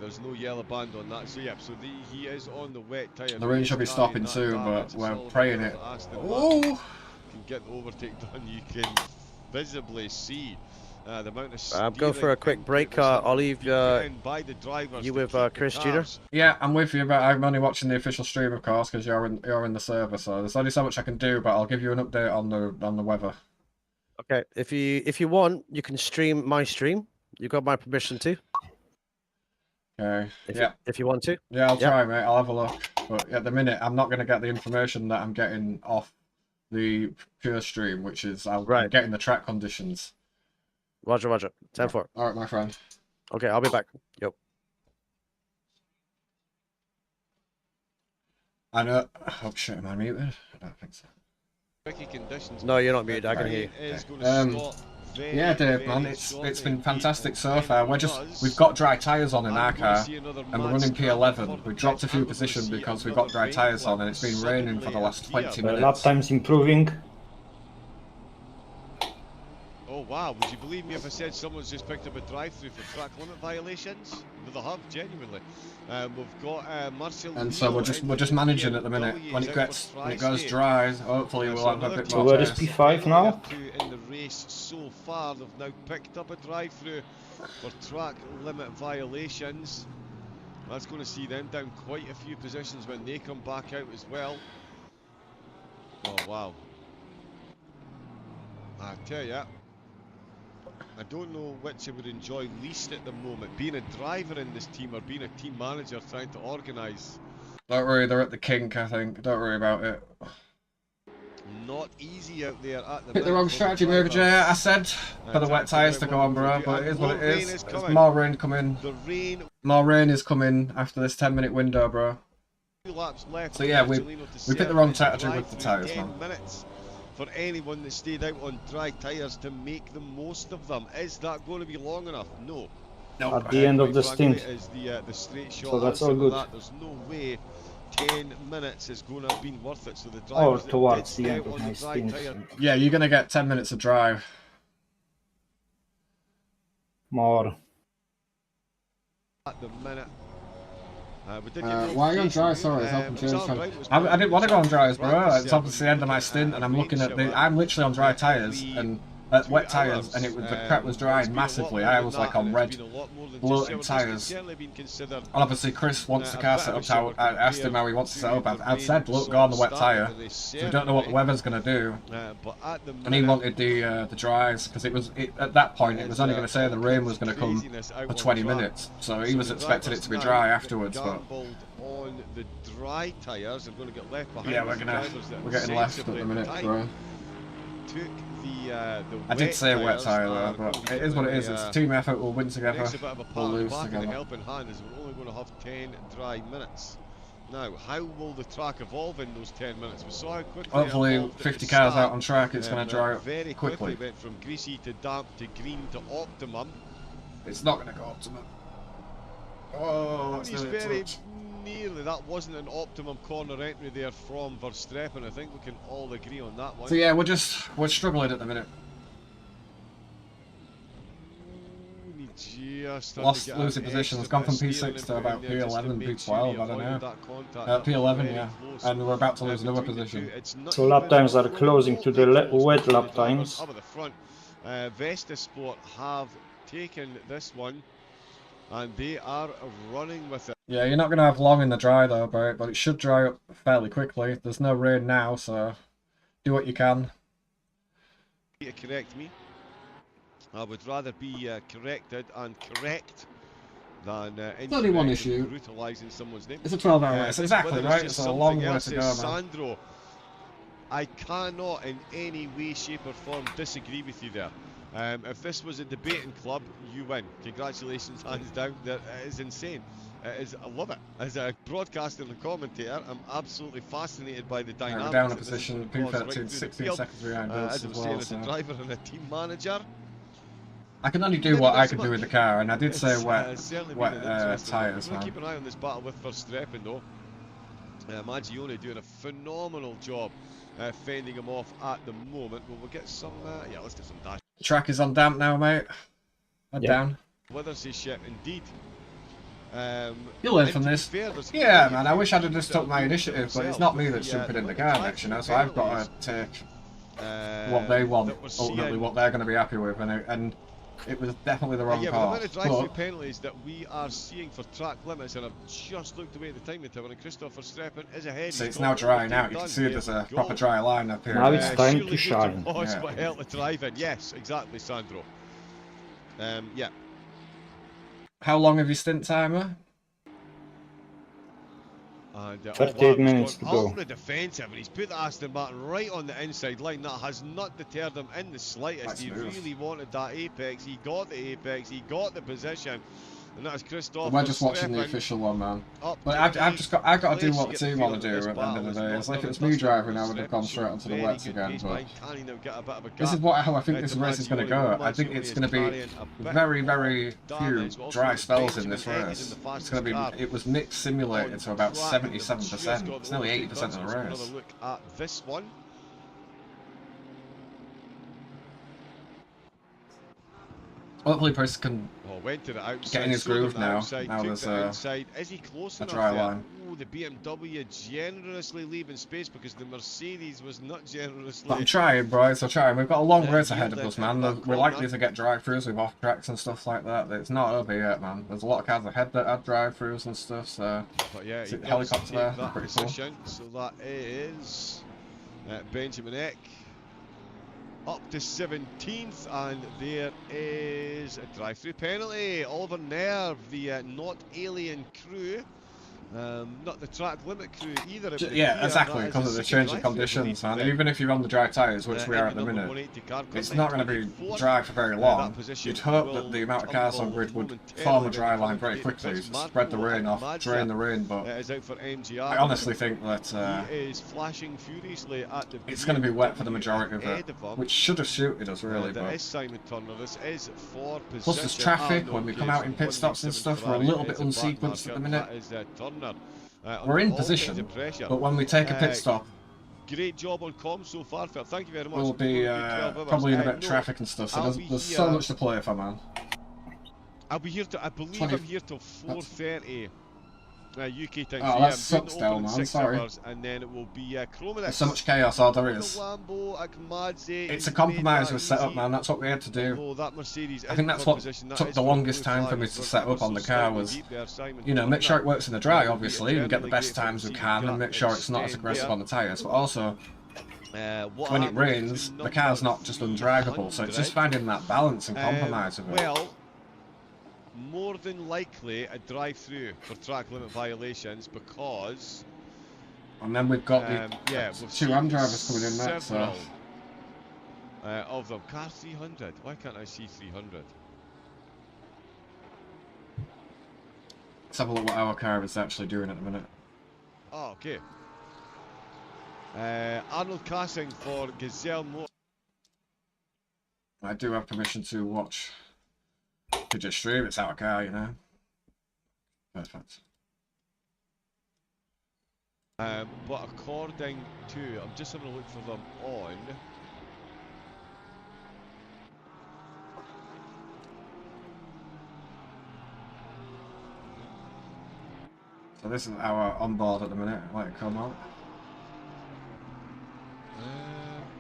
There's no yellow band on that, so yeah, so he is on the wet tyre. The rain should be stopping soon, but we're praying it. Oh! Can get the overtake done. You can visibly see the amount of I'm going for a quick break. I'll leave you with Chris Jeter. Yeah, I'm with you, but I'm only watching the official stream, of course, because you're in the server. So there's only so much I can do, but I'll give you an update on the weather. Okay, if you want, you can stream my stream. You got my permission to. Okay. If you want to. Yeah, I'll try, mate. I'll have a look. But at the minute, I'm not going to get the information that I'm getting off the pure stream, which is I'm getting the track conditions. Roger. 10-4. All right, my friend. Okay, I'll be back. Yep. I know. Oh shit, am I muted? I don't think so. No, you're not muted. I can hear you. Yeah, Dave, man, it's been fantastic so far. We've got dry tyres on in our car, and we're running P11. We dropped a few positions because we've got dry tyres on, and it's been raining for the last 20 minutes. Lap time's improving. Oh wow, would you believe me if I said someone's just picked up a drive-through for track limit violations? They have, genuinely. We've got Marcel. And so we're just managing at the minute. When it goes dry, hopefully we'll have a bit more. So where is P5 now? In the race so far, they've now picked up a drive-through for track limit violations. That's going to see them down quite a few positions when they come back out as well. Oh wow. I tell ya. I don't know which I would enjoy least at the moment, being a driver in this team or being a team manager trying to organise. Don't worry, they're at the kink, I think. Don't worry about it. Not easy out there at the Pick the wrong strategy move, Jay. I said for the wet tyres to go on, bro, but it is what it is. There's more rain coming. More rain is coming after this 10-minute window, bro. So yeah, we picked the wrong strategy with the tyres, man. For anyone that stayed out on dry tyres to make the most of them. Is that going to be long enough? No. At the end of the stint. The straight shot so that's all good. There's no way 10 minutes is going to have been worth it. So the drivers towards the end of my stint. Yeah, you're going to get 10 minutes of drive. More. At the minute. Why are you on dry? Sorry, it's open I didn't want to go on dries, bro. It's obviously the end of my stint, and I'm looking at I'm literally on dry tyres and wet tyres, and the crap was drying massively. I was like on red, bloated tyres. And obviously, Chris wants the car set up. I asked him how he wants to set up. I said, look, go on the wet tyre. So we don't know what the weather's going to do. And he wanted the dries because at that point it was only going to say the rain was going to come for 20 minutes. So he was expecting it to be dry afterwards. But on the dry tyres, they're going to get left behind. yeah, we're getting left at the minute, bro. I did say wet tyre though, but it is what it is. It's a team effort. We'll win together. We'll lose together. Helping hand is we're only going to have 10 dry minutes. Now, how will the track evolve in those 10 minutes? We saw how quickly. Hopefully, 50 cars out on track. It's going to dry up very quickly. Went from greasy to damp to green to optimum. It's not going to go optimum. Oh, that's He's nearly a very touch. nearly. That wasn't an optimum corner entry there from Verstappen. I think we can all agree on that one. So yeah, we're struggling at the minute. Losing position. It's gone from P6 to about P11, P12, I don't know. P11, yeah. And we're about to lose another position. So lap times are closing to the wet lap times. Up at the front. Vesta Sport have taken this one and they are running with it. Yeah, you're not going to have long in the dry though, but it should dry up fairly quickly. There's no rain now, so do what you can. To correct me, I would rather be corrected and correct than only one issue. brutalising someone's name. It's a 12-hour race, exactly right. It's a long way to go, man. Sandro, I cannot in any way, shape or form disagree with you there. If this was a debating club, you win. Congratulations, hands down. That is insane. I love it. As a broadcaster and commentator, I'm absolutely fascinated by the dynamics. We're down a position, P13, 16 seconds behind us as I as was well. saying, as a driver and a team manager, I can only do what I could do with the car, and I did say wet tyres, man. man. Keep an eye on this battle with Verstappen, though. Maggione doing a phenomenal job fending him off at the moment. But we'll get some, yeah, let's get some dash. The track is on damp now, mate. Down. Whether say shit, indeed. You'll learn from this. Yeah, man, I wish I'd have just took my initiative, but it's not me that's jumping in the car next, you know, so I've got to take what they want, ultimately what they're going to be happy with, and it was definitely the wrong yeah, call. But the drive-through penalties that we are seeing for track limits, and I've just looked away at the timing tower, and Christopher Verstappen is ahead. So it's now drying out. You can see there's a proper dry line up here. Now it's time to shine. Yeah. But hell to drive in. Yes, exactly, Sandro. Yeah. How long have you stint timer? And, 38 minutes to go. Ultra defensive, and he's put the Aston Martin right on the inside line. That has not deterred him in the slightest. He really wanted that apex. He got the apex. He got the position. And that's Christopher. We're just watching the official one, man. But I've got to do what the team want to do at the end of the day. It's like if it was me driving, I would have gone straight onto the wets again. But this is how I think this race is going to go. I think it's going to be very, very few dry spells in this race. It's going to be. It was mixed simulated to about 77%. It's nearly 80% of the race. Look at this one. Hopefully, Price can went to the outside, get in his groove now. Outside, now there's Is he close a enough dry there? line. Ooh, the BMW generously leaving space because the Mercedes was not generously. But I'm trying, boys. I'm trying. We've got a long race ahead of us, man. We're likely to get drive-throughs with off-tracks and stuff like that. It's not over yet, man. There's a lot of cars ahead that have drive-throughs and stuff. So, but yeah, see the helicopter there. That Pretty position. Cool. So that is Benjamin Eck. Up to 17th, and there is a drive-through penalty. Oliver Nerve, the not alien crew, not the track limit crew either. Yeah, exactly, because of the change of conditions, man. Even if you're on the dry tyres, which we are at the minute, it's not going to be dry for very long. You'd hope that the amount of cars on grid would form a dry line very quickly, spread the rain off, drain the rain, but I honestly think that it's going to be wet for the majority of it, which should have suited us really, but plus there's traffic when we come out in pit stops and stuff. We're a little bit unsequenced at the minute. We're in position, but when we take a pit stop, great job on comms so far, Phil. Thank you very much. We'll be probably in a bit of traffic and stuff, so there's so much to play for, man. I'll be here till, I believe I'm here till 4:30 UK time. Oh, that sucks, Del, man. Sorry. Hours, and then it will be there's so much chaos, all there is. It's a compromise we set up, man. That's what we had to do. I think that's what took the longest time for me to set up on the car was, you know, make sure it works in the dry, obviously, and get the best times we can, and make sure it's not as aggressive on the tyres, but also when it rains, the car's not just undraggable, so it's just finding that balance and compromise of it. Well, more than likely a drive-through for track limit violations because. And then we've got the two RAM drivers coming in next. So. Of them, car 300. Why can't I see 300? Let's have a look what our car is actually doing at the minute. Oh, okay. Arnold Cassing for Gazelle Motor. I do have permission to watch could just stream it's out of car, you know. Perfect. But according to, I'm just having a look for them on. So this is our onboard at the minute. Let it come out.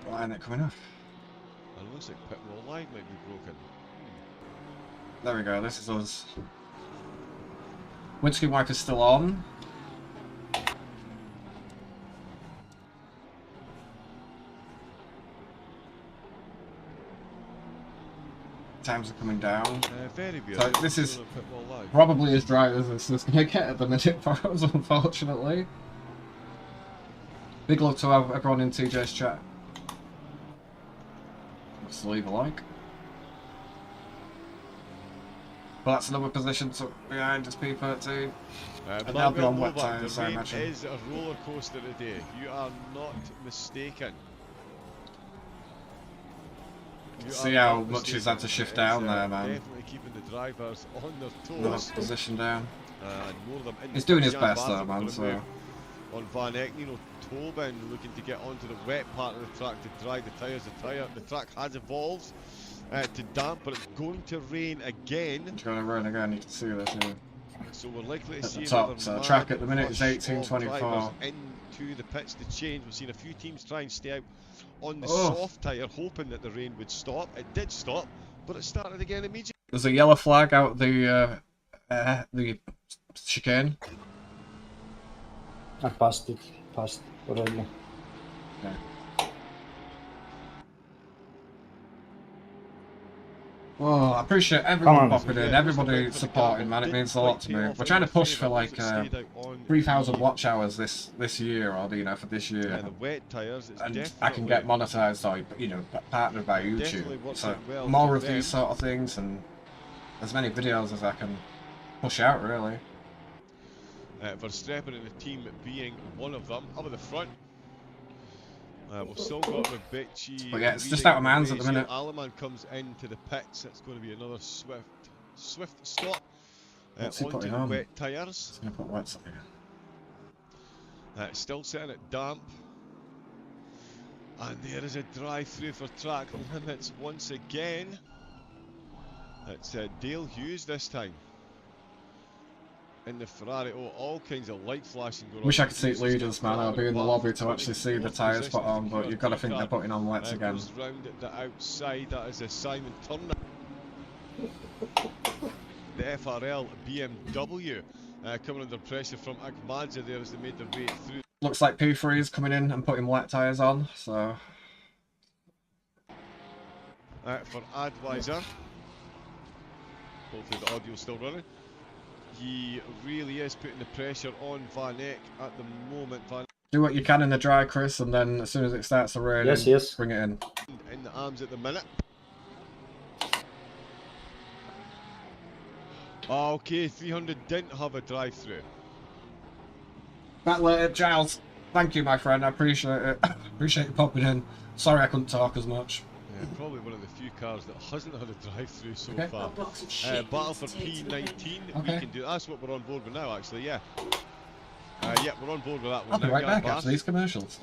Why isn't it coming off? It looks like pit wall line might be broken. There we go. This is us. Windscreen wiper's still on. Times are coming down. Very good. So this is probably as dry as this is going to get at the minute for us, unfortunately. Big love to everyone in TJ's chat. Just leave a like. But that's another position behind us, P13. And they'll be on wet tyres, I imagine. It is a roller coaster today. You are not mistaken. See how much he's had to shift down there, man. Definitely keeping the drivers on their toes. Position down. More of them in He's doing his best though, man. So. On Van Eyck, Tobin looking to get onto the wet part of the track to dry the tyres. The track has evolved to damp, but it's going to rain again. It's going to rain again. You can see this here. So we're likely to at see the top. So track at the minute is 18:24. Into the pits to change. We've seen a few teams try and stay out on the soft tyre, hoping that the rain would stop. It did stop, but it started again immediately. There's a yellow flag out the chicane. I passed already. Okay. Oh, I appreciate everyone popping in, everybody supporting, man. It means a lot to me. We're trying to push for like 3,000 watch hours this year, or for this year. The wet tyres, and I can get monetized, or partnered by YouTube. So more of these sort of things, and as many videos as I can push out, really. Verstappen and the team being one of them, up at the front. We've still got Rebecci. But yeah, it's just out of my hands at the minute. Alaman comes into the pits. It's going to be another swift stop onto the wet tyres. He's going to put wets on. Still sitting at damp. And there is a drive-through for track limits once again. It's Dale Hughes this time. In the Ferrari, all kinds of light flashing going on. Wish I could see leaders, man. I'll be in the lobby to actually see the tyres put on, but you've got to think they're putting on wets again. Round at the outside, that is a Simon Turner. The FRL BMW coming under pressure from Akmadza there as they made their way through. Looks like P3 is coming in and putting wet tyres on, so. For Advisor. Hopefully the audio's still running. He really is putting the pressure on Van Eyck at the moment. Do what you can in the dry, Chris, and then as soon as it starts to rain, bring it in. In the arms at the minute. Okay, 300 didn't have a drive-through. Back later, Giles. Thank you, my friend. I appreciate it. Appreciate you popping in. Sorry I couldn't talk as much. Yeah, probably one of the few cars that hasn't had a drive-through so far. Battle for P19. We can do. That's what we're on board with now, actually. Yeah. Yeah, we're on board with that one. I'll be right back after these commercials.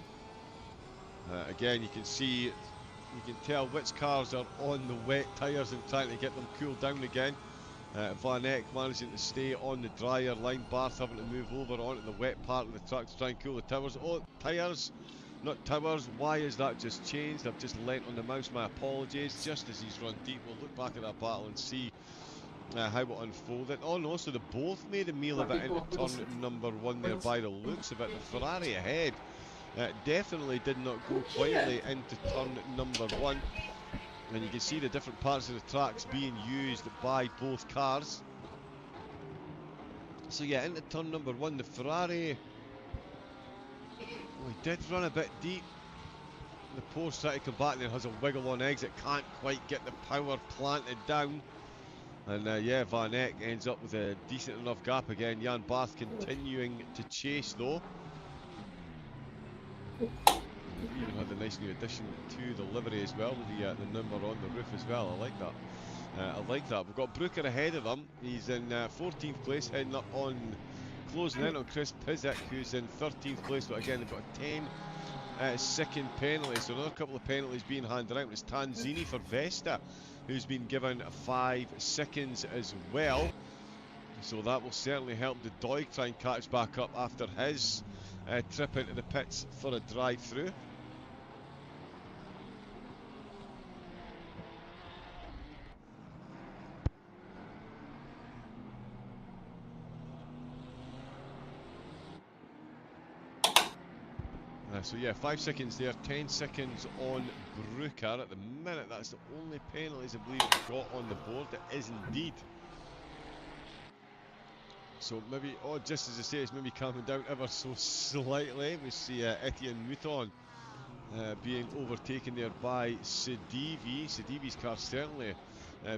Again, you can see, you can tell which cars are on the wet tyres and trying to get them cooled down again. Van Eyck managing to stay on the drier line. Barth having to move over onto the wet part of the track to try and cool the towers. Oh, tyres. Not towers. Why is that just changed? I've just leant on the mouse. My apologies. Just as he's run deep, we'll look back at that battle and see how it unfolded. Oh no, so they both made a meal of it into turn number 1 there by the looks of it. The Ferrari ahead definitely did not go quietly into turn number 1. And you can see the different parts of the tracks being used by both cars. So yeah, into turn number 1, the Ferrari. Well, he did run a bit deep. The post trying to come back there, has a wiggle on exit, can't quite get the power planted down. And yeah, Van Eyck ends up with a decent enough gap again. Jan Barth continuing to chase though. We've even had a nice new addition to the livery as well, with the number on the roof as well. I like that. I like that. We've got Brooker ahead of them. He's in 14th place, heading up on, closing in on Chris Pizik, who's in 13th place. But again, they've got a 10-second penalty, so another couple of penalties being handed out. It's Tanzini for Vesta, who's been given 5 seconds as well. So that will certainly help the Doig try and catch back up after his trip into the pits for a drive-through. So yeah, 5 seconds there, 10 seconds on Brooker. At the minute, that's the only penalties I believe we've got on the board. It is indeed. So maybe, just as I say, it's maybe calming down ever so slightly. We see Etienne Mouton being overtaken there by Sedivi. Sedivi's car certainly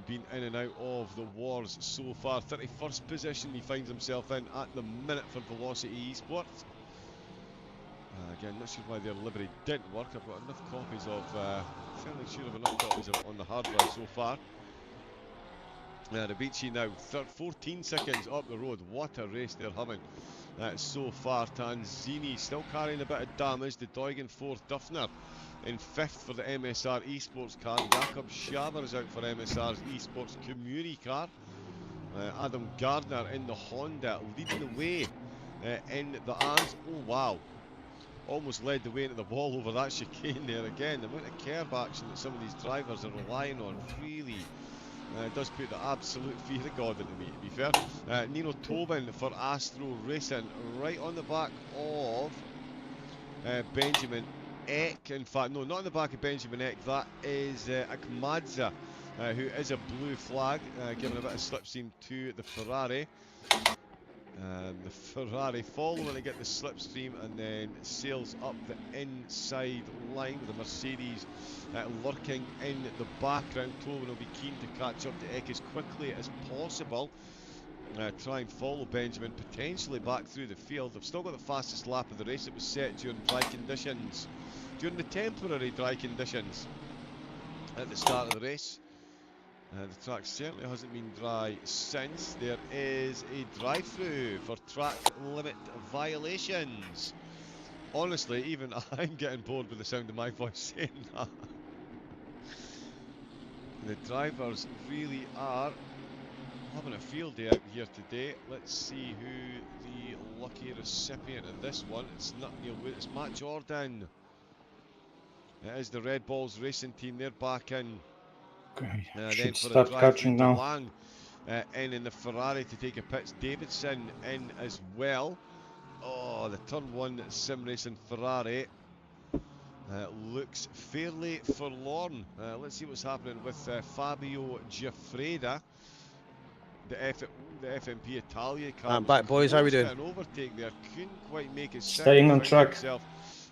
been in and out of the wars so far. 31st position he finds himself in at the minute for Velocity Esports. Again, not sure why their livery didn't work. I've got enough copies of, fairly sure of enough copies of on the hardware so far. Rabici now 14 seconds up the road. What a race they're having so far. Tanzini still carrying a bit of damage. The Doigan 4th, Duffner in 5th for the MSR Esports car. Jakob Schaber is out for MSR's Esports Community car. Adam Gardner in the Honda leading the way in the arms. Oh wow. Almost led the way into the wall over that chicane there again. The amount of curb action that some of these drivers are relying on really does put the absolute fear of God into me, to be fair. Nino Tobin for Astro Racing, right on the back of Benjamin Eck. In fact, no, not on the back of Benjamin Eck. That is Akmadza, who is a blue flag, giving a bit of slipstream to the Ferrari. The Ferrari following to get the slipstream and then sails up the inside line with the Mercedes lurking in the background. Tobin will be keen to catch up to Eck as quickly as possible. Try and follow Benjamin potentially back through the field. They've still got the fastest lap of the race. It was set during dry conditions, during the temporary dry conditions at the start of the race. The track certainly hasn't been dry since. There is a drive-through for track limit violations. Honestly, even I'm getting bored with the sound of my voice saying that. The drivers really are having a field day out here today. Let's see who the lucky recipient of this one. It's not Neil Wood, it's Matt Jordan. It is the Red Balls racing team. They're back in. Okay, Then should for start a drive catching through now. Lang in the Ferrari to take a pits. Davidson in as well. Oh, the turn 1 sim racing Ferrari looks fairly forlorn. Let's see what's happening with Fabio Giaffreda. The FMP Italia car. I'm back, boys. How are we doing? An overtake there. Couldn't quite make it. Staying on track.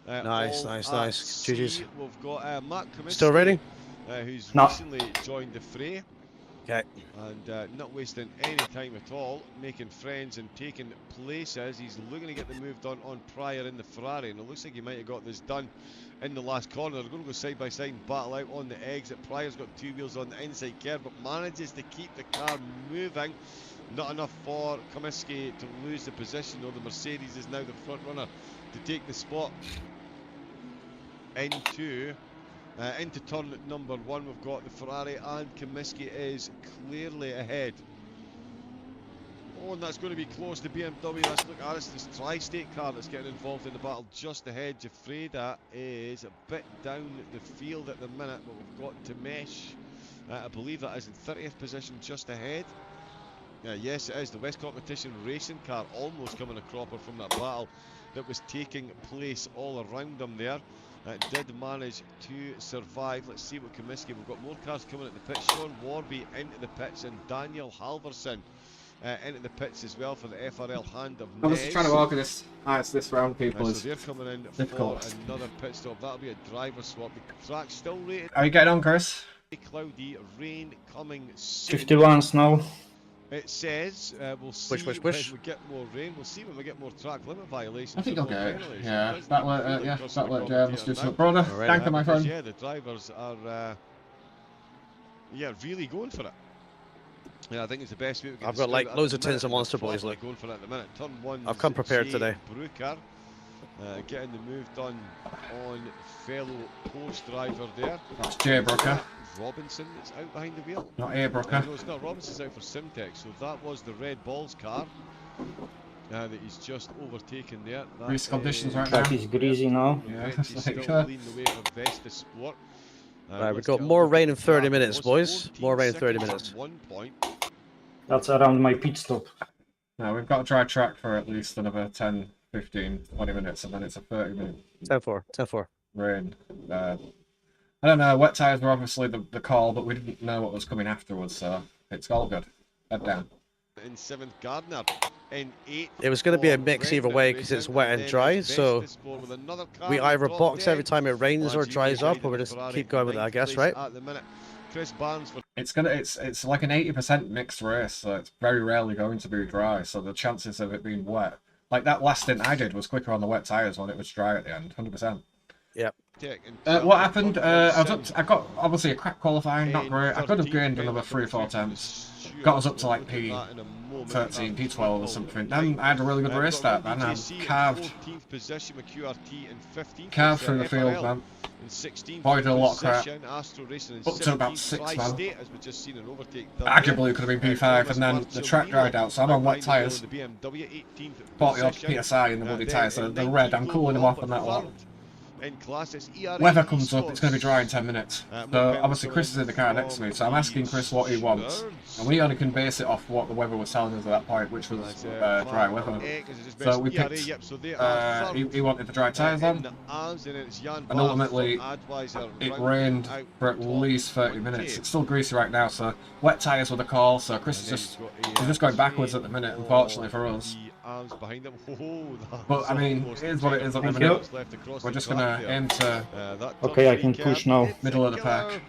Nice. GG's. We've got Matt Comiskey, Still ready? Who's No. recently joined the fray. Okay. And not wasting any time at all, making friends and taking places. He's looking to get the move done on Pryor in the Ferrari, and it looks like he might have got this done in the last corner. They're going to go side by side and battle out on the exit. Pryor's got 2 wheels on the inside curve, but manages to keep the car moving. Not enough for Comiskey to lose the position, though. The Mercedes is now the front runner to take the spot into turn number 1. We've got the Ferrari, and Comiskey is clearly ahead. Oh, and that's going to be close to BMW. That's, look, Ariston's Tri-State car that's getting involved in the battle just ahead. Giaffreda is a bit down the field at the minute, but we've got Tamesh. I believe that is in 30th position just ahead. Yes, it is. The West Competition racing car almost coming a cropper from that battle that was taking place all around them there. Did manage to survive. Let's see what Comiskey. We've got more cars coming at the pits. Sean Warby into the pits, and Daniel Halverson into the pits as well for the FRL Hand of Nez. I was trying to organise this round, people. So they're coming in difficult. for another pit stop. That'll be a driver swap. The track's still rated. Are you getting on, Chris? Cloudy, rain coming soon. 51s now. It says we'll see when we get more rain. We'll see when we get more track limit violations. I think I'll get it. Penalties. Yeah, It that worked. Yeah, that worked. Yeah, let's do some brother. Alright, Thank you, my friend. Yeah, the drivers are really going for it. Yeah, I think it's the best way we can I've got describe like it loads at of the tins minute. of Monster They're Boys. properly Like going for it at the minute. Turn 1. I've come prepared Jay today. Brooker, getting the move done on fellow post driver there. That's Jay Brooker, Robinson that's out behind the wheel. not A Brooker. No, it's not. Robinson's out for Simtech, so that was the Red Balls car that he's just overtaken there. That Grease conditions right Track now. is greasy now. Yeah, He's that's still like leading the way for Vesta Sport. Right, we've Let's got get a more look rain at in 30 that. minutes, Was boys. 14 More rain in 30 seconds minutes. at 1 point. That's around my pit stop. No, we've got a dry track for at least another 10, 15, 20 minutes, and then it's a 30-minute 10-4. 10-4. rain. I don't know, wet tyres were obviously the call, but we didn't know what was coming afterwards, so it's all good. Head down. In 7th, Gardner. In 8th, It was going to be a mix either way because it's wet and dry, so we either box every time it rains or dries up, or we just keep going with it, I guess, right? At the minute, Chris Barnes for It's like an 80% mixed race, so it's very rarely going to be dry, so the chances of it being wet, like that last stint I did was quicker on the wet tyres when it was dry at the end, 100%. Yep. What happened? I got obviously a crap qualifying, not great. I could have gained another 3 or 4 tenths. Got us up to like P13, P12 or something. Then I had a really good race start, man. I carved through the field, man. Avoided a lot of crap. Up to about 6, man. Arguably it could have been P5, and then the track dried out, so I'm on wet tyres. 40 odd PSI in the bloody tyres, so they're red. I'm cooling them off on that lot. Weather comes up, it's going to be dry in 10 minutes. So obviously Chris is in the car next to me, so I'm asking Chris what he wants. And we only can base it off what the weather was telling us at that point, which was dry weather. So we picked, he wanted the dry tyres on, and ultimately it rained for at least 30 minutes. It's still greasy right now, so wet tyres were the call, so Chris is just going backwards at the minute, unfortunately for us. But I mean, it is what it is at the minute. We're just going to aim to Okay, I can push now. middle of the pack.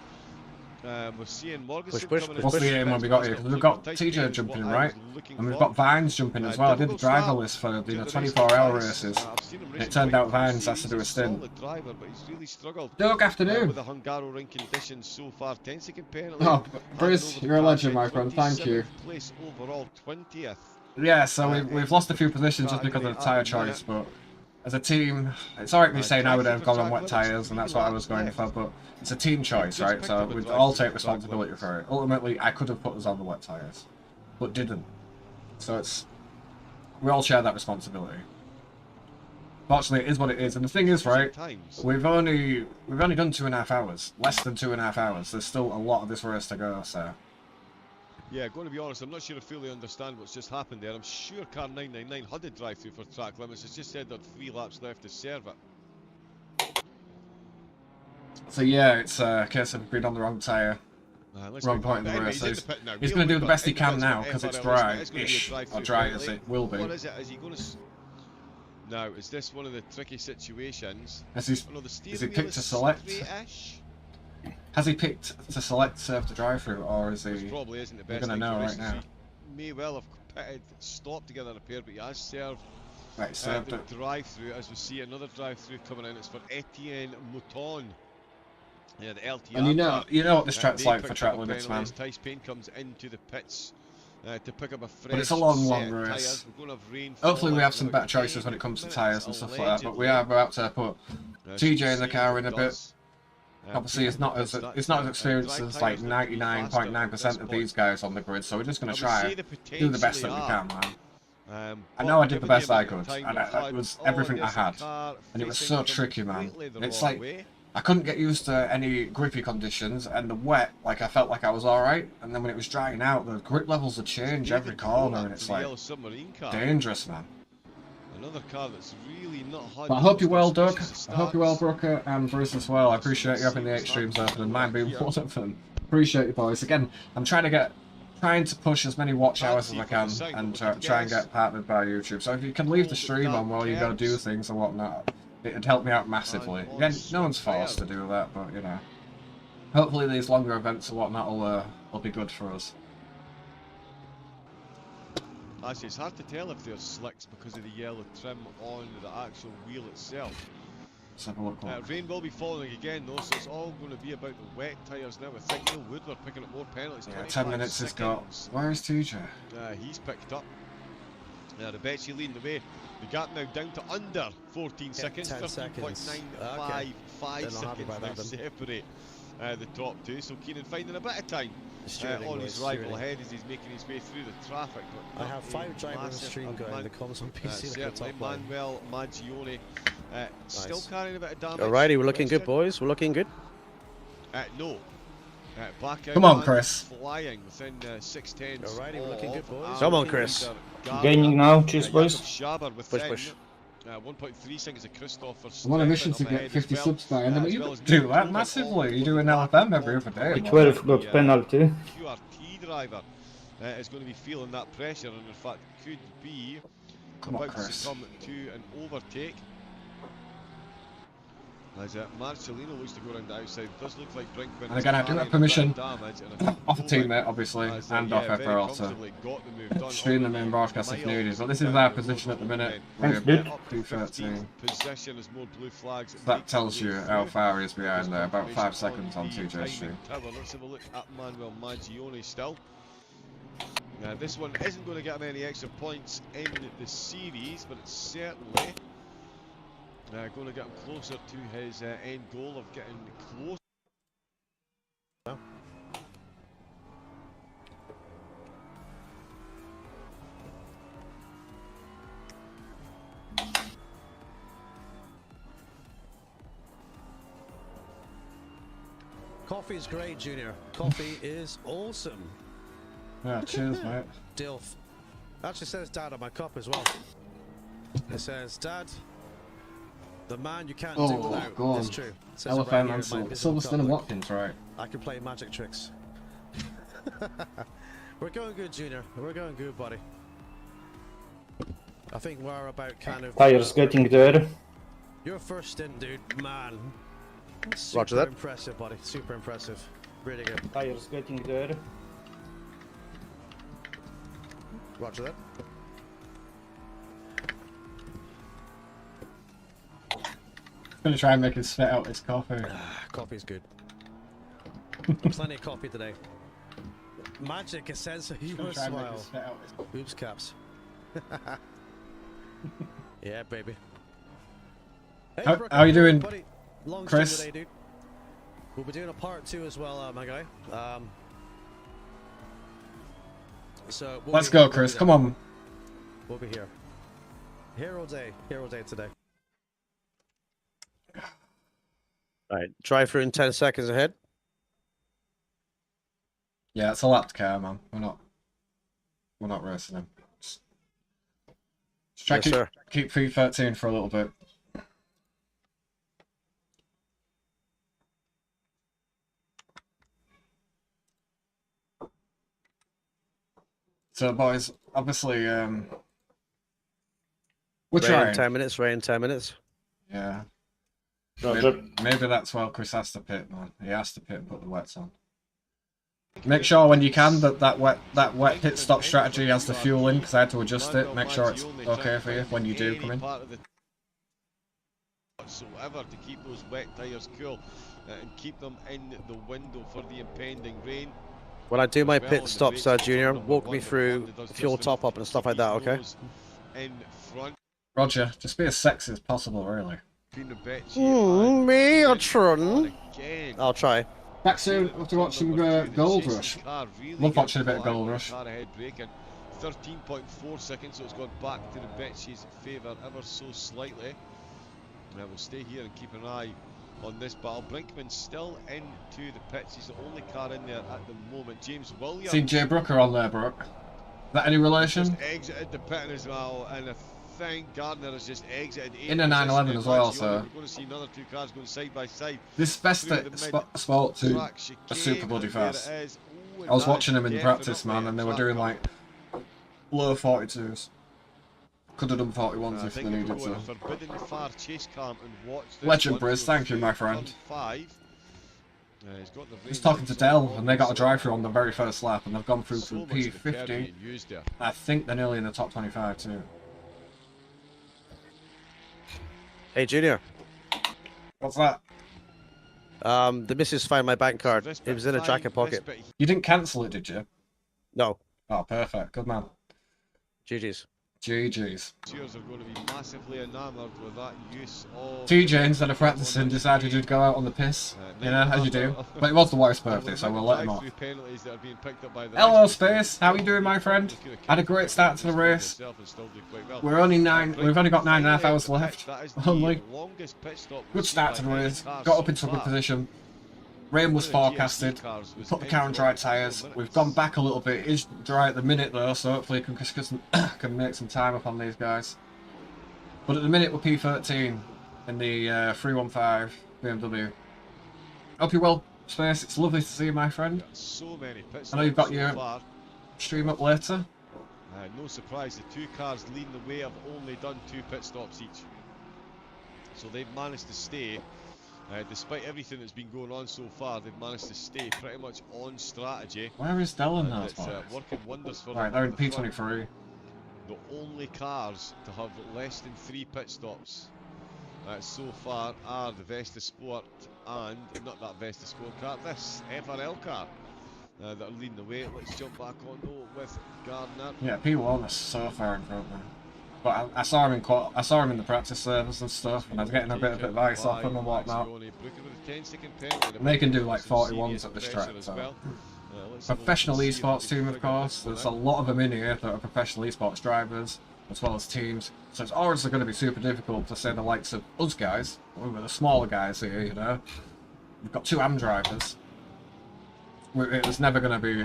What's the aim when we got here? Because we've got TJ jumping in, right? And we've got Vines jumping as well. I did the driver list for 24-hour races. And it turned out Vines has to do a stint. Doug, afternoon. With the Hungaroring conditions so far, Oh, Briz, you're a legend, my friend. Thank you. Place overall 20th. Yeah, so we've lost a few positions just because of the tyre choice, but as a team, it's alright me saying I would have gone on wet tyres, and that's what I was going for, but it's a team choice, right? So we'd all take responsibility for it. Ultimately, I could have put us on the wet tyres, but didn't. So we all share that responsibility. Fortunately, it is what it is, and the thing is, right, we've only done 2.5 hours, less than 2.5 hours. There's still a lot of this race to go, so. Yeah, going to be honest, I'm not sure I fully understand what's just happened there. I'm sure car 999 had a drive-through for track limits. It's just said there are 3 laps left to serve it. So yeah, it's a case of being on the wrong tyre. Wrong point in the race. He's going to do the best he can now because it's dry-ish, or dry as it will be. What is it? Is he going to... Now, is this one of the tricky situations? Has he picked to select? Has he picked to select serve the drive-through, or is he? Probably isn't the We're best going to know right now. He may well have pitted, stopped to get a repair, but he has served Right, the drive-through. As we see another drive-through coming in, it's for Etienne Mouton. Yeah, the LTR. And you know what this track's like for track limits, man. Tice Payne comes into the pits to pick up a fresh. But it's a long race. Rain. Hopefully we have some better choices when it comes to tyres and stuff like that. But we are about to put TJ in the car in a bit. Obviously, it's not as experienced as like 99.9% of these guys on the grid, so we're just going to try do the best that we can, man. I know I did the best I could, and that was everything I had, and it was so tricky, man. It's like I couldn't get used to any grippy conditions, and the wet, like I felt like I was alright, and then when it was drying out, the grip levels would change every corner, and it's like dangerous, man. Another car that's really not hard. But I hope you're well, Doug. I hope you're well, Brooker, and Bruce as well. I appreciate you having the 8 streams open and mine being one of them. Appreciate you, boys. Again, I'm trying to push as many watch hours as I can and try and get partnered by YouTube. So if you can leave the stream on while you go do things and whatnot, it'd help me out massively. Again, no one's forced to do that, but you know, hopefully these longer events and whatnot will be good for us. Actually, it's hard to tell if they're slicks because of the yellow trim on the actual wheel itself. Let's have a look. Rain will be falling again though, so it's all going to be about the wet tyres now. I think Neil Woodward picking up more penalties. Yeah, 10 minutes has got. Where is TJ? He's picked up. Rebecci leading the way. The gap now down to under 14 seconds. 13.955 seconds now separate the top two. So Keenan finding a bit of time on his rival ahead as he's making his way through the traffic. But I have 5 drivers on the stream going. The comms on PC. Certainly, Manuel Maggione still carrying a bit of damage. Alrighty, we're looking good, boys. We're looking good. No. Back out. Come on, Chris. Flying within 6/10. Alrighty, we're looking good, boys. Come on, Chris. Gaining now, cheers, boys. Push. 1.3 seconds of Christopher. I'm on a mission to get 50 subs by end of it. You do that massively. You do an LFM every other day. 12 got penalty. QRT driver is going to be feeling that pressure, and in fact could be Come on, about Chris. to come to an overtake. As Marcelino looks to go around the outside, it does look like Brinkman. And again, I do have permission off a teammate, obviously, and off FRL to stream them in broadcast if needed. But this is our position at the minute. We're about 2:13. Possession as more blue flags. So that tells you how far he is behind there. About 5 seconds on TJ's stream. Let's have a look at Manuel Maggione still. This one isn't going to get him any extra points in the series, but it's certainly going to get him closer to his end goal of getting close. Coffee is great, Junior. Coffee is awesome. Yeah, cheers, mate. Dilf. Actually says Dad on my cup as well. It says, Dad, the man you can't do without. Go on. It's true. LFM and Silverstone and Watkins, right? I can play magic tricks. We're going good, Junior. We're going good, buddy. I think we're about kind of... Tires getting there. Your first stint, dude. Man. Roger that. Super impressive, buddy. Super impressive. Really good. Tires getting there. Roger that. Gonna try and make it spit out his coffee. Coffee's good. Plenty of coffee today. Magic, a sense of humor smile. Oops, caps. Yeah, baby. Hey, How are you doing, buddy. Long Chris? today, dude. We'll be doing a part 2 as well, my guy. So Let's go, Chris. Come on. We'll be here. Hero day today. Alright, drive through in 10 seconds ahead. Yeah, it's a lapped car, man. We're not racing him. Just try Yes, keep 3:13 for a little bit. So, boys, obviously, we're trying. 10 minutes, rain 10 minutes. Yeah. Roger. Maybe that's why Chris has to pit, man. He has to pit and put the wets on. Make sure when you can that wet pit stop strategy has the fuel in, because I had to adjust it. Make sure it's okay for you when you do come in. Whatsoever to keep those wet tyres cool and keep them in the window for the impending rain. When I do my pit stops, Junior, walk me through fuel top up and stuff like that, okay? In front. Roger, just be as sexy as possible, really. Me, a Tron. I'll try. Back soon after watching Gold Rush. Love watching a bit of Gold Rush. 13.4 seconds, so it's gone back to the Betsy's favour ever so slightly. Now we'll stay here and keep an eye on this battle. Brinkman's still into the pits. He's the only car in there at the moment. James Williams. Seen Jay Brooker on there, Brooke. Is that any relation? Just exited the pit as well, and I think Gardner has just exited. In a 911 as well, so. We're going to see another 2 cars going side by side. This best sport too are super bloody fast. I was watching them in practice, man, and they were doing like low 42s. Could have done 41s if they needed to. Legend Briz, thank you, my friend. Just talking to Dell, and they got a drive-through on the very first lap, and they've gone through to P50. I think they're nearly in the top 25 too. Hey, Junior. What's that? The missus found my bank card. It was in a jacket pocket. You didn't cancel it, did you? No. Oh, perfect. Good man. GG's. GG's. Cheers are going to be massively enamoured with that use of... TJ, instead of practicing, decided to go out on the piss. You know, as you do. But it was the wife's birthday, so we'll let him off. Hello, Space. How are you doing, my friend? Had a great start to the race. We've only got 9.5 hours left. Only. Good start to the race. Got up into a good position. Rain was forecasted. We put the car on dry tyres. We've gone back a little bit. It is dry at the minute though, so hopefully can make some time up on these guys. But at the minute we're P13 in the 315 BMW. Hope you're well, Space. It's lovely to see you, my friend. I know you've got your stream up later. No surprise, the two cars leading the way have only done 2 pit stops each. So they've managed to stay. Despite everything that's been going on so far, they've managed to stay pretty much on strategy. Where is Dylan now? It's working wonders for right, they're in P23. The only cars to have less than 3 pit stops so far are the Vesta Sport and, not that Vesta Sport car, this FRL car that are leading the way. Let's jump back on though with Gardner. Yeah, P1 is so far in front of me. But I saw him in the practice service and stuff, and I was getting a bit of advice off him and whatnot. And they can do like 41s at this track. So. Professional esports team, of course. There's a lot of them in here that are professional esports drivers, as well as teams. So it's obviously going to be super difficult to say the likes of us guys. We're the smaller guys here, you know. We've got 2 AM drivers. It was never going to be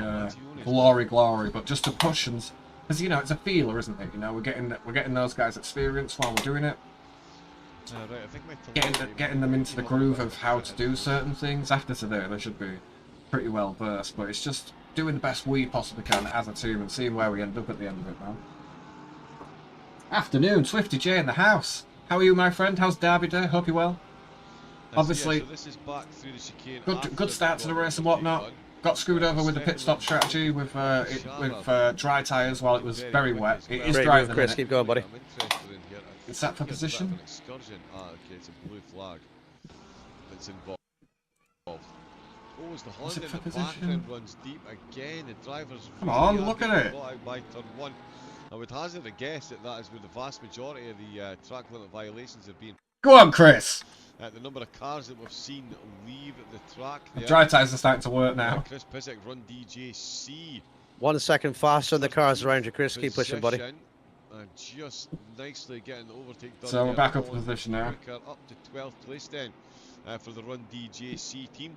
glory, but just to push and. Because, you know, it's a feeler, isn't it? You know, we're getting those guys experience while we're doing it. Getting them into the groove of how to do certain things. After today, they should be pretty well versed. But it's just doing the best we possibly can as a team and seeing where we end up at the end of it, man. Afternoon, Swifty J in the house. How are you, my friend? How's Derby Day? Hope you're well. Obviously, good start to the race and whatnot. Got screwed over with the pit stop strategy with dry tyres while it was very wet. It is dry at the minute. Keep going, buddy. Is that for position? It's a blue flag that's involved. Oh, as the Is it Honda for in the position? background runs deep again, the drivers Come on, look at it. By turn 1. I would hazard a guess that that is where the vast majority of the track limit violations have been. Go on, Chris. The number of cars that we've seen leave the track. The dry tyres are starting to work now. Chris Pissick run DJC. 1 second faster than the cars around you, Chris. Keep pushing, buddy. Just nicely getting the overtake done. So we're back up in position now. Up to 12th place then for the Run DJC team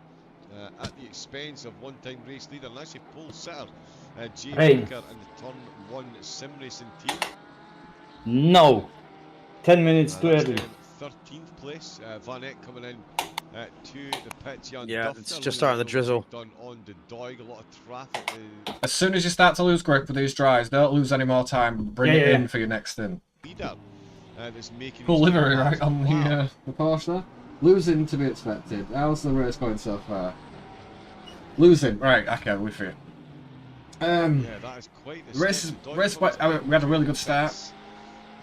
at the expense of one-time race leader and actually pole sitter Jay Baker and the Turn 1 sim racing team. No, 10 minutes too early. 13th place, Van Eck coming in to the pitch. Yeah, it's just starting to drizzle. Done on the Doig, a lot of traffic. As soon as you start to lose grip with these dries, don't lose any more time. Bring it in for your next stint. Cool livery, right, on the Porsche there. Losing to be expected. How's the race going so far? Losing, right, okay, we're free. Yeah, that is quite the race, we had a really good start.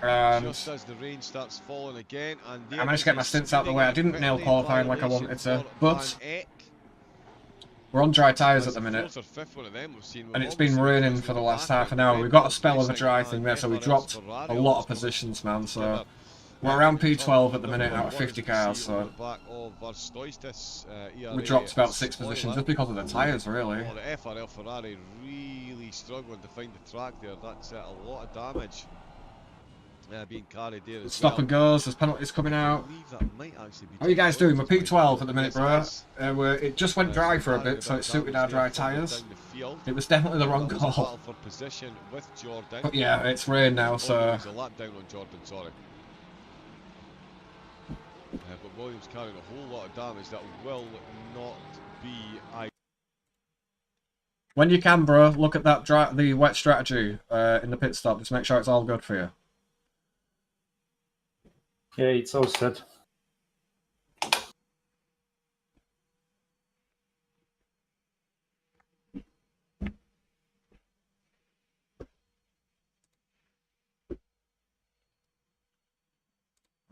Just as the rain starts falling again, and I managed to get my stints out of the way. I didn't nail qualifying like I wanted to, but we're on dry tyres at the minute, and it's been raining for the last half an hour. We got a spell of a dry thing there, so we dropped a lot of positions, man. So we're around P12 at the minute out of 50 cars, so we dropped about 6 positions just because of the tyres, really. The FRL Ferrari really struggling to find the track there. That's a lot of damage. Being carried there as Stop and goes, there's penalties coming out. How are you guys doing? We're P12 at the minute, bro. It just went dry for a bit, so it suited our dry tyres. It was definitely the wrong call. But yeah, it's rain now, so... But Williams carrying a whole lot of damage that will not be... When you can, bro, look at that the wet strategy in the pit stop. Just make sure it's all good for you. Yeah, it's all set.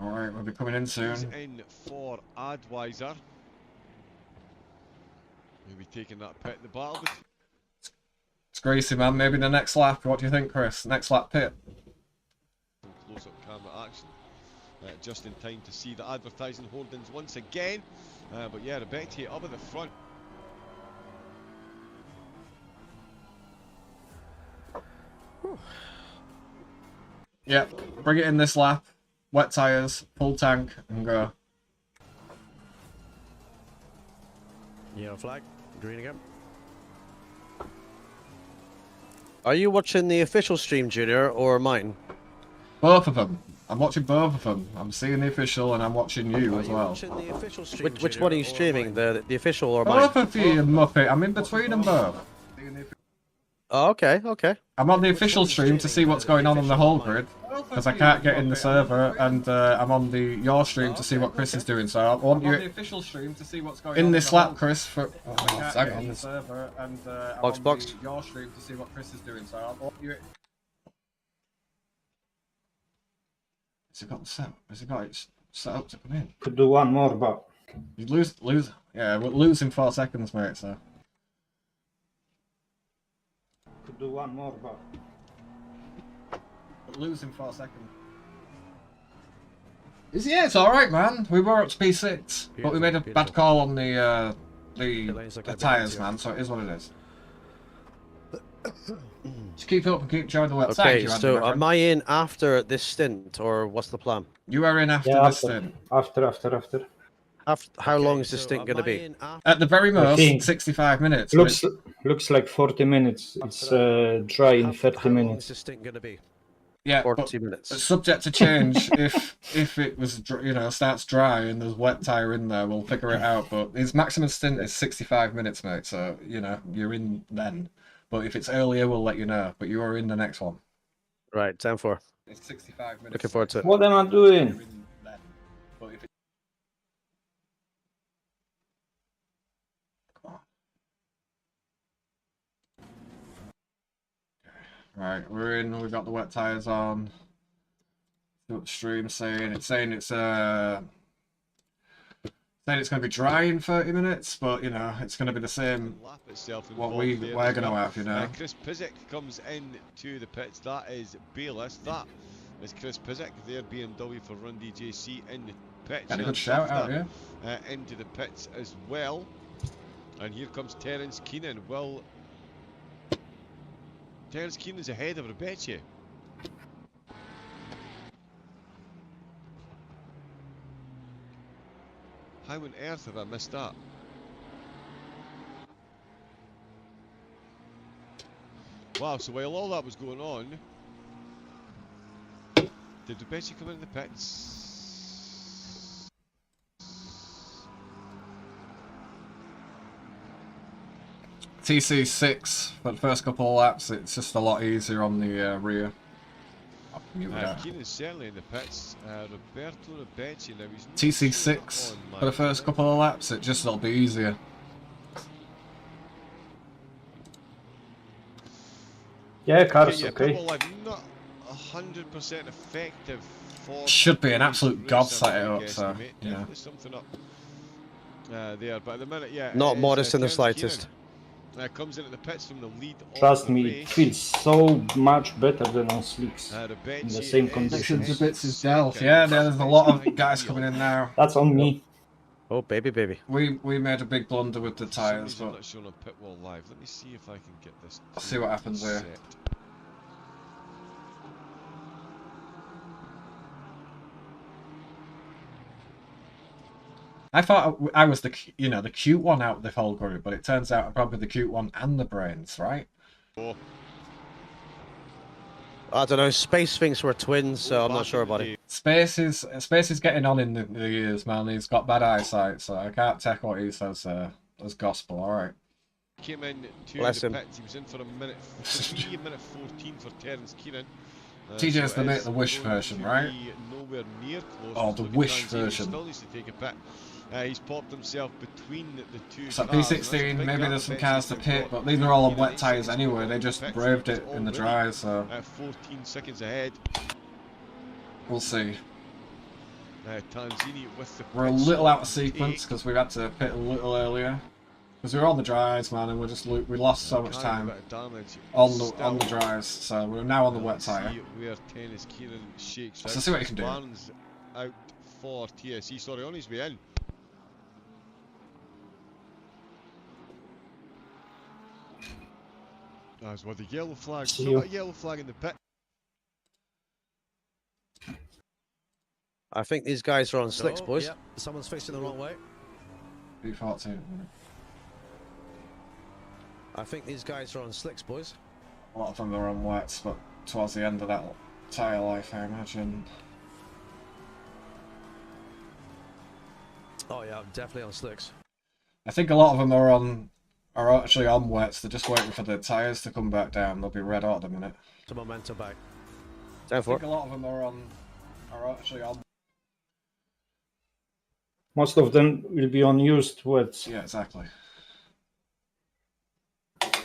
Alright, we'll be coming in soon. He's in for Advisor. He'll be taking that pit in the battle. It's Gracie, man. Maybe the next lap. What do you think, Chris? Next lap pit? Close-up camera action. Just in time to see the advertising hoardings once again. But yeah, Rebecca up at the front. Yep, bring it in this lap. Wet tyres, full tank, and go. Yellow flag, green again. Are you watching the official stream, Junior, or mine? Both of them. I'm watching both of them. I'm seeing the official and I'm watching you as well. The official stream, which one are you streaming? The official or mine? Both of you, Muppet. I'm in between them both. Oh, okay, okay. I'm on the official stream to see what's going on the whole grid, because I can't get in the server, and I'm on your stream to see what Chris is doing. So I want you in this lap, Chris. For hang on. Box. Your stream to see what Chris is doing. So I want you. Has he got the set? Has he got it set up to come in? Could do one more, but You lose. Yeah, we'll lose in 4 seconds, mate. So. could do one more, but Lose in 4 seconds. Yeah, it's alright, man. We were up to P6, but we made a bad call on the tyres, man, so it is what it is. Just keep it up and keep joining the website. Okay, so am I in after this stint, or what's the plan? You are in after this stint. After. How long is this stint going to be? At the very most, think 65 minutes. Looks like 40 minutes. It's dry in 30 How long minutes. is this stint going to be? Yeah, 40 minutes. Subject to change. if it was, starts dry and there's wet tyre in there, we'll figure it out. But his maximum stint is 65 minutes, mate. So you're in then. But if it's earlier, we'll let you know. But you are in the next one. Right, 10-4. It's 65 minutes. Looking forward to it. What am I doing? But if Come on. Right, we're in. We've got the wet tires on. See what the stream's saying. It's saying it's going to be dry in 30 minutes, but it's going to be the same. What we're going to have, Chris Pizik comes in to the pits. That is Bayless. That is Chris Pizik. Their BMW for Run DJC in the pits. Got a good shout out, yeah. Into the pits as well. And here comes Terence Keenan. Well, Terence Keenan's ahead of Rebecca. How on earth have I missed that? Wow, so while all that was going on, did Rebecca come in the pits? TC6 for the first couple of laps. It's just a lot easier on the rear. Keenan's certainly in the pits. Roberto Rebecca now he's TC6 for the first couple of laps. It'll be easier. Yeah, car's yeah, okay. Not 100% effective for. Should be an absolute god set it up. So Definitely something up there, but at the minute, yeah. Not modest in the Terence slightest. Keenan, comes into the pits from the lead. Trust me, it feels so much better than on slicks in the same conditions. Sections of bits is stealth. Yeah, there's a lot of guys coming in now. That's on me. Oh, baby. We made a big blunder with the tyres, but I'm not showing on pit wall live. Let me see if I can get this. See what happens there. set. I thought I was the cute one out of the whole group, but it turns out I'm probably the cute one and the brains, right? Oh. I don't know. Space thinks we're twins, so I'm not sure about it. Space is getting on in the years, man. He's got bad eyesight, so I can't take what he says as gospel. All right. Came in to Bless the him. pits. He was in for a minute 14 for Terence Keenan. TJ's so the Wish version, right? Nowhere near close. Oh, the Looking Wish Franzino version. Still needs to take a pit. He's popped himself between the two So cars. P16, maybe there's some cars to pit, but these are all on wet tyres anyway. They just braved it in the dry, so 14 seconds ahead. we'll see. Tanzini with the We're a pit little stop out of sequence take. because we had to pit a little earlier. Because we were on the drives, man, and we lost so much Carrying a time bit of damage on still. the drives. So we're now on the wet Let's tyre. see where Tennis Kieran shakes So out. see what you can do. Barnes out for TSE, sorry, on his way in. As with the yellow flag, See still you. got a yellow flag in the pit. I think these guys are on slicks, Oh, boys. yep. Someone's facing the wrong way. B14. I think these guys are on slicks, boys. A lot of them are on wets, but towards the end of that tyre life, I imagine. Oh yeah, I'm definitely on slicks. I think a lot of them are actually on wets. They're just waiting for the tyres to come back down. They'll be red hot at a minute. To momentum back. I Down for think it. a lot of them are actually on. Most of them will be on used wets. Yeah, exactly.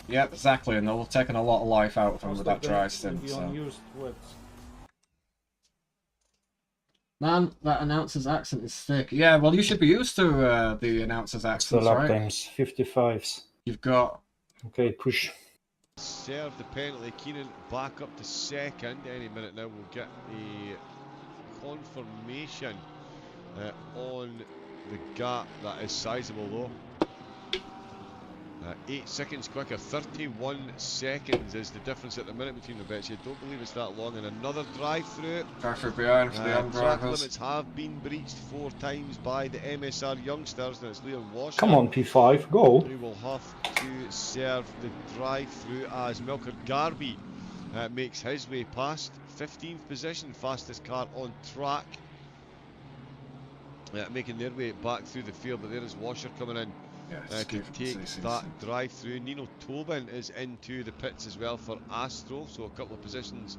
Yeah, exactly, and they'll have taken a lot of life out of them with that dry stint. So. Man, that announcer's accent is thick. Yeah, well, you should be used to the announcer's The accents, lap right? times, 55s. You've got... Okay, push. Serve the penalty. Keenan back up to second. Any minute now we'll get a confirmation on the gap. That is sizable though. 8 seconds quicker, 31 seconds is the difference at the minute between the bets. You don't believe it's that long. And another drive-through. Drive-through behind for the young Track drivers. limits have been breached 4 times by the MSR youngsters. And it's Liam Walsh. Come on, P5, go. Who will have to serve the drive-through as Melker Garby makes his way past. 15th position, fastest car on track. Making their way back through the field, but there is Washer coming in. Yes, To take that drive-through. Nino Tobin is into the pits as well for Astro, so a couple of positions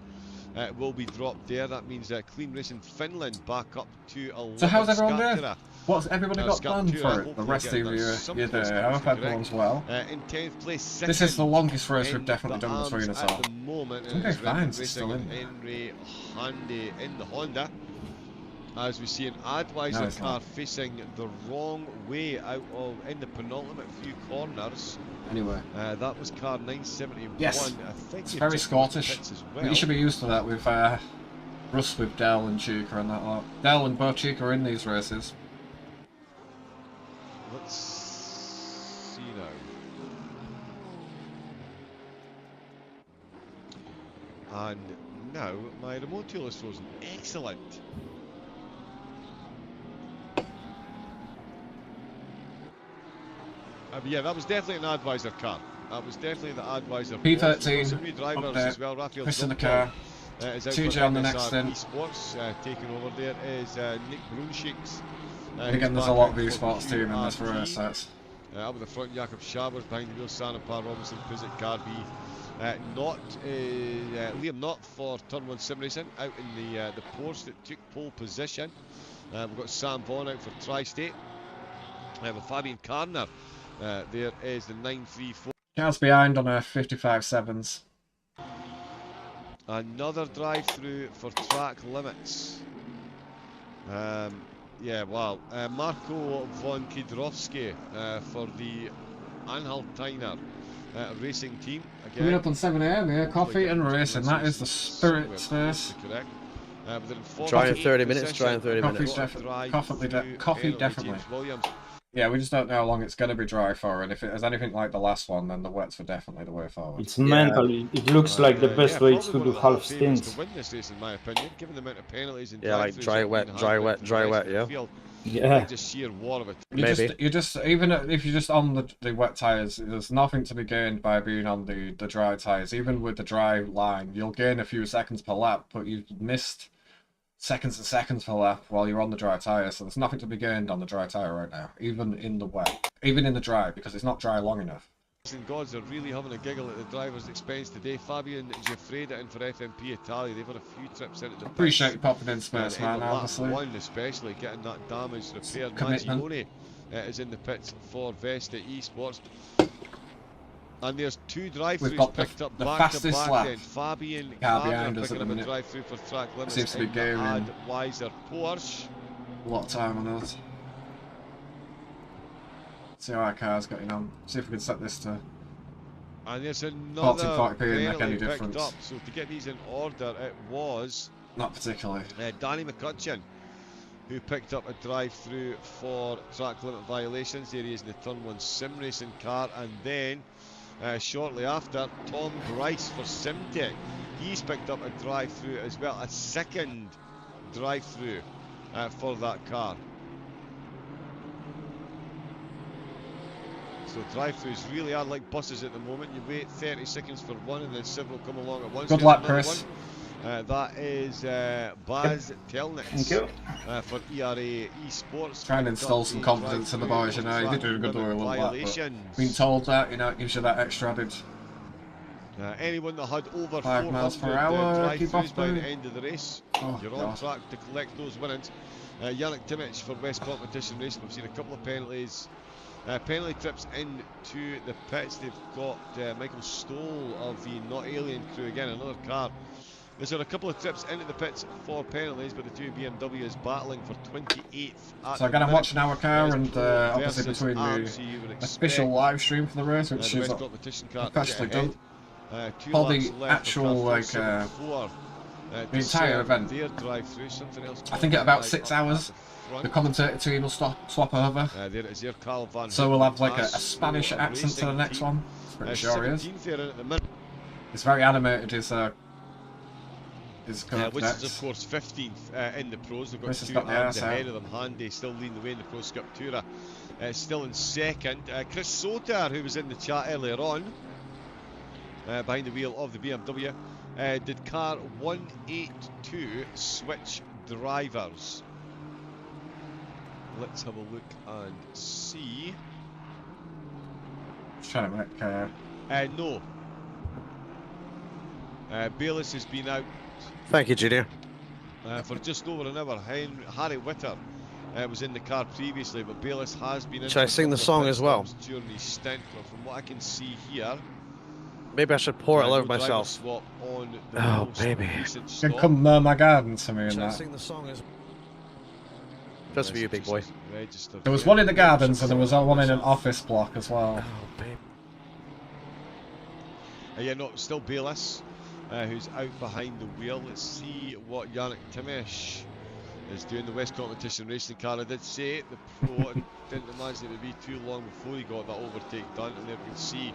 will be dropped there. That means Clean Racing Finland back up to 11. So how's everyone doing? Scaptura. What's everybody got planned for it? The hopefully rest of getting you, that you're there. I hope everyone's well. In 10th place, This is the longest race in we've definitely the done between arms us all. at the moment, Okay, and it's fine, Red it's Racing still in and there. Henry Handy in the Honda. As we see an No, Advisor it's car not. facing the wrong way out of in the penultimate few corners. Anyway. That was car 971. Yes, I think it's they've very just got the Scottish. pits as But you should be used to that with Russ with Dell and Chica and that lot. Dell and both Chica are in these races. Let's see now. And now my remote tool is frozen. Excellent. Yeah, that was definitely an Advisor car. That was definitely the Advisor. P13, Some new drivers up there. as well. Raphael Chris in the Dunkel, car. is out TJ for on the next MSR stint. Esports. Taking over there is Nick Brunschicks. Again, there's a lot of esports team in this race. That's Up at the front, Jakob Schabers behind the wheel, Sanapar Robinson, Pizik, Garby. Liam Knott for Turn 1 Sim Racing out in the Porsche that took pole position. We've got Sam Vaughan out for Tri-State. With Fabian Karner, there is the 934. Car's behind on a 55.7s. Another drive-through for track limits. Yeah, wow. Marco von Kidrowski for the Anhaltiner racing team. Again, Coming up on 7 AM, yeah, coffee and racing. That is the spirit space. Correct. Try in 30 minutes, try in 30 Coffee's minutes. coffee definitely. Williams. Yeah, we just don't know how long it's going to be dry for, and if it is anything like the last one, then the wets are definitely the way forward. It's mental. It looks like the best way is to do half stints. To win this race, in my opinion, given the amount of penalties and Yeah, like dry, wet, dry, wet, dry, wet, yeah. Yeah. Just sheer war of it. You just even if you're just on the wet tyres, there's nothing to be gained by being on the dry tyres. Even with the dry line, you'll gain a few seconds per lap, but you've missed seconds and seconds per lap while you're on the dry tyre, so there's nothing to be gained on the dry tyre right now, even in the wet, even in the dry, because it's not dry long enough. And gods are really having a giggle at the driver's expense today. Fabian Giuffreda in for FMP Italia. They've had a few trips into the pits. Appreciate you popping in space, man, Lap obviously. one especially, getting that damage repaired. Commitment. Maggione is in the pits for Vesta Esports. And there's two drive-throughs got picked up the back to fastest back lap. then. Fabian Car Gardner behind us picking at the up a minute. drive-through for track limits Seems to be in the gaming. Advisor Porsche. A lot of time on those. See how our car's getting on. See if we can set this to And there's another 40p and make any penalty picked difference. up. So to get these in order, it was Not particularly. Danny McCutcheon who picked up a drive-through for track limit violations. There he is in the Turn 1 sim racing car, and then shortly after, Tom Bryce for SimTech. He's picked up a drive-through as well, a second drive-through for that car. So drive-throughs really are like buses at the moment. You wait 30 seconds for one and then several come along at once. Good Here's luck, another Chris. one. That is Baz Telnitz. Thank you. For ERA Esports. Try and install some confidence in the boys, you know. You did do a good work with that, but being told that, you know, it gives you that extra added. Anyone that had over 5 miles per hour, keep off by the the end of the race, Oh, you're on track to collect those winnings. Yannick Timic for West Competition Racing. We've seen a couple of penalties. Penalty trips into the pits. They've got Michael Stoll of the Not Alien crew, again another car. There's a couple of trips into the pits for penalties, but the two BMW is battling for 28th. So again, I'm watching our car, and obviously between the official live stream for the race, which is professionally done, for the actual like the entire event, I think at about 6 hours the commentator team will swap over. So we'll have like a Spanish accent to the next one. Pretty sure he is. It's very animated. Which is of course 15th in the pros. They've got two arms ahead of them. Handy still leading the way in the Pro Scriptura. Still in second. Chris Soter, who was in the chat earlier on, behind the wheel of the BMW, did car 182 switch drivers. Let's have a look and see. Just trying to make. No. Bayliss has been out. Thank you, Junior. For just over an hour. Harry Witter was in the car previously, but Bayliss has been in. Should I sing the song as well? During his stint, but from what I can see here, maybe I should pour it all over myself. Swap on the oh, baby. You can come mow my garden to me and Should I that. sing the song as just for you, big boy. There was one in the gardens and there was one in an office block as well. Oh, babe. Yeah, no, still Bayliss, who's out behind the wheel. Let's see what Yannick Timic is doing. The West Competition Racing car. I did say the Pro. I didn't imagine it would be too long before he got that overtake done. And there we can see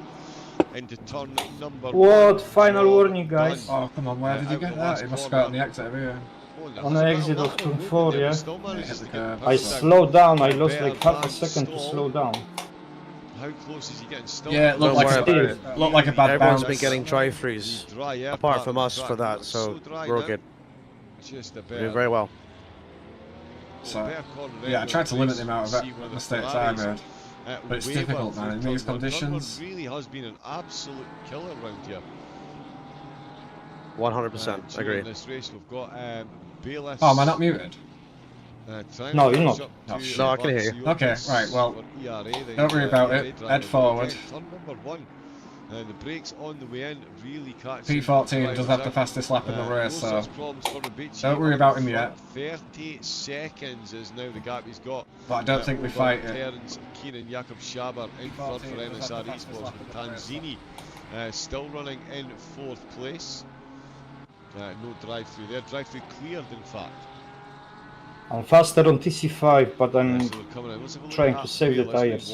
into turn number What? Final warning, guys. Oh, come on, where did you get that? It must have got on the exit over here. On the exit of turn 4, yeah. Yeah, I slowed down, I lost like half a second to slow down. How close is he getting still? Yeah, it looked like a bad Everyone's bounce. been getting drive-throughs, apart from us for that, so we're all good. We're doing very well. So, yeah, I tried to limit the amount of mistakes I made, but it's difficult, man, in these conditions. Really has been an absolute killer around here. 100%, agree. In this race, we've got Bayliss. Oh, am I not muted? No, you're not. No, I can hear you. Okay, right, well, don't worry about it. Head forward. Turn number 1. The brakes on the way in really catch. P14 does have the fastest lap in the race, so don't worry about him yet. 30 seconds is now the gap he's got. But I don't think we fight it. Terence Keenan, Jakob Schaber in third for MSR Esports, with Tanzini still running in 4th place. No drive-through there. Drive-through cleared, in fact. I'm faster on TC5, but I'm trying to save the tires.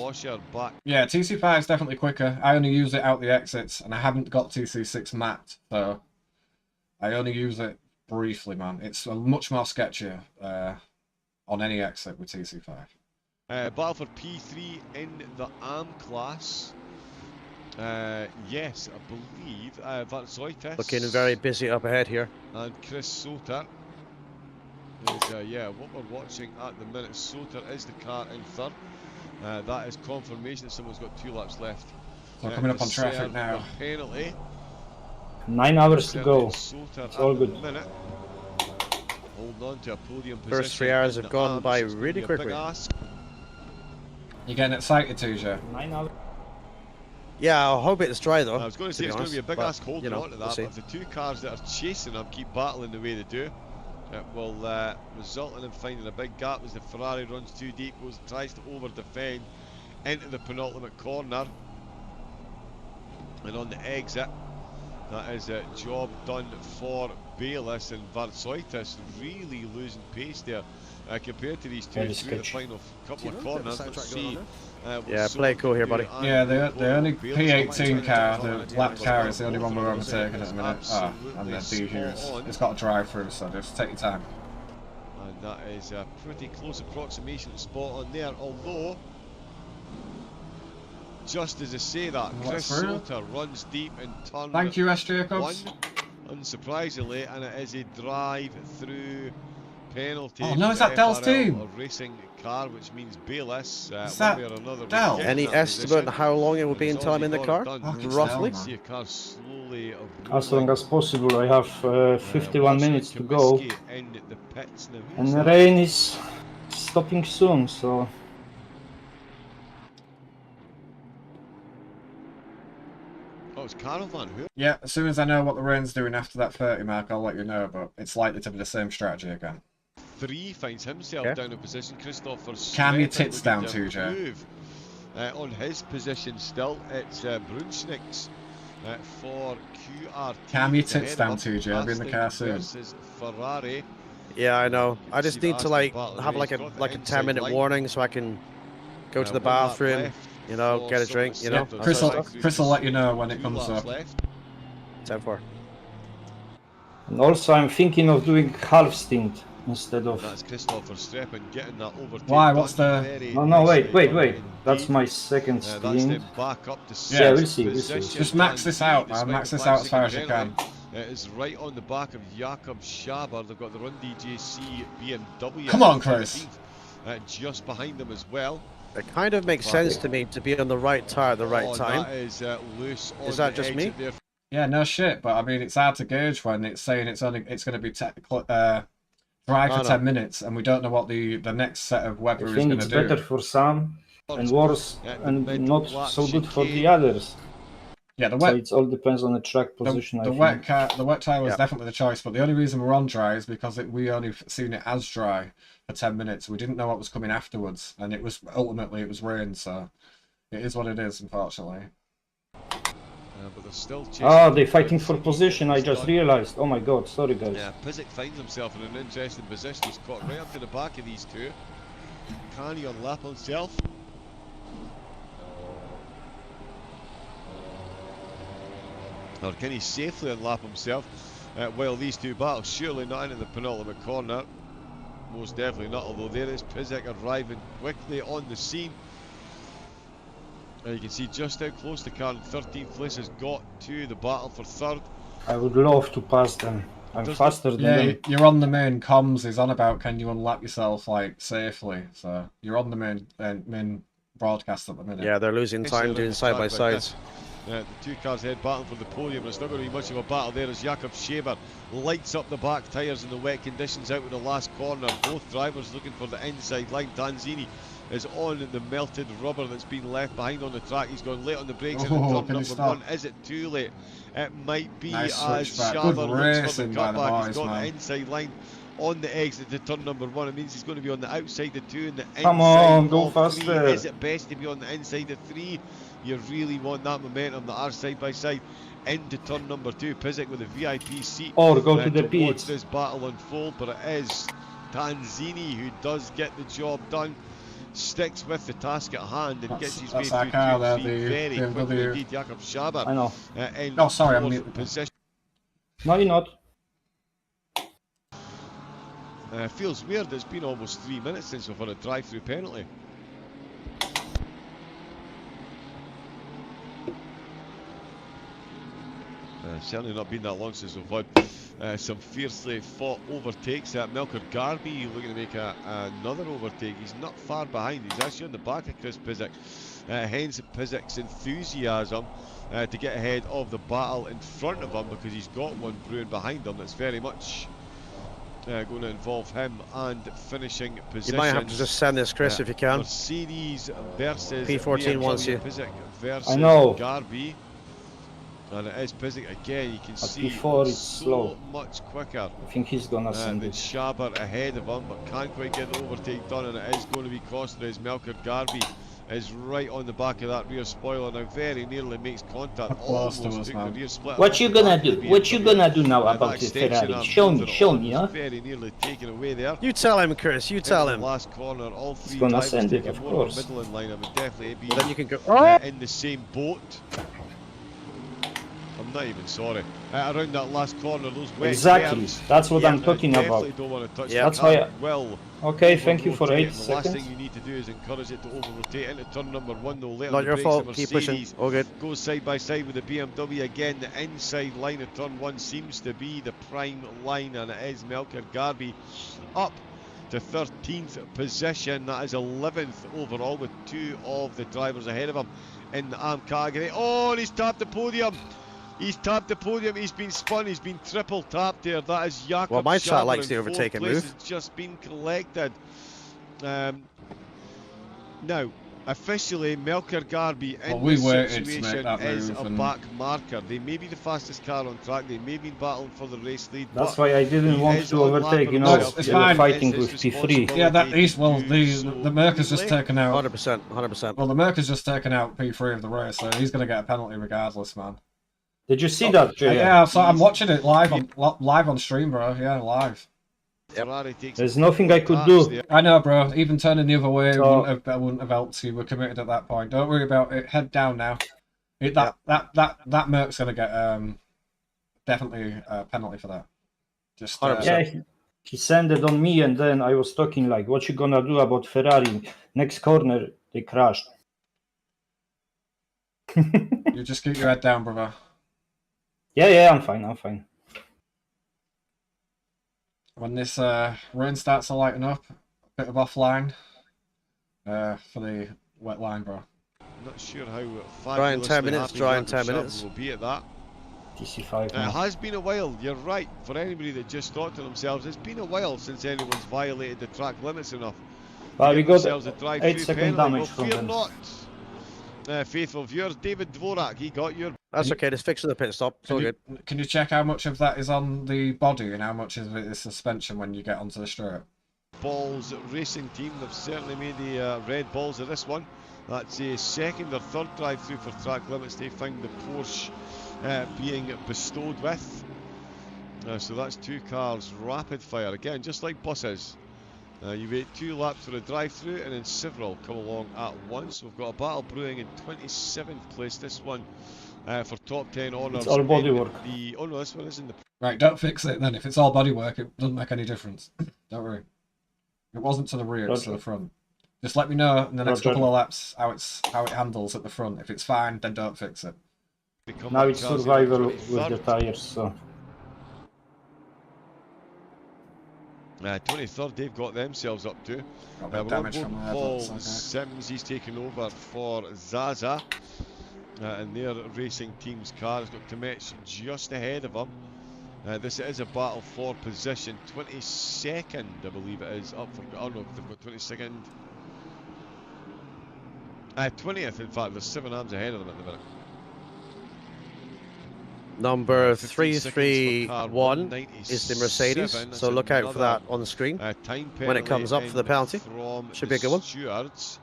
Yeah, TC5 is definitely quicker. I only use it out the exits, and I haven't got TC6 mapped, so I only use it briefly, man. It's much more sketchier on any exit with TC5. Battle for P3 in the AM class. Yes, I believe Van Zoites. Looking very busy up ahead here. And Chris Soter. Yeah, what we're watching at the minute. Soter is the car in third. That is confirmation that someone's got 2 laps left. So coming up on traffic now. Penalty. 9 hours to go. It's all good. Hold on to a podium position. First 3 hours have gone by really quickly. You're getting excited, Tuja? 9 hours. Yeah, I hope it's dry though. I was going to say it's going to be a big ass holding on to that, but if the 2 cars that are chasing them keep battling the way they do, It will result in him finding a big gap as the Ferrari runs too deep, tries to over-defend into the penultimate corner. And on the exit, that is a job done for Bayliss, and Varsoitis really losing pace there compared to these two through the final couple of corners. Let's see. Yeah, play it cool here, buddy. Yeah, the only P18 car, the lap car, is the only one we're overtaking at the minute. Ah, and the DQ, it's got a drive through, so just take your time. And that is a pretty close approximation spot on there, although just as I say that, Chris Salter runs deep in turn Thank you, S. Jacobs. 1, unsurprisingly, and it is a drive through penalty. Oh no, is that Dell's team? A racing car, which means Bayliss. Is that one way or another, Dell? Any estimate on how long it will be until I'm in the car? Roughly? See a car slowly As long as possible. I have 51 minutes to go, in the pits now. and the rain is stopping soon, so... Oh, it's Caravan. Who? Yeah, as soon as I know what the rain's doing after that 30 mark, I'll let you know, but it's likely to be the same strategy again. 3 finds himself down in position. Christopher Calm your Streppel tits down, looking to 2J. improve, on his position still. It's Brunschnick's for QRT. Calm your tits down, 2J. I'll be in the car soon. Versus Ferrari. Yeah, I know. I just need to like have like a 10-minute warning so I can go to the bathroom, you know, get a drink, you know. Chris will let you know when it comes up. 10-4. And also I'm thinking of doing half stint instead of... That's Christopher Streppel getting that overtake. Why? What's the... No, wait. That's my second stint. Back up to Yeah, we'll see. Just max this out, man. Max this out as far as you can. It is right on the back of Jakob Schaber. They've got the Run DJC BMW. Come on, Chris. Just behind them as well. It kind of makes sense to me to be on the right tire at the right time. That is loose. Is that just me? Yeah, no shit, but I mean, it's hard to gauge when it's saying it's going to be dry for 10 minutes, and we don't know what the next set of weather is going to do. I think it's better for some and worse, and not so good for the others. Yeah, the So wet. it all depends on the track position. The wet tire was definitely the choice, but the only reason we're on dry is because we only seen it as dry for 10 minutes. We didn't know what was coming afterwards, and it was rain, so it is what it is, unfortunately. But they're still they're fighting for position. I just realized. Oh my god, sorry guys. Yeah, Pizik finds himself in an interesting position. He's caught right up to the back of these two. Can he unlap himself? Or can he safely unlap himself while these two battle? Surely not into the penultimate corner. Most definitely not, although there is Pizik arriving quickly on the scene. You can see just how close the car in 13th place has got to the battle for third. I would love to pass them. I'm faster than them. Yeah, you're on the main comms. He's on about can you unlap yourself like safely. So you're on the main broadcast at the minute. Yeah, they're losing time doing side by sides. The two cars head battling for the podium, and it's not going to be much of a battle there as Jakob Schaber lights up the back tyres in the wet conditions out in the last corner. Both drivers looking for the inside line. Tanzini is on the melted rubber that's been left behind on the track. He's gone late on the brakes in turn number 1. Is it too late? It might be, nice as Schaber looks for the cutback. He's got the inside line on the exit to turn number 1. It means he's going to be on the outside of 2 and the inside. Come on, go of faster. 3. Is it best to be on the inside of 3? You really want that momentum that are side by side into turn number 2. Pizik with a VIP seat. Or go to the watch pits. this battle unfold, but it is Tanzini who does get the job done. Sticks with the task at hand and gets his way through 2 and 3 very quickly indeed. Jakob Schaber. I know. Oh, sorry, I'm muted. Position. No, you're not. Feels weird. It's been almost 3 minutes since we've had a drive-through penalty. Certainly not been that long since we've had some fiercely fought overtakes. Melker Garby looking to make another overtake. He's not far behind. He's actually on the back of Chris Pizik. Hence Pizik's enthusiasm to get ahead of the battle in front of him, because he's got one brewing behind him that's very much going to involve him and finishing position. You might have to just send this, Chris, if you can. Mercedes versus P14 wants you. Pizik versus I know. Garby. And it is busy again. You can But see before it's so slow. much quicker I think he's gonna send than it. Schaber ahead of him, but can't quite get the overtake done, and it is going to be costing as Melker Garvey is right on the back of that rear spoiler now, very nearly makes contact, Up close to almost us, took man. the rear splitter What off you the gonna back of do? the What you BMW. gonna do now That about the extension Ferrari? arm Show me, over show on me, was huh? very nearly taken away there. You tell him, Chris. You tell In him. the last corner, all three gonna drivers send it, taking of more course. of a middle line. I would definitely be Well, then you can go. in the same boat. I'm not even sorry. Around that last corner, those wet Exactly. curves, That's what I'm I talking definitely about. don't want to touch Yeah. the That's car. why It will Okay, thank you for over-rotate, 8 and the last seconds. thing you need to do is encourage it to over-rotate into turn number 1, though. Late on Not the your brakes, fault. the Keep pushing. Mercedes All good. goes side by side with the BMW again. The inside line of turn 1 seems to be the prime line, and it is Melker Garvey up to 13th position. That is 11th overall, with 2 of the drivers ahead of him in the AM category. Oh, and he's tapped the podium. He's tapped the podium. He's been spun. He's been triple tapped there. That is Jakob Well, my chat Schaber likes the in 4th overtaking place. move. Has just been collected. Now, officially, Melker Garvey in Well, we this waited to make situation that is move a and- back marker. They may be the fastest car on track. They may be battling for the race lead. That's but why I didn't he want is to overtake, you know, himself. it's they were fine. fighting It's with his P3. Yeah, that responsibility is, well, to the do so Mercer's just quickly. taken out. 100%. 100%. Well, the Mercer's just taken out P3 of the race, so he's going to get a penalty regardless, man. Did you see that, Jay? Yeah, so I'm watching it live on stream, bro. Yeah, live. Ferrari takes There's nothing I could do. there. I know, bro. Even turning the other way So- wouldn't have helped you. We're committed at that point. Don't worry about it. Head down now. That Merc's gonna get definitely a penalty for that. Just 100%. Yeah, he sent it on me, and then I was talking like, what you gonna do about Ferrari? Next corner, they crashed. you just keep your head down, brother. Yeah, I'm fine, I'm fine. When this rain starts to lighten up, a bit of offline for the wet line, bro. Not sure how Dry in 10 fabulously minutes, happy dry in Jakob 10 Schaber minutes. will be at that. TC5 It now. has been a while, you're right. For anybody that just thought to themselves, it's been a while since anyone's violated the track limits enough. But to we give got themselves a drive 8 through second penalty. damage Well, from fear them. not, faithful viewers. David Dvorak, he got your That's okay. Just fixing the pit stop. It's all good. Can you check how much of that is on the body and how much of it is suspension when you get onto the straight? Balls racing team. They've certainly made the red balls of this one. That's a second or third drive through for track limits. They found the Porsche being bestowed with. So that's 2 cars rapid fire again, just like buses. You wait 2 laps for a drive through, and then several come along at once. We've got a battle brewing in 27th place. This one for top 10 honours. It's all bodywork. Oh no, this one is in the. Right, don't fix it then. If it's all bodywork, it doesn't make any difference. Don't worry. It wasn't to the rear, it's to the front. Just let me know in the next couple of laps how it handles at the front. If it's fine, then don't fix it. Now it's survival with the tires, so. 23rd, they've got themselves up to. Got a bit of damage from my Paul headlights, okay. Sims, he's taken over for Zaza. And their racing team's car has got Komet just ahead of him. This is a battle for position. 22nd, I believe it is, up for. Oh no, they've got 22nd. 20th, in fact, there's 7 arms ahead of them at the minute. Number 15 seconds for car 331 is the Mercedes, 197. so look out for That's that on the screen. time When it comes up for the penalty. from Should be a good one. Stewards.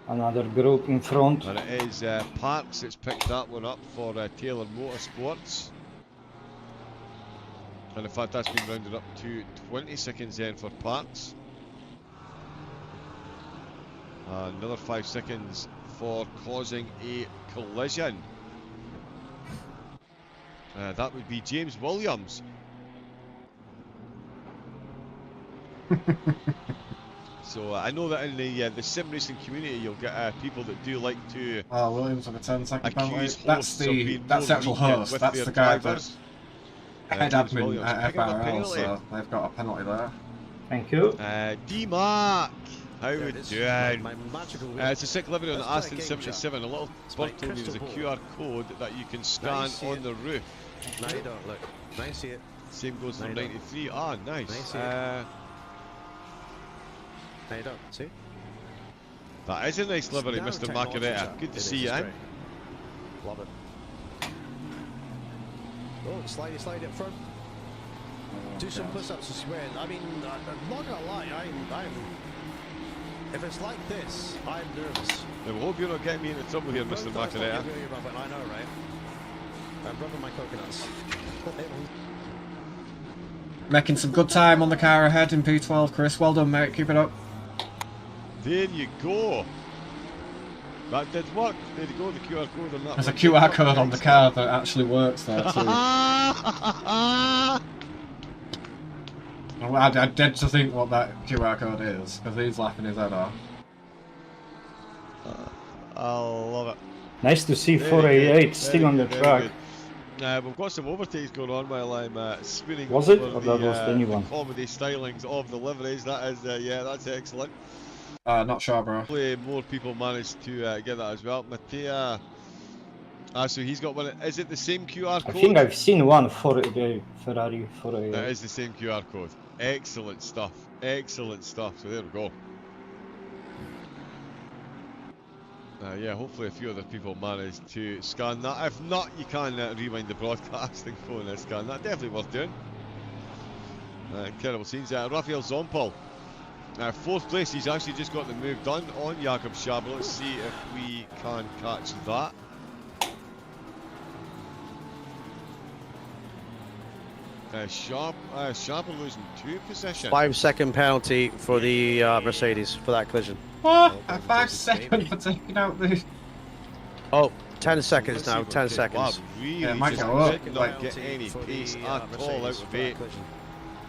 Another group in front. And it is Parks that's picked that one up for Taylor Motorsports. And in fact, that's been rounded up to 20 seconds then for Parks. Another 5 seconds for causing a collision. That would be James Williams. So I know that in the sim racing community, you'll get people that do like to. Oh, Williams on a 10-second penalty. Accuse That's hosts of being the more actual lenient host. with That's their the guy drivers. head James admin Williams at picking up a FRL, penalty. so they've got a penalty there. Thank you. D-Mark, how we doing? My magical It's a sick living on the Let's play Aston a game 77. A little bird told me there's a QR code that you can scan see on it. the roof. No, you don't. Look. Now you see it. Same goes No, for you don't. 93. Ah, nice. Nice, Uh, No, you don't. See? that is a nice livery, Now Mr. technology's Macaretta. up. Good to It see is, you, it's eh? great. Love it. Oh, slide up front. Do some push-ups to swear. I mean, I'm not gonna lie, I'm... If it's like this, I'm nervous. I hope you're not getting me into trouble here, Mr. Macarena. I know, right? I'm rubbing my coconuts. Making some good time on the car ahead in P12, Chris. Well done, mate. Keep it up. There you go. That did work. There you go, the QR code on that. There's a QR code on the car that actually works there too. I did to think what that QR code is, because he's laughing his head off. I love it. Nice to see 488 still on the track. We've got some overtakes going on while I'm spinning. Was it? over Or that was the new one? comedy stylings of the liveries. That is, yeah, that's excellent. Not sure, bro. Hopefully more people managed to get that as well. Mattea. So he's got one. Is it the same QR code? I think I've seen one for the Ferrari 488. That is the same QR code. Excellent stuff. Excellent stuff. So there we go. Yeah, hopefully a few other people managed to scan that. If not, you can rewind the broadcasting phone and scan that. Definitely worth doing. Incredible scenes. Rafael Zompel. 4th place, he's actually just got the move done on Jakob Schaber. Let's see if we can catch that. Schaber losing 2 positions. 5-second penalty for the Mercedes for that collision. What? A 5 second for taking out the... Oh, 10 seconds now, 10 seconds. Wow, really Yeah, it might just go up. did not get any pace at all out of it.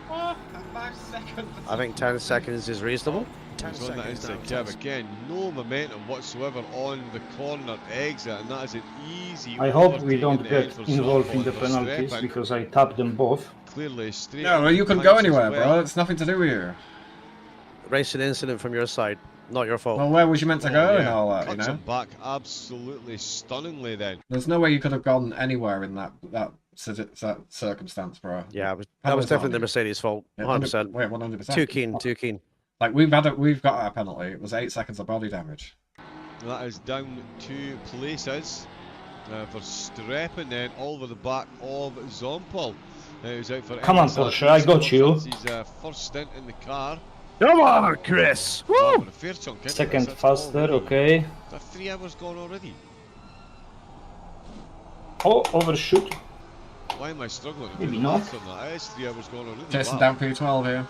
What? A 5 second for I think 10 seconds is reasonable. 10 He's on that seconds inside now. curve again, no momentum whatsoever on the corner exit, and that is an easy. I hope we overtake don't in the get end for involved Zompel in the and penalties Verstappen. because I tapped them both. Clearly straight. No, well, you couldn't go anywhere, bro. It's nothing to do with you. Racing incident from your side, not your fault. Well, where was you meant to go and all that, you Cuts know? him back absolutely stunningly then. There's no way you could have gone anywhere in that circumstance, bro. Yeah, that was definitely the Mercedes' fault. Yeah, 100%. Wait, 100%. Too keen, too keen. Like we've got our penalty. It was 8 seconds of body damage. That is down 2 places for Streppen then all over the back of Zompel. Who's out for Come on, Porsche, I got you. His first stint in the car. Come on, Chris! Wow, Woo! a fair chunk, isn't it? Second That's faster, already- okay. Is that 3 hours gone already? Oh, overshoot. Why am I struggling to do Maybe the not. math on that? It is 3 hours gone already. Jason Wow. down P12 here.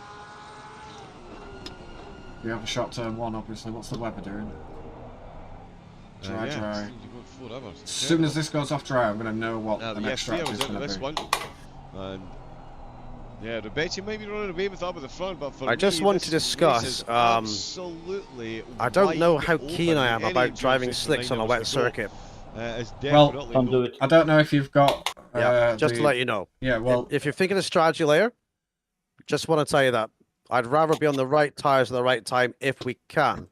We have a shot turn 1, obviously. What's the weather doing? Dry, yeah, dry. seems to go 4 hours. As soon as this goes off dry, I'm going to know what the Yeah, next 3 stretch hours is into going this to be. one. And yeah, Rebecca might be running away with that with the front, but for I just me, want this to discuss, race is absolutely I don't know wide how open. keen I am Any about driving jurisdiction slicks on a line wet hours to go. circuit. It's Well, definitely Don't no- do it. I don't know if you've got... Yeah, just to the- let you know. Yeah, well... If you're thinking of strategy layer, just want to tell you that. I'd rather be on the right tyres at the right time if we can.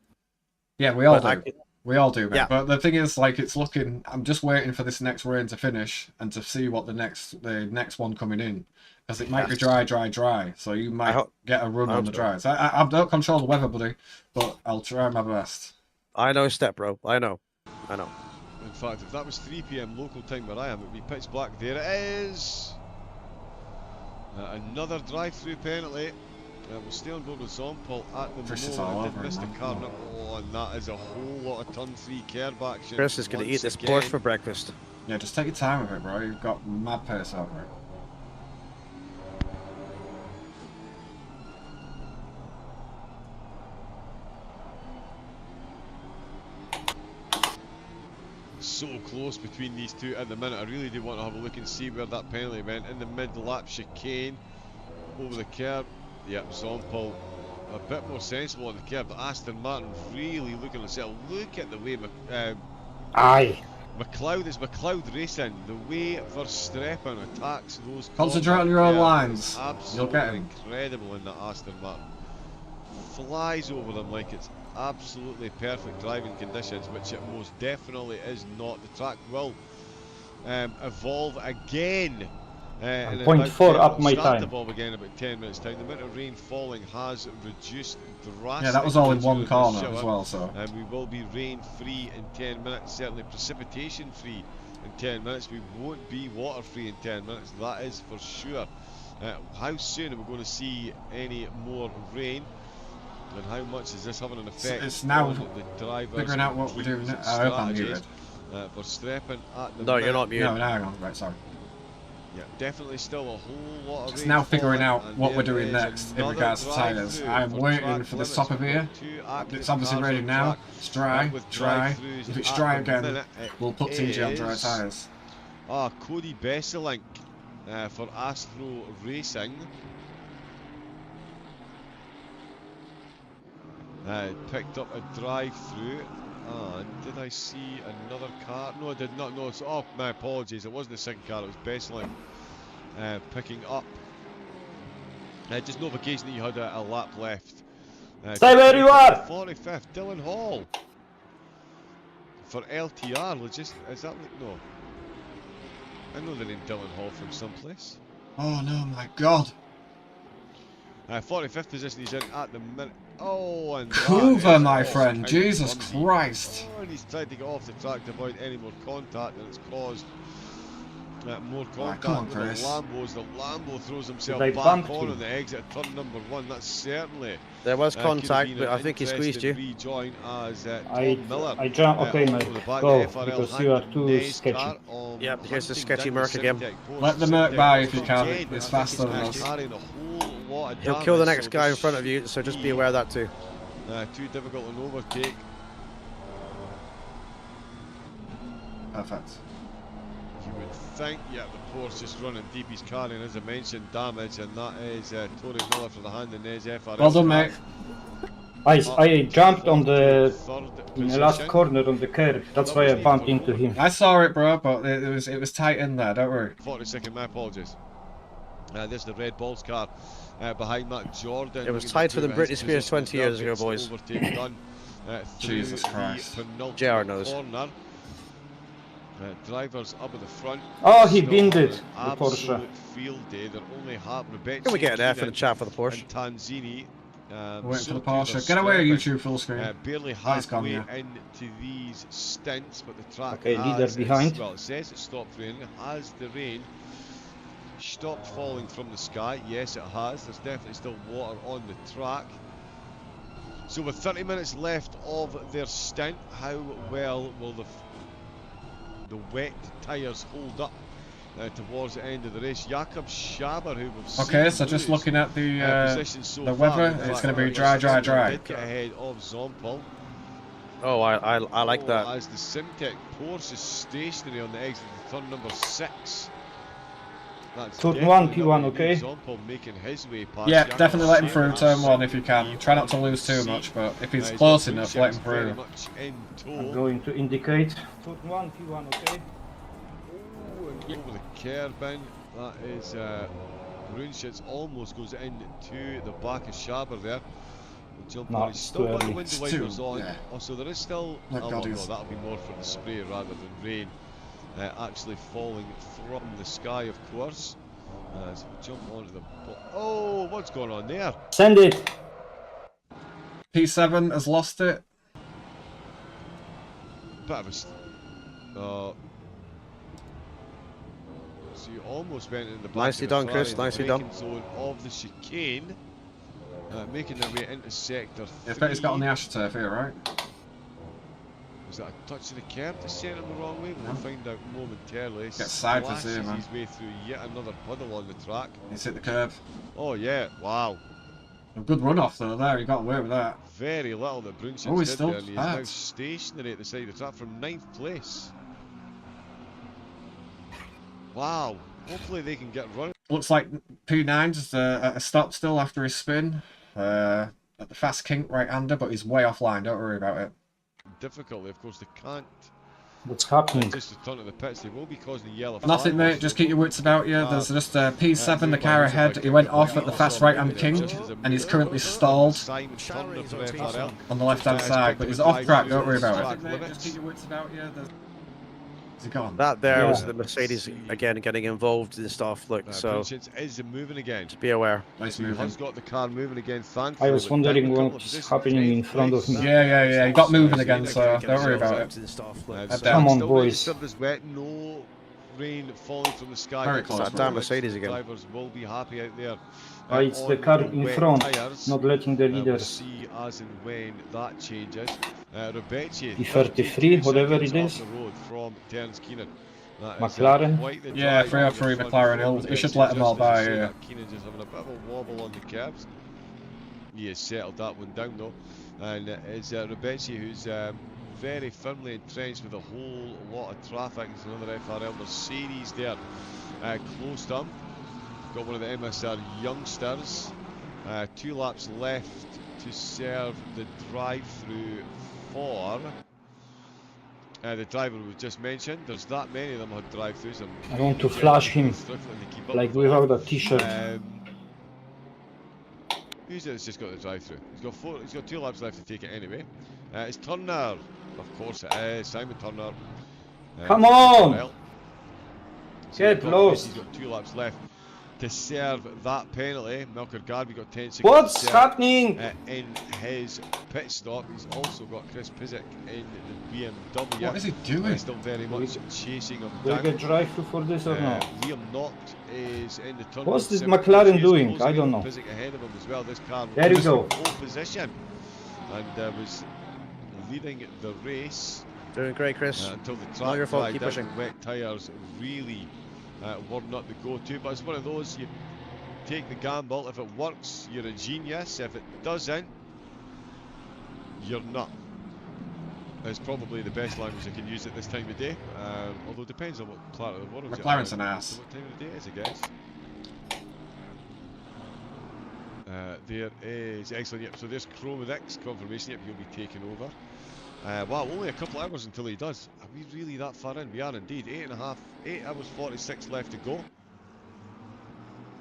Yeah, we all But do. We all do, mate. Yeah. But the thing is, like, it's looking... I'm just waiting for this next rain to finish and to see what the next one coming in. Because it might be dry, so you might get a run on the dry. So I don't control the weather, buddy, but I'll try my best. I know step, bro. I know. In fact, if that was 3 PM local time where I am, it would be pitch black. There it is. Another drive-through penalty. We'll stay on board with Zompel at the Chris is all moment. over Did miss him, the man. car. Oh, and that is a whole lot of turn 3 curb action. Chris is going to eat once this again. Porsche for breakfast. Yeah, just take your time with it, bro. You've got mad pace over it. So close between these two at the minute. I really do want to have a look and see where that penalty went. In the mid-lap chicane, over the curb. Yep, Zompel a bit more sensible on the curb, but Aston Martin really looking to settle. Look at the way McLeod is McLeod racing. The way Verstappen attacks those. Concentrate corner on your own curbs lines. is You'll absolutely get him. incredible in that Aston Martin. Flies over them like it's absolutely perfect driving conditions, which it most definitely is not. The track will evolve again. In 0.4 up my start time. evolve again in about 10 minutes time. The amount of rain falling has reduced drastically. Yeah, that was all in one during corner this as shower, well, so. and we will be rain free in 10 minutes, certainly precipitation free in 10 minutes. We won't be water free in 10 minutes, that is for sure. How soon are we going to see any more rain? And how much is this having an effect It's now on the drivers? figuring out what we're doing. I hope I'm muted. Verstappen at the No, you're minute. not muted. No, hang on. Right, sorry. Yeah, definitely still a whole lot of It's rain now figuring falling, out and what we're there doing is next in another regards to drive tyres. through I'm for waiting track for this limits. top of We've here. got two active It's obviously cars raining on now. track, It's dry, with dry. drive-throughs If it's at dry the again, minute, we'll put TJ on dry is- tyres. Cody Besselink for Astro Racing. Picked up a drive-through, and did I see another car? No, I did not. No, so, oh, my apologies. It wasn't the second car. It was Besselink picking up. Just notification that you had a lap left. Stay where you are! 45th, Dylan Hall for LTR. Is that no? I know the name Dylan Hall from someplace. Oh no, my God. 45th position he's in at the minute. Oh, and Cougar, my friend. Jesus Christ. Oh, and he's tried to get off the track to avoid any more contact, and it's caused more contact come on, with Chris. the Lambos. The Lambo throws himself They back bumped on him. the exit at turn number 1. That's certainly There was could have contact, been but an I think he squeezed you. interesting rejoin as I Tom Miller. jump. Okay, off mate. of the back Go, of the FRL because you are too Nez sketchy. car on Yep, here's the hunting sketchy down the Merc again. Simtek post. Let the Merc by if you can. Again, It's I think faster than he's us. carrying a whole lot of He'll kill the damage, next so guy in this front of you, so just be aware of that too. too difficult an overtake. Perfect. You would think, yeah, the Porsche just running deep. He's carrying, as I mentioned, damage, and that is Tony Miller for the hand in his FRL. Well done, mate. I jumped on the in the last position. corner on the curve. That's why I bumped into him. I saw it, bro, but it was tight in there. Don't worry. 42nd, my apologies. There's the Red Balls car behind Matt Jordan. It was Looking tied to for the improve Britney his Spears position 20 years as ago, well. boys. Overtake done through Jesus the Christ. penultimate JR knows. corner. Drivers up at the front. Oh, he Still binned having it, an the Porsche. absolute field day. They're only Rebecca. Can we get an F in the chat for the Porsche? And Tanzini. Waiting for the Suzuki Porsche. Get away, Verstappen, YouTube full screen. barely Oh, it's gone, halfway yeah. into these stints, but the track Okay, leader has, behind. well, it says it stopped raining. Has the rain stopped falling from the sky? Yes, it has. There's definitely still water on the track. So with 30 minutes left of their stint, how well will the wet tyres hold up towards the end of the race? Jakob Schaber, who we've seen Okay, so just lose, looking at position so the far, weather, in it's fact, going to be Verstappen dry, dry, dry. did get ahead of Zompel. Oh, I like that. As the Simtek Porsche is stationary on the exit of turn number 6. That's Turn 1, definitely P1, not gonna be okay? Zompel making his way past Yeah, Jakob definitely let him through Schaber. turn 1 if you can. Try not to lose too much, but if he's close enough, let him Very through. much in I'm tow. going to indicate. Turn 1, P1, okay? Over the curb in, that is Brunschitz almost goes into the back of Schaber there. The jump No, on, he's it's still too got the early. window It's wipers too- on. yeah. Oh, so there is still. Thank oh, God well, no, he's- that'll be more for the spray rather than rain actually falling from the sky, of course. So we jump onto the. Oh, what's going on there? Send it. P7 has lost it. Bit of a. So you almost went in the back Nicely of the done, Chris, Ferrari in the nicely done. braking zone of the chicane, making their way into sector 3. I bet he's got on the AstroTurf here, right? Was that a touch of the curb to send him the wrong way? We'll No. find out momentarily. Get sideways Splashes here, man. his way through yet another puddle on the track. He's hit the curb. Oh yeah, wow. A good run off though there, he got away with that. Very little that Brunschitz Oh, he's did still there, and he's now bad. stationary at the side of the track from 9th place. Wow. Hopefully they can get running. Looks like P9's just at a stop still after his spin. At the fast kink right-hander, but he's way offline, don't worry about it. Difficultly, of course, they can't What's happening? just return to the pits. They will be causing the yellow Nothing, flag, mate, which just they keep your will- wits about you. There's just P7, the car ahead. He went off at the fast right-hand kink, and he's currently stalled Simon Turner for FRL. on the left-hand side, but he's off track, don't worry about it. Just keep your wits about you. Is it gone? That there was Yeah. the Mercedes again getting involved in stuff. Look, so Patience is moving again. just be aware. Nice He moving. has got the car moving again, thankfully. I was but down wondering a couple of what's positions, happening in 10th front of place. me. Yeah. He got moving again, Mercedes so getting don't worry about involved it. And stuff. Uh, Look, the so. Come on, still really boys. served us wet. No rain falling from the sky. Very But close, some man. Damn Mercedes again. Drivers will be happy out there. It's the on car in wet front, tyres. not letting the We'll leaders. see as and when that changes. Rebecci, P33, whatever it seconds is. off the road from Terence Keenan. That is, McLaren. quite the Yeah, drive 303 on the front McLaren. from He should Rebecci, let them all just as by, you say yeah. that Keenan just having a bit of a wobble on the curbs. He has settled that one down though, and it's Rebecci who's very firmly entrenched with a whole lot of traffic. There's another FRL Mercedes there, close to him. Got one of the MSR youngsters. 2 laps left to serve the drive-through for the driver we've just mentioned. There's that many of them had drive-throughs. I want to flash him, like without a t-shirt. Who's it that's just got the drive-through? He's got 2 laps left to take it anyway. It's Turner, of course it is. Simon Turner. Come on! FRL. So Get lost. He's got 2 laps left to serve that penalty. Melker Garvey got 10 seconds. What's to serve, happening? in his pit stop. He's also got Chris Pizik in the BMW. What is he doing? Still very much chasing him Do I down. get drive-through for this or not? Liam Noct is in the turn. What's this McLaren doing? I don't know. Pizik ahead of him as well. This car There you was go. in pole position and was leading the race Doing great, Chris. until the Not track your fault, dried keep out pushing. and wet tyres really were not the go-to. But it's one of those, you take the gamble. If it works, you're a genius. If it doesn't, you're not. It's probably the best language I can use at this time of day. Although it depends on what part of the world. McLaren's an ass. What time of the day it is, I guess. There is excellent. Yep. So there's Chromedix confirmation. Yep, he'll be taking over. Wow, only a couple hours until he does. Are we really that far in? We are indeed. 8 hours 46 left to go.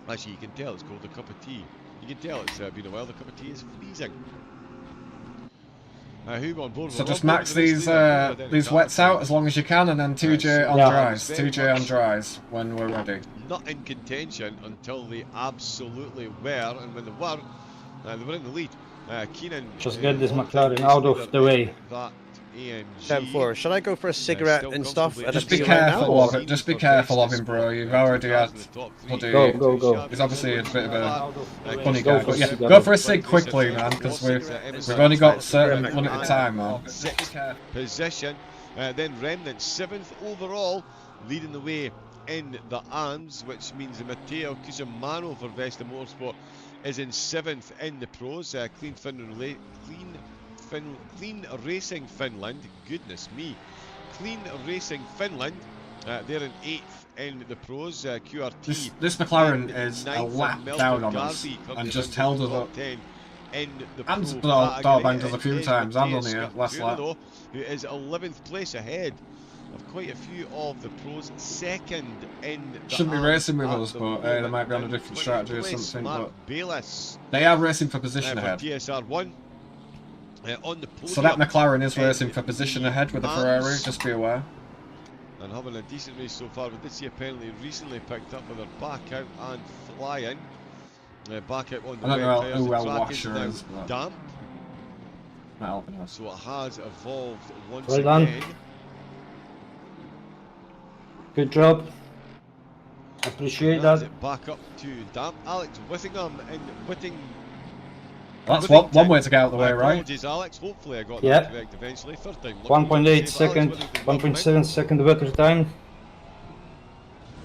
Actually, you can tell it's called a cup of tea. You can tell it's been a while. The cup of tea is freezing. Who on board? So just max these wets out as long as you can, and then 2J on dries. 2J on dries when we're ready. Not in contention until they absolutely were, and when they were in the lead. Keenan. Just get this McLaren out of the way. That AMG. 10-4. Should I go for a cigarette and stuff? And Just a be tea right now, careful or- of it. Just be careful of him, bro. You've already had bloody. Go. He's obviously a bit of a funny Go guy, for but yeah, cigarette. go for a cig quickly, man, because we've only got certain limited time, man. Sixth position, then Remnant 7th overall, leading the way in the AMS, which means Matteo Cusimano for Vesta Motorsport is in 7th in the pros. Clean Racing Finland, goodness me, Clean Racing Finland, they're in 8th in the pros. QRT. This McLaren is a 9th, lap Melbourne down on Garvey us comes and in just the held us top up. 10 in the And pro door category. banged us a few It is times. I'm Matthias on here last Scarpino, lap. though, who is 11th place ahead of quite a few of the pros. 2nd in the Shouldn't be AMS racing with at us, the but they moment. might be on a And different 20th strategy or place, something. Mark But Bayless they are racing for position for ahead. TSR1 on the podium. So that McLaren is in racing for position ahead with the AMS. Ferrari. Just be aware. And having a decent race so far. We did see a penalty recently picked up with her back out and flying. Back out on the I don't wet know tyres. who The El track Washer now is, but damp, not helping us. so it has evolved once Well done. again. Good job. Appreciate That's that. it back up to damp. Alex Whittingham in Whitting. That's one way to get out of the way, right? Apologies, Alex. Hopefully I got Yeah. that correct eventually. First time. lucky. 1.8 Save second, Alex Whittingham, welcome in. 1.7 second better time.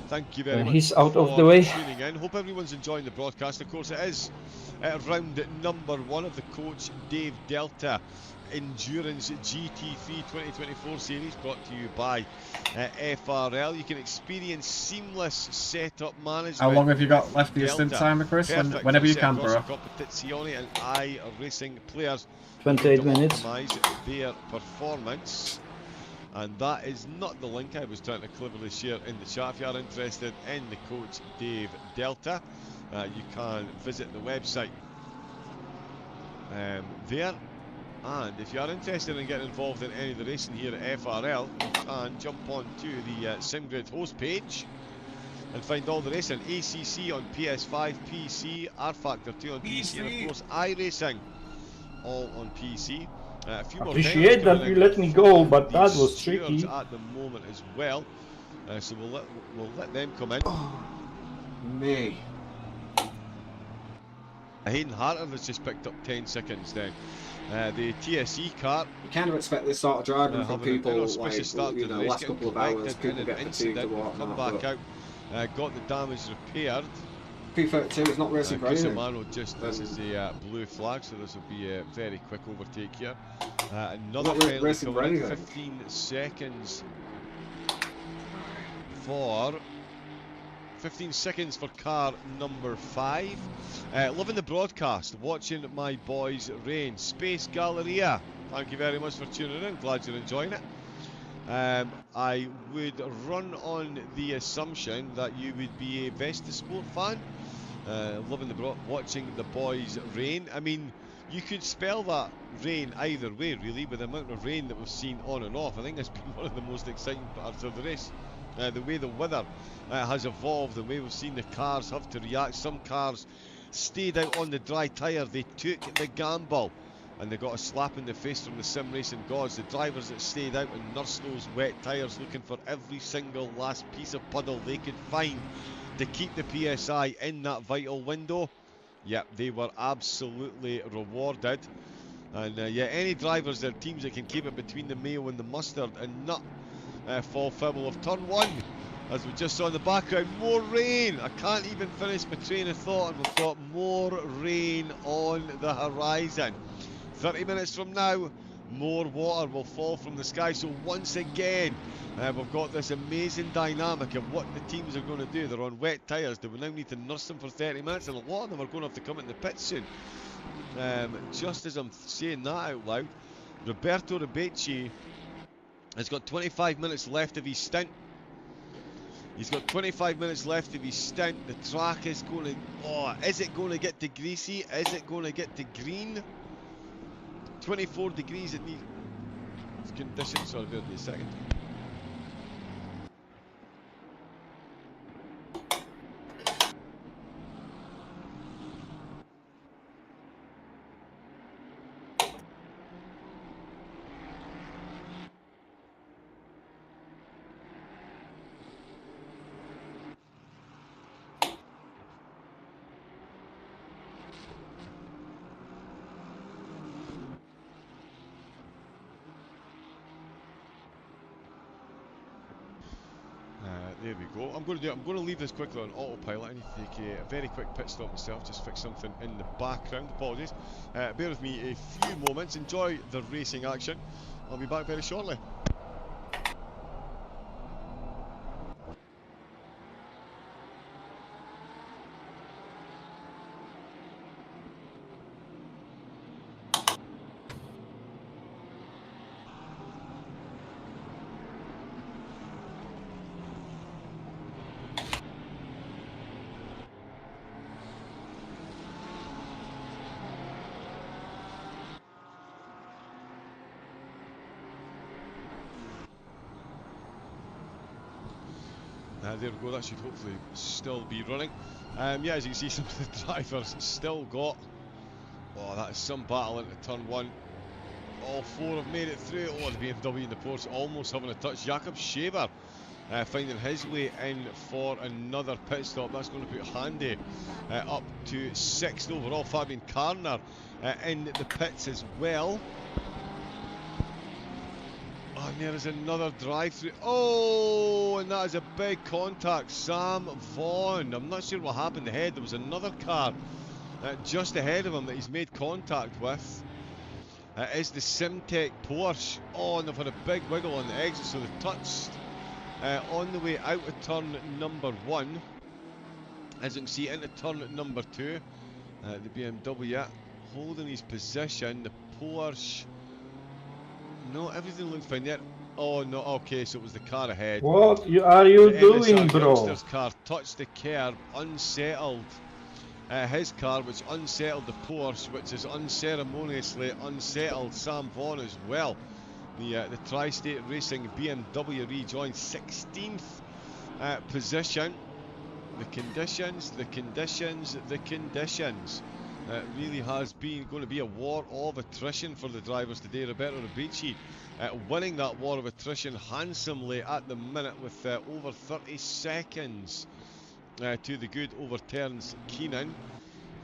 Thank you very And much. he's out of for the way. Tuning in. Hope everyone's enjoying the broadcast. Of course, it is round number 1 of the Coach Dave Delta Endurance GT3 2024 series, brought to you by FRL. You can experience seamless setup management. How long have you got left for your stint Delta. timer, Chris? Perfect Whenever you for can, Corsa bro. Competizione and iRacing players 28 to minutes. optimise their performance. And that is not the link I was trying to cleverly share in the chat. If you are interested in the Coach Dave Delta, you can visit the website there. And if you are interested in getting involved in any of the racing here at FRL, you can jump onto the SimGrid host page and find all the racing. ACC on PS5, PC, R-Factor 2 on PC, and of course iRacing all on PC. A few more Appreciate titles that you coming let in me go, from but the that was stewards tricky. at the moment as well. So we'll let them come in. Me. Hayden Harter has just picked up 10 seconds then. The TSE car. You kind of expect this sort of driving from having an people, inauspicious start like, you to the know, race, last getting couple of hours, collected people in get an fatigued incident, and come whatnot. back out, got the damage repaired. P32 is not racing for anything. Cusimano just, this is a blue flag, so this will be a very quick overtake here. Another penalty coming in, 15 seconds for 15 seconds for car number 5. Loving the broadcast, watching my boys rain. Space Galleria, thank you very much for tuning in, glad you're enjoying it. I would run on the assumption that you would be a Vesta Sport fan. Loving watching the boys rain. I mean, you could spell that rain either way, really, with the amount of rain that we've seen on and off. I think it's been one of the most exciting parts of the race. The way the weather has evolved, the way we've seen the cars have to react. Some cars stayed out on the dry tyre, they took the gamble, and they got a slap in the face from the sim racing gods. The drivers that stayed out and nursed those wet tyres, looking for every single last piece of puddle they could find to keep the PSI in that vital window, yep, they were absolutely rewarded. And yeah, any drivers or teams that can keep it between the mayo and the mustard and not fall foul of turn 1, as we just saw in the background. More rain, I can't even finish my train of thought, and we've got more rain on the horizon. 30 minutes from now, more water will fall from the sky. So once again, we've got this amazing dynamic of what the teams are going to do. They're on wet tyres. Do we now need to nurse them for 30 minutes? And a lot of them are going to have to come in the pit soon. Just as I'm saying that out loud, Roberto Ribecci has got 25 minutes left of his stint. He's got 25 minutes left of his stint. The track is going to... Oh, is it going to get to greasy? Is it going to get to green? 24 degrees in these conditions. Sorry, bear with me a second. There we go. I'm going to leave this quickly on autopilot. I need to take a very quick pit stop myself, just fix something in the background. Apologies. Bear with me a few moments. Enjoy the racing action. I'll be back very shortly. There we go, that should hopefully still be running. Yeah, as you can see, some of the drivers still got... Oh, that is some battle into turn 1. All 4 have made it through. Oh, the BMW and the Porsche almost having a touch. Jakob Shaver finding his way in for another pit stop. That's going to put Handy up to 6th overall. Fabian Karner in the pits as well. Oh, and there is another drive-through. Oh, and that is a big contact. Sam Vaughan. I'm not sure what happened ahead. There was another car just ahead of him that he's made contact with. Is the Simtech Porsche. Oh, and they've had a big wiggle on the exit, so they've touched on the way out of turn number 1. As you can see, into turn number 2. The BMW holding his position. The Porsche... No, everything looked fine there. Oh no, okay, so it was the car ahead. What are you doing, NSR bro? Youngsters car touched the curb, unsettled his car, which unsettled the Porsche, which has unceremoniously unsettled Sam Vaughan as well. The Tri-State Racing BMW rejoined 16th position. The conditions. It really has been going to be a war of attrition for the drivers today. Roberto Ribici winning that war of attrition handsomely at the minute with over 30 seconds to the good over Terence Keenan,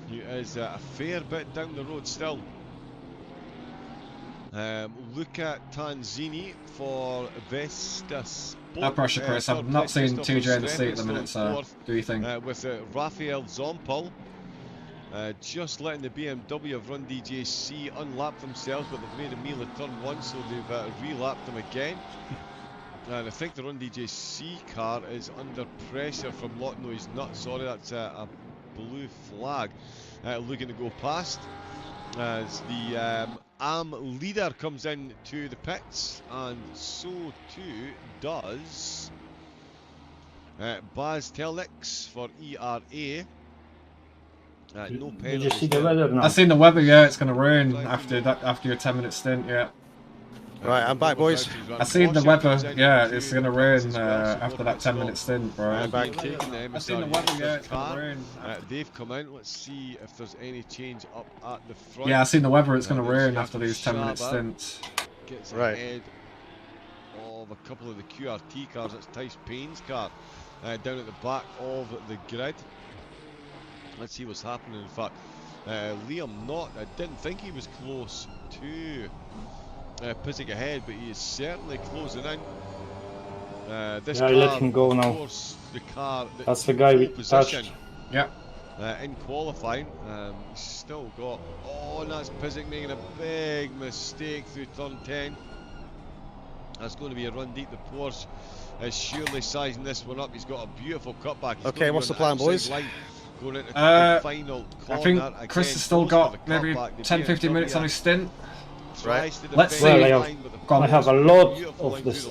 who is a fair bit down the road still. Luca Tanzini for Vesta Sport. No pressure, Chris. I've not seen TJ in the seat at the minute, so do you think? With Rafael Zompel. Just letting the BMW of Run DJC unlap themselves, but they've made a meal at turn 1, so they've relapped them again. And I think the Run DJC car is under pressure from Lot. No, he's not. Sorry, that's a blue flag. Looking to go past as the AM leader comes in to the pits, and so too does Baz Telnix for ERA. No Did you see the weather now? I've seen the weather, yeah, it's going to rain after your 10-minute stint, yeah. Right, I'm back, boys. I seen the weather, yeah, it's going to rain after that 10-minute stint, bro. I'm back. I've seen the weather, yeah, it's going to rain. They've come out, let's see if there's any change up at the front. Yeah, I've seen the weather, it's going to rain after these 10-minute stints. Gets ahead of a couple of the QRT cars. That's Tice Payne's car down at the back of the grid. Let's see what's happening. In fact, Liam Knott, I didn't think he was close to pissing ahead, but he is certainly closing in. This yeah, car, let him go now. Course, the car that's the guy we touched. Yeah. In qualifying, he's still got. Oh, and that's Pizik making a big mistake through turn 10. That's going to be a run deep. The Porsche is surely sizing this one up. He's got a beautiful cutback. He's okay, what's the plan, boys? Going into the final I think Chris has still got maybe 10-15 minutes on his stint. Right. Let's see. I have a lot of this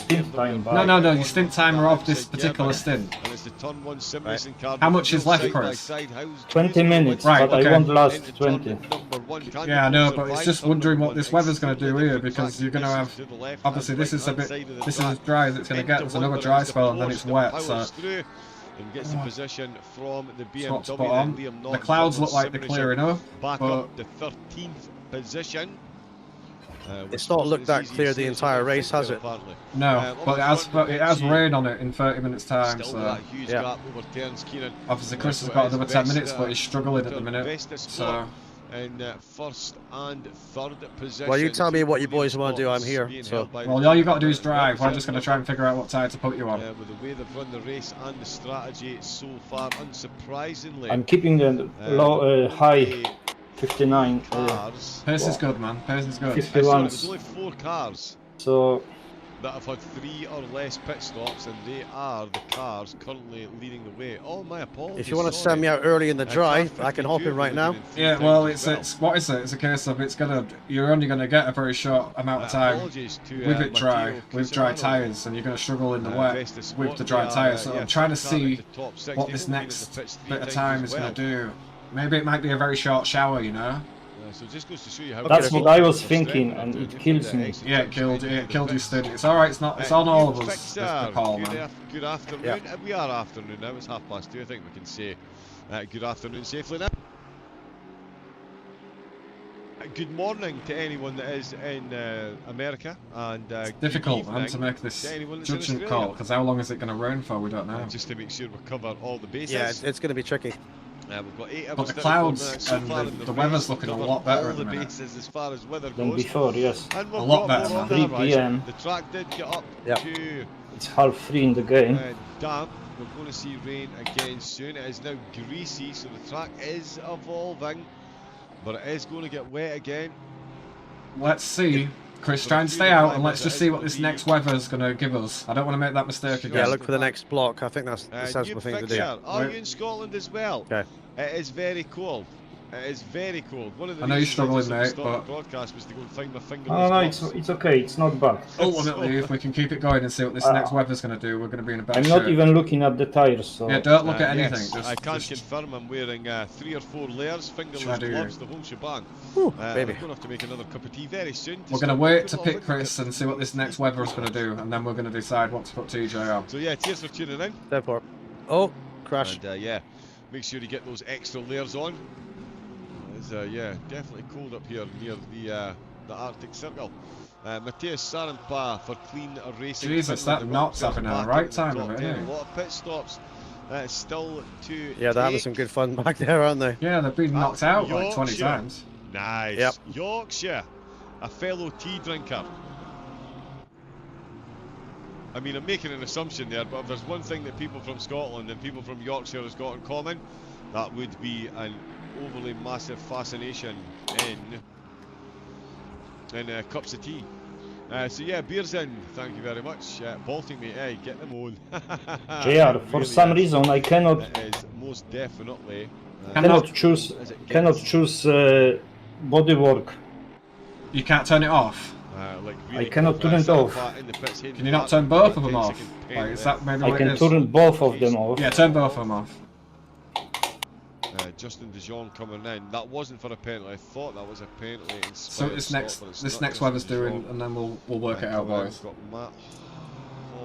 stint time. No, your stint timer of this particular stint. Right. How much is left, Chris? 20 minutes, right, but okay. I won't last 20. Yeah, I know, but it's just wondering what this weather's going to do here, because you're going to have, obviously this is as dry as it's going to get. There's another dry spell and then it's wet, so. And gets the position from the BMW. Liam Knott, the clouds look like they're clearing up. Back up the 13th position. It's not looked that clear the entire race, has it? No, but it has rain on it in 30 minutes time. So yeah. Obviously Chris has got another 10 minutes, but he's struggling at the minute. So. In first and third position. Well, you tell me what you boys want to do. I'm here. So. Well, all you got to do is drive. We're just going to try and figure out what tyre to put you on. With the way they've run the race and the strategy so far, unsurprisingly, I'm keeping the low, high 59. Pace is good, man. Pace is good. 51. There's only 4 cars. So. That have had 3 or less pit stops, and they are the cars currently leading the way. Oh, my apologies. If you want to send me out early in the drive, I can hop in right now. Yeah, well, it's what is it? It's a case of you're only gonna get a very short amount of time with it dry, with dry tyres, and you're gonna struggle in the wet with the dry tyres. So I'm trying to see what this next bit of time is gonna do. Maybe it might be a very short shower, you know. So it just goes to show you how that's what I was thinking, and it kills me. Yeah, it killed your stint. It's alright, it's on all of us. That's the call, man. Good afternoon. Yeah. We are afternoon now. It's 2:30. I think we can say good afternoon safely now. Good morning to anyone that is in America, and it's difficult to make this judgment call, because how long is it going to rain for? We don't know. Just to make sure we cover all the bases. Yeah, it's going to be tricky. We've got 8 hours but the clouds and the weather's looking a lot better at the minute. As far as weather than goes. Before, yes. And a lot better, man. 3 p.m. The track did get up to... It's 3:30 in the game. Damp. We're going to see rain again soon. It is now greasy, so the track is evolving, but it is going to get wet again. Let's see. Chris, try and stay out, and let's just see what this next weather's going to give us. I don't want to make that mistake again. Yeah, look for the next block. I think that's the sensible thing to do. Are you in Scotland as well? Okay. It is very cold. It is very cold. One of the I know you're reasons struggling, just mate, stopped but- the broadcast was to go and find my fingerless No, gloves. it's okay. It's not bad. Ultimately, if we can keep it going and see what this next weather's going to do, we're going to be in a better I'm shape. not even looking at the tires, so... Yeah, don't look at anything. Yes, Just, I can just confirm I'm wearing 3 or 4 layers, fingerless Shadow. gloves, the whole shebang. Whew, I'm baby. going to have to make another cup of tea very soon. we're going to wait to pick Chris and see what this next weather is going to do, and then we're going to decide what to put TJ on. So yeah, cheers for tuning in. Therefore. Oh, crash. And yeah, make sure you get those extra layers on. It's yeah, definitely cold up here near the Arctic Circle. Matthias Sarenpa for clean racing. Jesus, Finland. that They've knot's got happening at the back right into time top of it, 10. isn't A it? lot of pit stops. Still to Yeah, they're having some good fun back there, aren't they? Yeah, they've been knocked out like 20 Yorkshire. times. Nice. Yep. Yorkshire, a fellow tea drinker. I mean, I'm making an assumption there, but if there's one thing that people from Scotland and people from Yorkshire has got in common, that would be an overly massive fascination in cups of tea. So yeah, beers in. Thank you very much. Baltic mate, hey, get them on. JR, for some reason I cannot It is most definitely. choose as it cannot gets. choose bodywork. You can't turn it off. Like I cannot turn it off. Can you not turn both of them off? Like, is that maybe I what it can is? turn both of them off. Yeah, turn both of them off. Justin De Jong coming in. That wasn't for a penalty. I thought that was a penalty. So what this next weather's doing, and then we'll work it out, boys.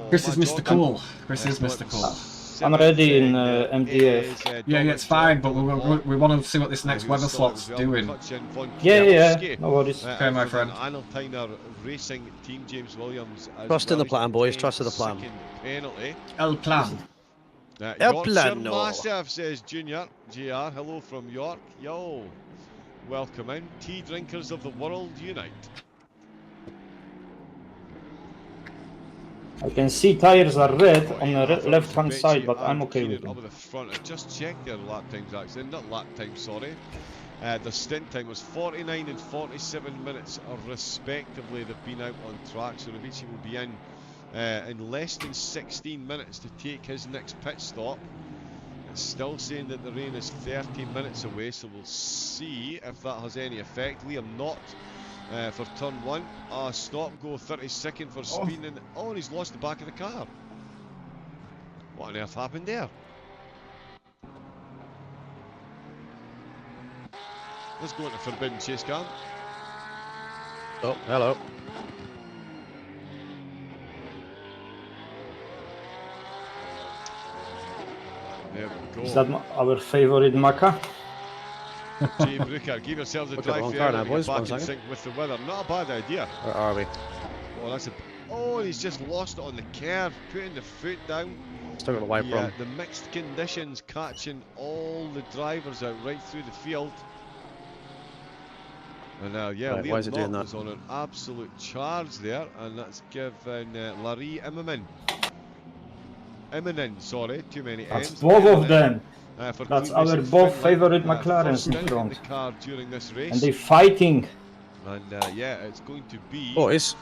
Chris is Mr. Cool. Chris is Mr. Cool. I'm ready in MDF. Yeah, it's fine, but we want to see what this next weather slot's doing. Yeah, no worries. Okay, my friend. Aneltiner Racing Team James Williams. Trust in the plan, boys. Trust in the plan. Penalty. El plan. El Yorkshire plano. Massive, says Junior. JR, hello from York. Yo, welcome in. Tea drinkers of the world unite. I can see tires are red on the left hand side, but I'm okay with Up them. at the front. I just checked their lap times actually. Not lap time, sorry. The stint time was 49 and 47 minutes respectively. They've been out on track, so Novici will be in less than 16 minutes to take his next pit stop. It's still saying that the rain is 30 minutes away, so we'll see if that has any effect. Liam Knott for turn 1. Stop go 32nd for spinning. Oh, and he's lost the back of the car. What on earth happened there? Let's go into forbidden chase cam. Oh, hello. There we go. Is that our favorite Maca? Jay Brooker, give yourselves a Look at the drive wrong there car now, and boys. get back 1 in second. sync with the weather. Not a bad idea. Where are we? Oh, that's a. Oh, he's just lost it on the curve, putting the foot down. Still got the wiper on. The mixed conditions catching all the drivers out right through the field. And now, yeah, Right, why is Liam it doing Knott that? was on an absolute charge there, and that's given Larry Immonen, sorry, too many That's M's. both of Immonen, them. for That's Clean our Racing both Finland, favorite first McLarens in stint front. the car during this race. And they fighting. And yeah, it's going to be Boys,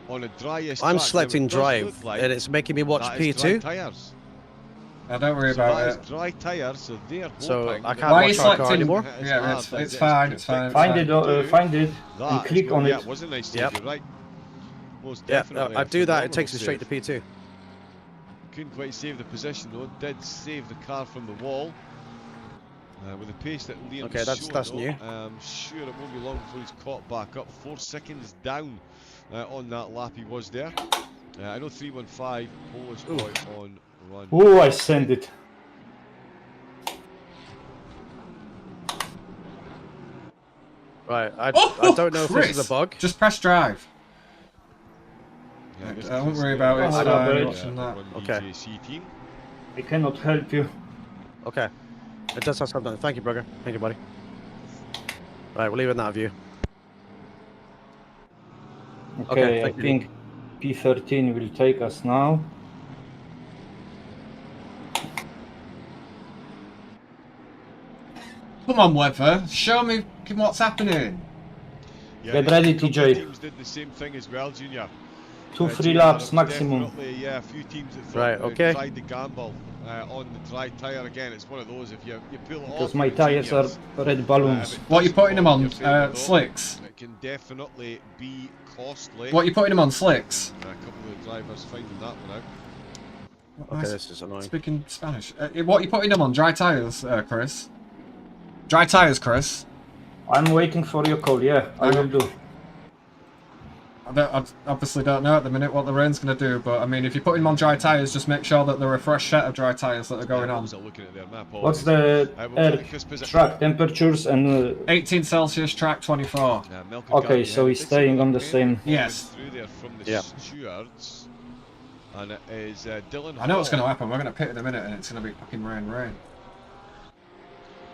on a driest I'm track. Now, selecting it does drive, look like and it's making me watch that is dry P2. tyres. Now, don't worry So about that it. is dry tyres, so they're So hoping I that can't Why are you watch our car selecting? anymore. Yeah, it's fine. It's fine. It's Find fine. it, find it, that and is click going- on yeah, it. wasn't nice, Yep. you're right. Most Yeah, definitely. I a do that, it takes phenomenal me straight to save. P2. Couldn't quite save the position though, did save the car from the wall. With the pace that Liam Okay, that's showing, new. though, I'm sure it won't be long before he's caught back up. 4 seconds down on that lap he was there. I know 315 Polish boy on run. Oh, I sent it. Right, I Oh, don't know if this is a Chris, bug. Just press drive. Yeah, this Don't is worry the- about it. It's Oh, fine. yeah, Watching that. Run Okay. BJC team. I cannot help you. Okay. It does have something. Thank you, Brugger. Thank you, buddy. Right, we'll leave it in that view. Okay, I thank you. think P13 will take us now. Come on, weather. Show me what's happening. Yeah, Get the ready, couple of TJ. Teams did the same thing as well, Junior. 2-3 laps maximum. Definitely, yeah, a few teams that Right, okay. tried to gamble on the dry tyre. Again, it's one of those, if you pull it Because off, my you're a tires are genius. red balloons. If it What are you doesn't putting them go in on? your favour, though, Slicks? it can definitely be costly. What are you putting them on? Slicks? A couple of the drivers finding that one out. Okay, this is annoying. Speaking Spanish. What are you putting them on? Dry tyres, Chris? Dry tyres, Chris? I'm waiting for your call, yeah, I will do. I obviously don't know at the minute what the rain's going to do, but I mean, if you're putting them on dry tyres, just make sure that they're a fresh set of dry tyres that are going on. What's the air track temperatures and... 18 Celsius, track 24. Okay, so he's staying on the same... Yes. Yeah. And it is Dylan I know what's going to Hall. happen. We're going to pit in a minute and it's going to be fucking rain.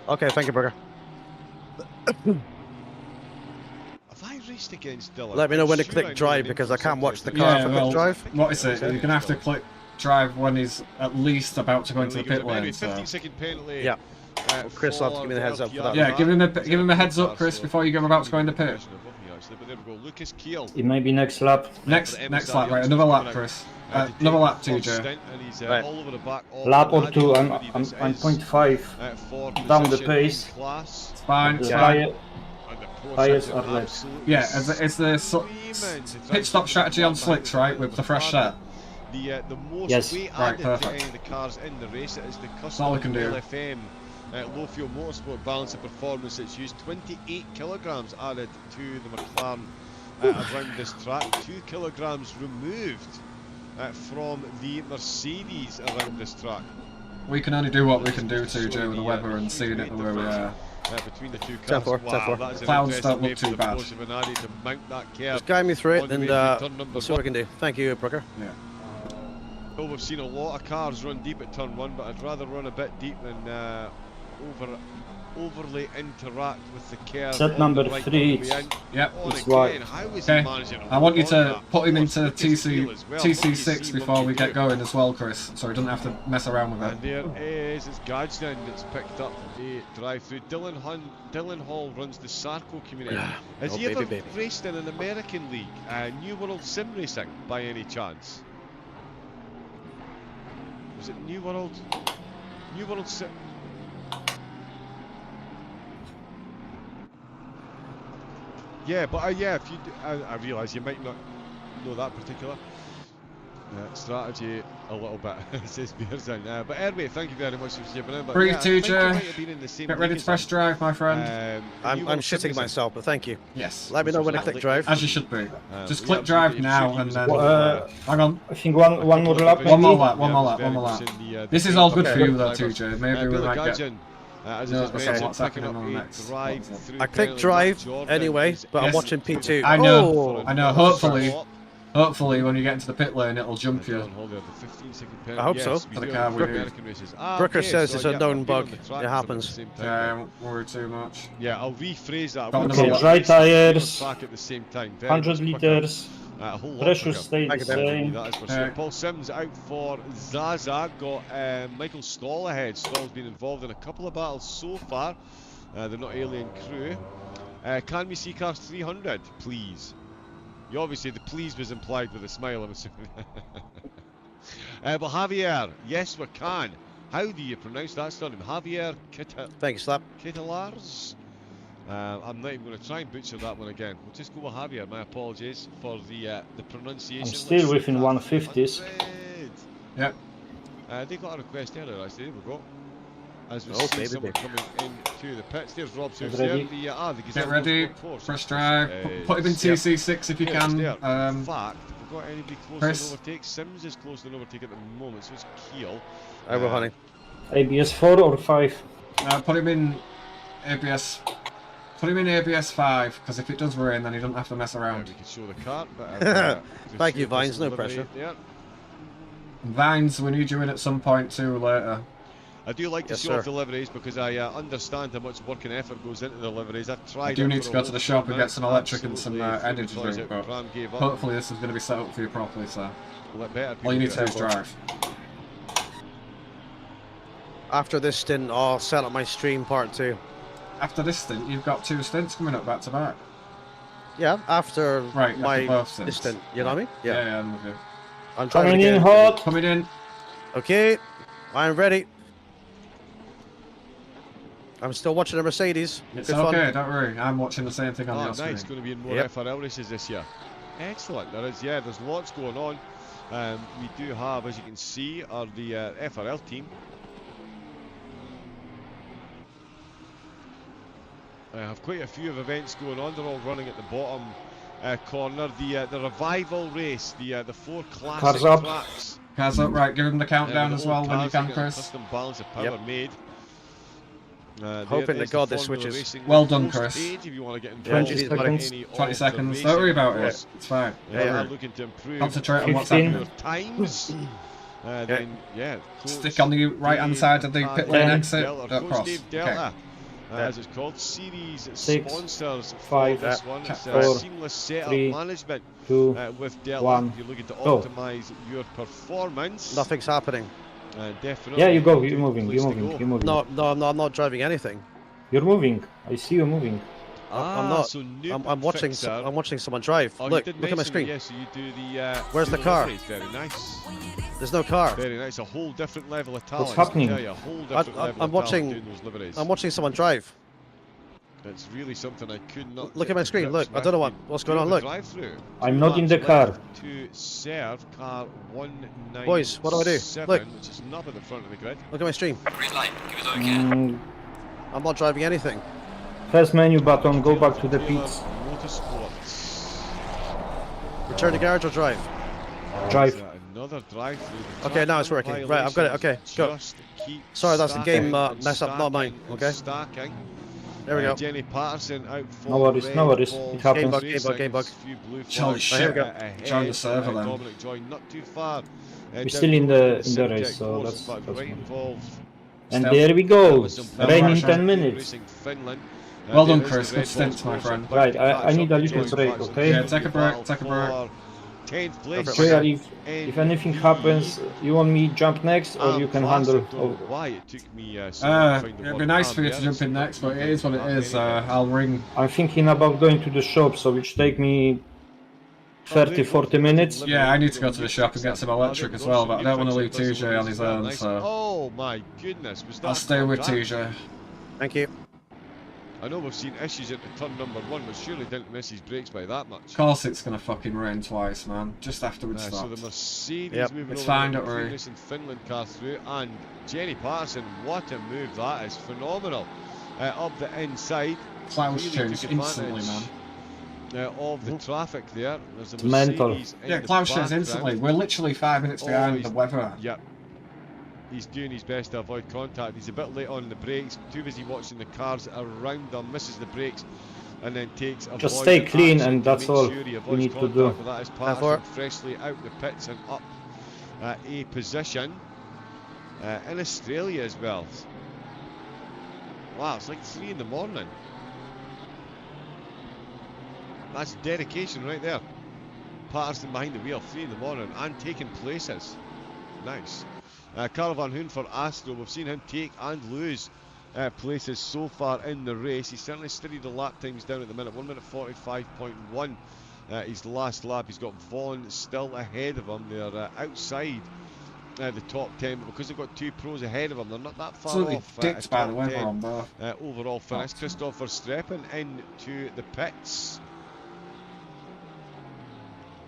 Okay, thank you, Burger. Have I raced against Dylan? Let me know I'm when to sure click I know drive the because name I can't from watch the something. car Yeah, for well, quick drive. what is it? You're going to have to click drive when he's at least about to go into the pit lane. So. 15-second penalty. Yeah. Chris will have to give me the heads up for that. Yeah, give him a heads up, Chris, before you go about to go into pit. But there we go. Lucas Keel. It may be next lap. Next lap, right? Another lap, Chris. Another lap, TJ. Right. Lap or two, I'm 0.5 down the pace. It's fine. The It's fine. tires are left. Yeah, it's the pit stop strategy on slicks, right? With the fresh set. The most Yes. weight Right, added perfect. to any of the cars in the race. It is the That's all we custom can do. LFM low fuel motorsport balance and performance that's used. 28 kilograms added to the McLaren around this track. 2 kilograms removed from the Mercedes around this track. We can only do what we can do to Joe with the weather and seeing it the way we are. Between the two 10-4, cars. 10-4. Wow, that is an Clouds interesting don't look way too for the bad. Porsche Venari to mount that curve. Just guide me through on it the and way to turn number we'll see what we can do. Thank you, Brooker. Yeah. Well, we've seen a lot of cars run deep at turn 1, but I'd rather run a bit deep than overly interact with the curve. Set on number the right 3, on the end. Yep. On It's again, wide. how is he Okay. managing I want you on to that? put him What's into Lucas Keel as well? What do you TC6 see, before what we do you get do? going as well, Chris, so he doesn't have to mess around with And it. there is, it's Gadsden that's picked up a drive-through. Dylan Hall runs the Sarco community. Has Oh, he ever baby. raced in an American league, New World Sim Racing, by any chance? Was it New World Sim? Yeah, but yeah, if you do, I realise you might not know that particular strategy a little bit, says Bearson. But anyway, thank you very much for shipping in. But Breathe, yeah, I think you TJ. might have been in the same Get ready league to as press him. drive, my friend. I'm New World shitting Sim Racing. myself, but thank you. Yes. Let me know when to click drive. As you should be. Just yeah, click drive absolutely. now He and was then. a Hang on. I think one more lap One more maybe. lap, one more lap, one more lap. This is all good for you though, TJ. Maybe we might get. As No, I just okay, mentioned, what's picking happening up on a next? drive What's through I clicked penalty drive with Jordan, anyway, who's but I'm Yes. watching P2. I know. Oh. I know. Hopefully, when you get into the pit lane, it'll jump you. I hope so. For the car we do. Brooker says it's a known bug. It happens. Yeah, won't worry too much. Yeah, I'll rephrase that. Got We'll another go lap. Dry race on tires, track at the same time. Very 100 much quicker. liters, A whole lot pressure quicker. stays the same. That is for sure. Paul Sims out for Zaza. Got Michael Stoll ahead. Stoll's been involved in a couple of battles so far. They're not alien crew. Can we see cars 300, please? You obviously, the please was implied with a smile, I'm assuming. But Javier, yes we can. How do you pronounce that surname? Javier Thanks, Slap. Kitalars? I'm not even going to try and butcher that one again. We'll just go with Javier. My apologies for the pronunciation. I'm still Let's within see that. 150s. 100. Yep. They got a request earlier, actually. There we go. As we Oh, see baby, someone baby. coming into the pits. There's Rob Seuss Ready? there. The Get ready. course. Press drive. Put him in TC6 if you Yeah, it's can. there. In fact, if we've got anybody close Chris. to overtake, Sims is close to overtake at the moment, so it's Keel. I will, honey. ABS 4 or 5? Put him in ABS. Put him in ABS 5 because if it does rain, then he doesn't have to mess around. We can show the cart, but Thank you, Vines, no pressure. Yeah. Vines, we need you in at some point too later. I do like to Yes, show off sir. the liveries because I understand how much work and effort goes into the liveries. I've tried. I do it need for to a go to whole the shop and month. get some electric and some Absolutely energy toys drink, out. but Bram gave up. hopefully this is going to be set up for you properly, so Let better all you need people to do do is it. drive. After this stint, I'll set up my stream part 2. After this stint, you've got 2 stints coming up back to back. Yeah, after Right, my after both stints. stint. You know what I mean? Yeah, yeah, I'm with you. I'm driving Coming in again. hot. Coming in. Okay, I'm ready. I'm still watching a Mercedes. It's Good okay, fun. don't worry. I'm watching the same thing on Oh, your screen. nice. Going to be in more Yep. FRL races this year. Excellent. There is, yeah, there's lots going on. We do have, as you can see, are the FRL team. I have quite a few of events going on. They're all running at the bottom corner. The revival race, the 4 classic Cars up. tracks. Cars up, right, give him the countdown with as the well old when you cars, can, they get a Chris. Custom balance of power Yep. made. Hoping to There's God the this Formula switches. Racing Well done, post Chris. page if you want to get 20 involved in seconds. any of 20 the seconds. racing, Don't worry about of it. course. It's fine. They Yeah. are looking to improve Concentrate on what's 15. happening. your times. Then, yeah, Stick on the right-hand side of the pit lane exit. Cross. Dave Okay. Delta, as it's called, series 6, sponsors 5, for this one. It's 4, seamless setup 3, management 2, with Delta. 1, If you're looking to go. optimize your performance, Nothing's happening. definitely. Yeah, you go. good You're moving. place You're to moving. go. You're moving. No, I'm not driving anything. You're moving. I see you moving. I'm not. So new I'm watching. fixer. I'm watching someone drive. Oh, Look, you did look at my mention screen. it, yes, so you do the. Where's do the car? deliveries. Very nice. There's no car. Very nice. A whole different level of talent. happening? I tell you, a whole different level I'm of talent watching- doing those liveries. I'm watching someone drive. It's really something I could not. Look get at my to screen. grips Look, I don't know with. what's going on. Do the Look. drive-through. I'm 2 not in laps the car. left to serve car 197. Boys, what do I do? Look. Which is not at the front of the grid. Look at my stream. Green light, give it all you can. I'm not driving anything. First menu button. Go back to the Taylor pits. Motorsports. Return to garage or drive. Drive. Is that another drive-through? The Okay, now it's track working. Right, I've got it. Okay, violations go. just keep Sorry, that's the stacking game and mess up, not mine. stacking and Okay. stacking. There we go. Jenny Patterson out for No worries, no red worries. balls. It happens. Game bug, game bug, game bug. Few blue Holy flags shit. ahead. Join the server then. Dominic Joy not too far. We're still in the race, so that's right fine. involved. And Stealth. there we go. With some Rain in Russia. 10 minutes. Racing Finland. Well done, there is Chris. the Good red stints, balls my friend. course. Right, I need a little Joy break, Patterson okay? Yeah, take a break, take a break. for 10th place. Sure, if anything happens, you want me jump next or you can handle. Don't know why it took me so long to find the It'd be word nice for you there. to jump in next, but it is what it is. I'll ring. I'm thinking about going to the shop, so which take me 30-40 minutes. Yeah, I need to go to the shop and get some electric as well, but I don't want to leave TJ on his own, so Oh my goodness, was that I'll stay with contact? TJ. Thank you. I know we've seen issues at the turn number 1, but surely didn't miss his brakes by that much. Of course it's gonna fucking rain twice, man. Just after it So stops. the Mercedes Yep. moving It's over fine, the don't worry. previous in Finland car through, and Jenny Patterson, what a move that is, phenomenal. Up the inside, Clouds really changed took instantly, advantage, man. of the traffic there. There's a It's mental. Mercedes in Yeah, the clouds changed background. instantly. We're literally 5 minutes behind he's- the weather. Yep. He's doing his best to avoid contact. He's a bit late on the brakes, too busy watching the cars around them, misses the brakes, and then takes a Just void stay of clean action and to that's make all sure he we avoids need to contact, do. but that is Go for Patterson it. freshly out the pits and up a position in Australia as well. Wow, it's like 3 in the morning. That's dedication right there. Patterson behind the wheel, 3 in the morning, and taking places. Nice. Carl Van Hoon for Astro. We've seen him take and lose places so far in the race. He's certainly steadied the lap times down at the minute. 1 minute 45.1. His last lap. He's got Vaughan still ahead of him. They're outside the top 10, but because they've got 2 pros ahead of them, they're not that far Absolutely off. dicked a by top the weather 10 on both. overall finish. Christopher Streppen into the pits.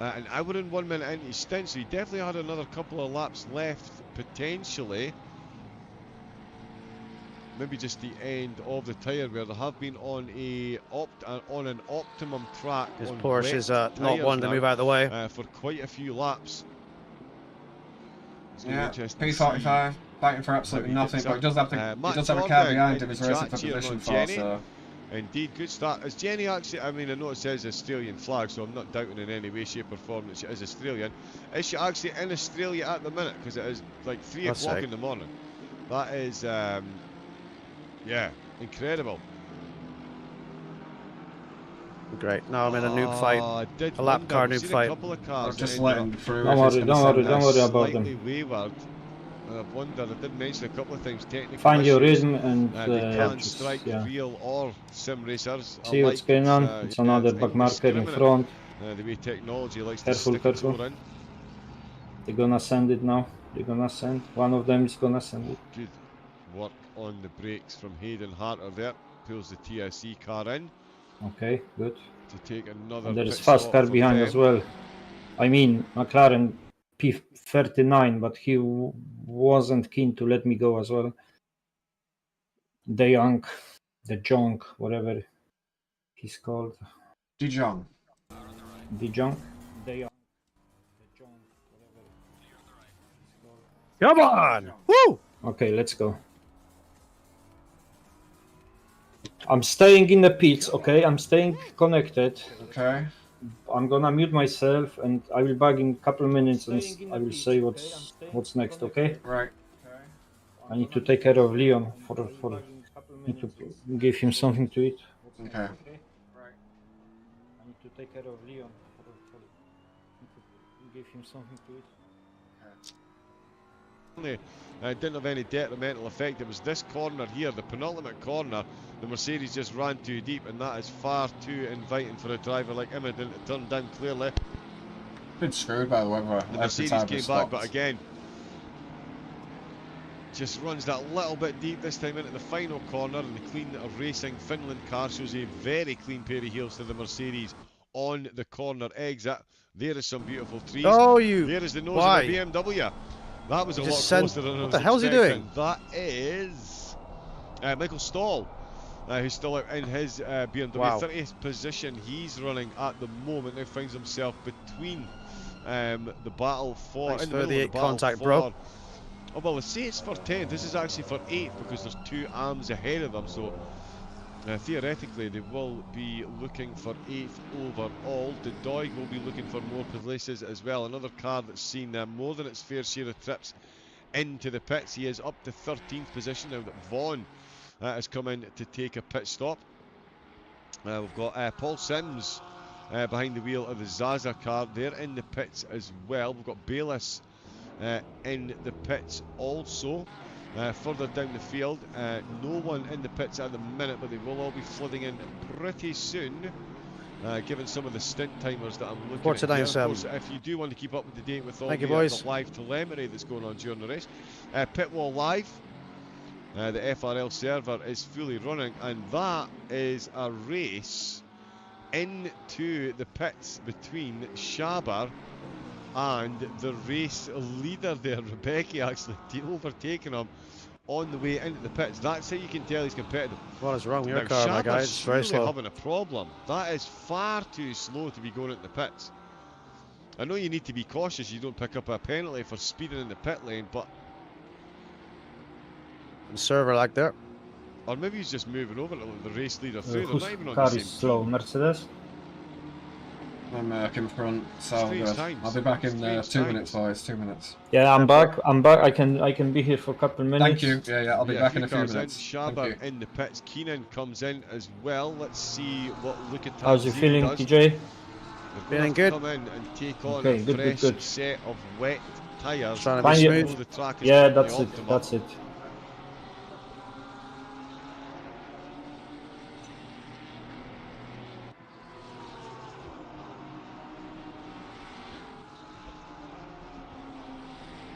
An hour and 1 minute into his stint, so he definitely had another couple of laps left, potentially. Maybe just the end of the tyre wear. They have been on an optimum track. His on Porsche wet is not tyres one to now, move out of the way. for quite a few laps. It's gonna be Yeah, interesting to see. P45, fighting for absolutely How he nothing, gets but he does have the, up. he Matt does have a car Jordan behind in him. He's the racing chat for here position on 4, Jenny. so Indeed, good start. Is Jenny actually, I mean, I know it says Australian flag, so I'm not doubting in any way, shape or form that she is Australian. Is she actually in Australia at the minute? Because it is like 3 That's o'clock sick. in the morning. That is, yeah, incredible. Great. Now I'm in a noob fight. I did A lap wonder, car we've noob seen fight. a couple of cars just that let ended him through. Don't if he's worry, gonna don't send worry, us. don't worry about slightly them. wayward. I wonder, I did mention a couple of times, technical Find your issues. rhythm and They can just, strike yeah. real or sim racers See what's alike. going on. It's another back marker in indiscriminate, front. the way technology likes Careful, to stick careful. a toe in. They're gonna send it now. They're gonna send. One of them is gonna send it. Good work on the brakes from Hayden Harter there. Pulls the TSC car in Okay, good. to take another And there is pit fast stop car for behind them. as well. I mean, McLaren P39, but he wasn't keen to let me go as well. De Jong, whatever he's called. De Jong. De Jong. Come on! Woo! Okay, let's go. I'm staying in the pits, okay? I'm staying connected. Okay. I'm gonna mute myself and I will back in a couple of minutes and I will say what's next, okay? Right. I need to take care of Leon need to give him something to eat. Okay. I need to take care of Leon give him something to eat. Didn't have any detrimental effect. It was this corner here, the penultimate corner. The Mercedes just ran too deep, and that is far too inviting for a driver like Imogen to turn down clearly. Bit screwed by the weather. The Mercedes came back, but again, just runs that little bit deep this time into the final corner, and the clean racing Finland car shows a very clean pair of heels to the Mercedes on the corner exit. There is some beautiful trees. Oh, you! There is the nose Why? of the BMW. That was a lot closer than I was What the hell's he expecting. doing? That is Michael Stahl, who's still out in his BMW. Wow. 30th position he's running at the moment. Now finds himself between the battle for... Thanks in the for middle the of the battle contact, for, bro. Oh, well, they say it's for 10th. This is actually for 8th because there's 2 arms ahead of them. So theoretically, they will be looking for 8th overall. The Doig will be looking for more places as well. Another car that's seen more than its fair share of trips into the pits. He is up to 13th position now that Vaughan has come in to take a pit stop. We've got Paul Sims behind the wheel of the Zaza car. They're in the pits as well. We've got Bayliss in the pits also. Further down the field, no one in the pits at the minute, but they will all be flooding in pretty soon, given some of the stint timers that I'm looking at here. Of course, if you do want to keep up with the date with all the live telemetry that's going on during the race, Pitwall Live, the FRL server is fully running, and that is a race into the pits between Shabar and the race leader there, Rebecca, actually overtaking him on the way into the pits. That's how you can tell he's competitive. What is wrong with your Now, car, my guy? Shabar's It's very slow. having a problem. That is far too slow to be going into the pits. I know you need to be cautious you don't pick up a penalty for speeding in the pit lane, but... The server like that. Or maybe he's just moving over to let the race leader through. They're Whose not even on car the same is slow? team. Mercedes? I'm in front, so Strange good. times. I'll be back in Strange 2 times. minutes, boys. 2 minutes. Yeah, I'm back. I can be here for a couple of minutes. Thank you. Yeah, I'll be back in a few cars minutes. Shabar in the pits. Keenan comes in as well. Let's see what Lukatar How's you feeling, does. TJ? Feeling good. Come in and take on Okay, a good, fresh set of wet tyres. Trying to be Find smooth. The track is Yeah, pretty that's it. optimal. That's it.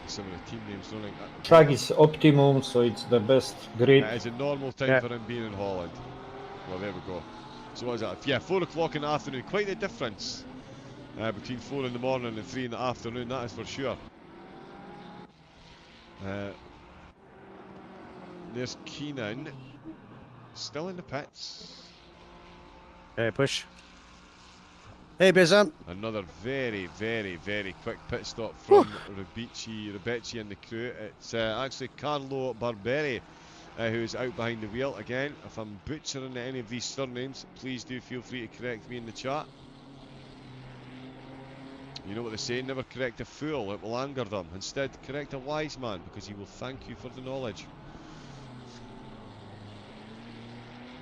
Some of the team names running. Track is optimum, so it's the best grid. It's a normal time for him being in Holland. Well, there we go. So what is that? Yeah, 4 o'clock in the afternoon. Quite the difference between 4 in the morning and 3 in the afternoon, that is for sure. There's Keenan. Still in the pits. Okay, push. Hey, Bizam. Another very, very, very quick pit stop from Rebecci and the crew. It's actually Carlo Barberi who is out behind the wheel. Again, if I'm butchering any of these surnames, please do feel free to correct me in the chat. You know what they say, never correct a fool, it will anger them. Instead, correct a wise man, because he will thank you for the knowledge.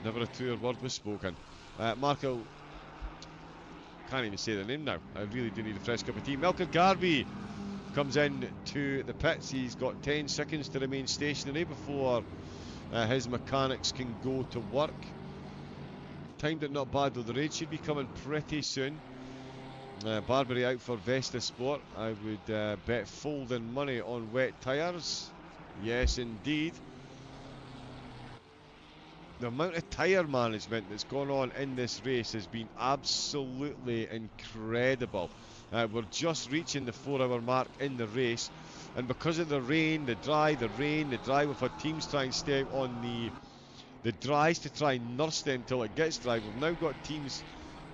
Never a truer word was spoken. Marco, can't even say the name now. I really do need a fresh cup of tea. Melker Garvey comes in to the pits. He's got 10 seconds to remain stationary before his mechanics can go to work. Timed it not bad though. The raid should be coming pretty soon. Barbary out for Vesta Sport. I would bet folding money on wet tyres. Yes, indeed. The amount of tyre management that's gone on in this race has been absolutely incredible. We're just reaching the 4-hour mark in the race, and because of the rain, the dry, we've had teams try and stay on the dries to try and nurse them till it gets dry. We've now got teams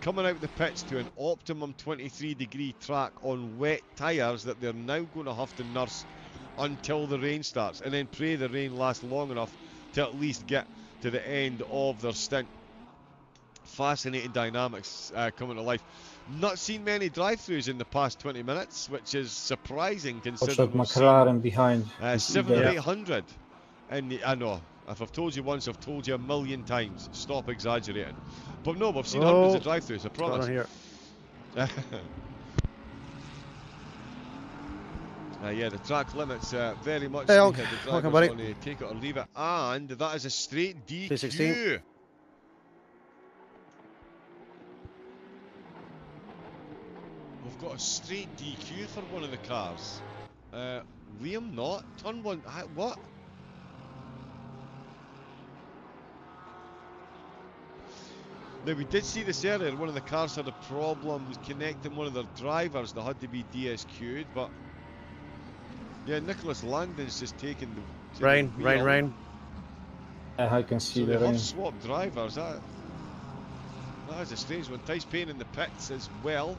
coming out the pits to an optimum 23-degree track on wet tyres that they're now going to have to nurse until the rain starts, and then pray the rain lasts long enough to at least get to the end of their stint. Fascinating dynamics coming to life. Not seen many drive-throughs in the past 20 minutes, which is surprising considering we've McLaren behind. 7 or 800. And I know, if I've told you once, I've told you a million times. Stop exaggerating. But no, we've seen hundreds of drive-throughs, I promise. Here. Yeah, the track limits very much. Hey, The Hulk. driver's Welcome, buddy. on to take it or leave it, and that is a straight DQ. 216. We've got a straight DQ for one of the cars. Liam, not turn one. What? Now, we did see this earlier. One of the cars had a problem connecting one of their drivers. They had to be DSQ'd, but yeah, Nicholas Langdon's just taken the Rain. I can see so the they rain. have swapped drivers. That is a strange one. Tyce Payne in the pits as well.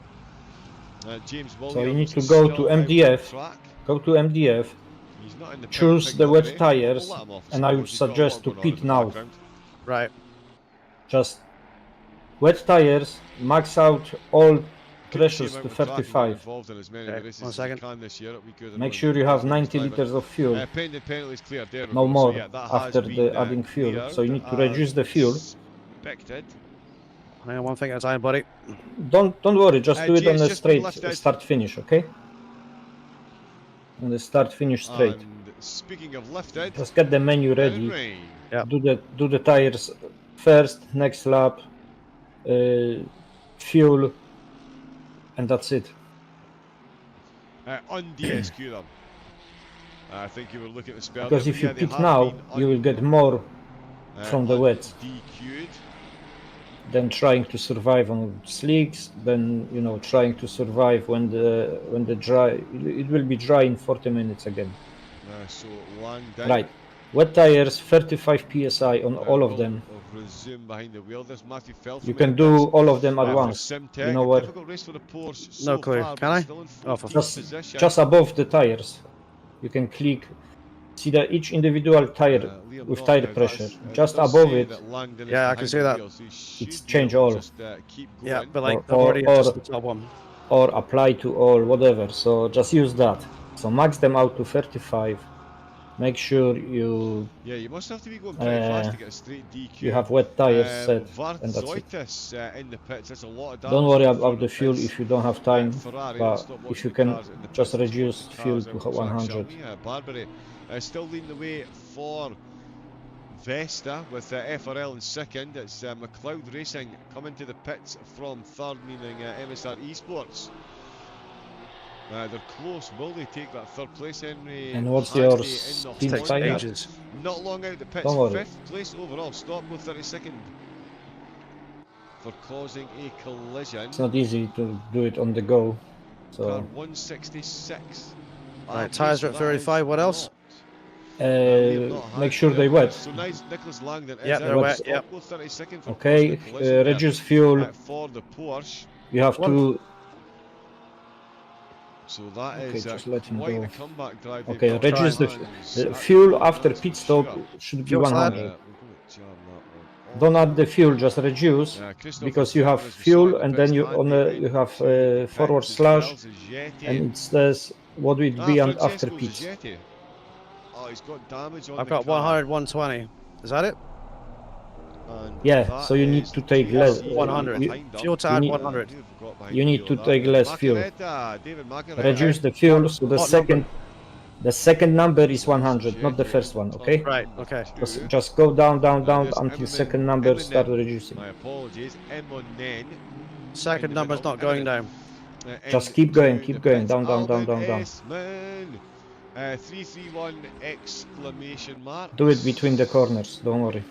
James Williams. So you need to go to MDF. Go to MDF. He's not in the pit, Choose picked the up wet there. tires, Pull that off, and I would suppose. He's got a lot suggest to going on in pit the now. background. Right. Just wet tires, max out all Good pressures see to amount of traffic 35. involved in as many Okay, races one as we second. can this year. It'll be good and Make well. sure you have Driving 90 driver. liters of fuel, Pending penalties cleared. There we no go. more So, yeah, that after has the been, adding fuel. cleared So you need to as reduce the fuel. expected. Hang on, one thing at a time, buddy. Don't worry, just do it on James, the just straight left out. start finish, okay? On the start finish straight. And speaking of lifted, Just get the menu ready. rain. Yeah. Do the tires first, next lap, fuel, and that's it. On DSQ them. I think you were looking at the spell. Because there, if but you yeah, they pit have now, been you will get more from the wet DQ'd. than trying to survive on slicks. Then trying to survive when the dry. It will be dry in 40 minutes again. So Langdon. Right. Wet tires, 35 psi on all of them. Resume behind the wheel. There's Matthew Feltham You can in do pits. all of them at For once. Simtech, You know what? Difficult race for the Porsche No so clue. far, Can but I? still in Oh, for 14th position. Just above the tires. You can click. See that each individual tire Liam with Norton, tire now that pressure. is- Just does above say it. that Langdon is Yeah, I behind can see the that. wheel, so he It's should be change able to all. just, keep Yeah, going. but like, Or- I've already or- adjusted the top one. Or apply to all, whatever. So just use that. So max them out to 35. Make sure you Yeah, you must have to be going pretty fast to get a straight DQ. have wet tires set, Vart and that's it. Zoitis, in the pits. That's a lot of damage. Don't worry in about front the of fuel his, if you don't have time. Ferrari. But Let's not watch if you the can cars in the just pits, let's reduce watch the fuel cars to out the track, shall 100. we? Barbary still leading the way for Vesta with FRL in second. It's McLeod Racing coming to the pits from third, meaning MSR Esports. They're close. Will they take that third place, Henry? And what's Hasty your in the speed Takes time? Honda. ages. Not long out the pits. Don't worry. 5th place overall. Stop with 32nd for causing a collision. It's not easy to do it on the go. Car So 166. Right, tyres are at 35. What else? make sure they wet. So nice, Nicholas Langdon. Yeah, is they're out. wet, Stop yep. with 32nd for Okay, causing a collision there, reduce fuel. for the Porsche. You have to. So that Okay, is just let him quite go. the comeback drive. they've Okay, got. reduce the That's fuel absolutely after nuts pit for stop sure. should be Fuel slab. 100. We're gonna jam that one. Don't add the fuel, just reduce, Christopher because you have Taylor, as we saw fuel in the and pits, then you Andy you have Rain, forward pits as slash, well, Zaghetti. and it says what will it be after Francesco pits. Zaghetti. Oh, he's got damage on I've the got car. 100, 120. Is that it? And Yeah, that so you need is to take less. 100. timed up. Fuel to add need- 100. Who have we got behind You the need wheel to of take that? less fuel. David Macaretta. Reduce the fuel, so the What second number is 100, not the first one, okay? Right, okay. Just go down, down, down there's until Eminem- second number Eminem. start reducing. My apologies. Emonen. Second number's not going down. Just keep going, down, down, down, down, down. 331 exclamation mark. Do it between the corners, don't worry.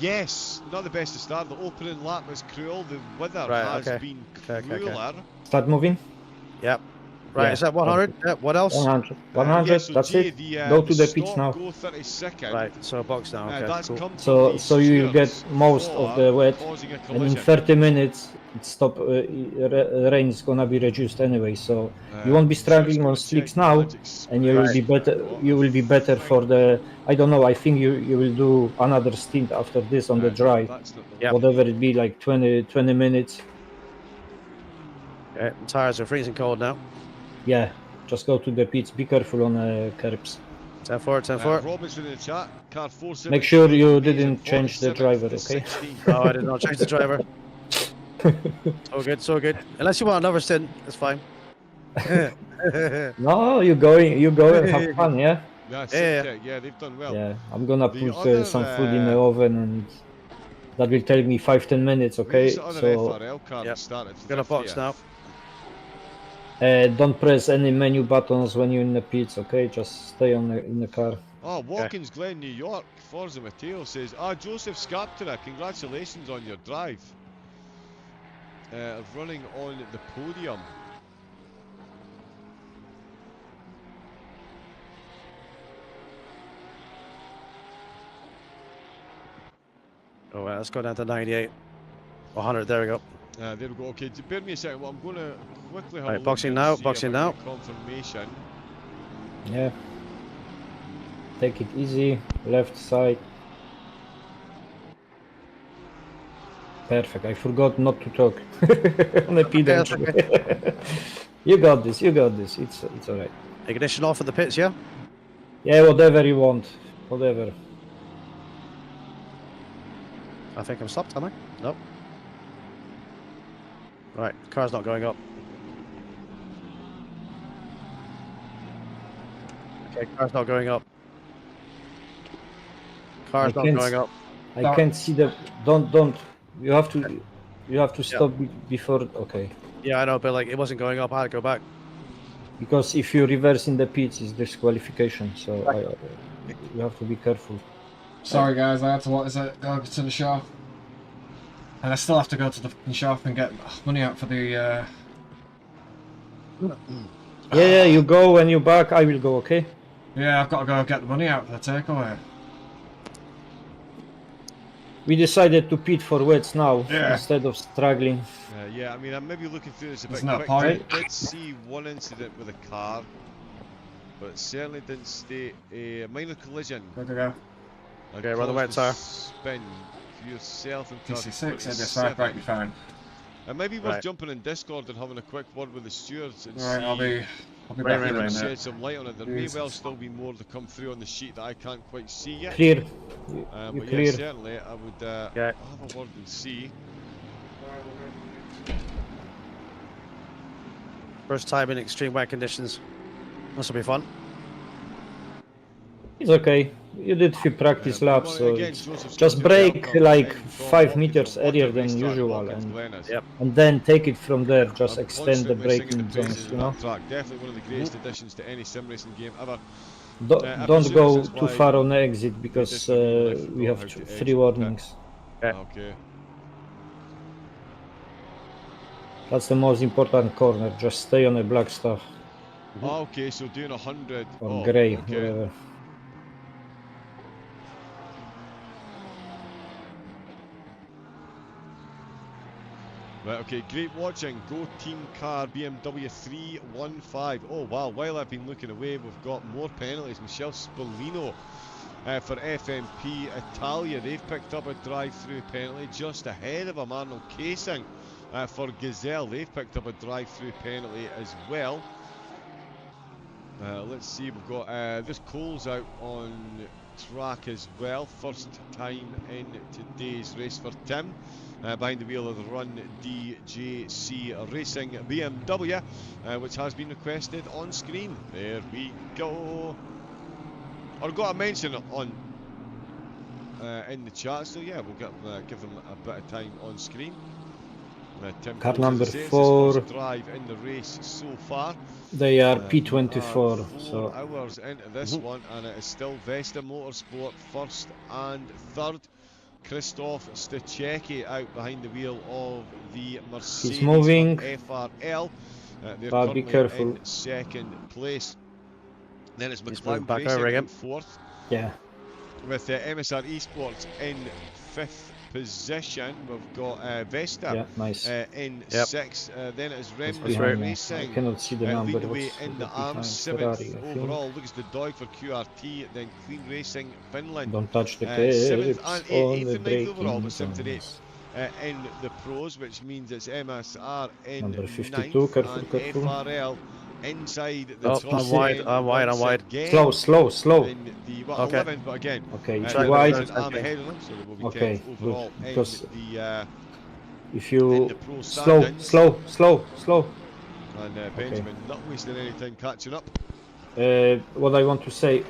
Yes, not the best to start. The opening lap was cruel. The weather Right, has okay. been Okay. crueler. Start moving. Yep. Right, Yeah. is that 100? Yep, what else? 100. 100, Yeah, so that's Jay, it. the, Go to the stop pitch now. Go 32nd. Right, so box now, okay, That's cool. come from So the so you get stewards most of the for wet, causing a and in collision. 30 minutes it stop. Rain is gonna be reduced anyway, so you won't be struggling on slicks now, and you will be better. You will be better for the. I don't know. I think you will do another stint after this on the dry, Yep. whatever it be, like 20 minutes. Okay, the tires are freezing cold now. Yeah, just go to the pits. Be careful on curbs. 10-4, 10-4. Robinson in the chat. Car 417. Make sure you amazing, didn't change the 47th driver, to okay? 16th. No, I did not change the driver. So good, so good. Unless you want another stint, it's fine. No, you go and have fun, yeah. Yeah, they've done well. Yeah, I'm gonna The put other, some food in the oven, and that will take me 5-10 minutes, okay? These other So FRL cars Yep. started Got a box 50th. now. don't press any menu buttons when you're in the pits, okay? Just stay in the car. Oh, Watkins Glen, New York. Forza Matteo says, Joseph Scarptura, congratulations on your drive. Running on the podium. Oh, well, let's go down to 98. 100, there we go. There we go. Okay, bear me a second. Well, I'm going to quickly have a Right, look boxing and now, see boxing if I now. get confirmation. Yeah. Take it easy, left side. Perfect. I forgot not to talk on the pit that's entry. You got this. It's alright. Ignition off at the pits, yeah? Yeah, whatever you want. Whatever. I think I'm stopped, am I? Nope. Right, car's not going up. Okay, car's not going up. Car's not going up. I can't see the. Don't. You have to stop before. Okay. Yeah, I know, but like it wasn't going up. I had to go back. Because if you reverse in the pits, it's disqualification. So you have to be careful. Sorry guys, I had to go to the shop. And I still have to go to the fucking shop and get money out for the Yeah, you go when you're back, I will go, okay? Yeah, I've got to go get the money out for the takeaway. We decided to pit for wets now instead of struggling. Yeah, I mean, I'm maybe looking through this a bit There's no quick. point. I did see one incident with a car, but it certainly didn't state a minor collision. Go. Okay, run the wet tire. Spin for yourself and car PC6, right, you're fine. It might be worth jumping in Discord and having a quick word with the stewards and Right, see I'll be if back they in a can minute. shed some light on it. There may well still be more to come through on the sheet that I can't quite see yet. Clear. But You're yeah, clear. certainly I would have a word and see. First time in extreme wet conditions. This will be fun. It's okay. You did few practice laps, so again, it's Joseph's just got brake welcome like in from 5 Watkins meters on earlier Water than Restart, usual, Watkins and Glen. and then take it from there. Just I'm extend the constantly singing braking the praises zones, of you know. that track. Definitely one of the greatest additions to any sim racing game ever. Don't presume go this is too why far on the exit because this would be when I we have forgot how to 3 exit. warnings. Okay. That's the most important corner. Just stay on the black stuff Okay, so doing 100 or grey, okay. whatever. Right, okay, great watching. Go Team Car BMW 315. Oh wow, while I've been looking away, we've got more penalties. Michelle Spolino for FMP Italia. They've picked up a drive-through penalty just ahead of Arnold Casing for Gazelle. They've picked up a drive-through penalty as well. Let's see, we've got there's Cole's out on track as well. First time in today's race for Tim. Behind the wheel of the Run DJC Racing BMW, which has been requested on screen. There we go. Or got a mention on in the chat, so yeah, we'll give them a bit of time on screen. Tim Car Coles, as number I say, it's his 4. first drive in the race so far. They are We P24, are 4 so hours into this one, and it is still Vesta Motorsport first and third. Christoph Stachecki out behind the wheel of the Mercedes moving. FRL. They're But be currently careful. in second place. Then it's He's moving McLeod back over Racing in again. fourth, yeah. with MSR Esports in fifth position. We've got Vesta Yeah, nice. in Yep. sixth. Then it's What's Remnant behind me? I Racing cannot see the number. leading the way What's in the behind? arms. Ferrari, Seventh I think. overall. Lucas the Dog for QRT. Then Clean Racing Finland. Don't touch the Seventh clips. and eighth On and the ninth braking overall, but seventh and eighth zones. in the pros, which means it's MSR in Number 52, ninth careful, and careful. FRL inside the Oh, top I'm wide, 10 I'm wide, I'm once wide. again. Slow. In the Okay. 11th, but again, Okay, if Try you to wide. turn I'm ahead of them, so they will be Okay, 10th overall good, in because the if in you the pro slow. standings. And Benjamin not wasting any time catching up. What I want to say,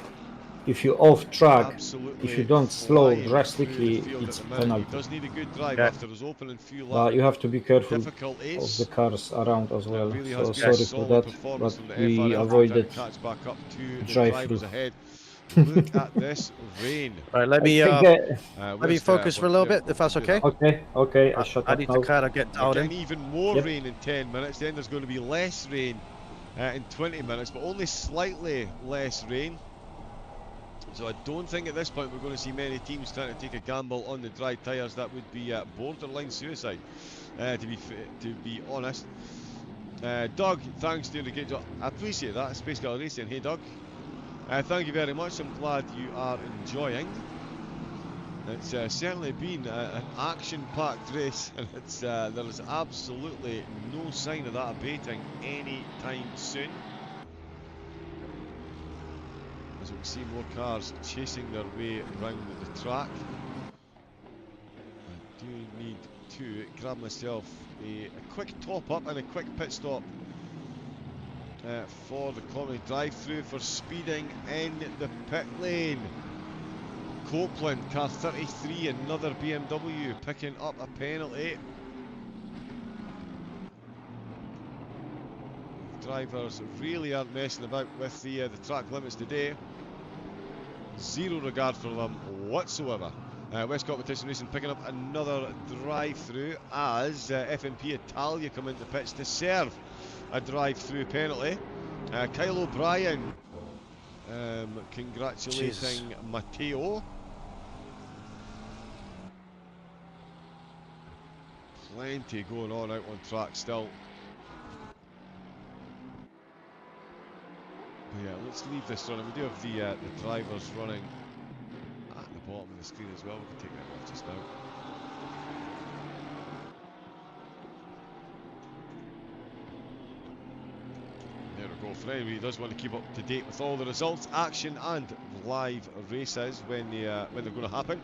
if you off track, Absolutely if you don't slow flying drastically, through the field it's at the minute. penalty. He does need a good drive Yeah. after his opening few But laps. you have to be careful of Difficulties. the cars around as well. Really So has been sorry a for solid that, performance but from the we FRL to avoided catch back up to the drive drivers through. ahead. Look at this rain. Right, let I me think that- let me focus for a little bit, if that's okay. Okay, I shut I up need now. to kind of get We're down getting in. even more Yep. rain in 10 minutes. Then there's going to be less rain in 20 minutes, but only slightly less rain. So I don't think at this point we're going to see many teams trying to take a gamble on the dry tyres. That would be borderline suicide, to be honest. Doug, thanks, doing a great job. I appreciate that. Space Car Racing. Hey, Doug. Thank you very much. I'm glad you are enjoying. It's certainly been an action-packed race, and there is absolutely no sign of that abating anytime soon. As we can see more cars chasing their way around the track. I do need to grab myself a quick top up and a quick pit stop for the comedy drive-through for speeding in the pit lane. Copeland, car 33, another BMW picking up a penalty. Drivers really aren't messing about with the track limits today. Zero regard for them whatsoever. West Competition Racing picking up another drive-through as FNP Italia come into pits to serve a drive-through penalty. Kyle O'Brien congratulating Matteo. Plenty going on out on track still. But yeah, let's leave this running. We do have the drivers running at the bottom of the screen as well. We can take that off just now. There we go. For anybody who does want to keep up to date with all the results, action and live races when they're going to happen.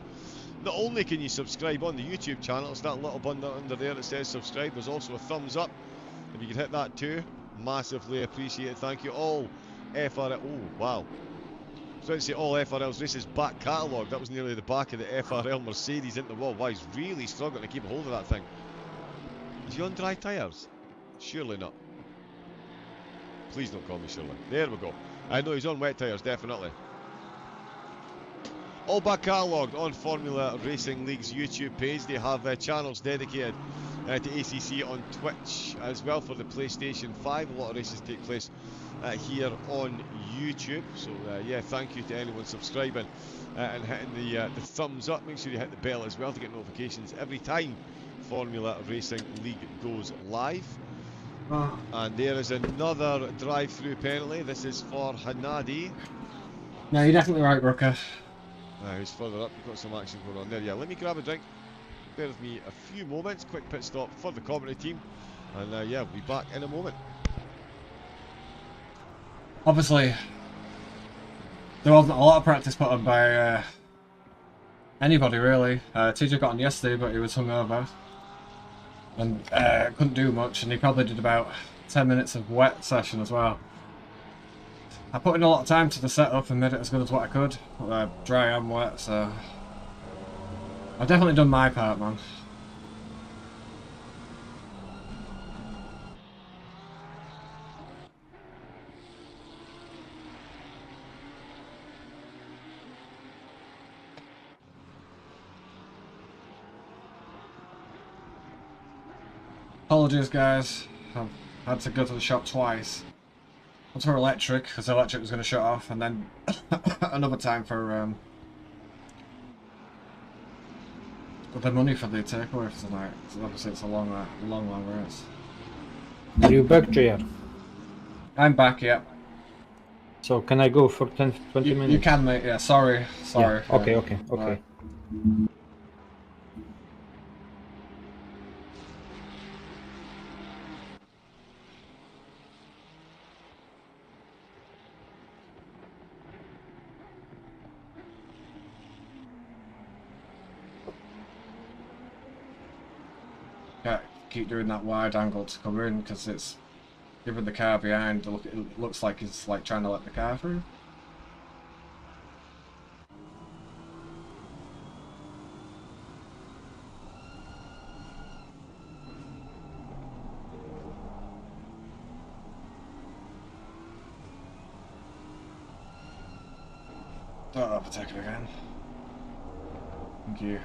Not only can you subscribe on the YouTube channel, it's that little button under there that says subscribe. There's also a thumbs up. If you could hit that too, massively appreciated. Thank you all. FRL. Oh wow. I was about to say all FRL's races back catalogue. That was nearly the back of the FRL Mercedes into the wall. Wow, he's really struggling to keep a hold of that thing. Is he on dry tyres? Surely not. Please don't call me Shirley. There we go. I know he's on wet tyres, definitely. All back catalogued on Formula Racing League's YouTube page. They have channels dedicated to ACC on Twitch as well for the PlayStation 5. A lot of races take place here on YouTube. So yeah, thank you to anyone subscribing and hitting the thumbs up. Make sure you hit the bell as well to get notifications every time Formula Racing League goes live. And there is another drive-through penalty. This is for Hanadi. No, you're definitely right, Brooker. Who's further up? We've got some action going on there. Yeah, let me grab a drink. Bear with me a few moments. Quick pit stop for the commentary team. And yeah, we'll be back in a moment. obviously, there wasn't a lot of practice put on by anybody really. TJ got on yesterday, but he was hungover and couldn't do much, and he probably did about 10 minutes of wet session as well. I put in a lot of time to the setup and made it as good as what I could, dry and wet, so I've definitely done my part, man. Apologies guys, I've had to go to the shop twice. Once for electric, because the electric was going to shut off, and then another time for the money for the takeaway for tonight. So obviously it's a long race. Are you back, JR? I'm back, yeah. So can I go for 10-20 minutes? You can, mate, yeah, sorry. Yeah. Okay. Right. Yeah, keep doing that wide angle to come in because it's giving the car behind. It looks like he's like trying to let the car through. Don't overtake it again. Thank you.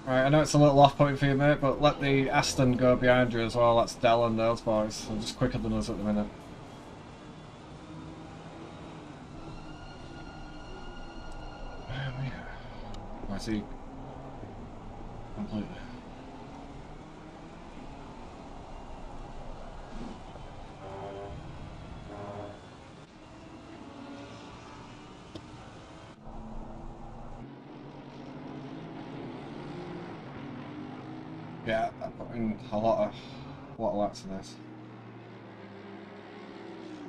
Right, I know it's a little off point for you, mate, but let the Aston go behind you as well. That's Dell and those boys. They're just quicker than us at the minute. I see. Completely. Yeah, I put in a lot of lots of this.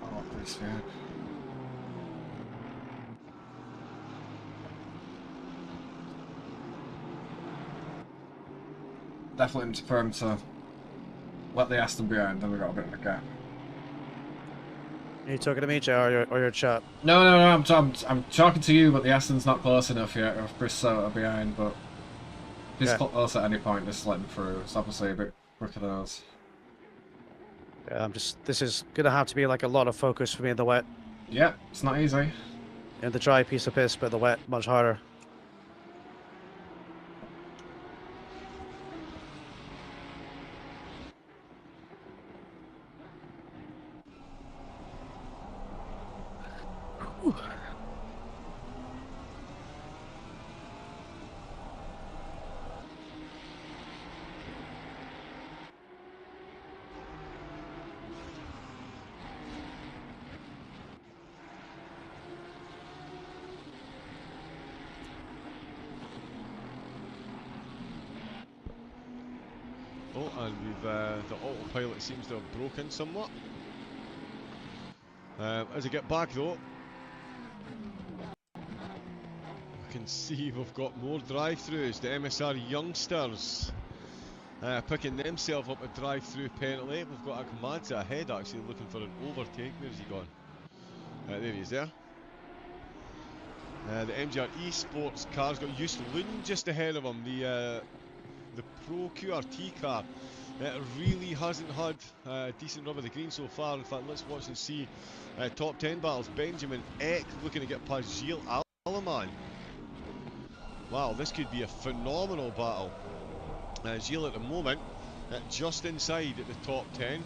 A lot of this, yeah. Definitely for him to let the Aston behind, then we got a bit of a gap. Are you talking to me, Joe, or your chat? No, I'm talking to you, but the Aston's not close enough yet. If Chris Soto behind, but if he's close at any point, just let him through. It's obviously a bit quicker than us. Yeah, this is gonna have to be like a lot of focus for me in the wet. Yeah, it's not easy. In the dry, piece of piss, but the wet much harder. Oh, and we've the autopilot seems to have broken somewhat. As I get back though, I can see we've got more drive-throughs. The MSR youngsters picking themselves up a drive-through penalty. We've got Akmadza ahead actually looking for an overtake. Where's he gone? There he is there. The MGR Esports car's got Yus Lund just ahead of him. The Pro QRT car really hasn't had a decent rub of the green so far. In fact, let's watch and see top 10 battles. Benjamin Eck looking to get past Gilles Alleman. Wow, this could be a phenomenal battle. Gilles at the moment just inside at the top 10.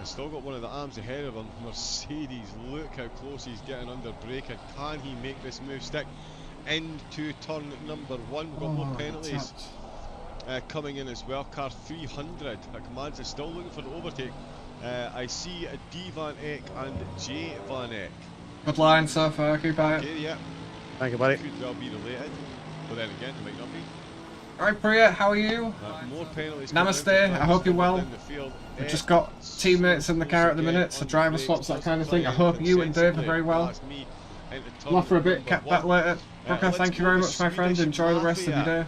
Still got one of the arms ahead of him. Mercedes, look how close he's getting under braking. Can he make this move stick into turn number 1? We've got more penalties coming in as well. Car 300. Akmadza still looking for the overtake. I see D Van Eyck and J Van Eyck. Good line so far, keep at it. Okay, yeah. Thank you, buddy. Could well be related, but then again, it might not be. Alright, Priya, how are you? More penalties. Namaste, I hope you're well. Down the field. We've just got teammates in the car at the minute, so driver swaps, that kind of thing. I hope you and Dave are very well. I'm off for a bit, catch back later. Brooker, thank you very much, my friend. Enjoy the rest of your day.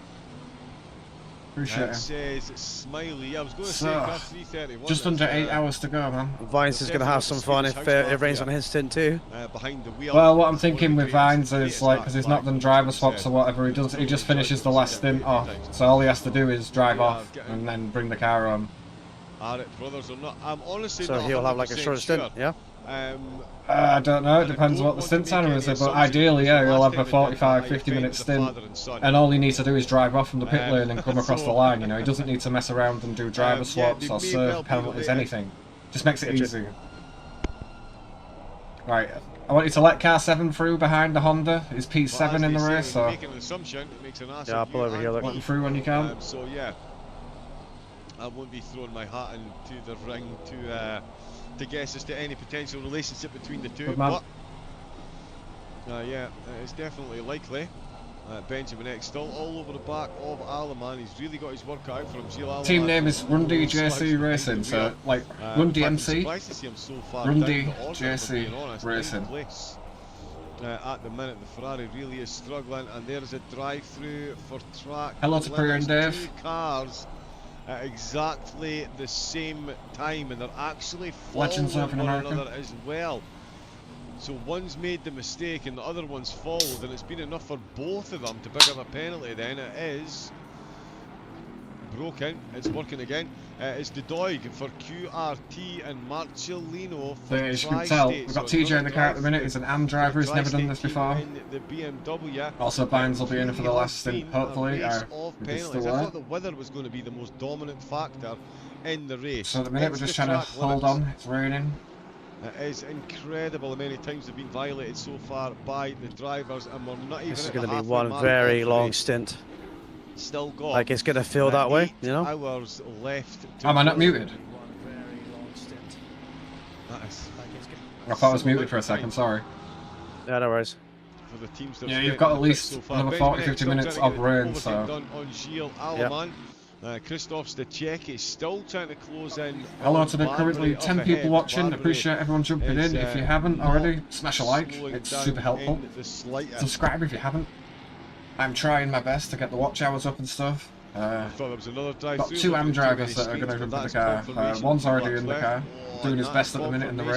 Appreciate it. Says Smiley. I was going to say So, car 331. just under 8 hours to go, man. Vines is going to have some fun if it rains on his stint too. Behind the wheel. Well, what I'm thinking with Vines is, like, because he's not done driver swaps or whatever, he just finishes the last stint off. So all he has to do is drive off and then bring the car on. Are it brothers or not? I'm honestly So not he'll have like a 100% short stint, sure. yeah? I don't know, it depends what the stint time is, but ideally, yeah, he'll have a 45, 50-minute stint, and all he needs to do is drive off from the pit lane and come across the line, you know, he doesn't need to mess around and do driver swaps or serve penalties, anything. Just makes it easy. Right, I want you to let car 7 through behind the Honda. Is P7 in the race, so yeah, I'll pull over here, look. let him through when you can. So yeah, I won't be throwing my hat into the ring to guess as to any potential relationship between the two, Good man. but yeah, it's definitely likely. Benjamin X still all over the back of Alaman. He's really got his work cut out for him. Team name is Rundy JC Racing, so like Rundy MC, Rundy JC Racing. At the minute, the Ferrari really is struggling, and there's a drive-through for track. Hello to Priya and Dave. Two cars at exactly the same time, and they're actually Legends following of in one America. another as well. So one's made the mistake and the other one's followed, and it's been enough for both of them to pick up a penalty. Then it is broken. It's working again. It's the Doig for QRT and Marcellino for As you can tell, Tri-State. we've got So TJ in the car at the minute. He's an AM driver. He's never done Tri-State this before. team in the BMW. Also, Bynes will be in for the last stint, Been hopefully. a race If of he's penalties. still I there. thought the weather was going to be the most dominant factor in the race. So at the minute, we're It's just the trying to track hold limits. on. It's raining. It is incredible how many times they've been violated so far by the drivers, and we're not even This is at going the to be halfway one mark very of the long race. stint. Still got Like it's going to feel that way, you know? 8 hours left to Am I not go. muted? That is I thought I was muted for a second, sorry. Yeah, no worries. for the teams that Yeah, have you've spent got in at the least pits so far. another Benjamin 40, 50 X minutes still of trying to get rain, the so... overtake done on Gilles Alaman. Christoph Stachek is still trying to close in. Hello on to the currently Barbary 10 up people ahead. watching. Barbary Appreciate everyone jumping in. is, If you haven't already, not smash a like. slowing It's down super helpful. in the slightest. Subscribe if you haven't. I'm trying my best to get the watch hours up and stuff. I thought there was another drive Got through, 2 but AM too drivers many that are going to screens, jump but in the that's car. confirmation One's from already in the car, Leclerc. doing his And best that's at the minute in the rain.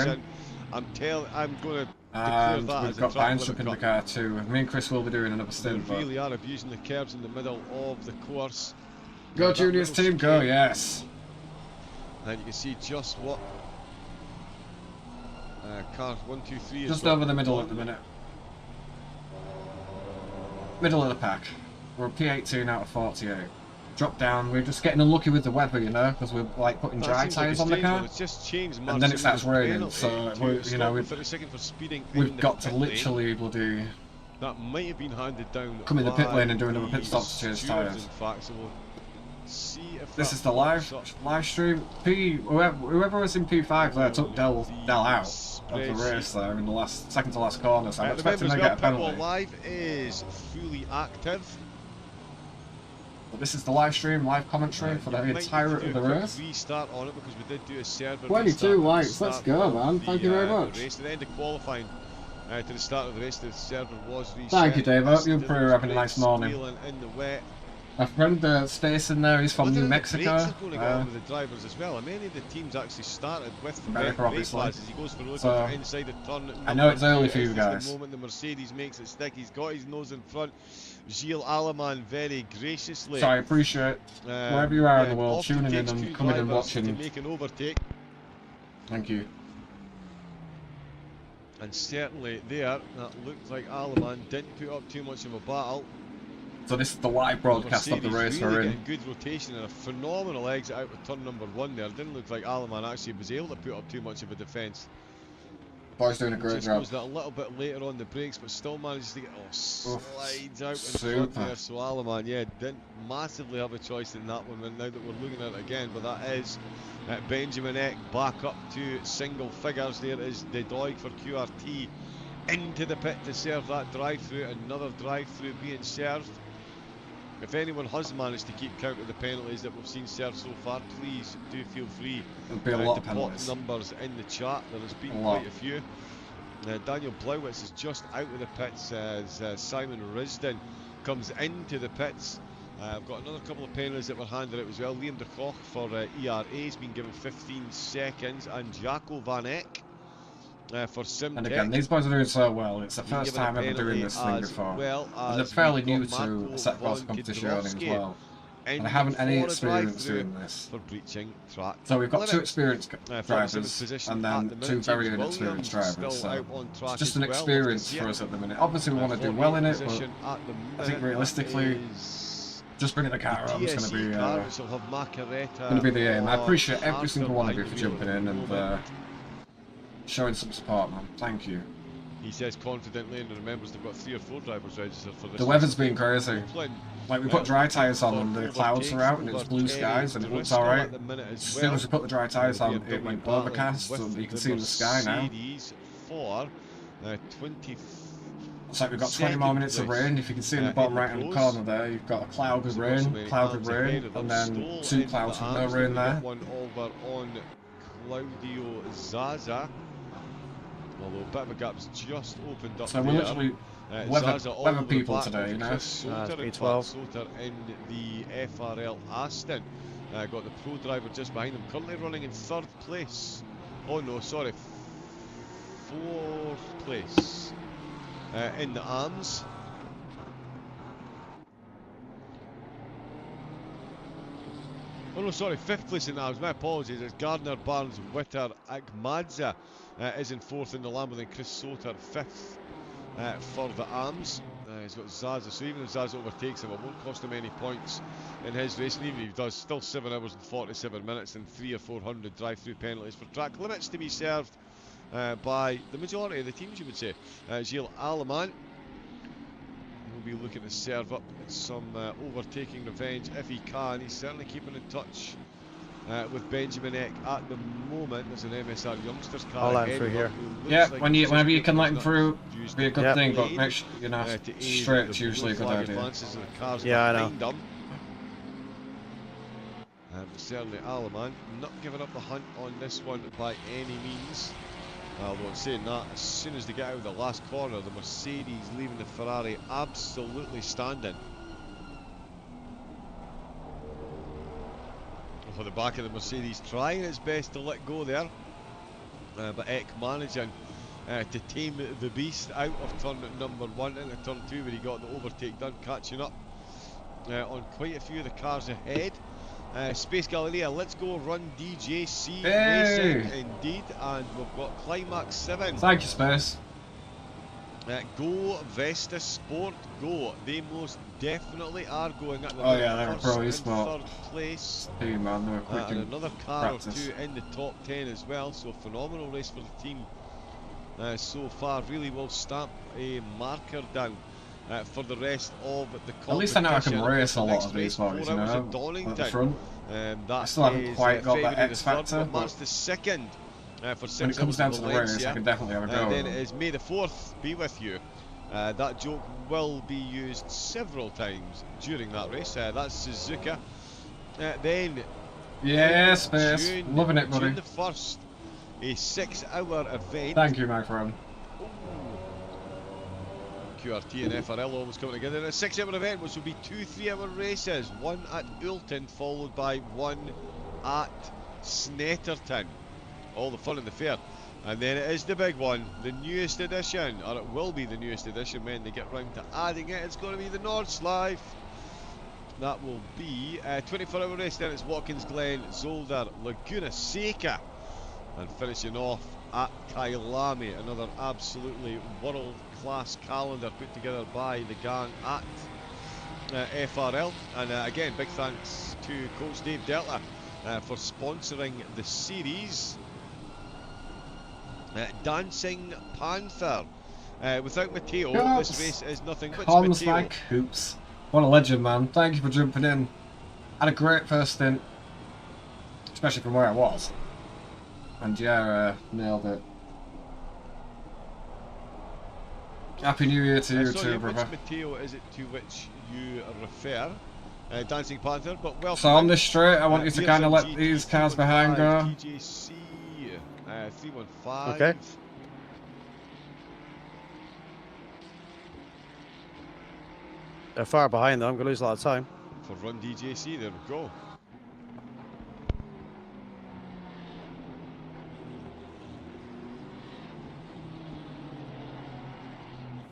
confirmation. I'm going to And that we've as a got track Bynes up limit in the car. car too. Me and Chris will be doing another They stint. But... really are abusing the curves in the middle of the course. Go That Juniors little team, go, chicane. yes. And you can see just what car 1, 2, 3 is Just got over the middle on at the them. minute. Middle of the pack. We're P18 out of 48. Drop down. We're just getting unlucky with the weather, you know, because we're like putting That dry seems like tyres it's on the changed, car. well, it's just changed And then it starts Marcelino's raining, penalty so to we're, you stop know, him for a second for speeding we've in the got to pit lane. literally bloody That might have been handed down. come in the pit by lane and do another pit the stop to change stewards, tyres. In fact, so we'll see if This that is the live pops up. live stream. Whoever was in P5 there took Dell out of the spreadsheet. race there in the second to last corner, so I'm Remember expecting as to well, get a Pitbull penalty. Live is fully active. But this is the live stream, live commentary for the You might need to entirety of do the a quick race. Restart on it because we did do a server 22 restart at the likes, let's start go, of man. the, Thank you very much. The race. At the end of qualifying to the start of the race, the server was reset. Thank you, Dave. I hope you and Still Priya are having a great nice morning. squealing in the wet. My friend Space in there, he's from Whether New the Mexico. brakes are going to get on with the drivers as well. And many of the teams actually started with the America, brake obviously. pads as he goes for looking So, for inside the turn. I know it's early for you This is guys. the moment the Mercedes makes it stick. He's got his nose in front. Gilles Alaman very graciously. So I appreciate wherever you are in the world often tuning in takes and two coming and drivers watching. to make an overtake. Thank you. And certainly there, that looked like Alaman didn't put up too much of a battle. So this is the live broadcast of the race really we're in. getting good rotation and a phenomenal exit out of turn number 1 there. Didn't look like Alaman actually was able to put up too much of a defence. Boy's doing a great job. Goes that a little bit later on the brakes, but still manages to get slides out in front there. So Alaman, yeah, didn't massively have a choice in that one. Now that we're looking at it again, but that is Benjamin Eck back up to single figures. There is the Doig for QRT into the pit to serve that drive-through. Another drive-through being served. If anyone has managed to keep count of the penalties that we've seen served so far, please do feel free to pop numbers in the chat. There has been quite a few. Daniel Blauwitz is just out of the pits as Simon Risden comes into the pits. I've got another couple of penalties that were handed out as well. Liam de Koch for ERA has been given 15 seconds, and Jaco Van Eck for Simtech. And again, these boys are doing so well. It's the first time ever doing this thing before. And they're fairly new to set cross competition as well. And I haven't any experience doing this. For breaching track. So we've got 2 experienced drivers and then 2 very inexperienced drivers. So it's just an experience for us at the minute. Obviously we want to do well in it, but I think realistically, just bringing the car home is going to be the aim. I appreciate every single one of you for jumping in and showing some support, man. Thank you. He says confidently and remembers they've got 3 or 4 drivers registered for this. The weather's been crazy. Like we put dry tyres on and the clouds are out and it was blue skies and it looks alright. As soon as we put the dry tyres on, it went overcast and you can see in the sky now. Looks like we've got 20 more minutes of rain. If you can see in the bottom right hand corner there, you've got a cloud with rain, and then 2 clouds with no rain there. One over on Claudio Zaza. Although a bit of a gap's just opened up. So we're literally weather people today, you know. P12 in the FRL Aston. Got the pro driver just behind him, currently running in 3rd place. Oh no, sorry, 4th place in the AMS. Oh no, sorry, 5th place in the AMS. My apologies. It's Gardner, Barnes, Witter, Akmadza is in 4th in the Lamb, and Chris Soter 5th for the AMS. He's got Zaza, so even if Zaza overtakes him, it won't cost him any points in his race. And even if he does, still 7 hours and 47 minutes and 300 or 400 drive-through penalties for track limits to be served by the majority of the teams, you would say. Gilles Aleman will be looking to serve up some overtaking revenge if he can. He's certainly keeping in touch with Benjamin Eck at the moment. There's an MSR Youngsters car. I'll let him through here. Yeah, like whenever you can let him through, be a good thing, but make sure you're not straight, it's usually a good idea. Yeah, I know. Certainly Aleman not giving up the hunt on this one by any means. Although in saying that, as soon as they get out of the last corner, the Mercedes leaving the Ferrari absolutely standing. For the back of the Mercedes, trying its best to let go there, but Eck managing to tame the beast out of turn number 1 into turn 2, where he got the overtake done, catching up on quite a few of the cars ahead. Space Galleria, let's go run DJC Racing indeed, and we've got Climax 7. Thank you, Space. Go Vesta Sport, go. They most definitely are going at the they're first Pro and Esports 3rd place. Hey man, they were quick And another car practice. or 2 in the top 10 as well, so phenomenal race for the team so far. Really will stamp a marker down for the rest of the competition. At least I know I can race a lot of these boys, you know, at the front. I still haven't quite got that X factor, but March the 2nd for 6 when it comes down to the Valencia. race, I can definitely have a go. And then it is May the 4th be with you. That joke will be used several times during that race. That's Suzuka. Then yeah, Space, June, loving it, buddy. June the 1st, a 6-hour event. Thank you, my friend. QRT and FRL almost coming together in a 6-hour event, which will be 2 3-hour races, one at Oulton followed by one at Snetterton. All the fun in the fair. And then it is the big one, the newest edition, or it will be the newest edition when they get round to adding it. It's going to be the Nordschleife. That will be a 24-hour race. Then it's Watkins Glen, Zolder, Laguna Seca, and finishing off at Kailami. Another absolutely world-class calendar put together by the gang at FRL. And again, big thanks to Coach Dave Delta for sponsoring the series. Dancing Panther. Without Matteo, Yes. this race is nothing but Comms Matteo. like hoops. What a legend, man. Thank you for jumping in. Had a great first stint. Especially from where I was. And yeah, nailed it. Happy New Year to you Sorry, too, brother. which Matteo is it to which you refer? Dancing Panther, but welcome. So on this straight, I want you to Here's kind a of let GT these cars behind go. TJC 315. Okay. They're far behind though, I'm going to lose a lot of time. For Run DJC, there we go.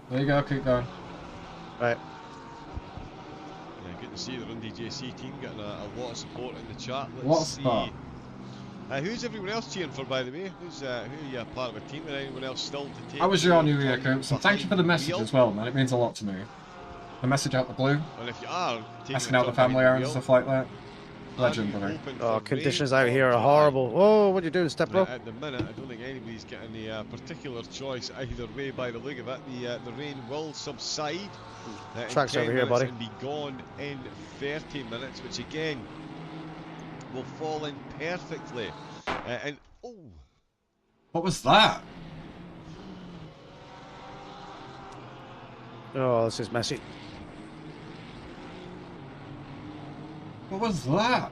There you go, keep going. Right. Yeah, good to see the Run DJC team getting a lot of support in the chat. Let's What a see. spot. Who's everyone else cheering for, by the way? Who are you part of a team, and anyone else still to take? How was your New the Year, time Coops? And thank you for the behind message wheel? as well, man. It means a lot to me. The message out the blue, And if you are taking asking out the time family behind errands and wheel, stuff like that. Legend, are you brother. hoping Oh, for conditions rain out or here are dry? horrible. Oh, what are you doing, step bro? At the minute, I don't think anybody's getting the particular choice either way by the look of it. The rain will subside. In Tracks 10 over here, minutes buddy. And be gone in 30 minutes, which again will fall in perfectly. And oh, What was that? Oh, this is messy. What was that?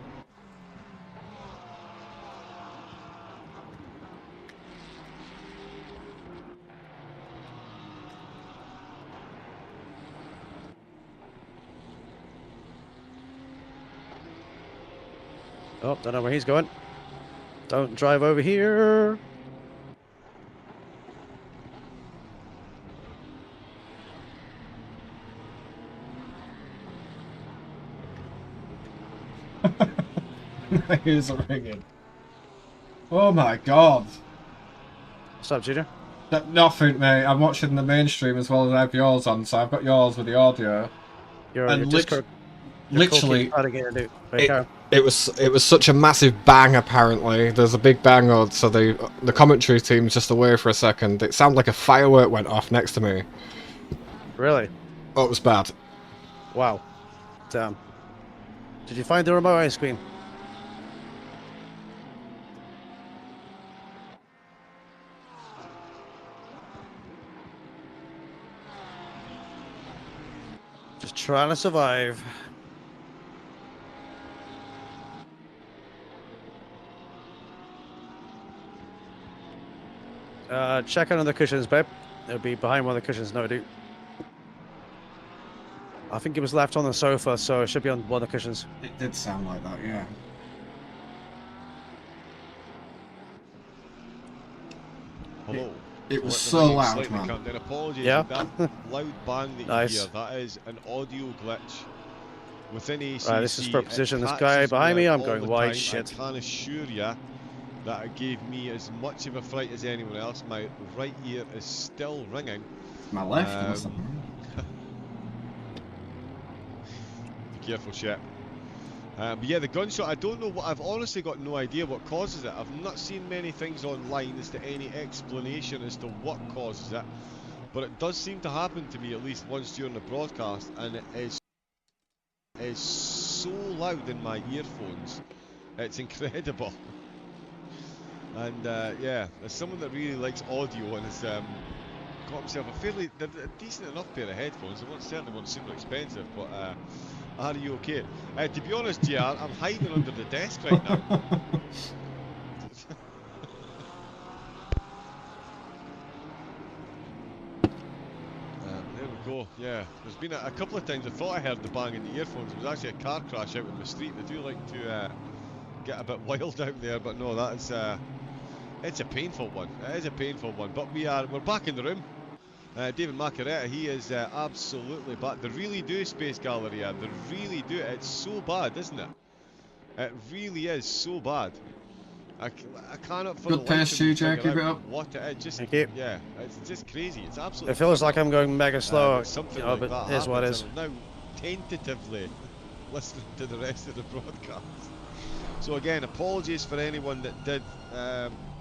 Oh, don't know where he's going. Don't drive over here. Here's a ringing. Oh my god. What's up, Junior? Nothing, mate. I'm watching the mainstream as well as I have yours on, so I've got yours with the audio. You're And on your Discord. Literally, it was such a massive bang. Apparently, there's a big bang on, so the commentary team's just away for a second. It sounded like a firework went off next to me. Really? Oh, it was bad. Wow. Damn. Did you find the remote ice cream? Just trying to survive. Check under the cushions, babe. It'll be behind one of the cushions, no dude. I think it was left on the sofa, so it should be on one of the cushions. it did sound like that, yeah. hello. It was Let the so ringing loud, slightly man. calm down. Apologies, Yeah. that loud bang that Nice. you hear, that is an audio glitch within ACC. Right, this is for position. It This guy catches me behind me, out I'm all going the wide time. shit. I can assure you that it gave me as much of a fright as anyone else. My right ear is still ringing. My left or something. Be careful, Shep. But yeah, the gunshot, I don't know what, I've honestly got no idea what causes it. I've not seen many things online as to any explanation as to what causes it. But it does seem to happen to me at least once during the broadcast, and it is so loud in my earphones. It's incredible. And yeah, as someone that really likes audio and has got himself a decent enough pair of headphones, they certainly weren't super expensive, but are you okay? To be honest, JR, I'm hiding under the desk right now. There we go, yeah. There's been a couple of times I thought I heard the bang in the earphones. It was actually a car crash out in the street. They do like to get a bit wild out there, but no, that's it's a painful one. It is a painful one, but we're back in the room. David Macaretta, he is absolutely bad. They really do, Space Galleria. They really do. It's so bad, isn't it? It really is so bad. I cannot for Good the life pace, of me CJ. figure Keep it out up. what it is. Thank you. Yeah, it's just crazy. It's absolutely. It feels like I'm going mega slow, something you know, like but that it is what it happens, is. and I'm now tentatively listening to the rest of the broadcast. So again, apologies for anyone that did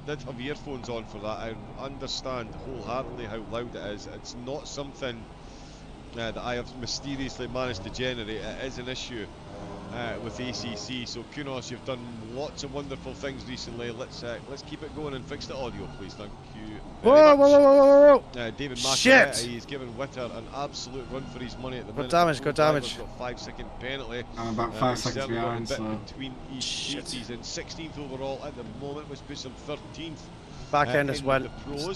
did have earphones on for that. I understand wholeheartedly how loud it is. It's not something that I have mysteriously managed to generate. It is an issue with ACC. So Kunos, you've done lots of wonderful things recently. Let's keep it going and fix the audio, please. Thank you. Whoa! David Shit! Macaretta, he's given Witter an absolute run for his money at the minute. Good damage. Got 5-second penalty. I'm about 5 seconds certainly got a behind, bit so... between each team. He's in 16th overall at the moment, which puts him 13th. Back end as well.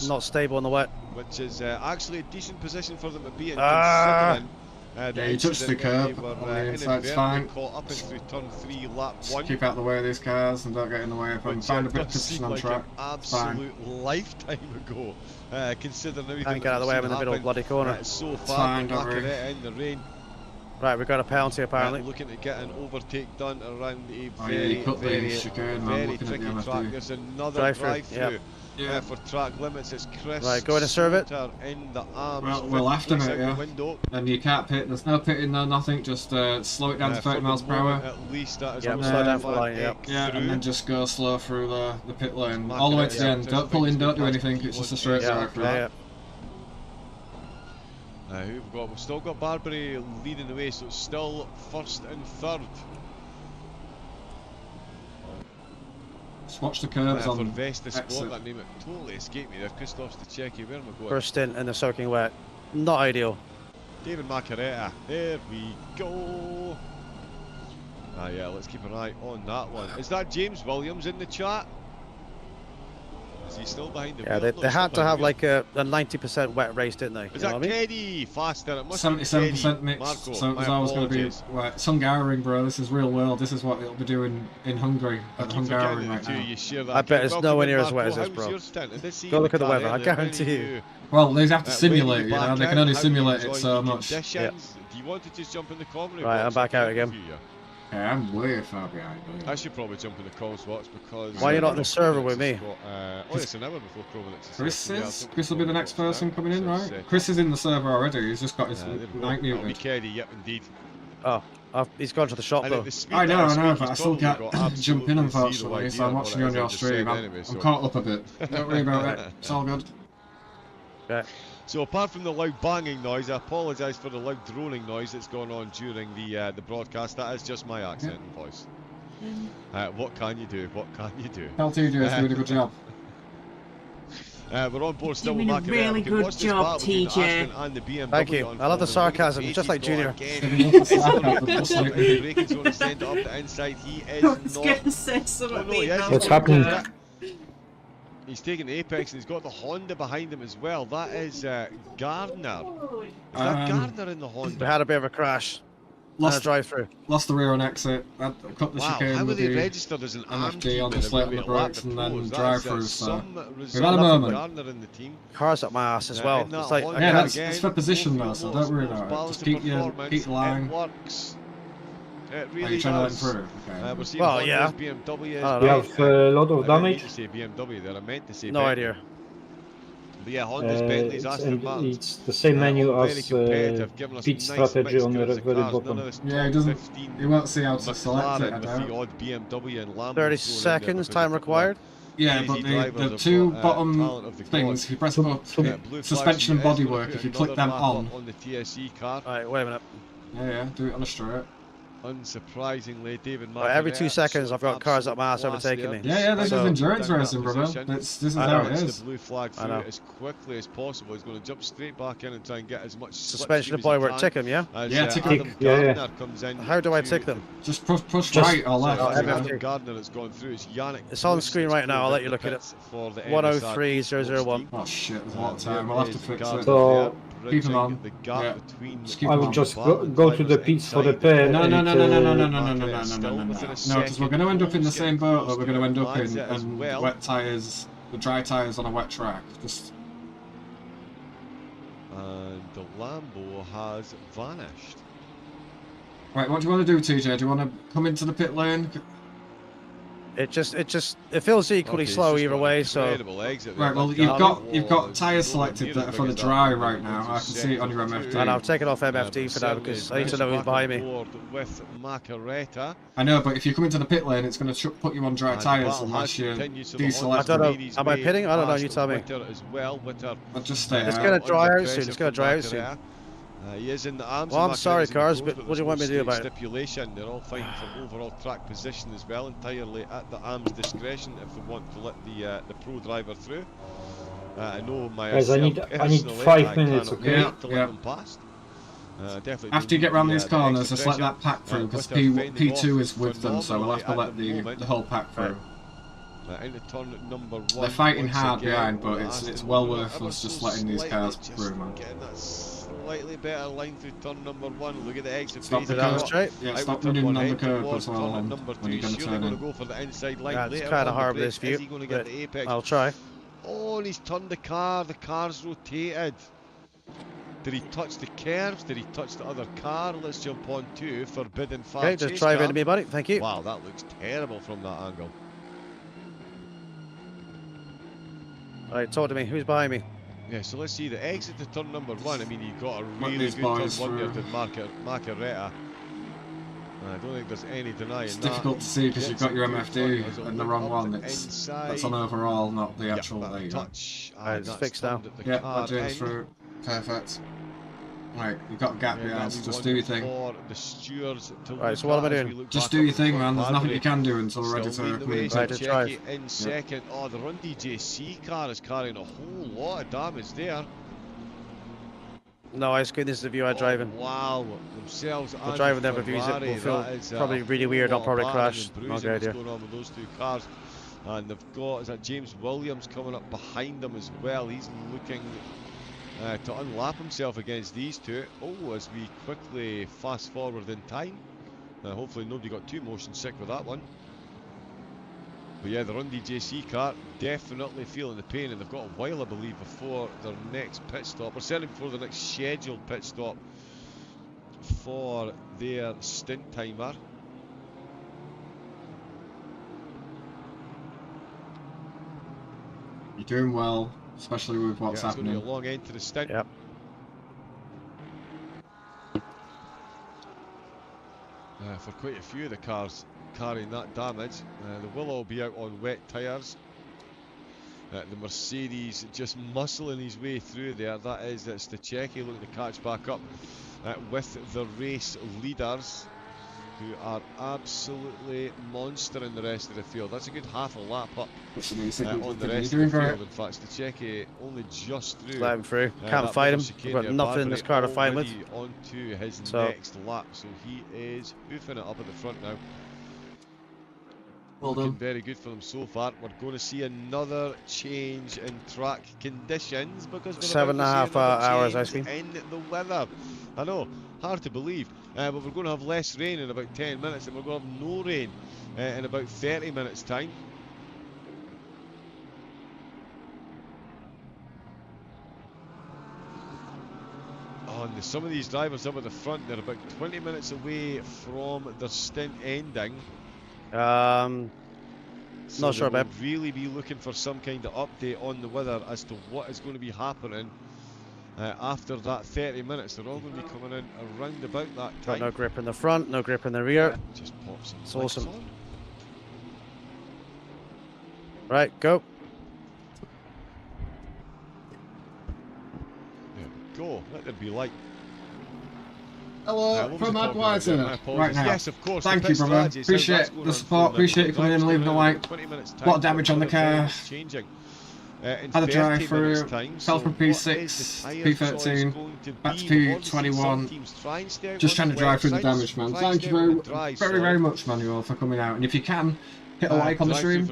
Not stable in the wet. Which is actually a decent position for them to be in, considering yeah, you touched the curb on the inside, it's fine. Caught up into turn 3, lap 1. Keep out the way of these cars and don't get in the way of them. Find a bit of position on track. An absolute lifetime ago, considering everything. Can't get out of the way. I'm in the middle of the bloody corner. So far, Macaretta in the rain. Right, we've got a penalty apparently. Looking to get an overtake done around a very very tricky track. There's another drive-through. For track limits, it's Chris. Right, go in and serve it. In the arms. Well, after it, yeah. And you can't pit. There's no pitting, no nothing. Just slow it down to 30 miles per hour. At least that is slow down for the line. Yeah, and then just go slow through the pit lane all the way to the end. Don't pull in, don't do anything. It's just a straight drive for that. Who we've got? We've still got Barbary leading the way, so it's still first and third. Just watch the curves on for Vesta Sport, exit. that name it totally escaped me there. Christoph Stachecki, where am I going? First stint in the soaking wet. Not ideal. David Macaretta, there we go. Yeah, let's keep an eye on that one. Is that James Williams in the chat? Is he still behind the wheel? They had to have like a 90% wet race, didn't they? Is that Keddy? Faster, it must 77% mix, Marco, so it was always going to be... Right, it's Hungaroring, bro, this is real world, this is what it'll be doing in Hungary, at Hungaroring right now. I bet it's nowhere near as wet as this, bro. Go look at the weather, I guarantee you. Well, they have to simulate, you know, they can only simulate it so much. Do you want to just jump in the commentary box? Right, I'm back out again. Yeah, I'm way far behind. I should probably jump in the comms box because... Why are you not in the server with me? It's an hour before Chris will be the next person coming in, right? Chris is in the server already, he's just got his mic muted. Keddy, yep, indeed. Oh, he's gone to the shop though. I know, but I still can't jump in unfortunately, so I'm watching you on your stream. I'm caught up a bit. Don't worry about it, it's all good. Okay. So apart from the loud banging noise, I apologise for the loud droning noise that's gone on during the broadcast. That is just my accent and voice. What can you do? What can you do? LTJ is doing a good job. We're on board still doing with a really good job, TJ. Thank you. I love the sarcasm, just like Junior. Let's What's happening? He's taking Apex and he's got the Honda behind him as well. That is Gardner. Is that Gardner in the Honda? We had a bit of a crash. Lost drive-through. Lost the rear on exit. Cut the chicane how with they the registered as an MFG on the slate on the brakes and then drive-through. So we've had a moment. Cars up my ass as well. It's like, yeah, it's for position though, so don't worry about it. Just keep your line. Really Are you trying to let through? Okay. Well, yeah. We have a lot of damage. BMW there. I meant to say no idea. But yeah, Honda's, Bentley's, Aston Martins. It's the same menu as pit strategy on the very bottom. Yeah, he doesn't. He won't see how to select it. I doubt. 30 seconds time required. Yeah, but the two bottom things, if you press up suspension and bodywork, if you click them on. Alright, wait a minute. Yeah, do it on a straight. Unsurprisingly, David Right, every 2 seconds I've got cars up my ass overtaking me. Yeah, this is endurance racing, brother. This is how it is. The blue flag through as quickly as possible. He's going to jump straight back in and try and get as much suspension and bodywork. Tick him, yeah? Yeah, tick him. How do I tick them? Just push right or left. Gardner that's gone through is Yannick. It's on screen right now. I'll let you look at it. 103001. Oh shit, there's a lot of time. I'll have to fix it. So keep him on. Yeah. I would just go to the pits for the pair. No, because we're going to end up in the same boat that we're going to end up in wet tyres, the dry tyres on a wet track. Just. And the Lambo has vanished. Right, what do you want to do, TJ? Do you want to come into the pit lane? It feels equally slow either way. So Right, well you've got tyres selected that are for the dry right now. I can see it on your MFD. And I've taken off MFD for now because I need to know who's behind me. I know, but if you come into the pit lane, it's going to put you on dry tyres unless you deselect. I don't know. Am I pitting? I don't know. You tell me. I'll just stay It's out. going to dry out soon. It's going to dry out soon. He is in the arms. Well, I'm sorry, cars, but what do you want me to do about it? Stipulation. They're all fighting for overall track position as well, entirely at the arm's discretion if they want to let the pro driver through. I know my. Guys, I need 5 minutes, okay? To let them past. Definitely After you get round these corners, just let that pack through because P2 is with them, so we'll have to let the whole pack through. Into turn number 1. They're fighting hard behind, but it's well worth us just letting these cars through, man. Slightly better line through turn number 1. Look at the exit. Stop the curve. Yeah, stop running on the curve as well when you're going to turn in. Go for the inside line. Yeah, it's kind of hard with this view, but I'll try. Oh, and he's turned the car. The car's rotated. Did he touch the curves? Did he touch the other car? Let's jump on to forbidden far Okay, just drive into me, buddy. Thank you. Wow, that looks terrible from that angle. Alright, talk to me. Who's behind me? Yeah, so let's see the exit to turn number 1. I mean, you got a really good turn 1 there to Macaretta. I don't think there's any denying It's that. difficult to see because you've got your MFD and the wrong one. That's on overall, not the actual touch. Alright, it's fixed now. Yeah, that James through. Perfect. Right, you've got a gap behind, so just do your thing. Right, so what am I doing? Just do your thing, man. There's nothing you can do until we're ready to come in. Right, to drive. In second. Oh, the Run DJC car is carrying a whole lot of damage there. No, it's good. This is the view I'm driving. Wow, themselves. The driver never views it. Will feel probably really weird. I'll probably crash. Not good idea. What's going on with those two cars? And they've got, is that James Williams coming up behind them as well? He's looking to unlap himself against these two. Oh, as we quickly fast forward in time. Hopefully nobody got too motion sick with that one. But yeah, the Run DJC car definitely feeling the pain, and they've got a while, I believe, before their next pit stop, or certainly before the next scheduled pit stop for their stint timer. You're doing well, especially with what's happening. It's going to be a long end to the stint. Yep. For quite a few of the cars carrying that damage. They will all be out on wet tyres. The Mercedes just muscling his way through there. That is Stachecki looking to catch back up with the race leaders, who are absolutely monstering the rest of the field. That's a good half a lap up on the rest of the field. In fact, Stachecki only just through. Let him through. Can't fight him. We've got nothing in this car to fight with. On to his next lap, so he is hoofing it up at the front now. Well Looking done. very good for them so far. We're going to see another change in track conditions because we're 7.5 hours ice cream in the weather. I know, hard to believe, but we're going to have less rain in about 10 minutes, and we're going to have no rain in about 30 minutes time. Oh, and some of these drivers up at the front, they're about 20 minutes away from their stint ending. So not sure about. Really be looking for some kind of update on the weather as to what is going to be happening after that 30 minutes. They're all going to be coming in around about that time. Got no grip in the front, no grip in the rear. Just pop some. It's awesome. on. Right, go. There we go. Let there be light. Hello, from Adwiser. Right now. Yes, of course. Thank you, brother. Appreciate the support. Appreciate you coming in and leaving a like. A lot of damage on the car. Had a drive through. Fell from P6, P13, back to P21. Just trying to drive through the damage, man. Thank you very much, Manuel, for coming out. And if you can, hit a like on the stream.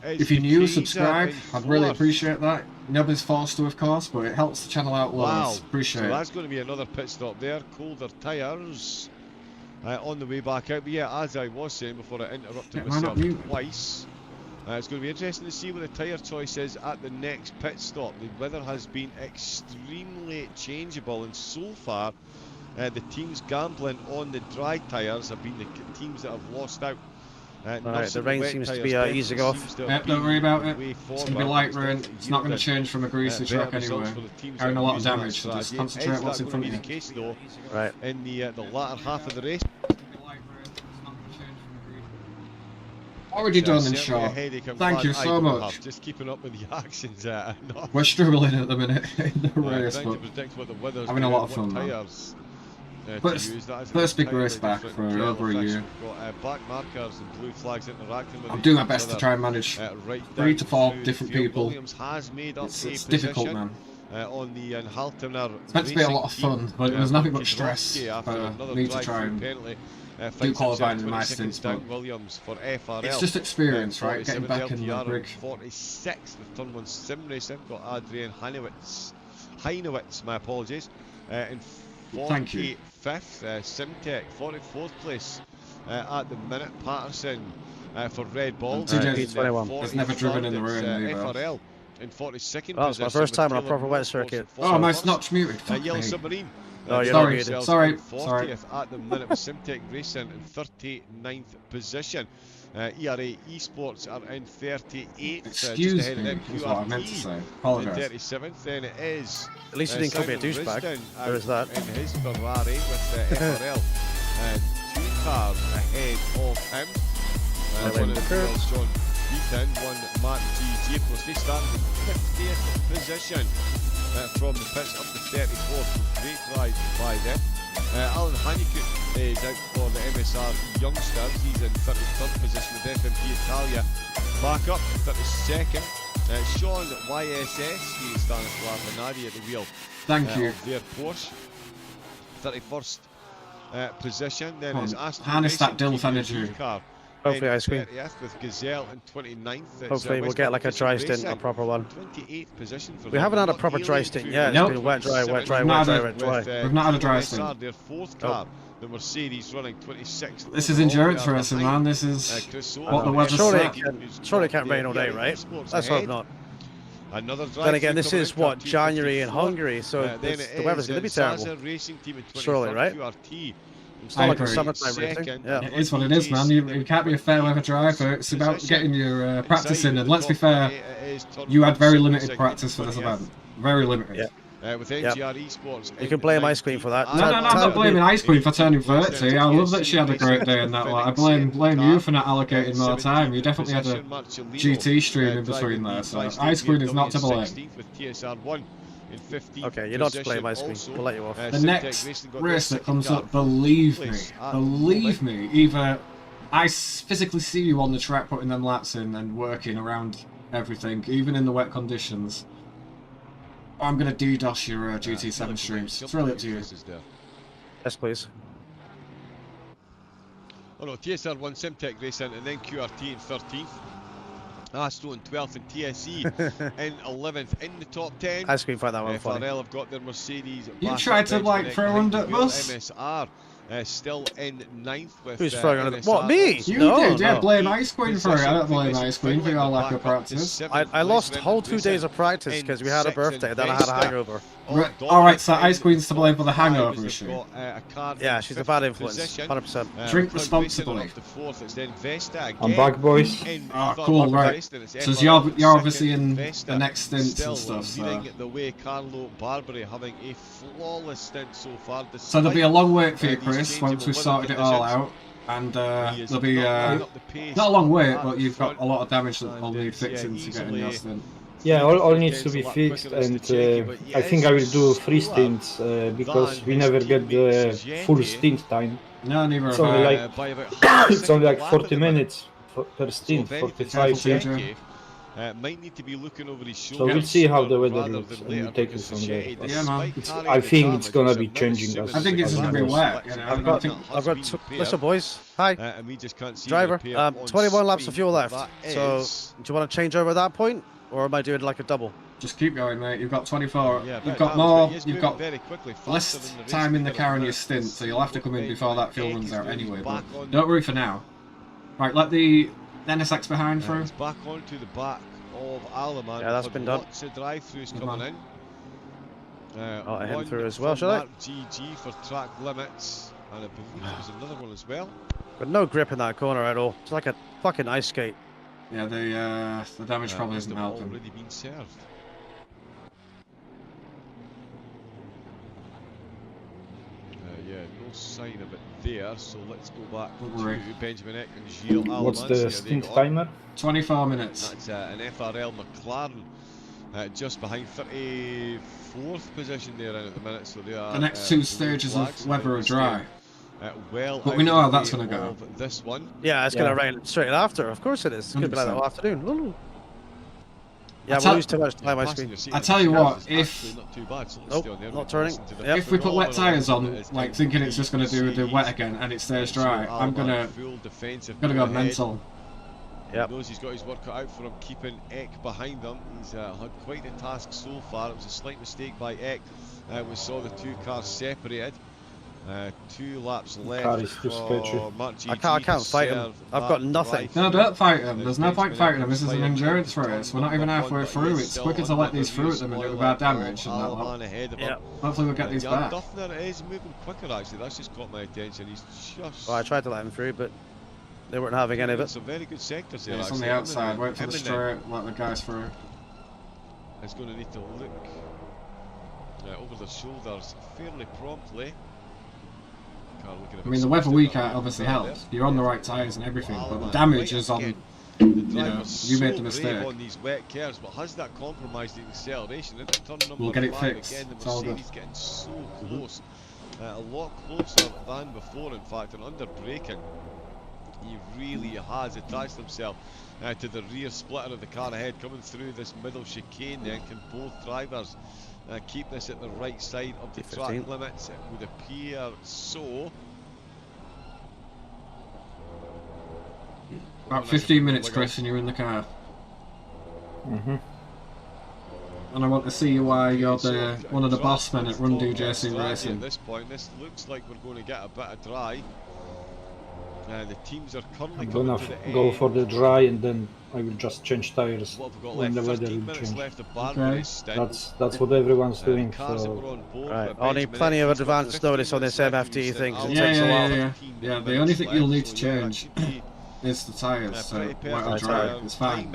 If you're new, subscribe. I'd really appreciate that. Nobody's forced to, of course, but it helps the channel out loads. Appreciate it. So that's going to be another pit stop there. Colder tyres on the way back out. But yeah, as I was saying before I interrupted myself twice, it's going to be interesting to see what the tyre choice is at the next pit stop. The weather has been extremely changeable, and so far the teams gambling on the dry tyres have been the teams that have lost out Alright, the rain seems to be easing off. Yep, don't worry about it. It's going to be light rain. It's not going to change from a greasy truck anyway. Carrying a lot of damage, so just concentrate on what's in front of you. Right. In the latter half of the race. Already done in short. Thank you so much. Just keeping up with the actions. We're struggling at the minute in the race, but having a lot of fun though. But it's first big race back for over a year. I'll do my best to try and manage 3 to 4 different people. It's difficult, man. It's meant to be a lot of fun, but there's nothing but stress for me to try and do qualifying in my stints, but it's just experience, right? Getting back in the rig. 46th with turn 1 sim racing, got Adrian Heinowitz, my apologies, in 45th, Simtech, 44th place at the minute, Patterson for Red Bull. Has never driven in the rain, FRL in 42nd. Oh, it's my first time on a proper wet circuit. Oh, my snotch muted. Yellow Submarine. No, you're sorry, not sorry. 40th at the minute with Simtech Racing in 39th position. ERA Esports are in 38th. Excuse me, is what I meant to say. Apologise. 37th, then it is. At least you didn't call me a douchebag. There is that. In his Ferrari with FRL. 2 cars ahead of him. One of the girls, John Beaton, one Matt GG. Of course, they started in 50th position from the pits up to 34th. Great drive by them. Alan Hanekut is out for the MSR Youngsters. He's in 33rd position with FMP Italia. Back up to 32nd. Sean YSS, he is Stanislav Venadi at the wheel. Thank you. Of their Porsche. 31st position. Then is Aston harness that Racing DILF energy. car. Hopefully ice cream. 30th with Gazelle in 29th. Hopefully we'll get like a dry stint, a proper one. 28th position for We haven't had a proper dry stint yet. It's been wet, dry, wet, dry, wet, dry, wet, dry. We've not had a dry stint. Their 4th car. The Mercedes running 26th. This is endurance racing, man. This is what the weather's set. Surely it can't rain all day, right? Let's hope not. Then again, this is what, January in Hungary, so the weather's going to be terrible. Surely, right? It's not like a summertime racing. Yeah. It is what it is, man. You can't be a fair weather driver. It's about getting your practice in. And let's be fair, you had very limited practice for this event. Very limited. Yeah. With MGR Esports, you can blame Ice Queen for that. No, I'm not blaming Ice Queen for turning 30. I love that she had a great day in that. I blame you for not allocating more time. You definitely had a GT stream in between there, so Ice Queen is not to blame. Okay, you're not to blame Ice Queen. We'll let you off. The next race that comes up, believe me, either I physically see you on the track putting them laps in and working around everything, even in the wet conditions, I'm going to DDoS your GT7 streams. It's really up to you. Yes, please. Oh no, TSR1 Simtech Racing and then QRT in 13th. Astro in 12th and TSE in 11th in the top 10. Ice Cream find that one funny. FRL have got their Mercedes. You tried to like throw under the bus? MSR still in 9th with. Who's throwing under the What, me? You did, yeah. Blame Ice Queen for it. I don't blame Ice Queen for your lack of practice. I lost whole 2 days of practice because we had a birthday, then I had a hangover. Alright, so Ice Queen's to blame for the hangover issue. Yeah, she's a bad influence, 100%. Drink responsibly. I'm back, boys. Oh, cool, right. So you're obviously in the next stints and stuff, so... So there'll be a long wait for you, Chris, once we've sorted it all out. And there'll be, not a long wait, but you've got a lot of damage that will need fixing to get in your stint. Yeah, all needs to be fixed, and I think I will do 3 stints because we never get the full stint time. No, neither it's have only I. like it's only like 40 minutes per stint, 45. Might need to be looking over his shoulder. So we'll see how the weather looks and we'll take it from there. Yeah, man. I think it's gonna be changing us. I think it's gonna be wet. You know? I've got listen, boys. Hi, driver. 21 laps of fuel left. So, do you want to change over at that point, or am I doing like a double? Just keep going, mate. You've got 24. You've got more. You've got less time in the car in your stint, so you'll have to come in before that fuel runs out anyway. But don't worry for now. Right, let the NSX behind through. It's back onto the back of Alaman. Yeah, that's been done. Lots of drive-throughs coming in. I'll hit through as well, shall I? GG for track limits, and I believe there's another one as well. Got no grip in that corner at all. It's like a fucking ice skate. Yeah, the damage probably isn't helping. Already been served. Yeah, no sign of it there, so let's go back to Benjamin Eck and Gilles Alemans. What's the stint timer? 24 minutes. That's an FRL McLaren just behind 34th position there at the minute, so they are... The next two stages of weather are dry. Well, but we know how that's going to go. This one. Yeah, it's going to rain straight after. Of course it is. It's going to be like that all afternoon. Ooh. Yeah, we'll lose too much time. I tell you what, if not turning. If we put wet tyres on, like thinking it's just going to do the wet again and it stays dry, I'm gonna go mental. Yep. He knows he's got his work cut out for him, keeping Eck behind him. He's had quite a task so far. It was a slight mistake by Eck. We saw the two cars separated. 2 laps left. Car is too sketchy. I can't fight him. I've got nothing. No, don't fight him. There's no point fighting him. This is an endurance race. We're not even halfway through. It's quicker to let these through at them and do bad damage. And that hopefully we'll get these back. Duffner is moving quicker actually. That's just caught my attention. He's just. Well, I tried to let him through, but they weren't having any of it. Some very good sectors there. It's on the outside. Wait for the straight. Let the guys through. It's going to need to look over the shoulders fairly promptly. I mean, the weather week out obviously helps. You're on the right tyres and everything, but the damage is on. You know, you made the mistake. On these wet curves, but has that compromised the acceleration? We'll get it fixed. It's all good. He's getting so close, a lot closer than before. In fact, and under braking, he really has attached himself to the rear splitter of the car ahead, coming through this middle chicane. Then can both drivers keep this at the right side of the track limits? It would appear so. About 15 minutes, Chris, and you're in the car. And I want to see why you're one of the boss men at Run DJC Racing. At this point, this looks like we're going to get a bit of dry. The teams are currently I'm gonna go for the dry and then I will just change tires when the weather will change. Okay. That's what everyone's doing. So. Right. I'll need plenty of advance notice on this MFT thing. It takes a while. Yeah, the only thing you'll need to change is the tyres. So wet or dry, it's fine.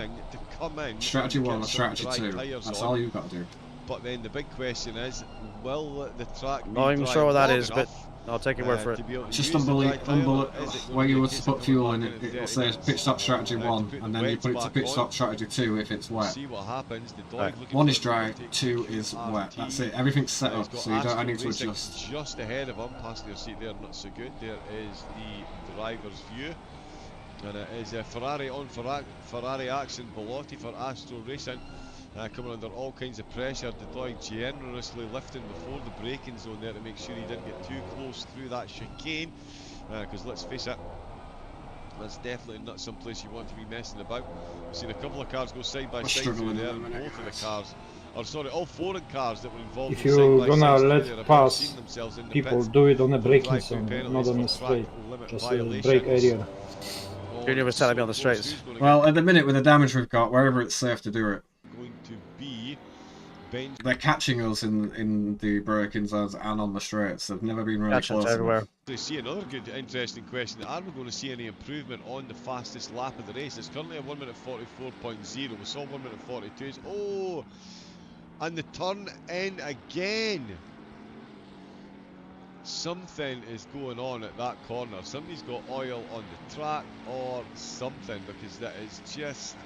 Strategy 1 or strategy 2. That's all you've got to do. But then the big question is, will the track be not even sure what that is, enough? but I'll take your word for it. Just where you would put fuel in it, it'll say pit stop strategy 1, and then you put it to pit stop strategy 2 if it's wet. 1 is dry, 2 is wet. That's it. Everything's set up, so you don't need to adjust. Just ahead of him, passenger seat there, not so good. There is the driver's view, and it is Ferrari on Ferrari action. Bellotti for Astro Racing. Coming under all kinds of pressure, deploying generously, lifting before the braking zone there to make sure he didn't get too close through that chicane, because let's face it, that's definitely not some place you want to be messing about. We've seen a couple of cars go side by side through there, both of the cars, or sorry, all foreign cars that were involved. If you're gonna let pass people, do it on a braking zone, not on a straight, just a brake area. Junior was telling me on the straights. Well, at the minute with the damage we've got, wherever it's safe to do it. Going to be they're catching us in the braking zones and on the straights. They've never been really close everywhere. To see another good, interesting question: are we going to see any improvement on the fastest lap of the race? It's currently a 1 minute 44.0. We saw 1 minute 42s. Oh, and the turn in again. Something is going on at that corner. Somebody's got oil on the track or something, because that is just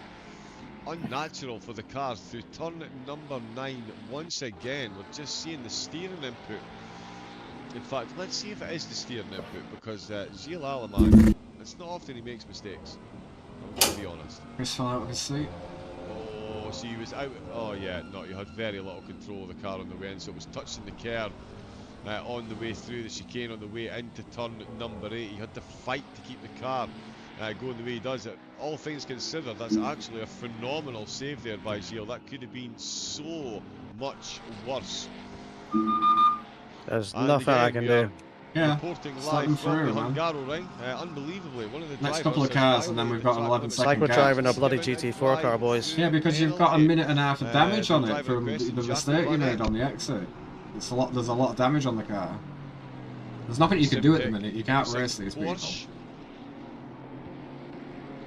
unnatural for the cars through turn number 9. Once again, we're just seeing the steering input. In fact, let's see if it is the steering input, because Gilles Alemans, it's not often he makes mistakes, I'm going to be honest. Chris fell out of his seat. Oh, so he was out. Oh yeah, no, you had very little control of the car on the way in, so it was touching the curb on the way through the chicane, on the way into turn number 8. He had to fight to keep the car going the way he does it. All things considered, that's actually a phenomenal save there by Gilles. That could have been so much worse. There's nothing I can do. Yeah, reporting slap live them from through, the man. Hungaroring. Unbelievably, one of the Next couple of cars, and then we've got 11 It's like second we're cars. driving a bloody GT4 car, boys. Yeah, because you've got a minute and a half of damage on it from the mistake you made on the exit. It's a lot. There's a lot of damage on the car. There's nothing you can do at the minute. You can't race these people.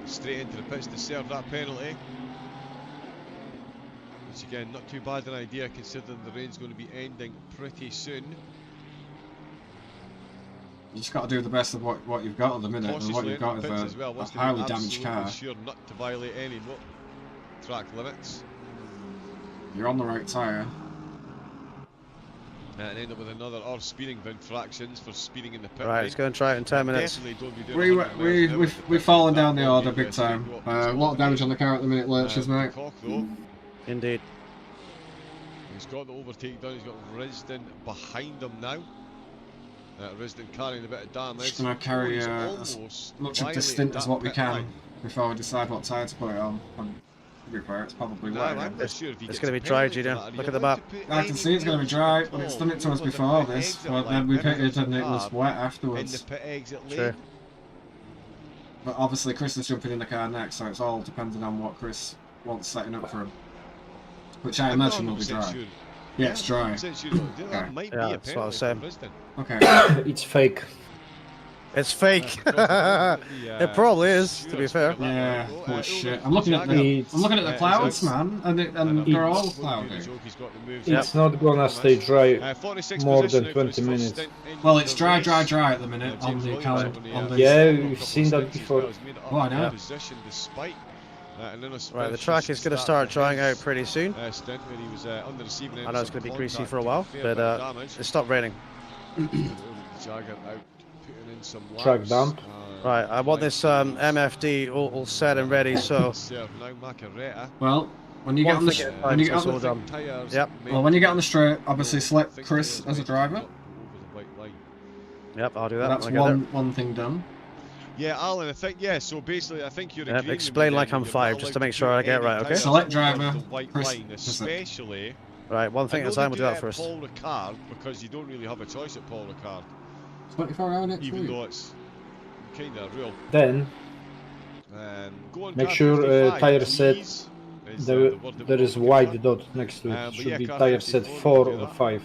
straight into the pits to serve that penalty. Which again, not too bad an idea considering the rain's going to be ending pretty soon. You just got to do the best of what you've got at the minute, and what you've got is a highly damaged car. Sure not to violate any track limits. You're on the right tyre. And end up with another or speeding infractions for speeding in the pit. Right, let's go and try it in 10 minutes. We've fallen down the order big time. A lot of damage on the car at the minute, Lurches, mate. Indeed. He's got the overtake done. He's got Risden behind him now. Risden carrying a bit of damage. Just going to carry as much of the stint as what we can before we decide what tyre to put it on. To be fair, it's probably wet. It's going to be dry, Gino. Look at the map. I can see it's going to be dry, but it's done it to us before this. But then we pitted and it was wet afterwards. True. But obviously Chris is jumping in the car next, so it's all depending on what Chris wants setting up for him. Which I imagine will be dry. Yeah, it's dry. Yeah, that's what I was saying. Okay. It's fake. It's fake. It probably is, to be fair. Yeah. Oh shit. I'm looking at the clouds, man, and they're all cloudy. It's not gonna stay dry more than 20 minutes. Well, it's dry at the minute on the calendar. Yeah, we've seen that before. Oh, I know. Right, the track is going to start drying out pretty soon. I know it's going to be greasy for a while, but it stopped raining. Track dump. Right, I want this MFD all set and ready, so... Well, when you get on the Well, when you get on the straight, obviously select Chris as a driver. Yep, I'll do that. That's one thing done. Yeah, Alan, I think, so basically, I think you're agreeing explain like I'm 5, just to make sure I get it right, okay? Select driver, Chris, especially... Right, one thing at a time, we'll do that first. Paul Ricard, because you don't really have a choice at Paul Ricard. 24-hour next Even week. though it's kind of real. Then, make sure tire set, there is white dot next to it. Should be tire set 4 or 5.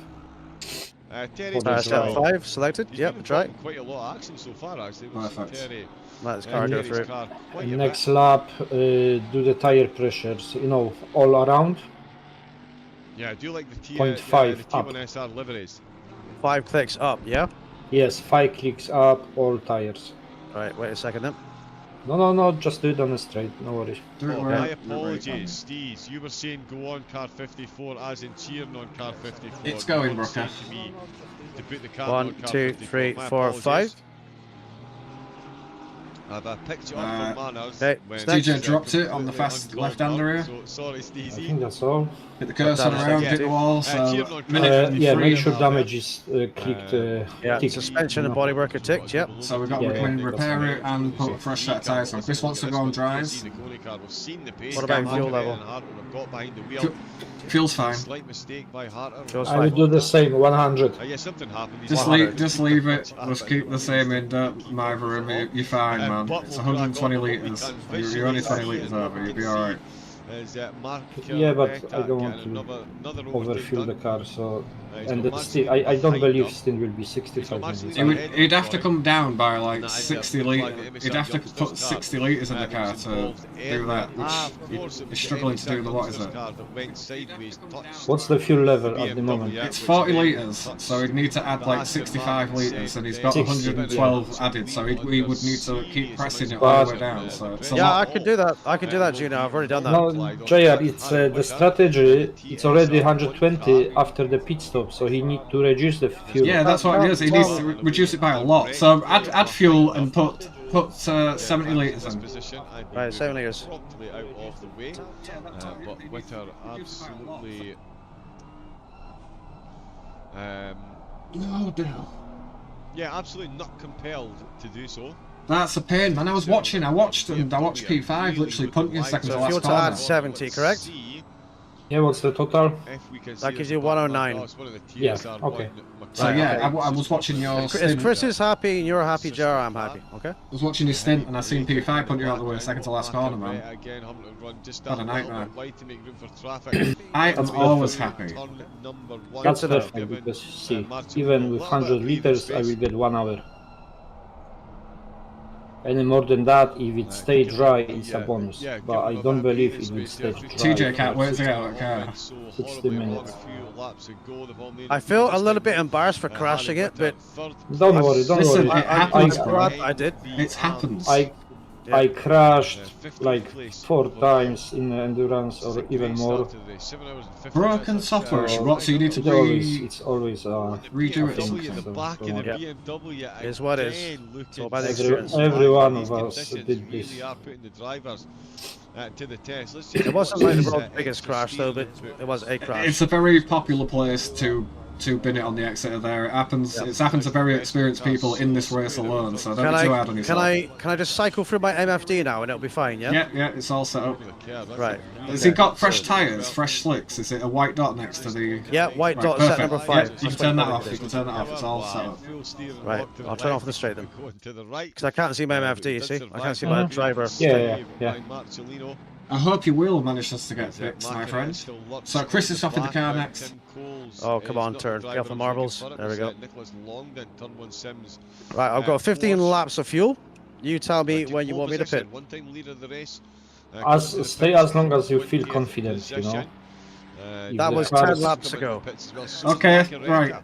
Tire set 5 selected, yep, try. Quite a lot of action so far, actually. Perfect. Let this car go through. Next lap, do the tire pressures, all around. Yeah, I do like the T1 SR liveries. 5 clicks up, yeah? Yes, 5 clicks up, all tires. Right, wait a second then. No, just do it on the straight, no worries. My apologies, Steez. You were saying go on car 54 as in cheering on car 54. It's going, Brooker. To put the car 1, 2, 3, 4, 5. I've picked you up from Manners. Okay, DJ dropped it on the fast left-hander here. So, sorry, Steezy. I think that's all. Hit the cursor around, hit the wall, so... yeah, make sure damage is clicked. Yeah, suspension and bodywork are ticked, yep. So we've got repair it and put a fresh set of tyres on. Chris wants to go on dries. What about fuel level? Fuel's fine. I would do the same, 100. Yeah, something happened. Just leave it. Just keep the same in. Don't mither him. You're fine, man. It's 120 litres. You're only 20 litres over. You'll be alright. Yeah, but I don't want to overfuel the car, so... And I don't believe Stint will be 65 minutes. He'd have to come down by like 60 litres. He'd have to put 60 litres in the car to do that, which he's struggling to do. What is it? What's the fuel level at the moment? It's 40 litres, so he'd need to add like 65 litres, and he's got 112 added, so we would need to keep pressing it all the way down. So it's a lot. I could do that. I could do that, Gino. I've already done that. No, JR, it's the strategy. It's already 120 after the pit stop. So he needs to reduce the fuel. Yeah, that's what it is. He needs to reduce it by a lot. So add fuel and put 70 litres in. Right, 7 litres. But with her absolutely... Yeah, absolutely not compelled to do so. That's a pain, man. I watched P5 literally punt you seconds to last fuel to add 70, correct? Yeah, what's the total? That gives you 109. Yeah, okay. So yeah, I was watching your stint. If Chris is happy and you're happy, Jar, I'm happy, okay? I was watching your stint and I seen P5 punt you out the way second to last corner, man. What a nightmare. I am always happy. That's perfect, because see, even with 100 liters, I will get 1 hour. Any more than that, if it stays dry, it's a bonus. But I don't believe it will stay dry. TJ can't wait to get out of the car. 60 minutes. I feel a little bit embarrassed for crashing it, but Don't worry, don't Listen, worry. it happens, bro. I did. It happens. I crashed like 4 times in endurance or even more. Broken software issue. What? So you need to It's always redo it. Is what is. It's all about the every, experience. every one of us did this. It wasn't like the world's biggest crash though, but it was a crash. It's a very popular place to bin it on the exit of there. It happens. It's happened to very experienced people in this race alone. So don't be too hard on yourself. Can I just cycle through my MFD now and it'll be fine? Yeah. Yeah, it's all set up. Right. Has it got fresh tyres, fresh slicks? Is it a white dot next to the? Yeah, white dot perfect. set number 5. Yeah, you can turn that off. You can turn that off. It's all set up. Right. I'll turn off the straight then. Because I can't see my MFD. You see? I can't see my driver. Yeah. I hope your wheel manages to get fixed, my friend. So Chris is off in the car next. Oh, come on, turn. Get off the marbles. There we go. Right, I've got 15 laps of fuel. You tell me when you want me to pit. Stay as long as you feel confident, you know. That was 10 laps ago. Okay, right.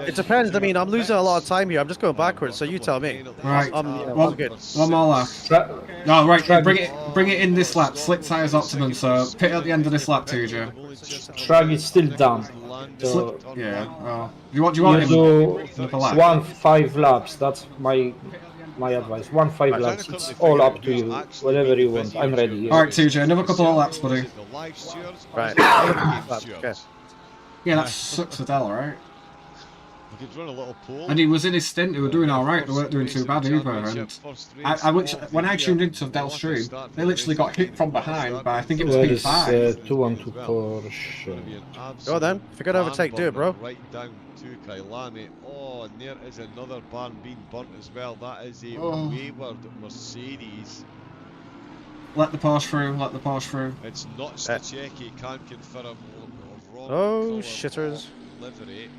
It depends. I mean, I'm losing a lot of time here. I'm just going backwards, so you tell me. Right. I'm good. One more lap. No, right. Bring it in this lap. Slick tires optimum. So pit at the end of this lap, TJ. Track is still done. So yeah. Do you want him? Do 5 laps. That's my advice. 5 laps. It's all up to you. Whatever you want. I'm ready. All right, TJ. Another couple of laps, buddy. Right. Okay. Yeah, that sucks for Dell, right? And he was in his stint. They were doing all right. They weren't doing too bad either. And when I tuned into Dell's stream, they literally got hit from behind by I think it was P5. 212 Porsche. Go then. If you're gonna overtake, do it, bro. Right down to Kailani. Oh, and there is another barn being burnt as well. That is a wayward Mercedes. Let the Porsche through. Let the Porsche through. It's not Stachecki. Can't confirm of wrong. Oh, shitters. Livery.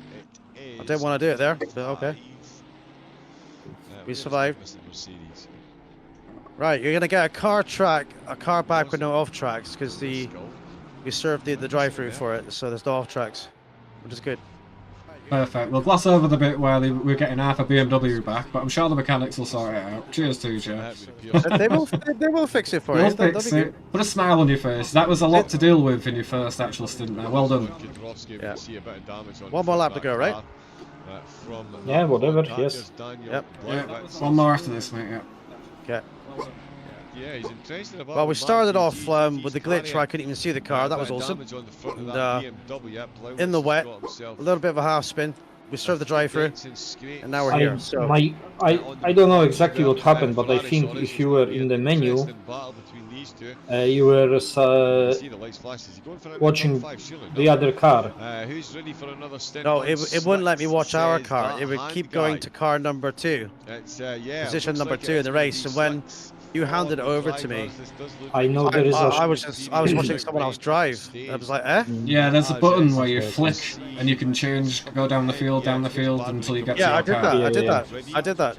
I didn't want to do it there, but okay. We survived. Right, you're gonna get a car back with no off tracks because we served the drive-through for it, so there's no off tracks, which is good. Perfect. We'll gloss over the bit where we're getting half a BMW back, but I'm sure the mechanics will sort it out. Cheers to you, Jeff. They will fix it for you. They'll fix it. Put a smile on your face. That was a lot to deal with in your first actual stint there. Well done. Yeah. One more lap to go, right? Yeah, whatever, yes. Yep. Yeah, one more after this, mate, yeah. Okay. Yeah, he's interested about well, we started off with the glitch where I couldn't even see the car. That was awesome. And, in the wet, a little bit of a half spin. We served the drive-through, and now we're here. So I don't know exactly what happened, but I think if you were in the menu, you were watching the other car. No, it wouldn't let me watch our car. It would keep going to car number 2, position number 2 in the race. And when you handed it over to me, I know there is I was watching someone else drive. I was like, eh? Yeah, there's a button where you flick and you can go down the field until you get to your car. I did that.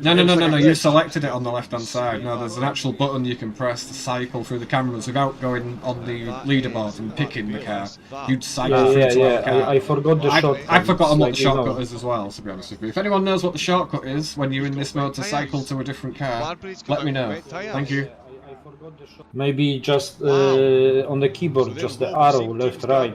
No, you selected it on the left-hand side. No, there's an actual button you can press to cycle through the cameras without going on the leaderboard and picking the car. You'd cycle through to the car. I forgot the shortcut. I've forgotten what the shortcut is as well, to be honest with you. If anyone knows what the shortcut is when you're in this mode to cycle to a different car, let me know. Thank you. Maybe just on the keyboard, just the arrow, left, right,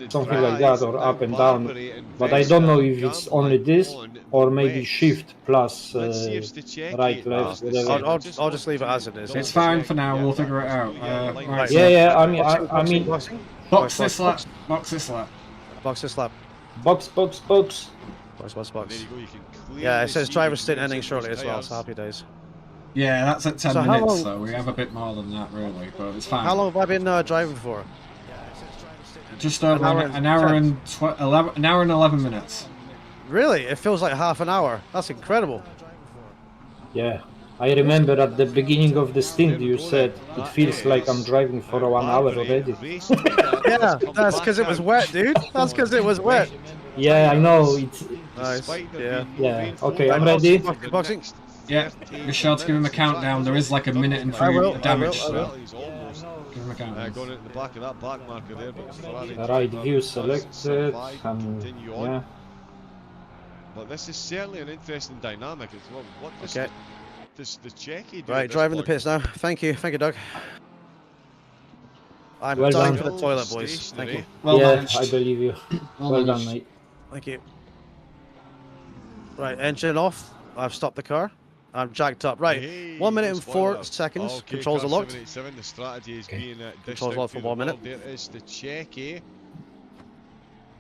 something like that, or up and down. But I don't know if it's only this, or maybe shift plus right, left, whatever. I'll just leave it as it is. It's fine for now. We'll figure it out. Right, yeah. I mean, box this lap. Box this lap. Box this lap. Box. Box. Yeah, it says driver stint ending shortly as well. So happy days. Yeah, that's at 10 minutes, so we have a bit more than that, really, but it's fine. How long have I been driving for? Just over an hour and 11 minutes. Really? It feels like half an hour. That's incredible. Yeah, I remember at the beginning of the stint you said it feels like I'm driving for 1 hour already. Yeah, that's because it was wet, dude. That's because it was wet. Yeah, I know. It's nice. Yeah. Yeah. Okay, I'm ready. Boxing. Yeah, be sure to give him a countdown. There is like a minute and 3 damage. So. Give him a countdown. Going into the back of that back marker there, but Ferrari Right view selected, and continue yeah. on. But this is certainly an interesting dynamic as well. What does the Checky do? Right, driving the pits now. Thank you, Doug. I'm Well dying done. for the toilet, boys. Thank you. Well Yeah, managed. I believe you. Well done, mate. Thank you. Right, engine off. I've stopped the car. I'm jacked up. Right, Hey, 1 minute no and spoiler. 4 seconds. Okay, Controls are car locked. 787, the strategy is being Controls locked for 1 minute. There is the Checky.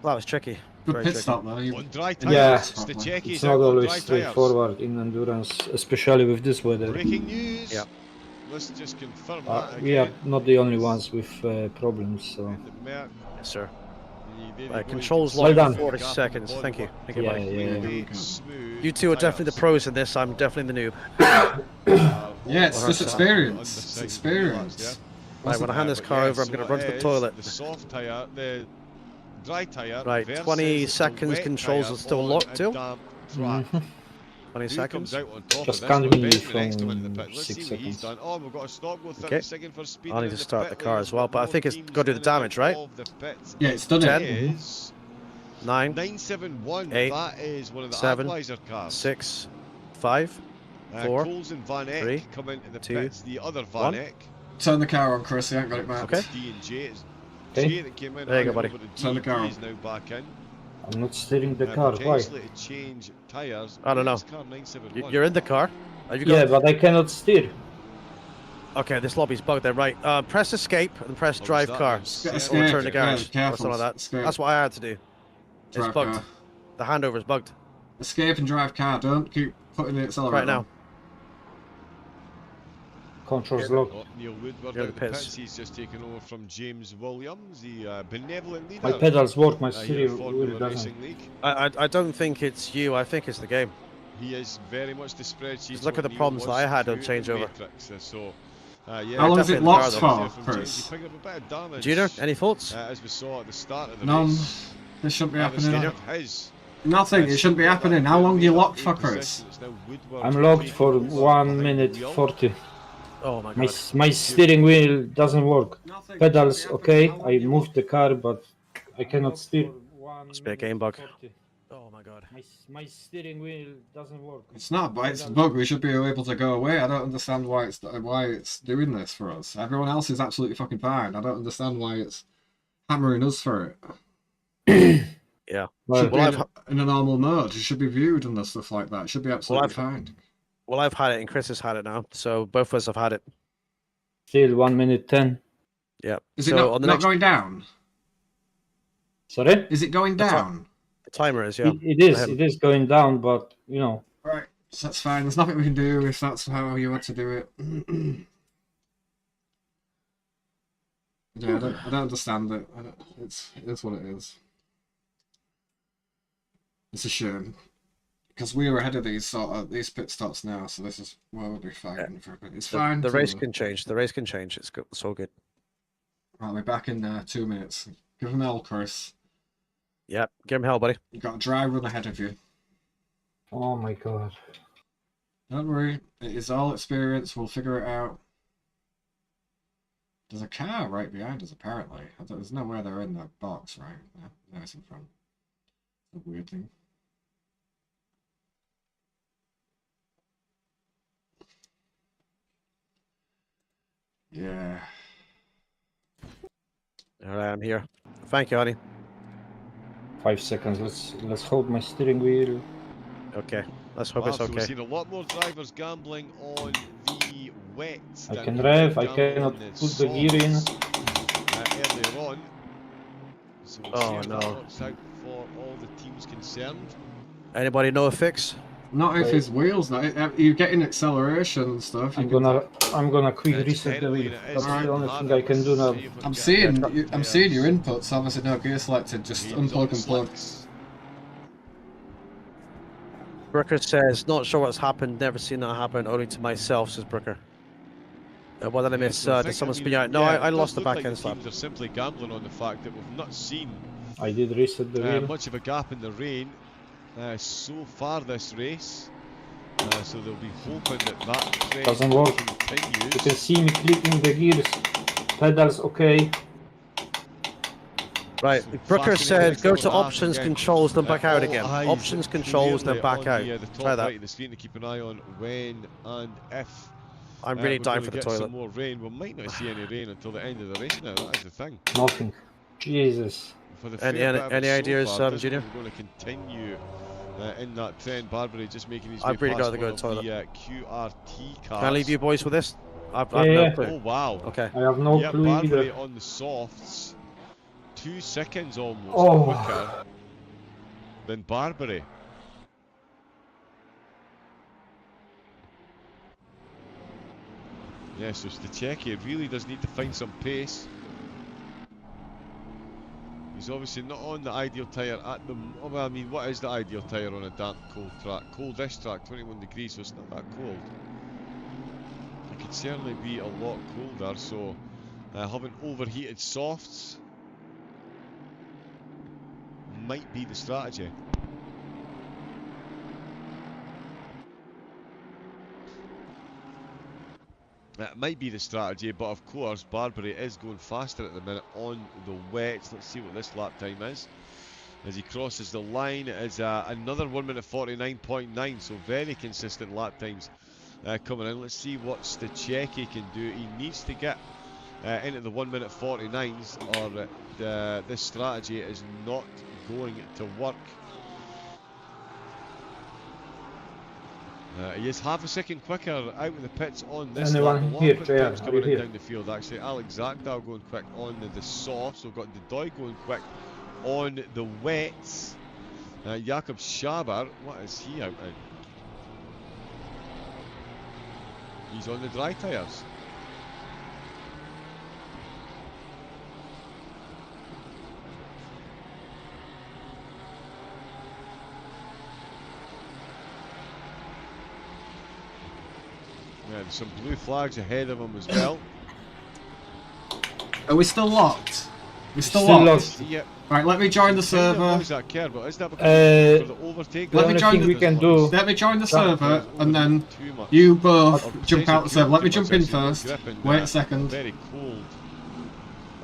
That was tricky. Good Very pit tricky. stop though. On dry tyres. Yeah, It's the Checky. it's not always straightforward in endurance, especially with this weather. Breaking news. Yeah. Let's just confirm that We are again. not the only ones with problems, so And the Merc, Yes, sir. there you Right, go, controls Well locked done. for 40 seconds. Thank you. Thank you, yeah, buddy. yeah. really smooth You two are definitely the tyres. pros in this. I'm definitely the noob. Yeah, it's just 100%. experience. It's experience. Right, when I hand this car over, I'm going to run to the toilet. The soft tyre, the dry tyre. Right, versus 20 the seconds, wet controls tyre are still on locked a still. damp track. 20 Who seconds. comes out on top Just of can't this? be Benjamin next to him in the from pit. Let's 6 see what he's seconds. done. Oh, we've got a stock with 30 Okay. seconds for speed. I need in to the start pit the car lane. as well, but I More think it's teams got to do the in and out damage, right? of the pit. Yeah, it's done it. 10. Is 9, 971. 8, That is one of the 7, Advisor cars. 6, 5, 4, Coles and Van Eck 3, come into the 2, pits. The other Van 1. Eck. Turn the car on, Chris. You ain't got it back. Okay. D and J. It's Okay. J that came in. There you go, handed buddy. over to Turn the D. car on. He's now back in. I'm not steering the car. Why? Potentially to change tyres. I don't know. This car 971. You're in the car. Have you Yeah, got... but I cannot steer. Okay, this lobby's bugged then. Right, press escape and press Oh, drive that car. was- Escape. Or return the garage. Yeah, Or careful. something like that. Escape. That's what I had to do. It's Drive bugged. car. The handover's bugged. Escape and drive car. Don't keep putting the accelerator Right now. on. Controls locked. Oh, Neil Woodward You're out the the pits. pits. He's just taken over from James Williams, the benevolent leader. My pedals work, my here at steering Formula wheel doesn't. Racing League. I don't think it's you. I think it's the game. He is very much the spreadsheet. Just look at the problems that I had on changeover. Yeah, How long is it definitely locked the for, car, Chris? Junior, any thoughts? As we saw at the start of the None. race. This shouldn't be At the start happening. of his, Nothing. It shouldn't be happening. How long are you locked for, Chris? I'm locked for 1 minute 40. Oh my My, god. my steering wheel doesn't work. Nothing. Pedals okay, I moved the car, but I cannot steer. Must be a game bug. Oh my god. My steering wheel doesn't work. It's not, but it's a bug. We should be able to go away. I don't understand why it's doing this for us. Everyone else is absolutely fucking fine. I don't understand why it's hammering us for it. Yeah. Should Well, be in a normal mode. It should be viewed and stuff like that. It should be absolutely fine. Well, I've had it and Chris has had it now, so both of us have had it. still 1 minute 10. Yeah. Is it so not, on the not next going down? Sorry? Is it going down? the timer is, yeah. It is going down, but you know. Right, so that's fine. There's nothing we can do if that's how you want to do it. Yeah, I don't understand it. It is what it is. It's a shame. Because we were ahead of these pit stops now, so this is where we'll be fighting for a bit. It's fine. The race can change. The race can change. It's good. It's all good. Right, we're back in 2 minutes. Give him hell, Chris. Yep. Give him hell, buddy. You've got a dry run ahead of you. Oh my god. Don't worry, it is all experience. We'll figure it out. There's a car right behind us, apparently. There's nowhere they're in the box, right? No, it's in front. It's a weird thing. Yeah. All right, I'm here. Thank you, honey. 5 seconds. Let's hold my steering wheel. Okay. Let's hope it's So we've okay. seen a lot more drivers gambling on the wet. I than can they've rev, I gambled cannot on the put the gear in. softs, earlier on. So we'll see Oh, how no. that works out for all the teams concerned. Anybody know a fix? Not if his wheels. You're getting acceleration and stuff. I'm gonna quick Just reset the technically wheel. it That's is the only hard. thing I can do now. See if we can I'm get seeing the I'm seeing your inputs. Obviously, no gear selected. Just James unplug on and plug. slicks. Brooker says, not sure what's happened. Never seen that happen. Only to myself, says Brooker. What did I miss? So I Did think, someone I spin mean, you out? No, yeah, I it lost the does look back like end slap. teams are simply gambling on the fact that we've not seen I did reset the wheel. much of a gap in the rain so far this race. So they'll be hoping that that trend Doesn't work. continues. You can see me clicking the gears, pedals okay. Right, So Brooker fascinating said go for to Mark options, again. controls, then back out All again. eyes Options, controls, then clearly back on out. the Try top that. right of the screen to keep an eye on when and if I'm really we're dying going for to the get some toilet. more rain. We might not see any rain until the end of the race now. That is the thing. Nothing. Jesus. For the Any- fair any- bit of any it so ideas, far, doesn't Junior? look we're going to continue in that trend. Barbary just making his way I've really past got to go one to of the the QRT cars. Can I leave you boys with this? I've Yeah, no yeah. clue. Oh wow. Okay. I have no Yeah, clue Barbary either. on the softs. 2 seconds almost Oh. quicker than Barbary. Yeah, so Stacheki really does need to find some pace. He's obviously not on the ideal tyre at the... Well, I mean, what is the ideal tyre on a damp, cold track? Coldish track, 21 degrees, so it's not that cold. It could certainly be a lot colder, so having overheated softs might be the strategy. That might be the strategy, but of course Barbary is going faster at the minute on the wets. Let's see what this lap time is. As he crosses the line, it is another 1 minute 49.9, so very consistent lap times coming in. Let's see what Stacheki can do. He needs to get into the 1 minute 49s, or this strategy is not going to work. He is half a second quicker out of the pits on this lap. A Anyone lot here, of quick JR? times Are coming you in here? down the field actually. Alex Zakdal going quick on the soft, so we've got Doy going quick on the wets. Jakob Schaber, what is he out in? He's on the dry tyres. Yeah, there's some blue flags ahead of him as well. Are we still locked? We're still Still locked. lost. Yep. Right, let me join the Kind of server. was that care, but is that because for the overtake? Let me only join thing the- we can do. Let me join the server, Doesn't and then overheat too much. you both Or jump out the server. Let me too much, jump in actually, first. grip and, Wait a second. Very cold.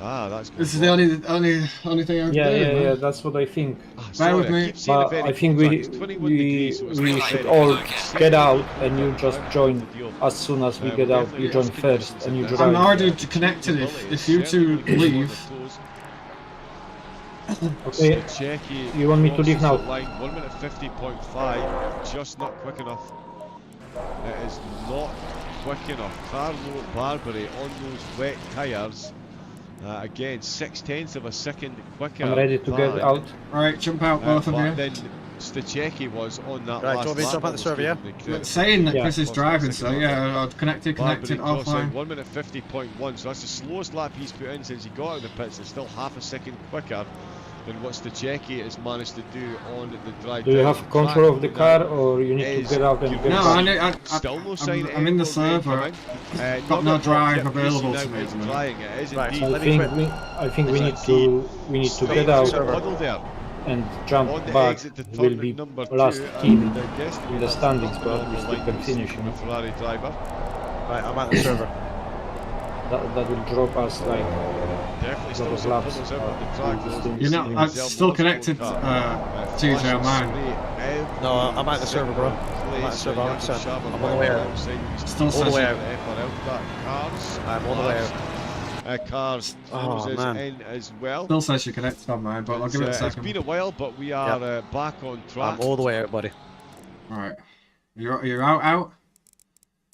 Ah, that's good. This is the only thing I can Yeah, do. yeah, man. yeah. That's what I think. Bear with me. keep saying a But very I think cold we track. It's 21 degrees, so it's we not should very all cold. get out, Cold and you track, just right? join Not ideal. as soon as we We're get out. definitely You in join risk first, conditions and in you this. I'm drive. already connected. If you two leave, Okay. Stacheki You want me to leave crosses now? the line, 1 minute 50.5, just not quick enough. It is not quick enough. Carlo Barbary on those wet tyres. Again, 0.6 of a second quicker. I'm ready to get than, out. right, jump out, both of but you. then Stacheki was on that Right, last do you want me to lap. jump out the almost server, gave yeah? him the credit. It's saying that Yeah. Chris is Lost driving, that so second yeah, I've connected, Barbary all crossing fine. 1 minute 50.1, so that's the slowest lap he's put in since he got out of the pits. It's still half a second quicker than what Stacheki has managed to do on the dry Do you tyres. have The control track of the now car, or you need is to get out and you get No, back? Still no sign I'm in the of rain server. coming. Got Not no that drive Yep, available Casey to now me is at the minute. drying. It is Right, indeed. I let me think quit. I think we need to Straight get out through the puddle there. and jump On the back. exit to Will turn be number last 2, team and I guess in the that's standings, not but the we normal still line can we see finish. from a Ferrari driver. Right, I'm at the server. That will drop us like Definitely still lot of some laps. puddles out on the track. Just though. in- You know, in- I'm still connected to you, man. No, I'm at the server, bro. I'm at the server, 100%. I'm all the way out. Still All the way session. out. I'm all the way out. Cars Oh, is man. in as well. Still says you're connected on mine, but I'll give it a It's second. been a while, but we are back on track. I'm all the way out, buddy. Right. You're out?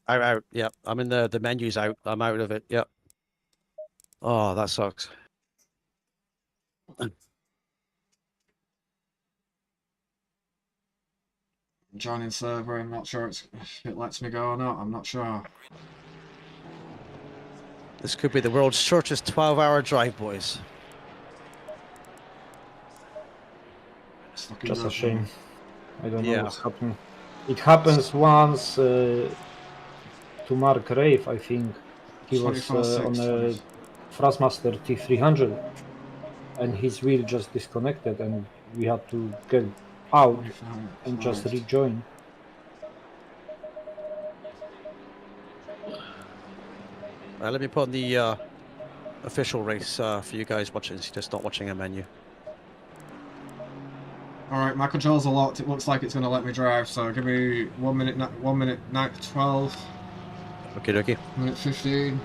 I'm out. Yep. I'm in the menu's out. I'm out of it. Yep. Oh, that sucks. Joining server, I'm not sure if it lets me go or not, I'm not sure. This could be the world's shortest 12-hour drive, boys. It's looking just a good, shame. man. I don't know Yeah. what's happening. It happens once to Mark Rave, I think. He was 24/6, on a please. Thrustmaster T300 and his wheel just disconnected and we had to get out and just rejoin. Let me put on the official race for you guys watching, so you're just not watching a menu. Alright, my controls are locked. It looks like it's going to let me drive, so give me 1 minute, 1 minute, 12. Okay, dokie. Minute 15.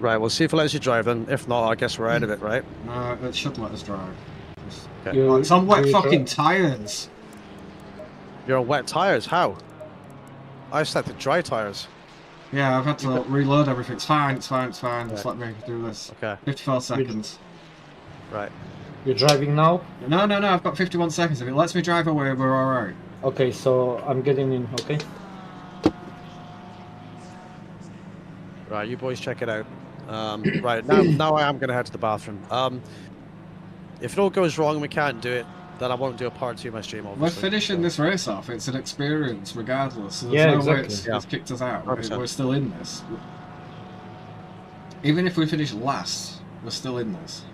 Right, we'll see if it lets you drive then. If not, I guess we're out of it, right? No, it should let us drive. Okay. Oh, it's on wet fucking tyres! You're on wet tyres? How? I selected dry tyres. Yeah, I've had to reload everything. It's fine, it's fine, it's fine. Just let me do this. Okay. 54 seconds. Right. You're driving now? No, I've got 51 seconds. If it lets me drive away, we're alright. Okay, so I'm getting in, okay? Right, you boys check it out. Right, now I am going to head to the bathroom. If it all goes wrong and we can't do it, then I won't do a part 2 of my stream, obviously. We're finishing this race off. It's an experience, regardless. So there's Yeah, no way exactly. it's kicked us out. 100%. We're still in this. Even if we finish last, we're still in this.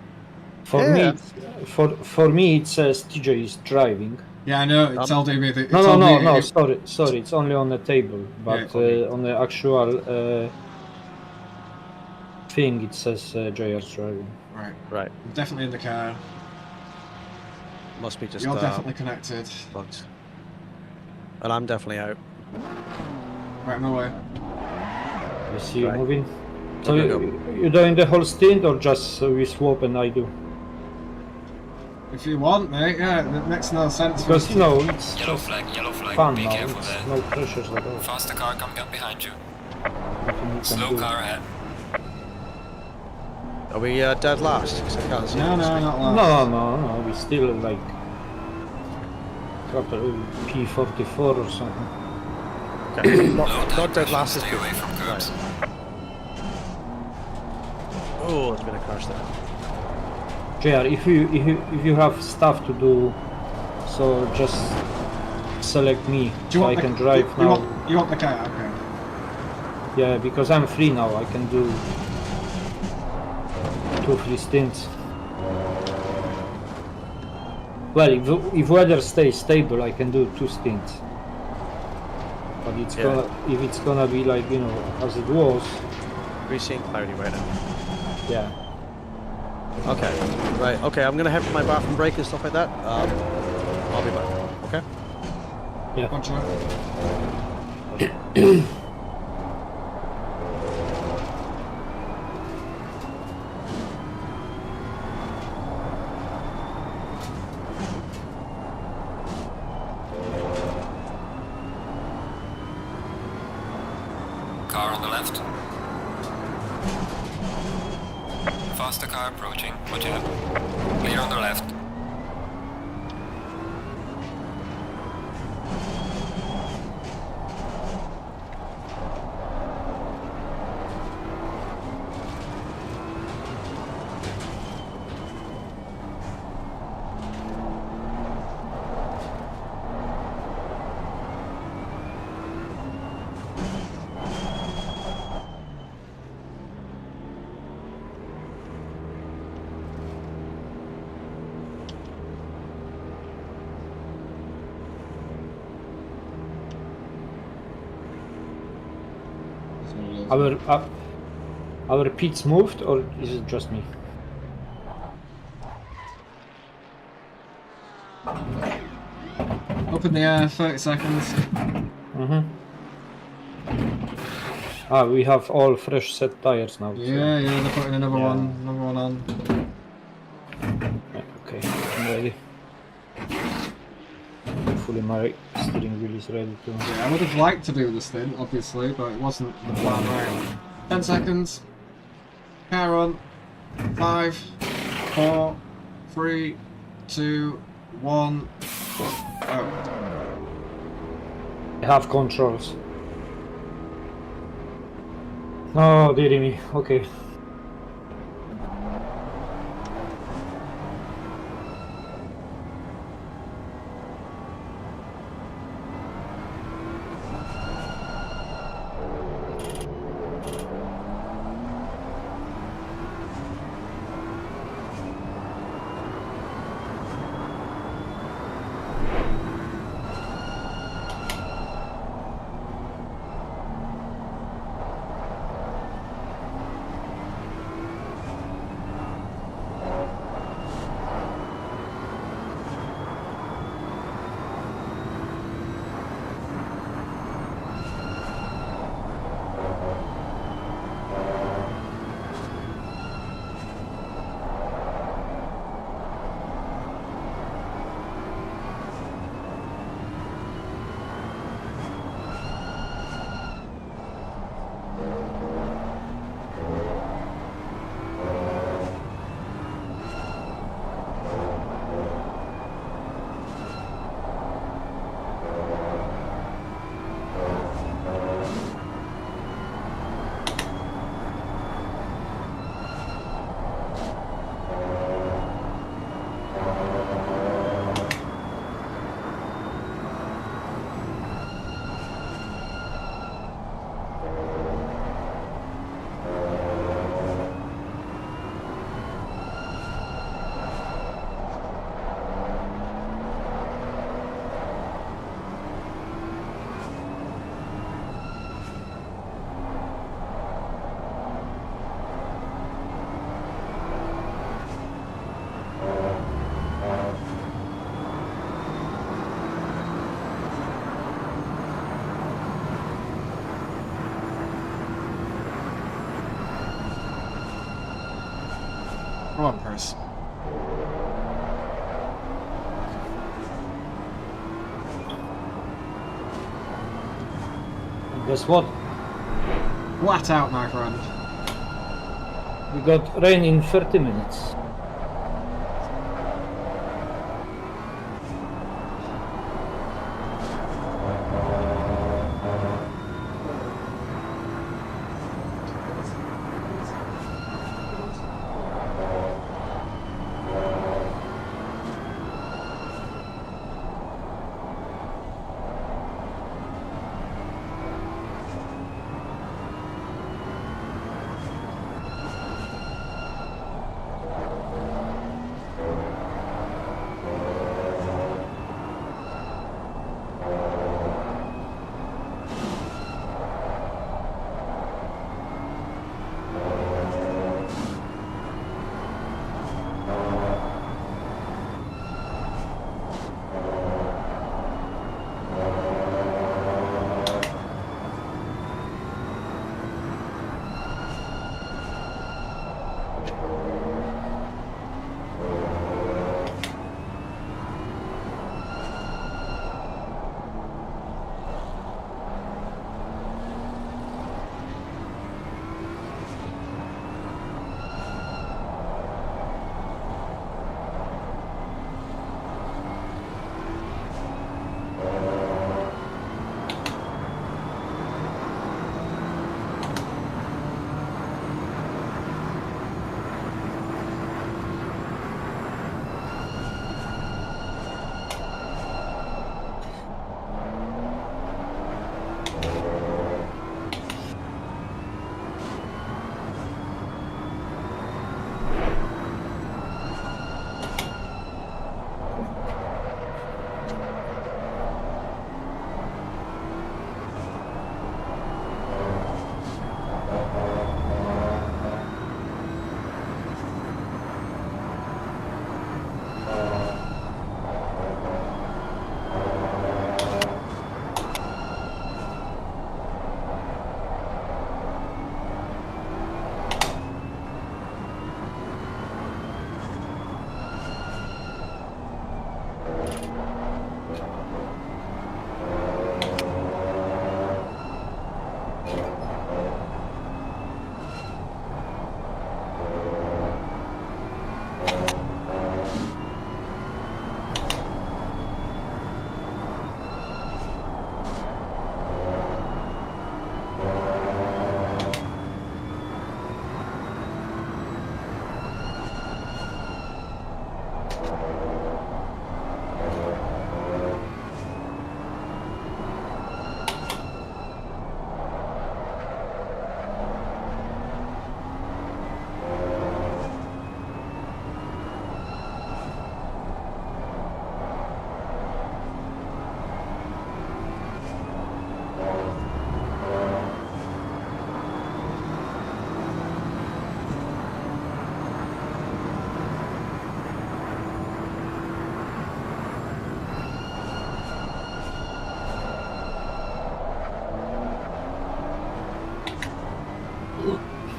For me, it says TJ is driving. Yeah, I know. It's telling me that. No. Sorry. It's only on the table, but Yeah, on the actual thing, it says JR's driving. Right. I'm definitely in the car. Must be just. You're definitely connected. Bugs. And I'm definitely out. Right, my way. I see you Right. moving. So Okay, you're doing the whole stint, or just we swap and I do? If you want, mate, yeah, it makes no sense. Because you know it's Yellow flag, fun be now. careful It's there. no pressures at all. Faster car coming up behind you. Nothing you can Slow do. car ahead. Are we dead last? 'Cause I can't see No, this thing. not last. No. We still like P44 or something. Okay. Low not tire dead pressure, last is stay good. away from curbs. Oh, there's been a crash there. JR, if you have stuff to do, so just select me Do you so I want can drive now. You want the car? Okay. Yeah, because I'm free now. I can do 2 free stints. Well, if weather stays stable, I can do 2 stints. But it's if it's gonna be like, you know, as it was. We're seeing clarity right now. Yeah. Okay. Right. Okay. I'm gonna head for my bathroom break and stuff like that. I'll be back. Okay. Yeah. Car on the left. Faster car approaching. Watch out. Clear on the left. Our pits moved, or is it just me? Up in the air, 30 seconds. Ah, we have all fresh set tires now. Yeah, they're putting another one on. Yeah, okay, I'm ready. Hopefully my steering wheel is ready too. Yeah, I would have liked to do this thing, obviously, but it wasn't the plan right. 10 seconds. Car on. 5, 4, 3, 2, 1. Oh. I have controls. Oh, dearie me. Okay. Guess what? Flat out, my friend. We got rain in 30 minutes.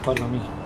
Pardon me.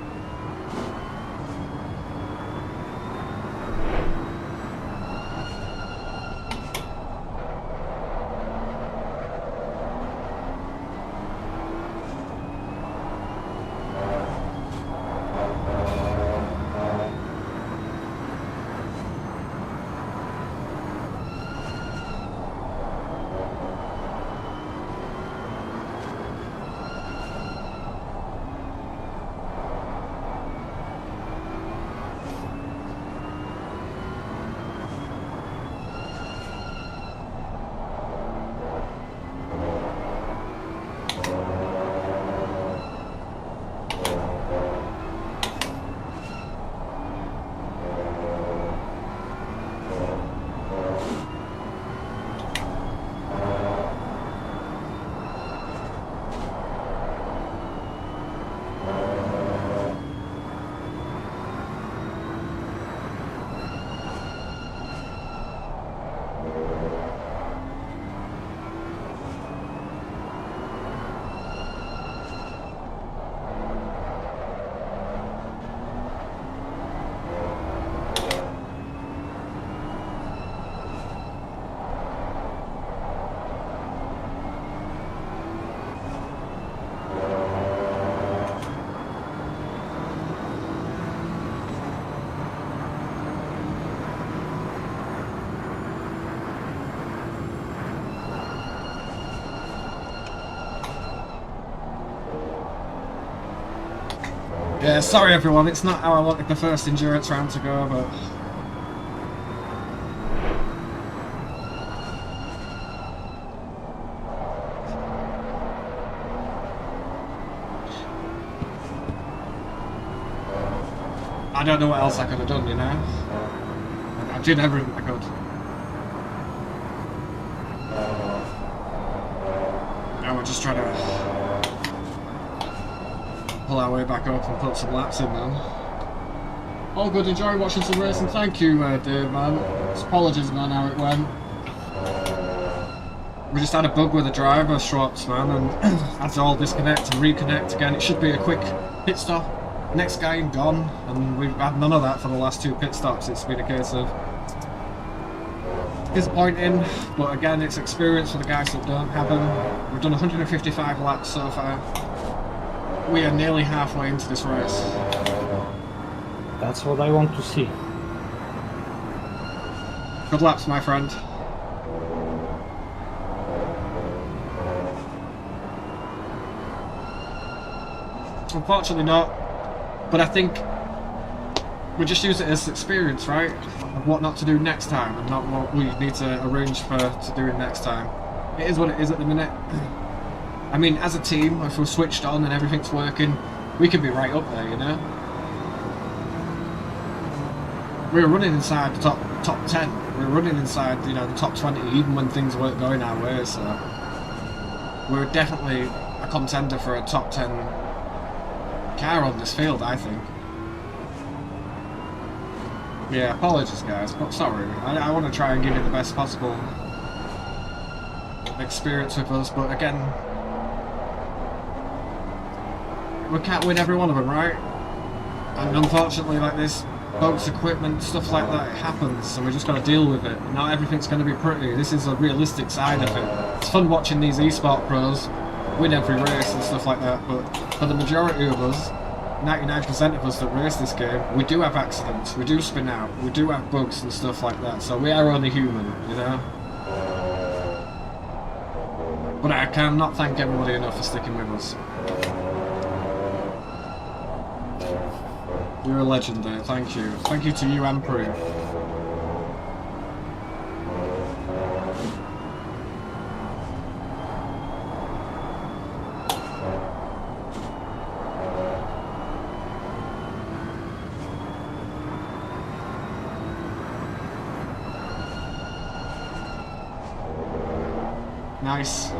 Yeah, sorry everyone, it's not how I wanted the first endurance round to go, but... I don't know what else I could have done, you know? I did everything I could. Now we're just trying to pull our way back up and put some laps in, man. All good, enjoy watching some racing. Thank you, Dave, man. Apologies, man, how it went. We just had a bug with the driver swaps, man, and had to all disconnect and reconnect again. It should be a quick pit stop. Next guy gone, and we've had none of that for the last 2 pit stops. It's been a case of disappointing, but again, it's experience for the guys that don't have them. We've done 155 laps so far. We are nearly halfway into this race. That's what I want to see. Good laps, my friend. Unfortunately not, but I think we just use it as experience, right? Of what not to do next time and not what we need to arrange to do it next time. It is what it is at the minute. I mean, as a team, if we're switched on and everything's working, we could be right up there, you know? We were running inside the top 10. We were running inside, you know, the top 20 even when things weren't going our way, so we were definitely a contender for a top 10 car on this field, I think. Yeah, apologies guys, but sorry. I want to try and give you the best possible experience with us, but again, we can't win every one of them, right? And unfortunately, like this, boats, equipment, stuff like that, it happens, so we just got to deal with it. Not everything's going to be pretty. This is a realistic side of it. It's fun watching these esport pros win every race and stuff like that, but for the majority of us, 99% of us that race this game, we do have accidents, we do spin out, we do have bugs and stuff like that, so we are only human, you know? But I cannot thank everybody enough for sticking with us. You're a legend there, thank you. Thank you to you and Prue. Nice.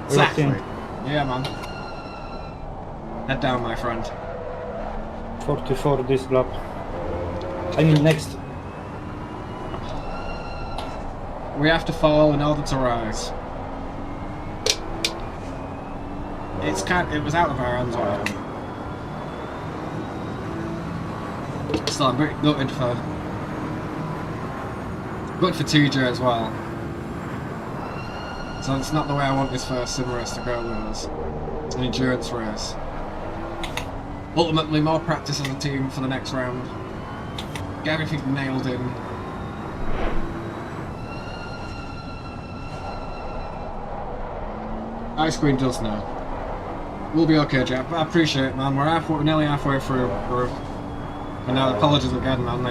Exactly. Yeah, man. Head down, my friend. 44 this lap. I mean next. We have to fall in order to rise. It was out of our hands already. So I'm very gutted for TJ as well. So it's not the way I want this first sim race to go with us. It's an endurance race. Ultimately, more practice as a team for the next round. Get everything nailed in. Ice Queen does know. We'll be okay, Jack. I appreciate it, man. We're nearly halfway through. And now, apologies again, man. I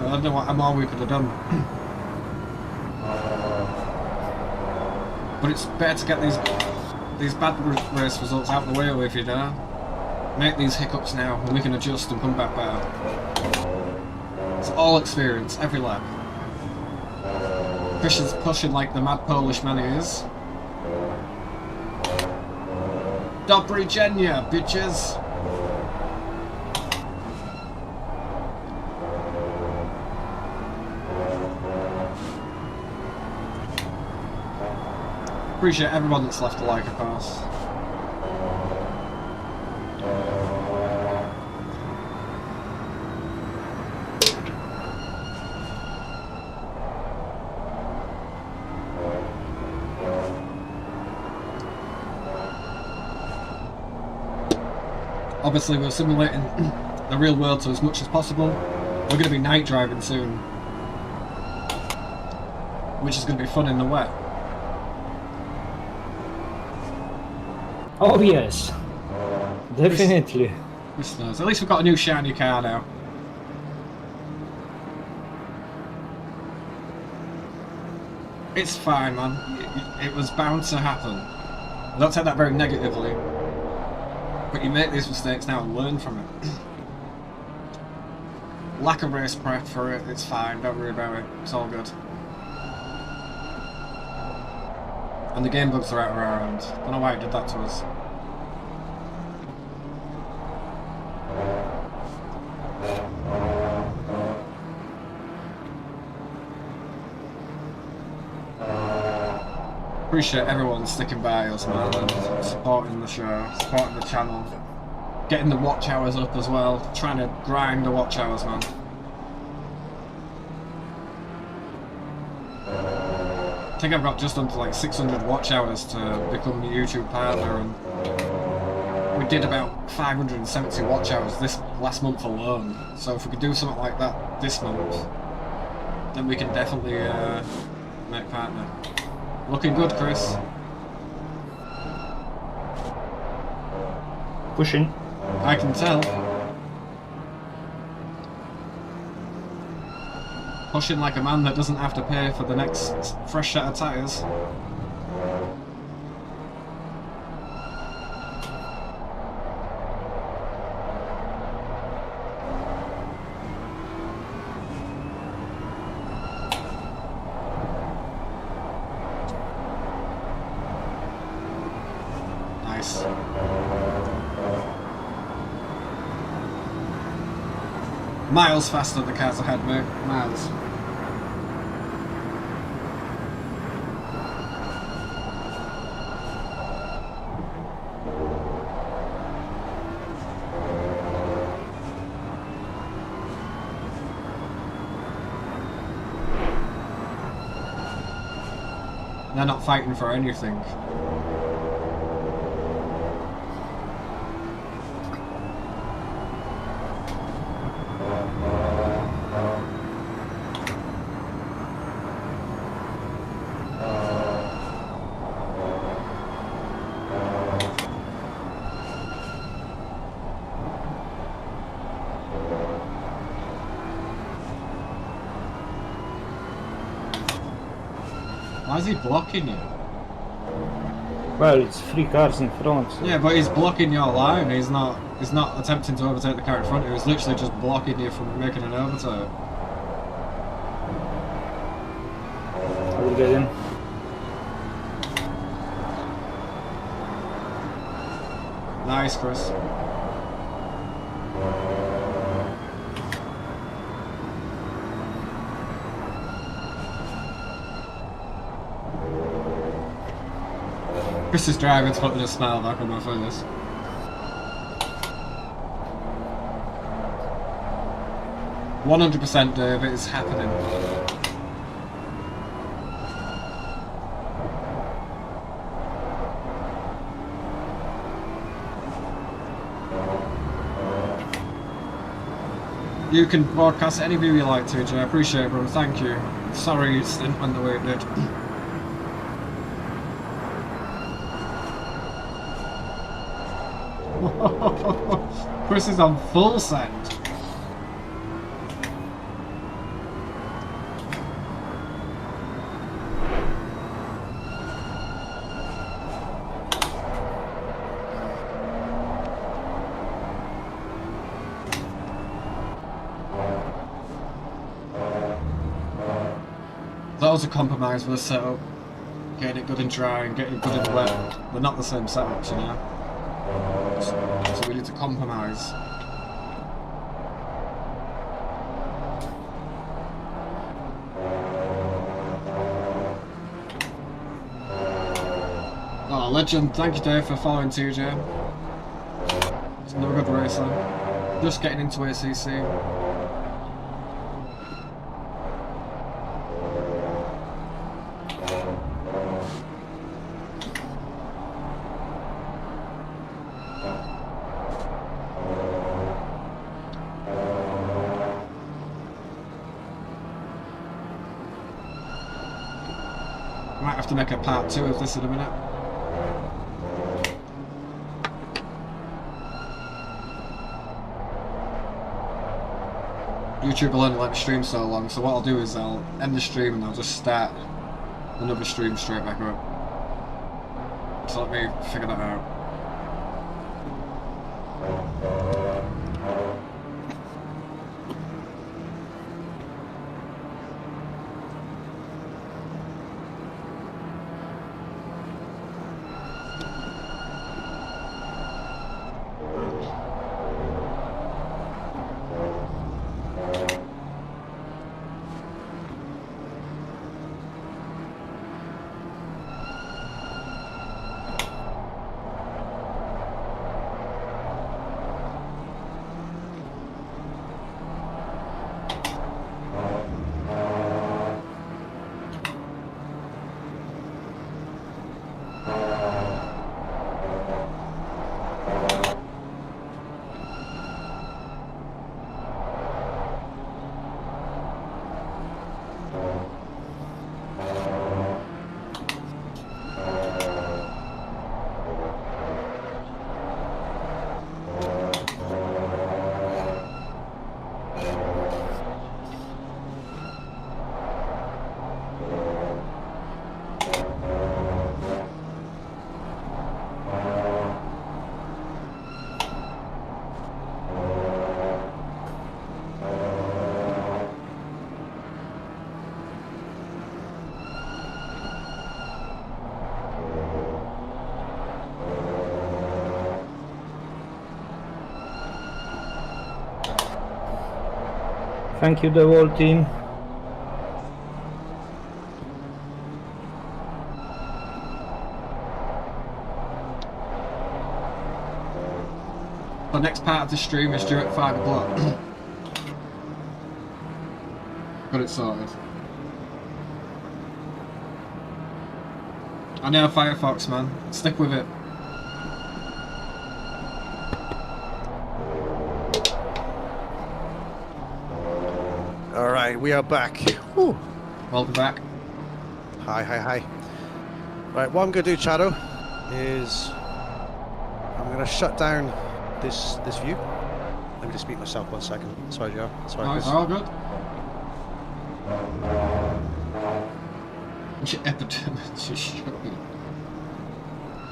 don't know what more we could have done. But it's better to get these bad race results out of the way with, you know? Make these hiccups now, and we can adjust and come back better. It's all experience, every lap. Christian's pushing like the mad Polish man he is. Dobry Jenya, bitches! Appreciate everyone that's left a like, of course. Obviously, we're simulating the real world to as much as possible. We're going to be night driving soon, which is going to be fun in the wet. Oh yes. Definitely. Chris knows. At least we've got a new shiny car now. It's fine, man. It was bound to happen. I don't take that very negatively. But you make these mistakes now and learn from it. Lack of race prep for it, it's fine, don't worry about it. It's all good. And the game bugs are out of our hands. Don't know why it did that to us. Appreciate everyone sticking by us, man, and supporting the show, supporting the channel, getting the watch hours up as well, trying to grind the watch hours, man. I think I've got just under like 600 watch hours to become a YouTube partner, and we did about 570 watch hours this last month alone. So if we could do something like that this month, then we can definitely make partner. Looking good, Chris. Pushing. I can tell. Pushing like a man that doesn't have to pay for the next fresh set of tyres. Nice. Miles faster the cars ahead, mate. Miles. They're not fighting for anything. Why is he blocking you? Well, it's 3 cars in front. So. Yeah, but he's blocking your line. He's not attempting to overtake the car in front of you. He's literally just blocking you from making an overtake. I will get in. Nice, Chris. Chris is driving's putting a smile back on my face. %, Dave, it is happening. You can broadcast any view you like to, Jay. I appreciate it, bro. Thank you. Sorry Stint went the way it did. Chris is on full send. That was a compromise for the setup. Getting it good and dry and getting it good and wet. They're not the same setups, you know. So we need to compromise. Oh, legend. Thank you, Dave, for following TJ. It's no good racer. Just getting into ACC. Might have to make a part 2 of this in a minute. YouTube will only let me stream so long, so what I'll do is I'll end the stream and I'll just start another stream straight back up. So let me figure that out. Thank you, the whole team. The next part of the stream is due at 5 o'clock. Got it sorted. I know Firefox, man. Stick with it. Alright, we are back. Whew. Welcome back. Hi. Right, what I'm going to do, Chado, is I'm going to shut down this view. Let me just mute myself 1 second. Sorry, Joe. Sorry, Oh, Chris. it's all good. What's your epidermis just showing?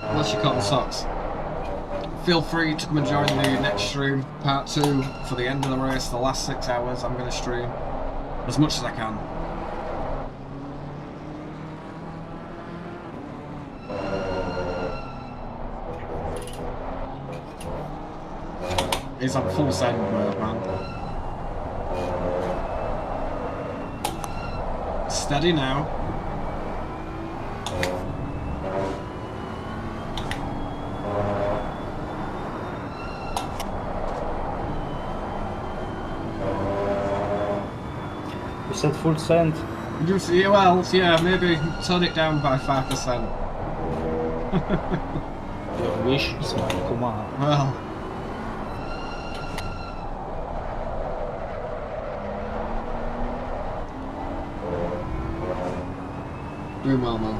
Unless you cotton socks. Feel free to come and join the next stream, part 2, for the end of the race, the last 6 hours. I'm going to stream as much as I can. He's on full send mode, man. Steady now. You said full send. Well, yeah, maybe turn it down by 5%. Your wish is my command. Well. Doing well, man.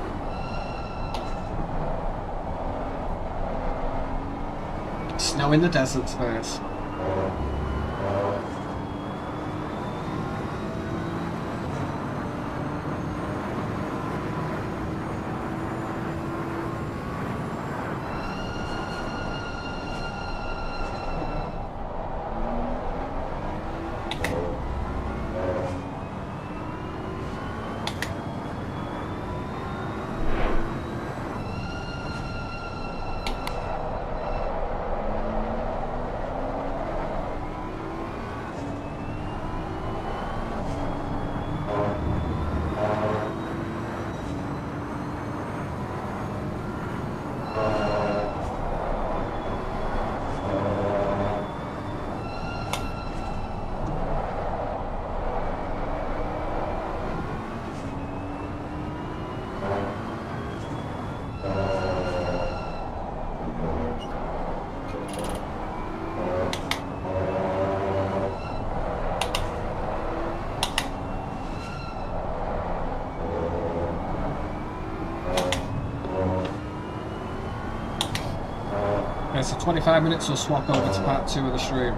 Snow in the desert space. Okay, so 25 minutes, we'll swap over to part 2 of the stream.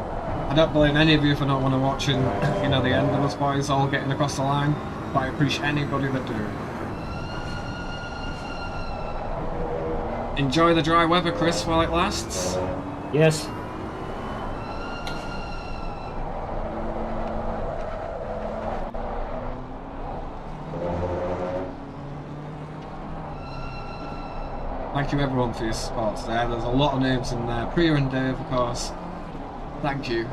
I don't blame any of you for not want to watching, you know, the end of us boys all getting across the line, but I appreciate anybody that do. Enjoy the dry weather, Chris, while it lasts. Yes. Thank you everyone for your support there. There's a lot of names in there. Priya and Dave, of course. Thank you.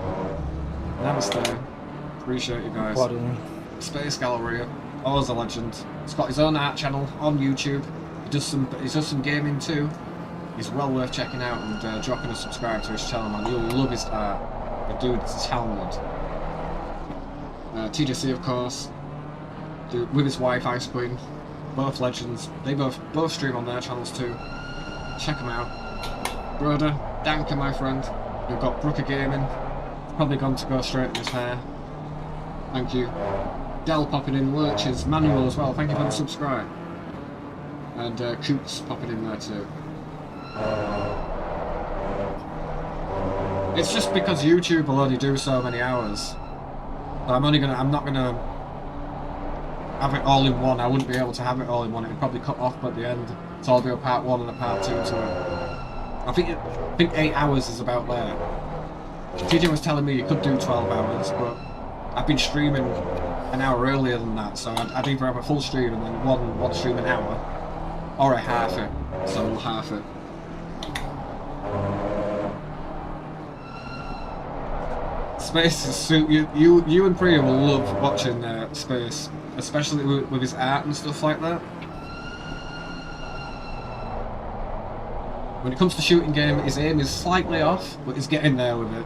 Namaste. Appreciate you guys. Pardon. Space Galleria, always a legend. He's got his own art channel on YouTube. He does some gaming too. He's well worth checking out and dropping a subscribe to his channel, man. You'll love his art. The dude is talented. TJC, of course, with his wife Ice Queen, both legends. They both stream on their channels too. Check them out. Broder, Danker, my friend. We've got Brooker Gaming. Probably gone to go straight in his hair. Thank you. Dell popping in, Lurches, Manuel as well. Thank you for the subscribe. And Coops popping in there too. It's just because YouTube will only do so many hours. So I'm not gonna have it all in one. I wouldn't be able to have it all in one. It'd probably cut off at the end. So I'll do a part 1 and a part 2 to it. I think 8 hours is about there. TJ was telling me you could do 12 hours, but I've been streaming an hour earlier than that, so I'd either have a full stream and then one stream an hour, or I half it. So we'll half it. Space is you and Priya will love watching Space, especially with his art and stuff like that. When it comes to shooting game, his aim is slightly off, but he's getting there with it.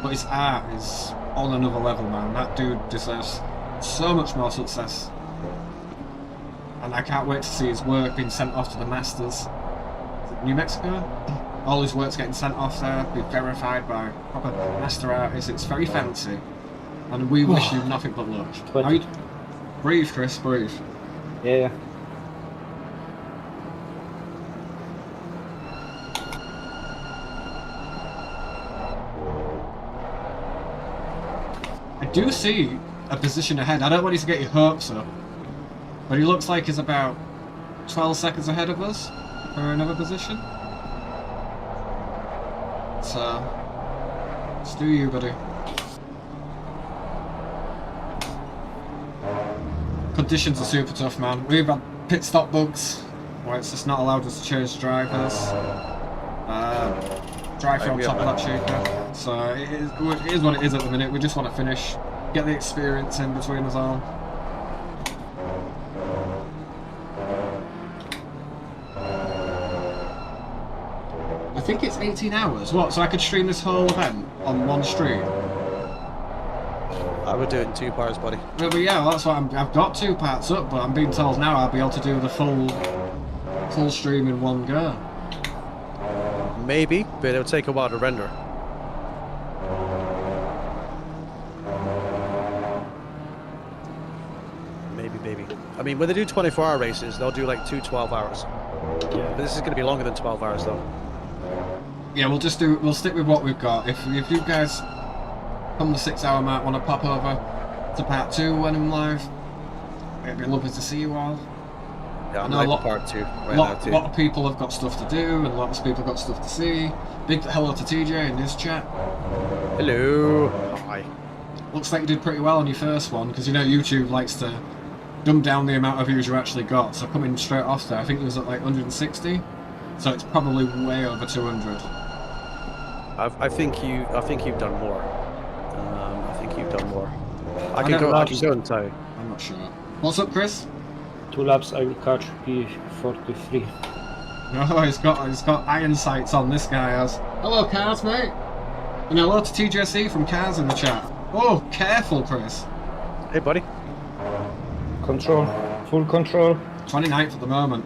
But his art is on another level, man. That dude deserves so much more success. And I can't wait to see his work being sent off to the Masters. Is it New Mexico? All his work's getting sent off there, be verified by proper master artists. It's very fancy. And we wish you nothing but luck. Breathe, Chris, breathe. Yeah. I do see a position ahead. I don't want you to get your hopes up, but he looks like he's about 12 seconds ahead of us for another position. So, let's do you, buddy. Conditions are super tough, man. We've had pit stop bugs, where it's just not allowed us to change drivers. Driver on top of that shaker. So it is what it is at the minute. We just want to finish, get the experience in between us all. I think it's 18 hours. What? So I could stream this whole event on one stream? I would do it in 2 parts, buddy. Well, but yeah, well, that's what I've got 2 parts up, but I'm being told now I'll be able to do the full stream in one go. Maybe, but it'll take a while to render. Maybe. I mean, when they do 24-hour races, they'll do like 2 12 hours. Yeah. But this is going to be longer than 12 hours, though. Yeah, we'll stick with what we've got. If you guys come the 6-hour mark want to pop over to part 2 when I'm live, it'd be lovely to see you all. Yeah, I'm like part 2 right now too. A lot of people have got stuff to do, and lots of people have got stuff to see. Big hello to TJ in his chat. Hello. Hi. Looks like you did pretty well on your first one, because you know YouTube likes to dumb down the amount of views you actually got. So coming straight off there, I think it was at like 160. So it's probably way over 200. I think you've done more. I think you've done more. I can go and tell you. I'm not sure. What's up, Chris? 2 laps I will catch P43. Oh, he's got iron sights on, this guy has. Hello, Cars, mate. And hello to TJC from Cars in the chat. Oh, careful, Chris. Hey, buddy. Control. Full control. 29th at the moment.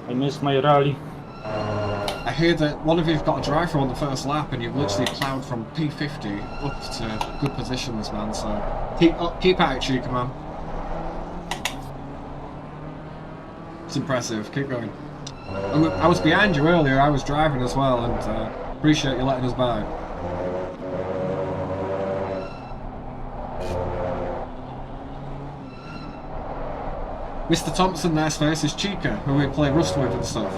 I missed my rally. I hear that one of you've got a driver on the first lap and you've literally ploughed from P50 up to good positions, man. So keep at it, Chica, man. It's impressive. Keep going. I was behind you earlier. I was driving as well, and appreciate you letting us by. Mr. Thompson there's versus Chica, who we play Rust with and stuff.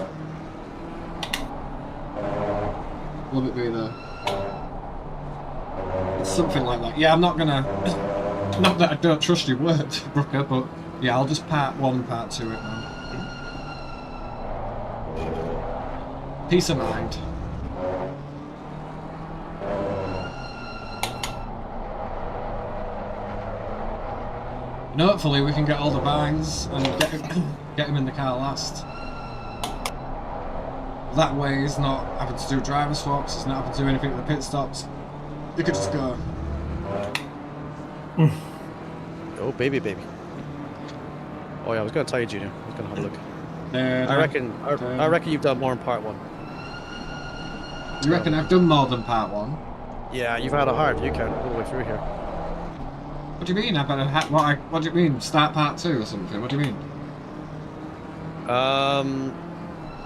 Will it be there? It's something like that. Yeah, I'm not gonna... Not that I don't trust your word, Brooker, but yeah, I'll just part 1 and part 2 it now. Peace of mind. And hopefully we can get all the vines and get him in the car last. That way he's not having to do driver swaps, he's not having to do anything at the pit stops. You could just go. Oh, baby. Oh yeah, I was going to tell you, Junior. I was going to have a look. I reckon you've done more in part 1. You reckon I've done more than part 1? Yeah, you've had a hard view count all the way through here. What do you mean? I better what do you mean? Start part 2 or something? What do you mean?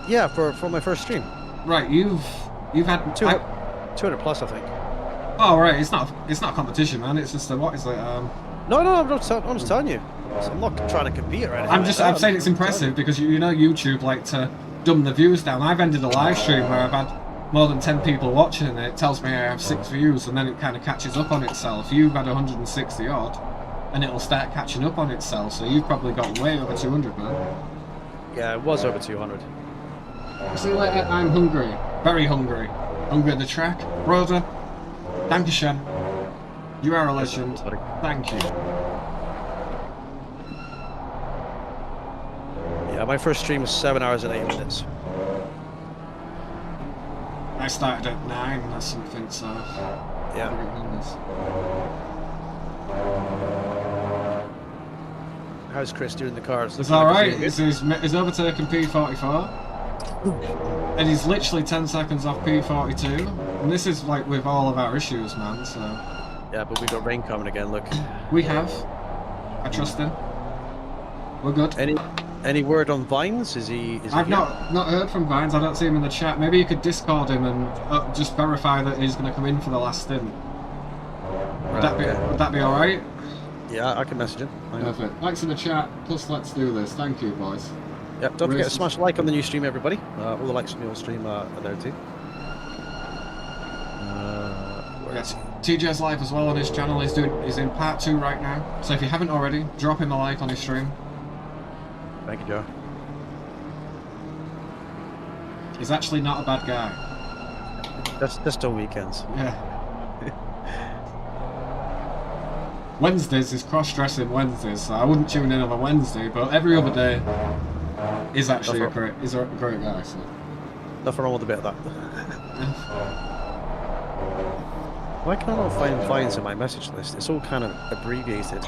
Yeah, for my first stream. Right, you've had 200 plus, I think. Oh right, it's not a competition, man. It's just a, what is it? No, I'm just telling you. I'm not trying to compete or anything. I'm saying it's impressive because you know YouTube like to dumb the views down. I've ended a live stream where I've had more than 10 people watching and it tells me I have 6 views and then it kind of catches up on itself. You've had 160 odd and it'll start catching up on itself, so you've probably got way over 200, man. Yeah, it was over 200. See you later, I'm hungry. Very hungry. Hungry at the track. Brother, Dankeschön. You are a legend. Thank you. Yeah, my first stream was 7 hours and 8 minutes. I started at 9 or something, so... Yeah. How's Chris doing the cars? It's alright. He's overtaken P44. And he's literally 10 seconds off P42. And this is like with all of our issues, man, so... Yeah, but we got rain coming again, look. We have. I trust him. We're good. Any word on Vines? I've not heard from Vines. I don't see him in the chat. Maybe you could Discord him and just verify that he's going to come in for the last stint. Would that be all right? Yeah, I can message him. Perfect. Likes in the chat. Plus, let's do this. Thank you, boys. Yep. Don't forget to smash like on the new stream, everybody. All the likes on the old stream are there too. Yes. TJ's live as well on his channel. He's in part 2 right now. So if you haven't already, drop him a like on his stream. Thank you, Joe. He's actually not a bad guy. Just on weekends. Yeah. Wednesdays is cross-dressing Wednesdays, so I wouldn't tune in on a Wednesday, but every other day is actually a great guy. So. Nothing wrong with a bit of that. Why can I not find Vines in my message list? It's all kind of abbreviated.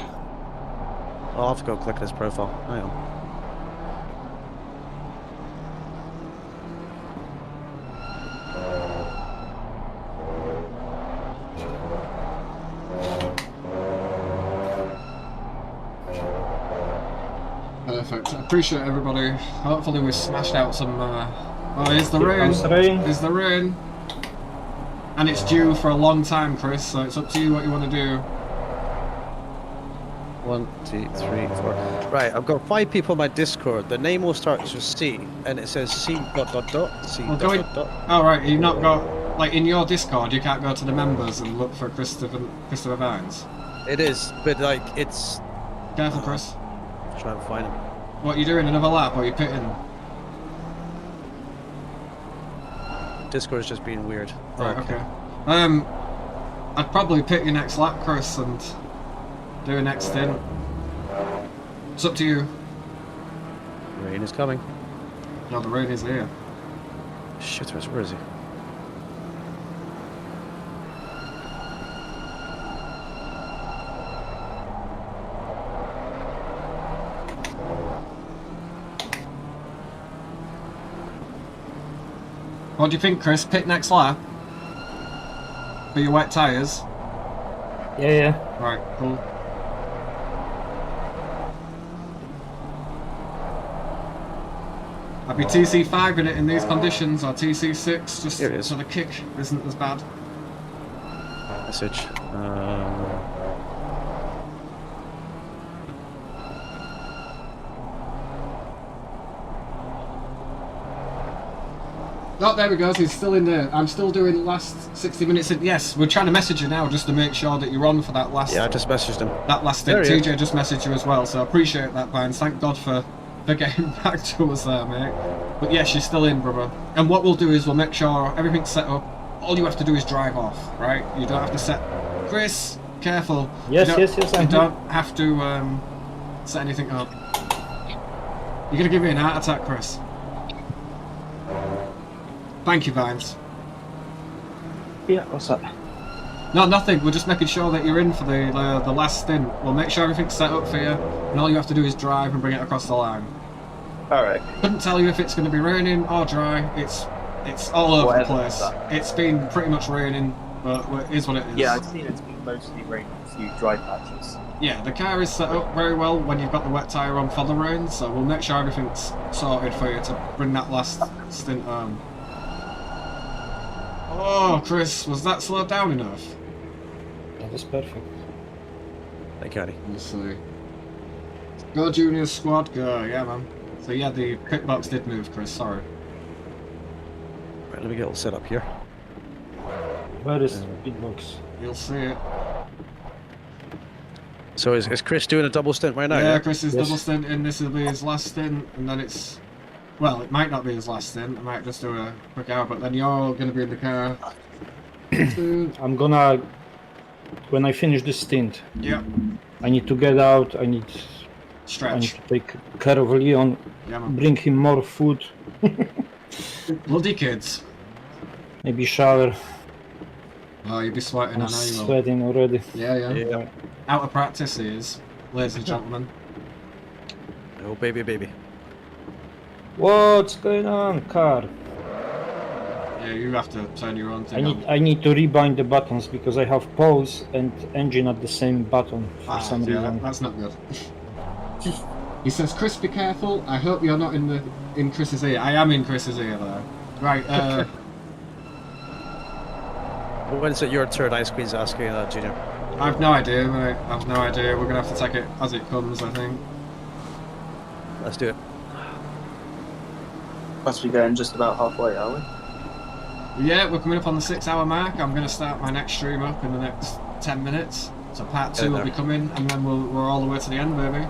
I'll have to go click on his profile. Hang on. Perfect. I appreciate everybody. Hopefully we smashed out some... Oh, here's the rain. Here's the rain. And it's due for a long time, Chris, so it's up to you what you want to do. 1, 2, 3, 4. Right, I've got 5 people on my Discord. The name will start with C, and it says C dot dot dot C well, dot dot. Oh right, you've not got like in your Discord. You can't go to the members and look for Christopher Vines. It is, but like it's. Careful, Chris. Try and find him. What, you doing another lap or are you pitting? Discord is just being weird. Right, okay. I'd probably pit your next lap, Chris, and do a next stint. It's up to you. Rain is coming. No, the rain is here. Shitters, where is he? What do you think, Chris? Pit next lap? For your wet tyres? Yeah. Right, cool. I'd be TC5 in it in these conditions, or TC6, just so the kick isn't as bad. Message. Oh, there we go. He's still in there. I'm still doing the last 60 minutes. Yes, we're trying to message you now just to make sure that you're on for that last. Yeah, I just messaged him. That last stint. TJ just messaged you as well, so I appreciate that, Vines. Thank God for getting back to us there, mate. But yes, you're still in, brother. And what we'll do is we'll make sure everything's set up. All you have to do is drive off, right? You don't have to set. Chris, careful. Yes, you yes. You don't have to set anything up. You're gonna give me an heart attack, Chris. Thank you, Vines. Yeah, what's up? No, nothing. We're just making sure that you're in for the last stint. We'll make sure everything's set up for you, and all you have to do is drive and bring it across the line. Alright. Couldn't tell you if it's going to be raining or dry. It's all over the place. It's been pretty much raining, but it is what it is. Yeah, I've seen it's been mostly raining, a few dry patches. Yeah, the car is set up very well when you've got the wet tyre on for the rain, so we'll make sure everything's sorted for you to bring that last stint home. Oh, Chris, was that slowed down enough? That was perfect. Thank you, Addy. We'll see. Go Junior squad, go, yeah man. So yeah, the pit box did move, Chris, sorry. Right, let me get all set up here. Where is the pit box? You'll see it. So is Chris doing a double stint right now? Yeah, Chris is double stint, and this will be his last stint, and then it's... Well, it might not be his last stint, I might just do a quick hour, but then you're going to be in the car. I'm gonna... When I finish this stint, Yep. I need to get out, I need Stretch. to take care of Leon, Yeah, man. bring him more food, Bloody kids. maybe shower. Oh, you'll be sweating, I I'm know you will. sweating already. Yeah. Out of practice he is, ladies and gentlemen. Oh, baby, baby. What's going on, car? Yeah, you have to turn your own thing on. I need to rebind the buttons because I have pause and engine at the same button for some yeah, reason. that's not good. He says, Chris, be careful. I hope you're not in Chris's ear. I am in Chris's ear there. Right, When is it your turn? Ice Queen's asking Junior. I've no idea, mate. I've no idea. We're gonna have to take it as it comes, I think. Let's do it. Must be going just about halfway, are we? Yeah, we're coming up on the 6-hour mark. I'm gonna start my next stream up in the next 10 minutes. So part 2 will be coming, and then we're all the way to the end, baby.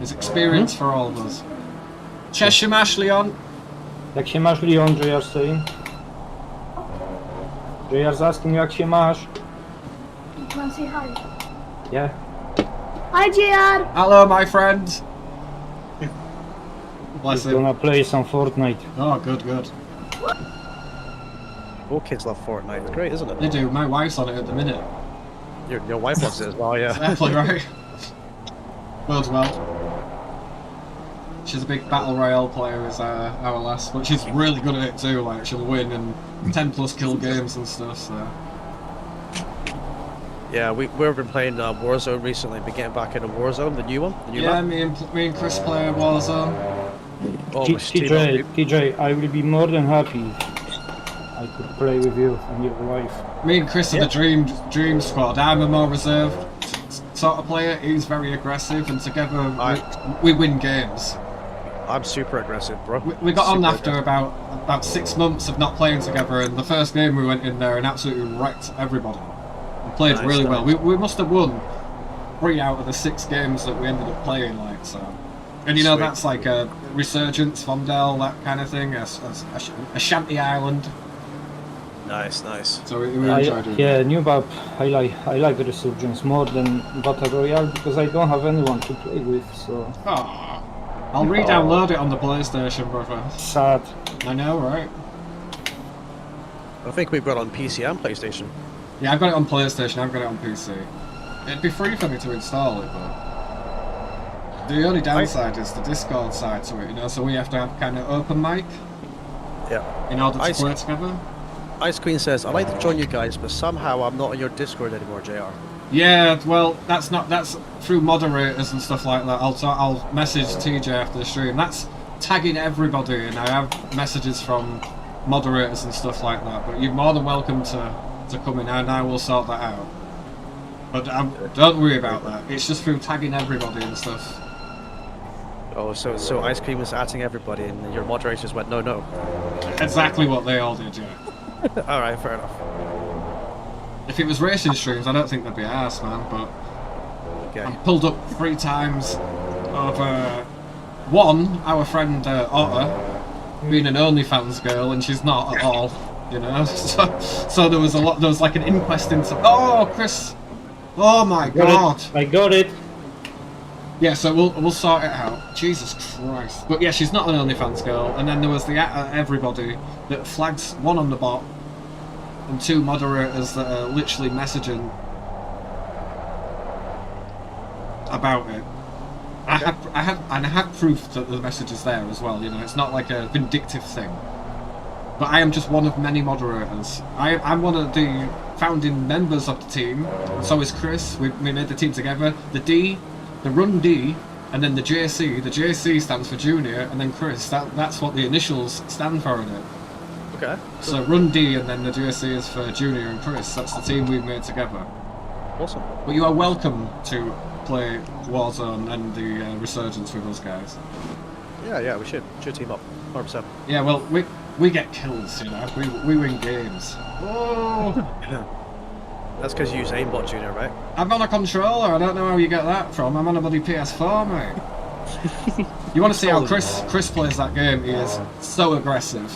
It's experience for all of us. Cheshire Mash, Leon. Jak się masz, Leon, JR saying? JR's asking you jak się masz. Can I say hi? Yeah. Hi, JR! Hello, my friend. Bless He's him. gonna play some Fortnite. Oh, good. All kids love Fortnite. It's great, isn't it? They do. My wife's on it at the minute. Your wife loves it as well, yeah. Exactly right. World's well. She's a big battle royale player, is our lass, but she's really good at it too. Like she'll win and 10+ kill games and stuff. So. Yeah, we've been playing Warzone recently. Been getting back into Warzone, the new one, the new Yeah, map. me and Chris play Warzone. Oh, TJ, I will be more than happy if I could play with you and your wife. Me and Chris are the dream squad. I'm a more reserved sort of player. He's very aggressive, and together we win games. I'm super aggressive, bro. We got on after about 6 months of not playing together, and the first game we went in there and absolutely wrecked everybody. We played really well. We must have won 3 out of the 6 games that we ended up playing, like so. And you know that's like a Resurgence, Fondel, that kind of thing, a Shanty Island. Nice. So we enjoyed it. Yeah, new map. I like Resurgence more than Battle Royale because I don't have anyone to play with. So. Oh, I'll re-download it on the PlayStation, brother. Sad. I know, right? I think we've got it on PC and PlayStation. Yeah, I've got it on PlayStation. I've got it on PC. It'd be free for me to install it, but the only downside is the Discord side to it, you know. So we have to have kind of open mic. Yeah. In order to play together. Ice Queen says, I'd like to join you guys, but somehow I'm not on your Discord anymore, JR. Yeah, well, that's through moderators and stuff like that. I'll message TJ after the stream. That's tagging everybody, and I have messages from moderators and stuff like that. But you're more than welcome to come in, and I will sort that out. But don't worry about that. It's just through tagging everybody and stuff. Oh, so ice cream was atting everybody, and your moderators went no. Exactly what they all did, yeah. All right, fair enough. If it was racing streams, I don't think they'd be arsed, man, but Okay. I'm pulled up 3 times over one, our friend Otter, being an OnlyFans girl, and she's not at all, you know. So there was like an inquest into. Oh, Chris! Oh my God! I got it. Yeah, so we'll sort it out. Jesus Christ! But yeah, she's not an OnlyFans girl. And then there was the everybody that flags 1 on the bot and 2 moderators that are literally messaging about it. Okay. I have proof that the message is there as well. You know, it's not like a vindictive thing. But I am just one of many moderators. I'm one of the founding members of the team. So is Chris. We made the team together. The Run D, and then the JC. The JC stands for Junior, and then Chris. That's what the initials stand for in it. Okay. So Run D, and then the JC is for Junior and Chris. That's the team we've made together. Awesome. But you are welcome to play Warzone and the Resurgence with us guys. Yeah, we should team up. 100%. Yeah, well, we get kills, you know. We win games. Oh. That's because you use aimbot, Junior, right? I'm on a controller. I don't know how you get that from. I'm on a bloody PS4, mate. You want to see how Chris plays that game? He is so aggressive.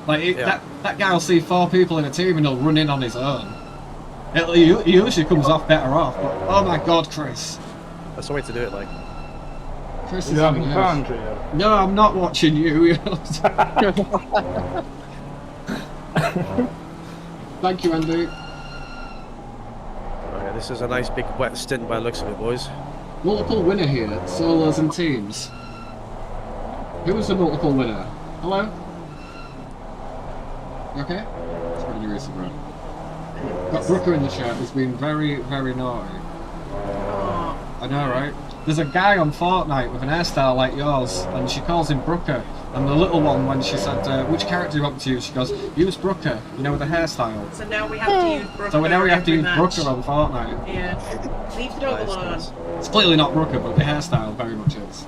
Like that guy will see 4 people in a team and he'll run in on his own. He usually comes off better off. But oh my God, Chris! That's the way to do it, like. Chris is You're having amazing. fun, Junior. No, I'm not watching you. Thank you, Andy. Okay, this is a nice big wet stint by the looks of it, boys. Multiple winner here, solos and teams. Who was the multiple winner? Hello? You okay? It's pretty erase bro. Got Brooker in the chat who's been very, very naughty. I know, right? There's a guy on Fortnite with an hairstyle like yours, and she calls him Brooker. And the little one, when she said, which character do you want to use? She goes, use Brooker, you know, with the hairstyle. So now we have to use Brooker. So now we have to use match. Brooker on Fortnite. Yeah. Leave the dog alone. It's clearly not Brooker, but the hairstyle very much is.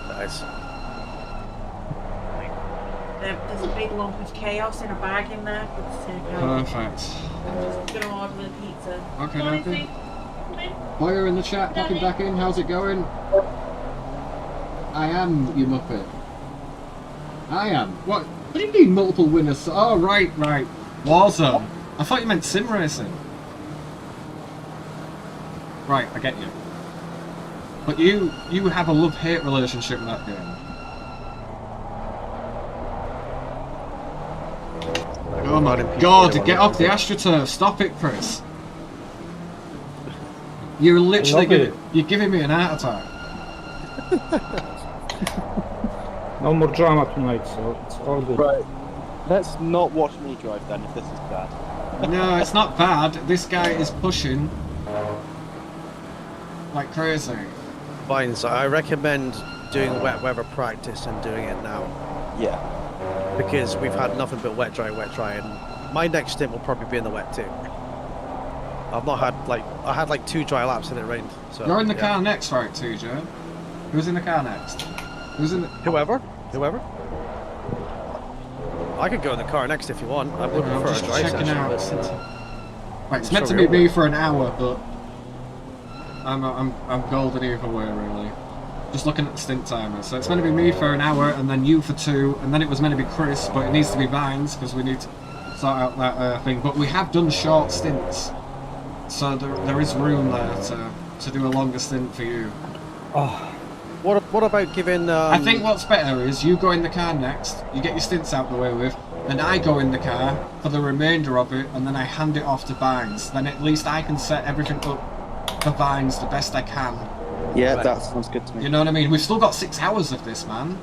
Nice. There's a big lump of chaos in a bag in there. Perfect. I'm just gonna order the pizza. Okay, Come on, okay. Izzy. Come in. Boyer in the chat, popping back in, how's it going? I am, you muppet. I am. What do you mean multiple winners? Oh, right. Warzone. I thought you meant sim racing. Right, I get you. But you have a love-hate relationship with that game. Oh my God, get off the AstroTurf. Stop it, Chris. You're literally you're giving me an heart attack. No more drama tonight, so it's all good. Right. Let's not watch me drive then if this is bad. No, it's not bad. This guy is pushing like crazy. Fine, so I recommend doing wet weather practice and doing it now. Yeah. Because we've had nothing but wet dry, and my next stint will probably be in the wet too. I've not had I had like 2 dry laps and it rained. So You're in the car next, right, TJ? Who's in the car next? Who's in the... Whoever. I could go in the car next if you want. I'm looking I'm for just a dry checking session. out. But, Right, it's meant to be me for an hour, but I'm golden either way, really. Just looking at the stint timer. So it's meant to be me for an hour, and then you for 2, and then it was meant to be Chris, but it needs to be Vines because we need to sort out that thing. But we have done short stints, so there is room there to do a longer stint for you. Oh. What about giving? I think what's better is you go in the car next, you get your stints out the way with, and I go in the car for the remainder of it, and then I hand it off to Vines. Then at least I can set everything up for Vines the best I can. Yeah, that sounds good to me. You know what I mean? We've still got 6 hours of this, man.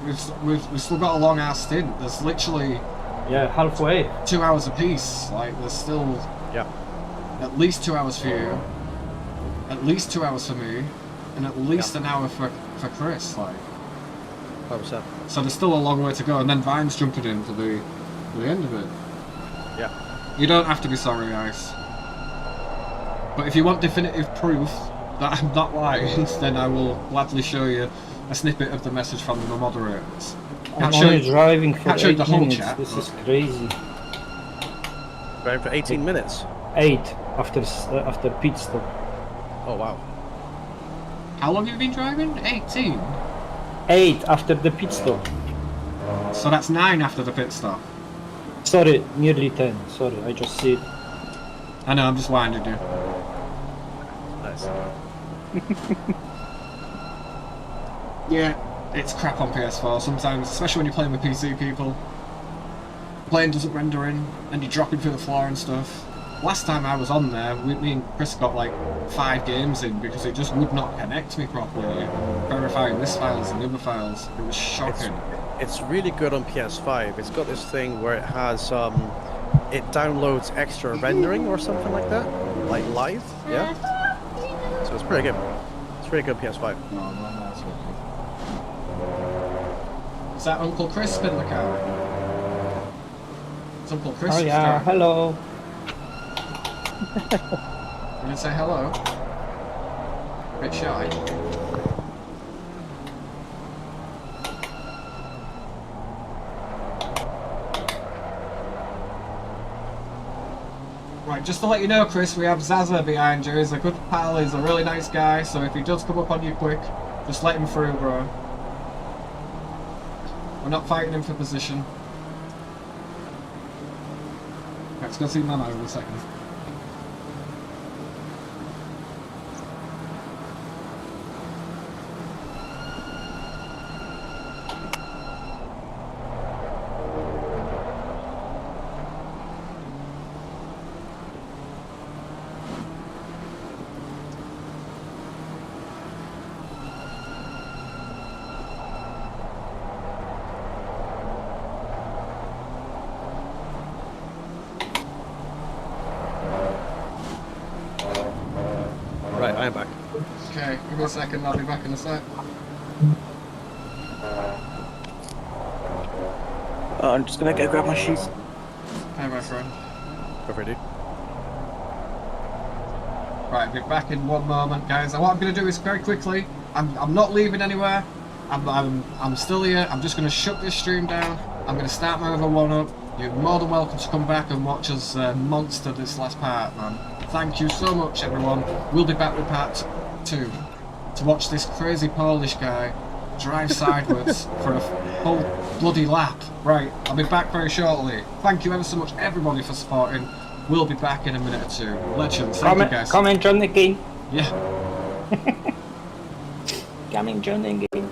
We've still got a long ass stint. There's literally halfway 2 hours apiece. Like there's still at least 2 hours for you, at least 2 hours for me, and at least an hour for Chris. Like 100%. So there's still a long way to go, and then Vine's jumping in for the end of it. Yeah. You don't have to be sorry, Ice. But if you want definitive proof that I'm not lying, then I will gladly show you a snippet of the message from the moderators. I'm only driving for can't show 8 the whole minutes. chat, This but- is crazy. Driving for 18 minutes. 8 after pit stop. Oh wow. How long have you been driving? 18? 8 after the pit stop. So that's 9 after the pit stop. Sorry, nearly 10. Sorry, I just see it. I know, I'm just winding you. Nice. Yeah, it's crap on PS4 sometimes, especially when you're playing with PC people. Playing doesn't render in, and you're dropping through the floor and stuff. Last time I was on there, me and Chris got like 5 games in because it just would not connect me properly. Verifying this files and the other files, it was shocking. It's really good on PS5. It's got this thing where it has it downloads extra rendering or something like that, like live. Yeah. So it's pretty good. It's pretty good on PS5. Is that Uncle Chris in the car? It's Uncle Chris. Oh yeah, hello. You didn't say hello? A bit shy. Right, just to let you know, Chris, we have Zaza behind you. He's a good pal, he's a really nice guy, so if he does come up on you quick, just let him through, bro. We're not fighting him for position. Let's go see Mama in a second. Right, I am back. Okay, give me a second, I'll be back in a sec. I'm just gonna go grab my shoes. Hey, my friend. Go for it, dude. Right, I'll be back in one moment, guys. And what I'm going to do is very quickly, I'm not leaving anywhere. I'm still here. I'm just going to shut this stream down. I'm going to start my other one up. You're more than welcome to come back and watch us monster this last part, man. Thank you so much, everyone. We'll be back with part 2 to watch this crazy Polish guy drive sideways for a whole bloody lap. Right, I'll be back very shortly. Thank you ever so much, everybody, for supporting. We'll be back in a minute or 2. Legends, thank you, guys. Comment on the game. Yeah. Coming on the game.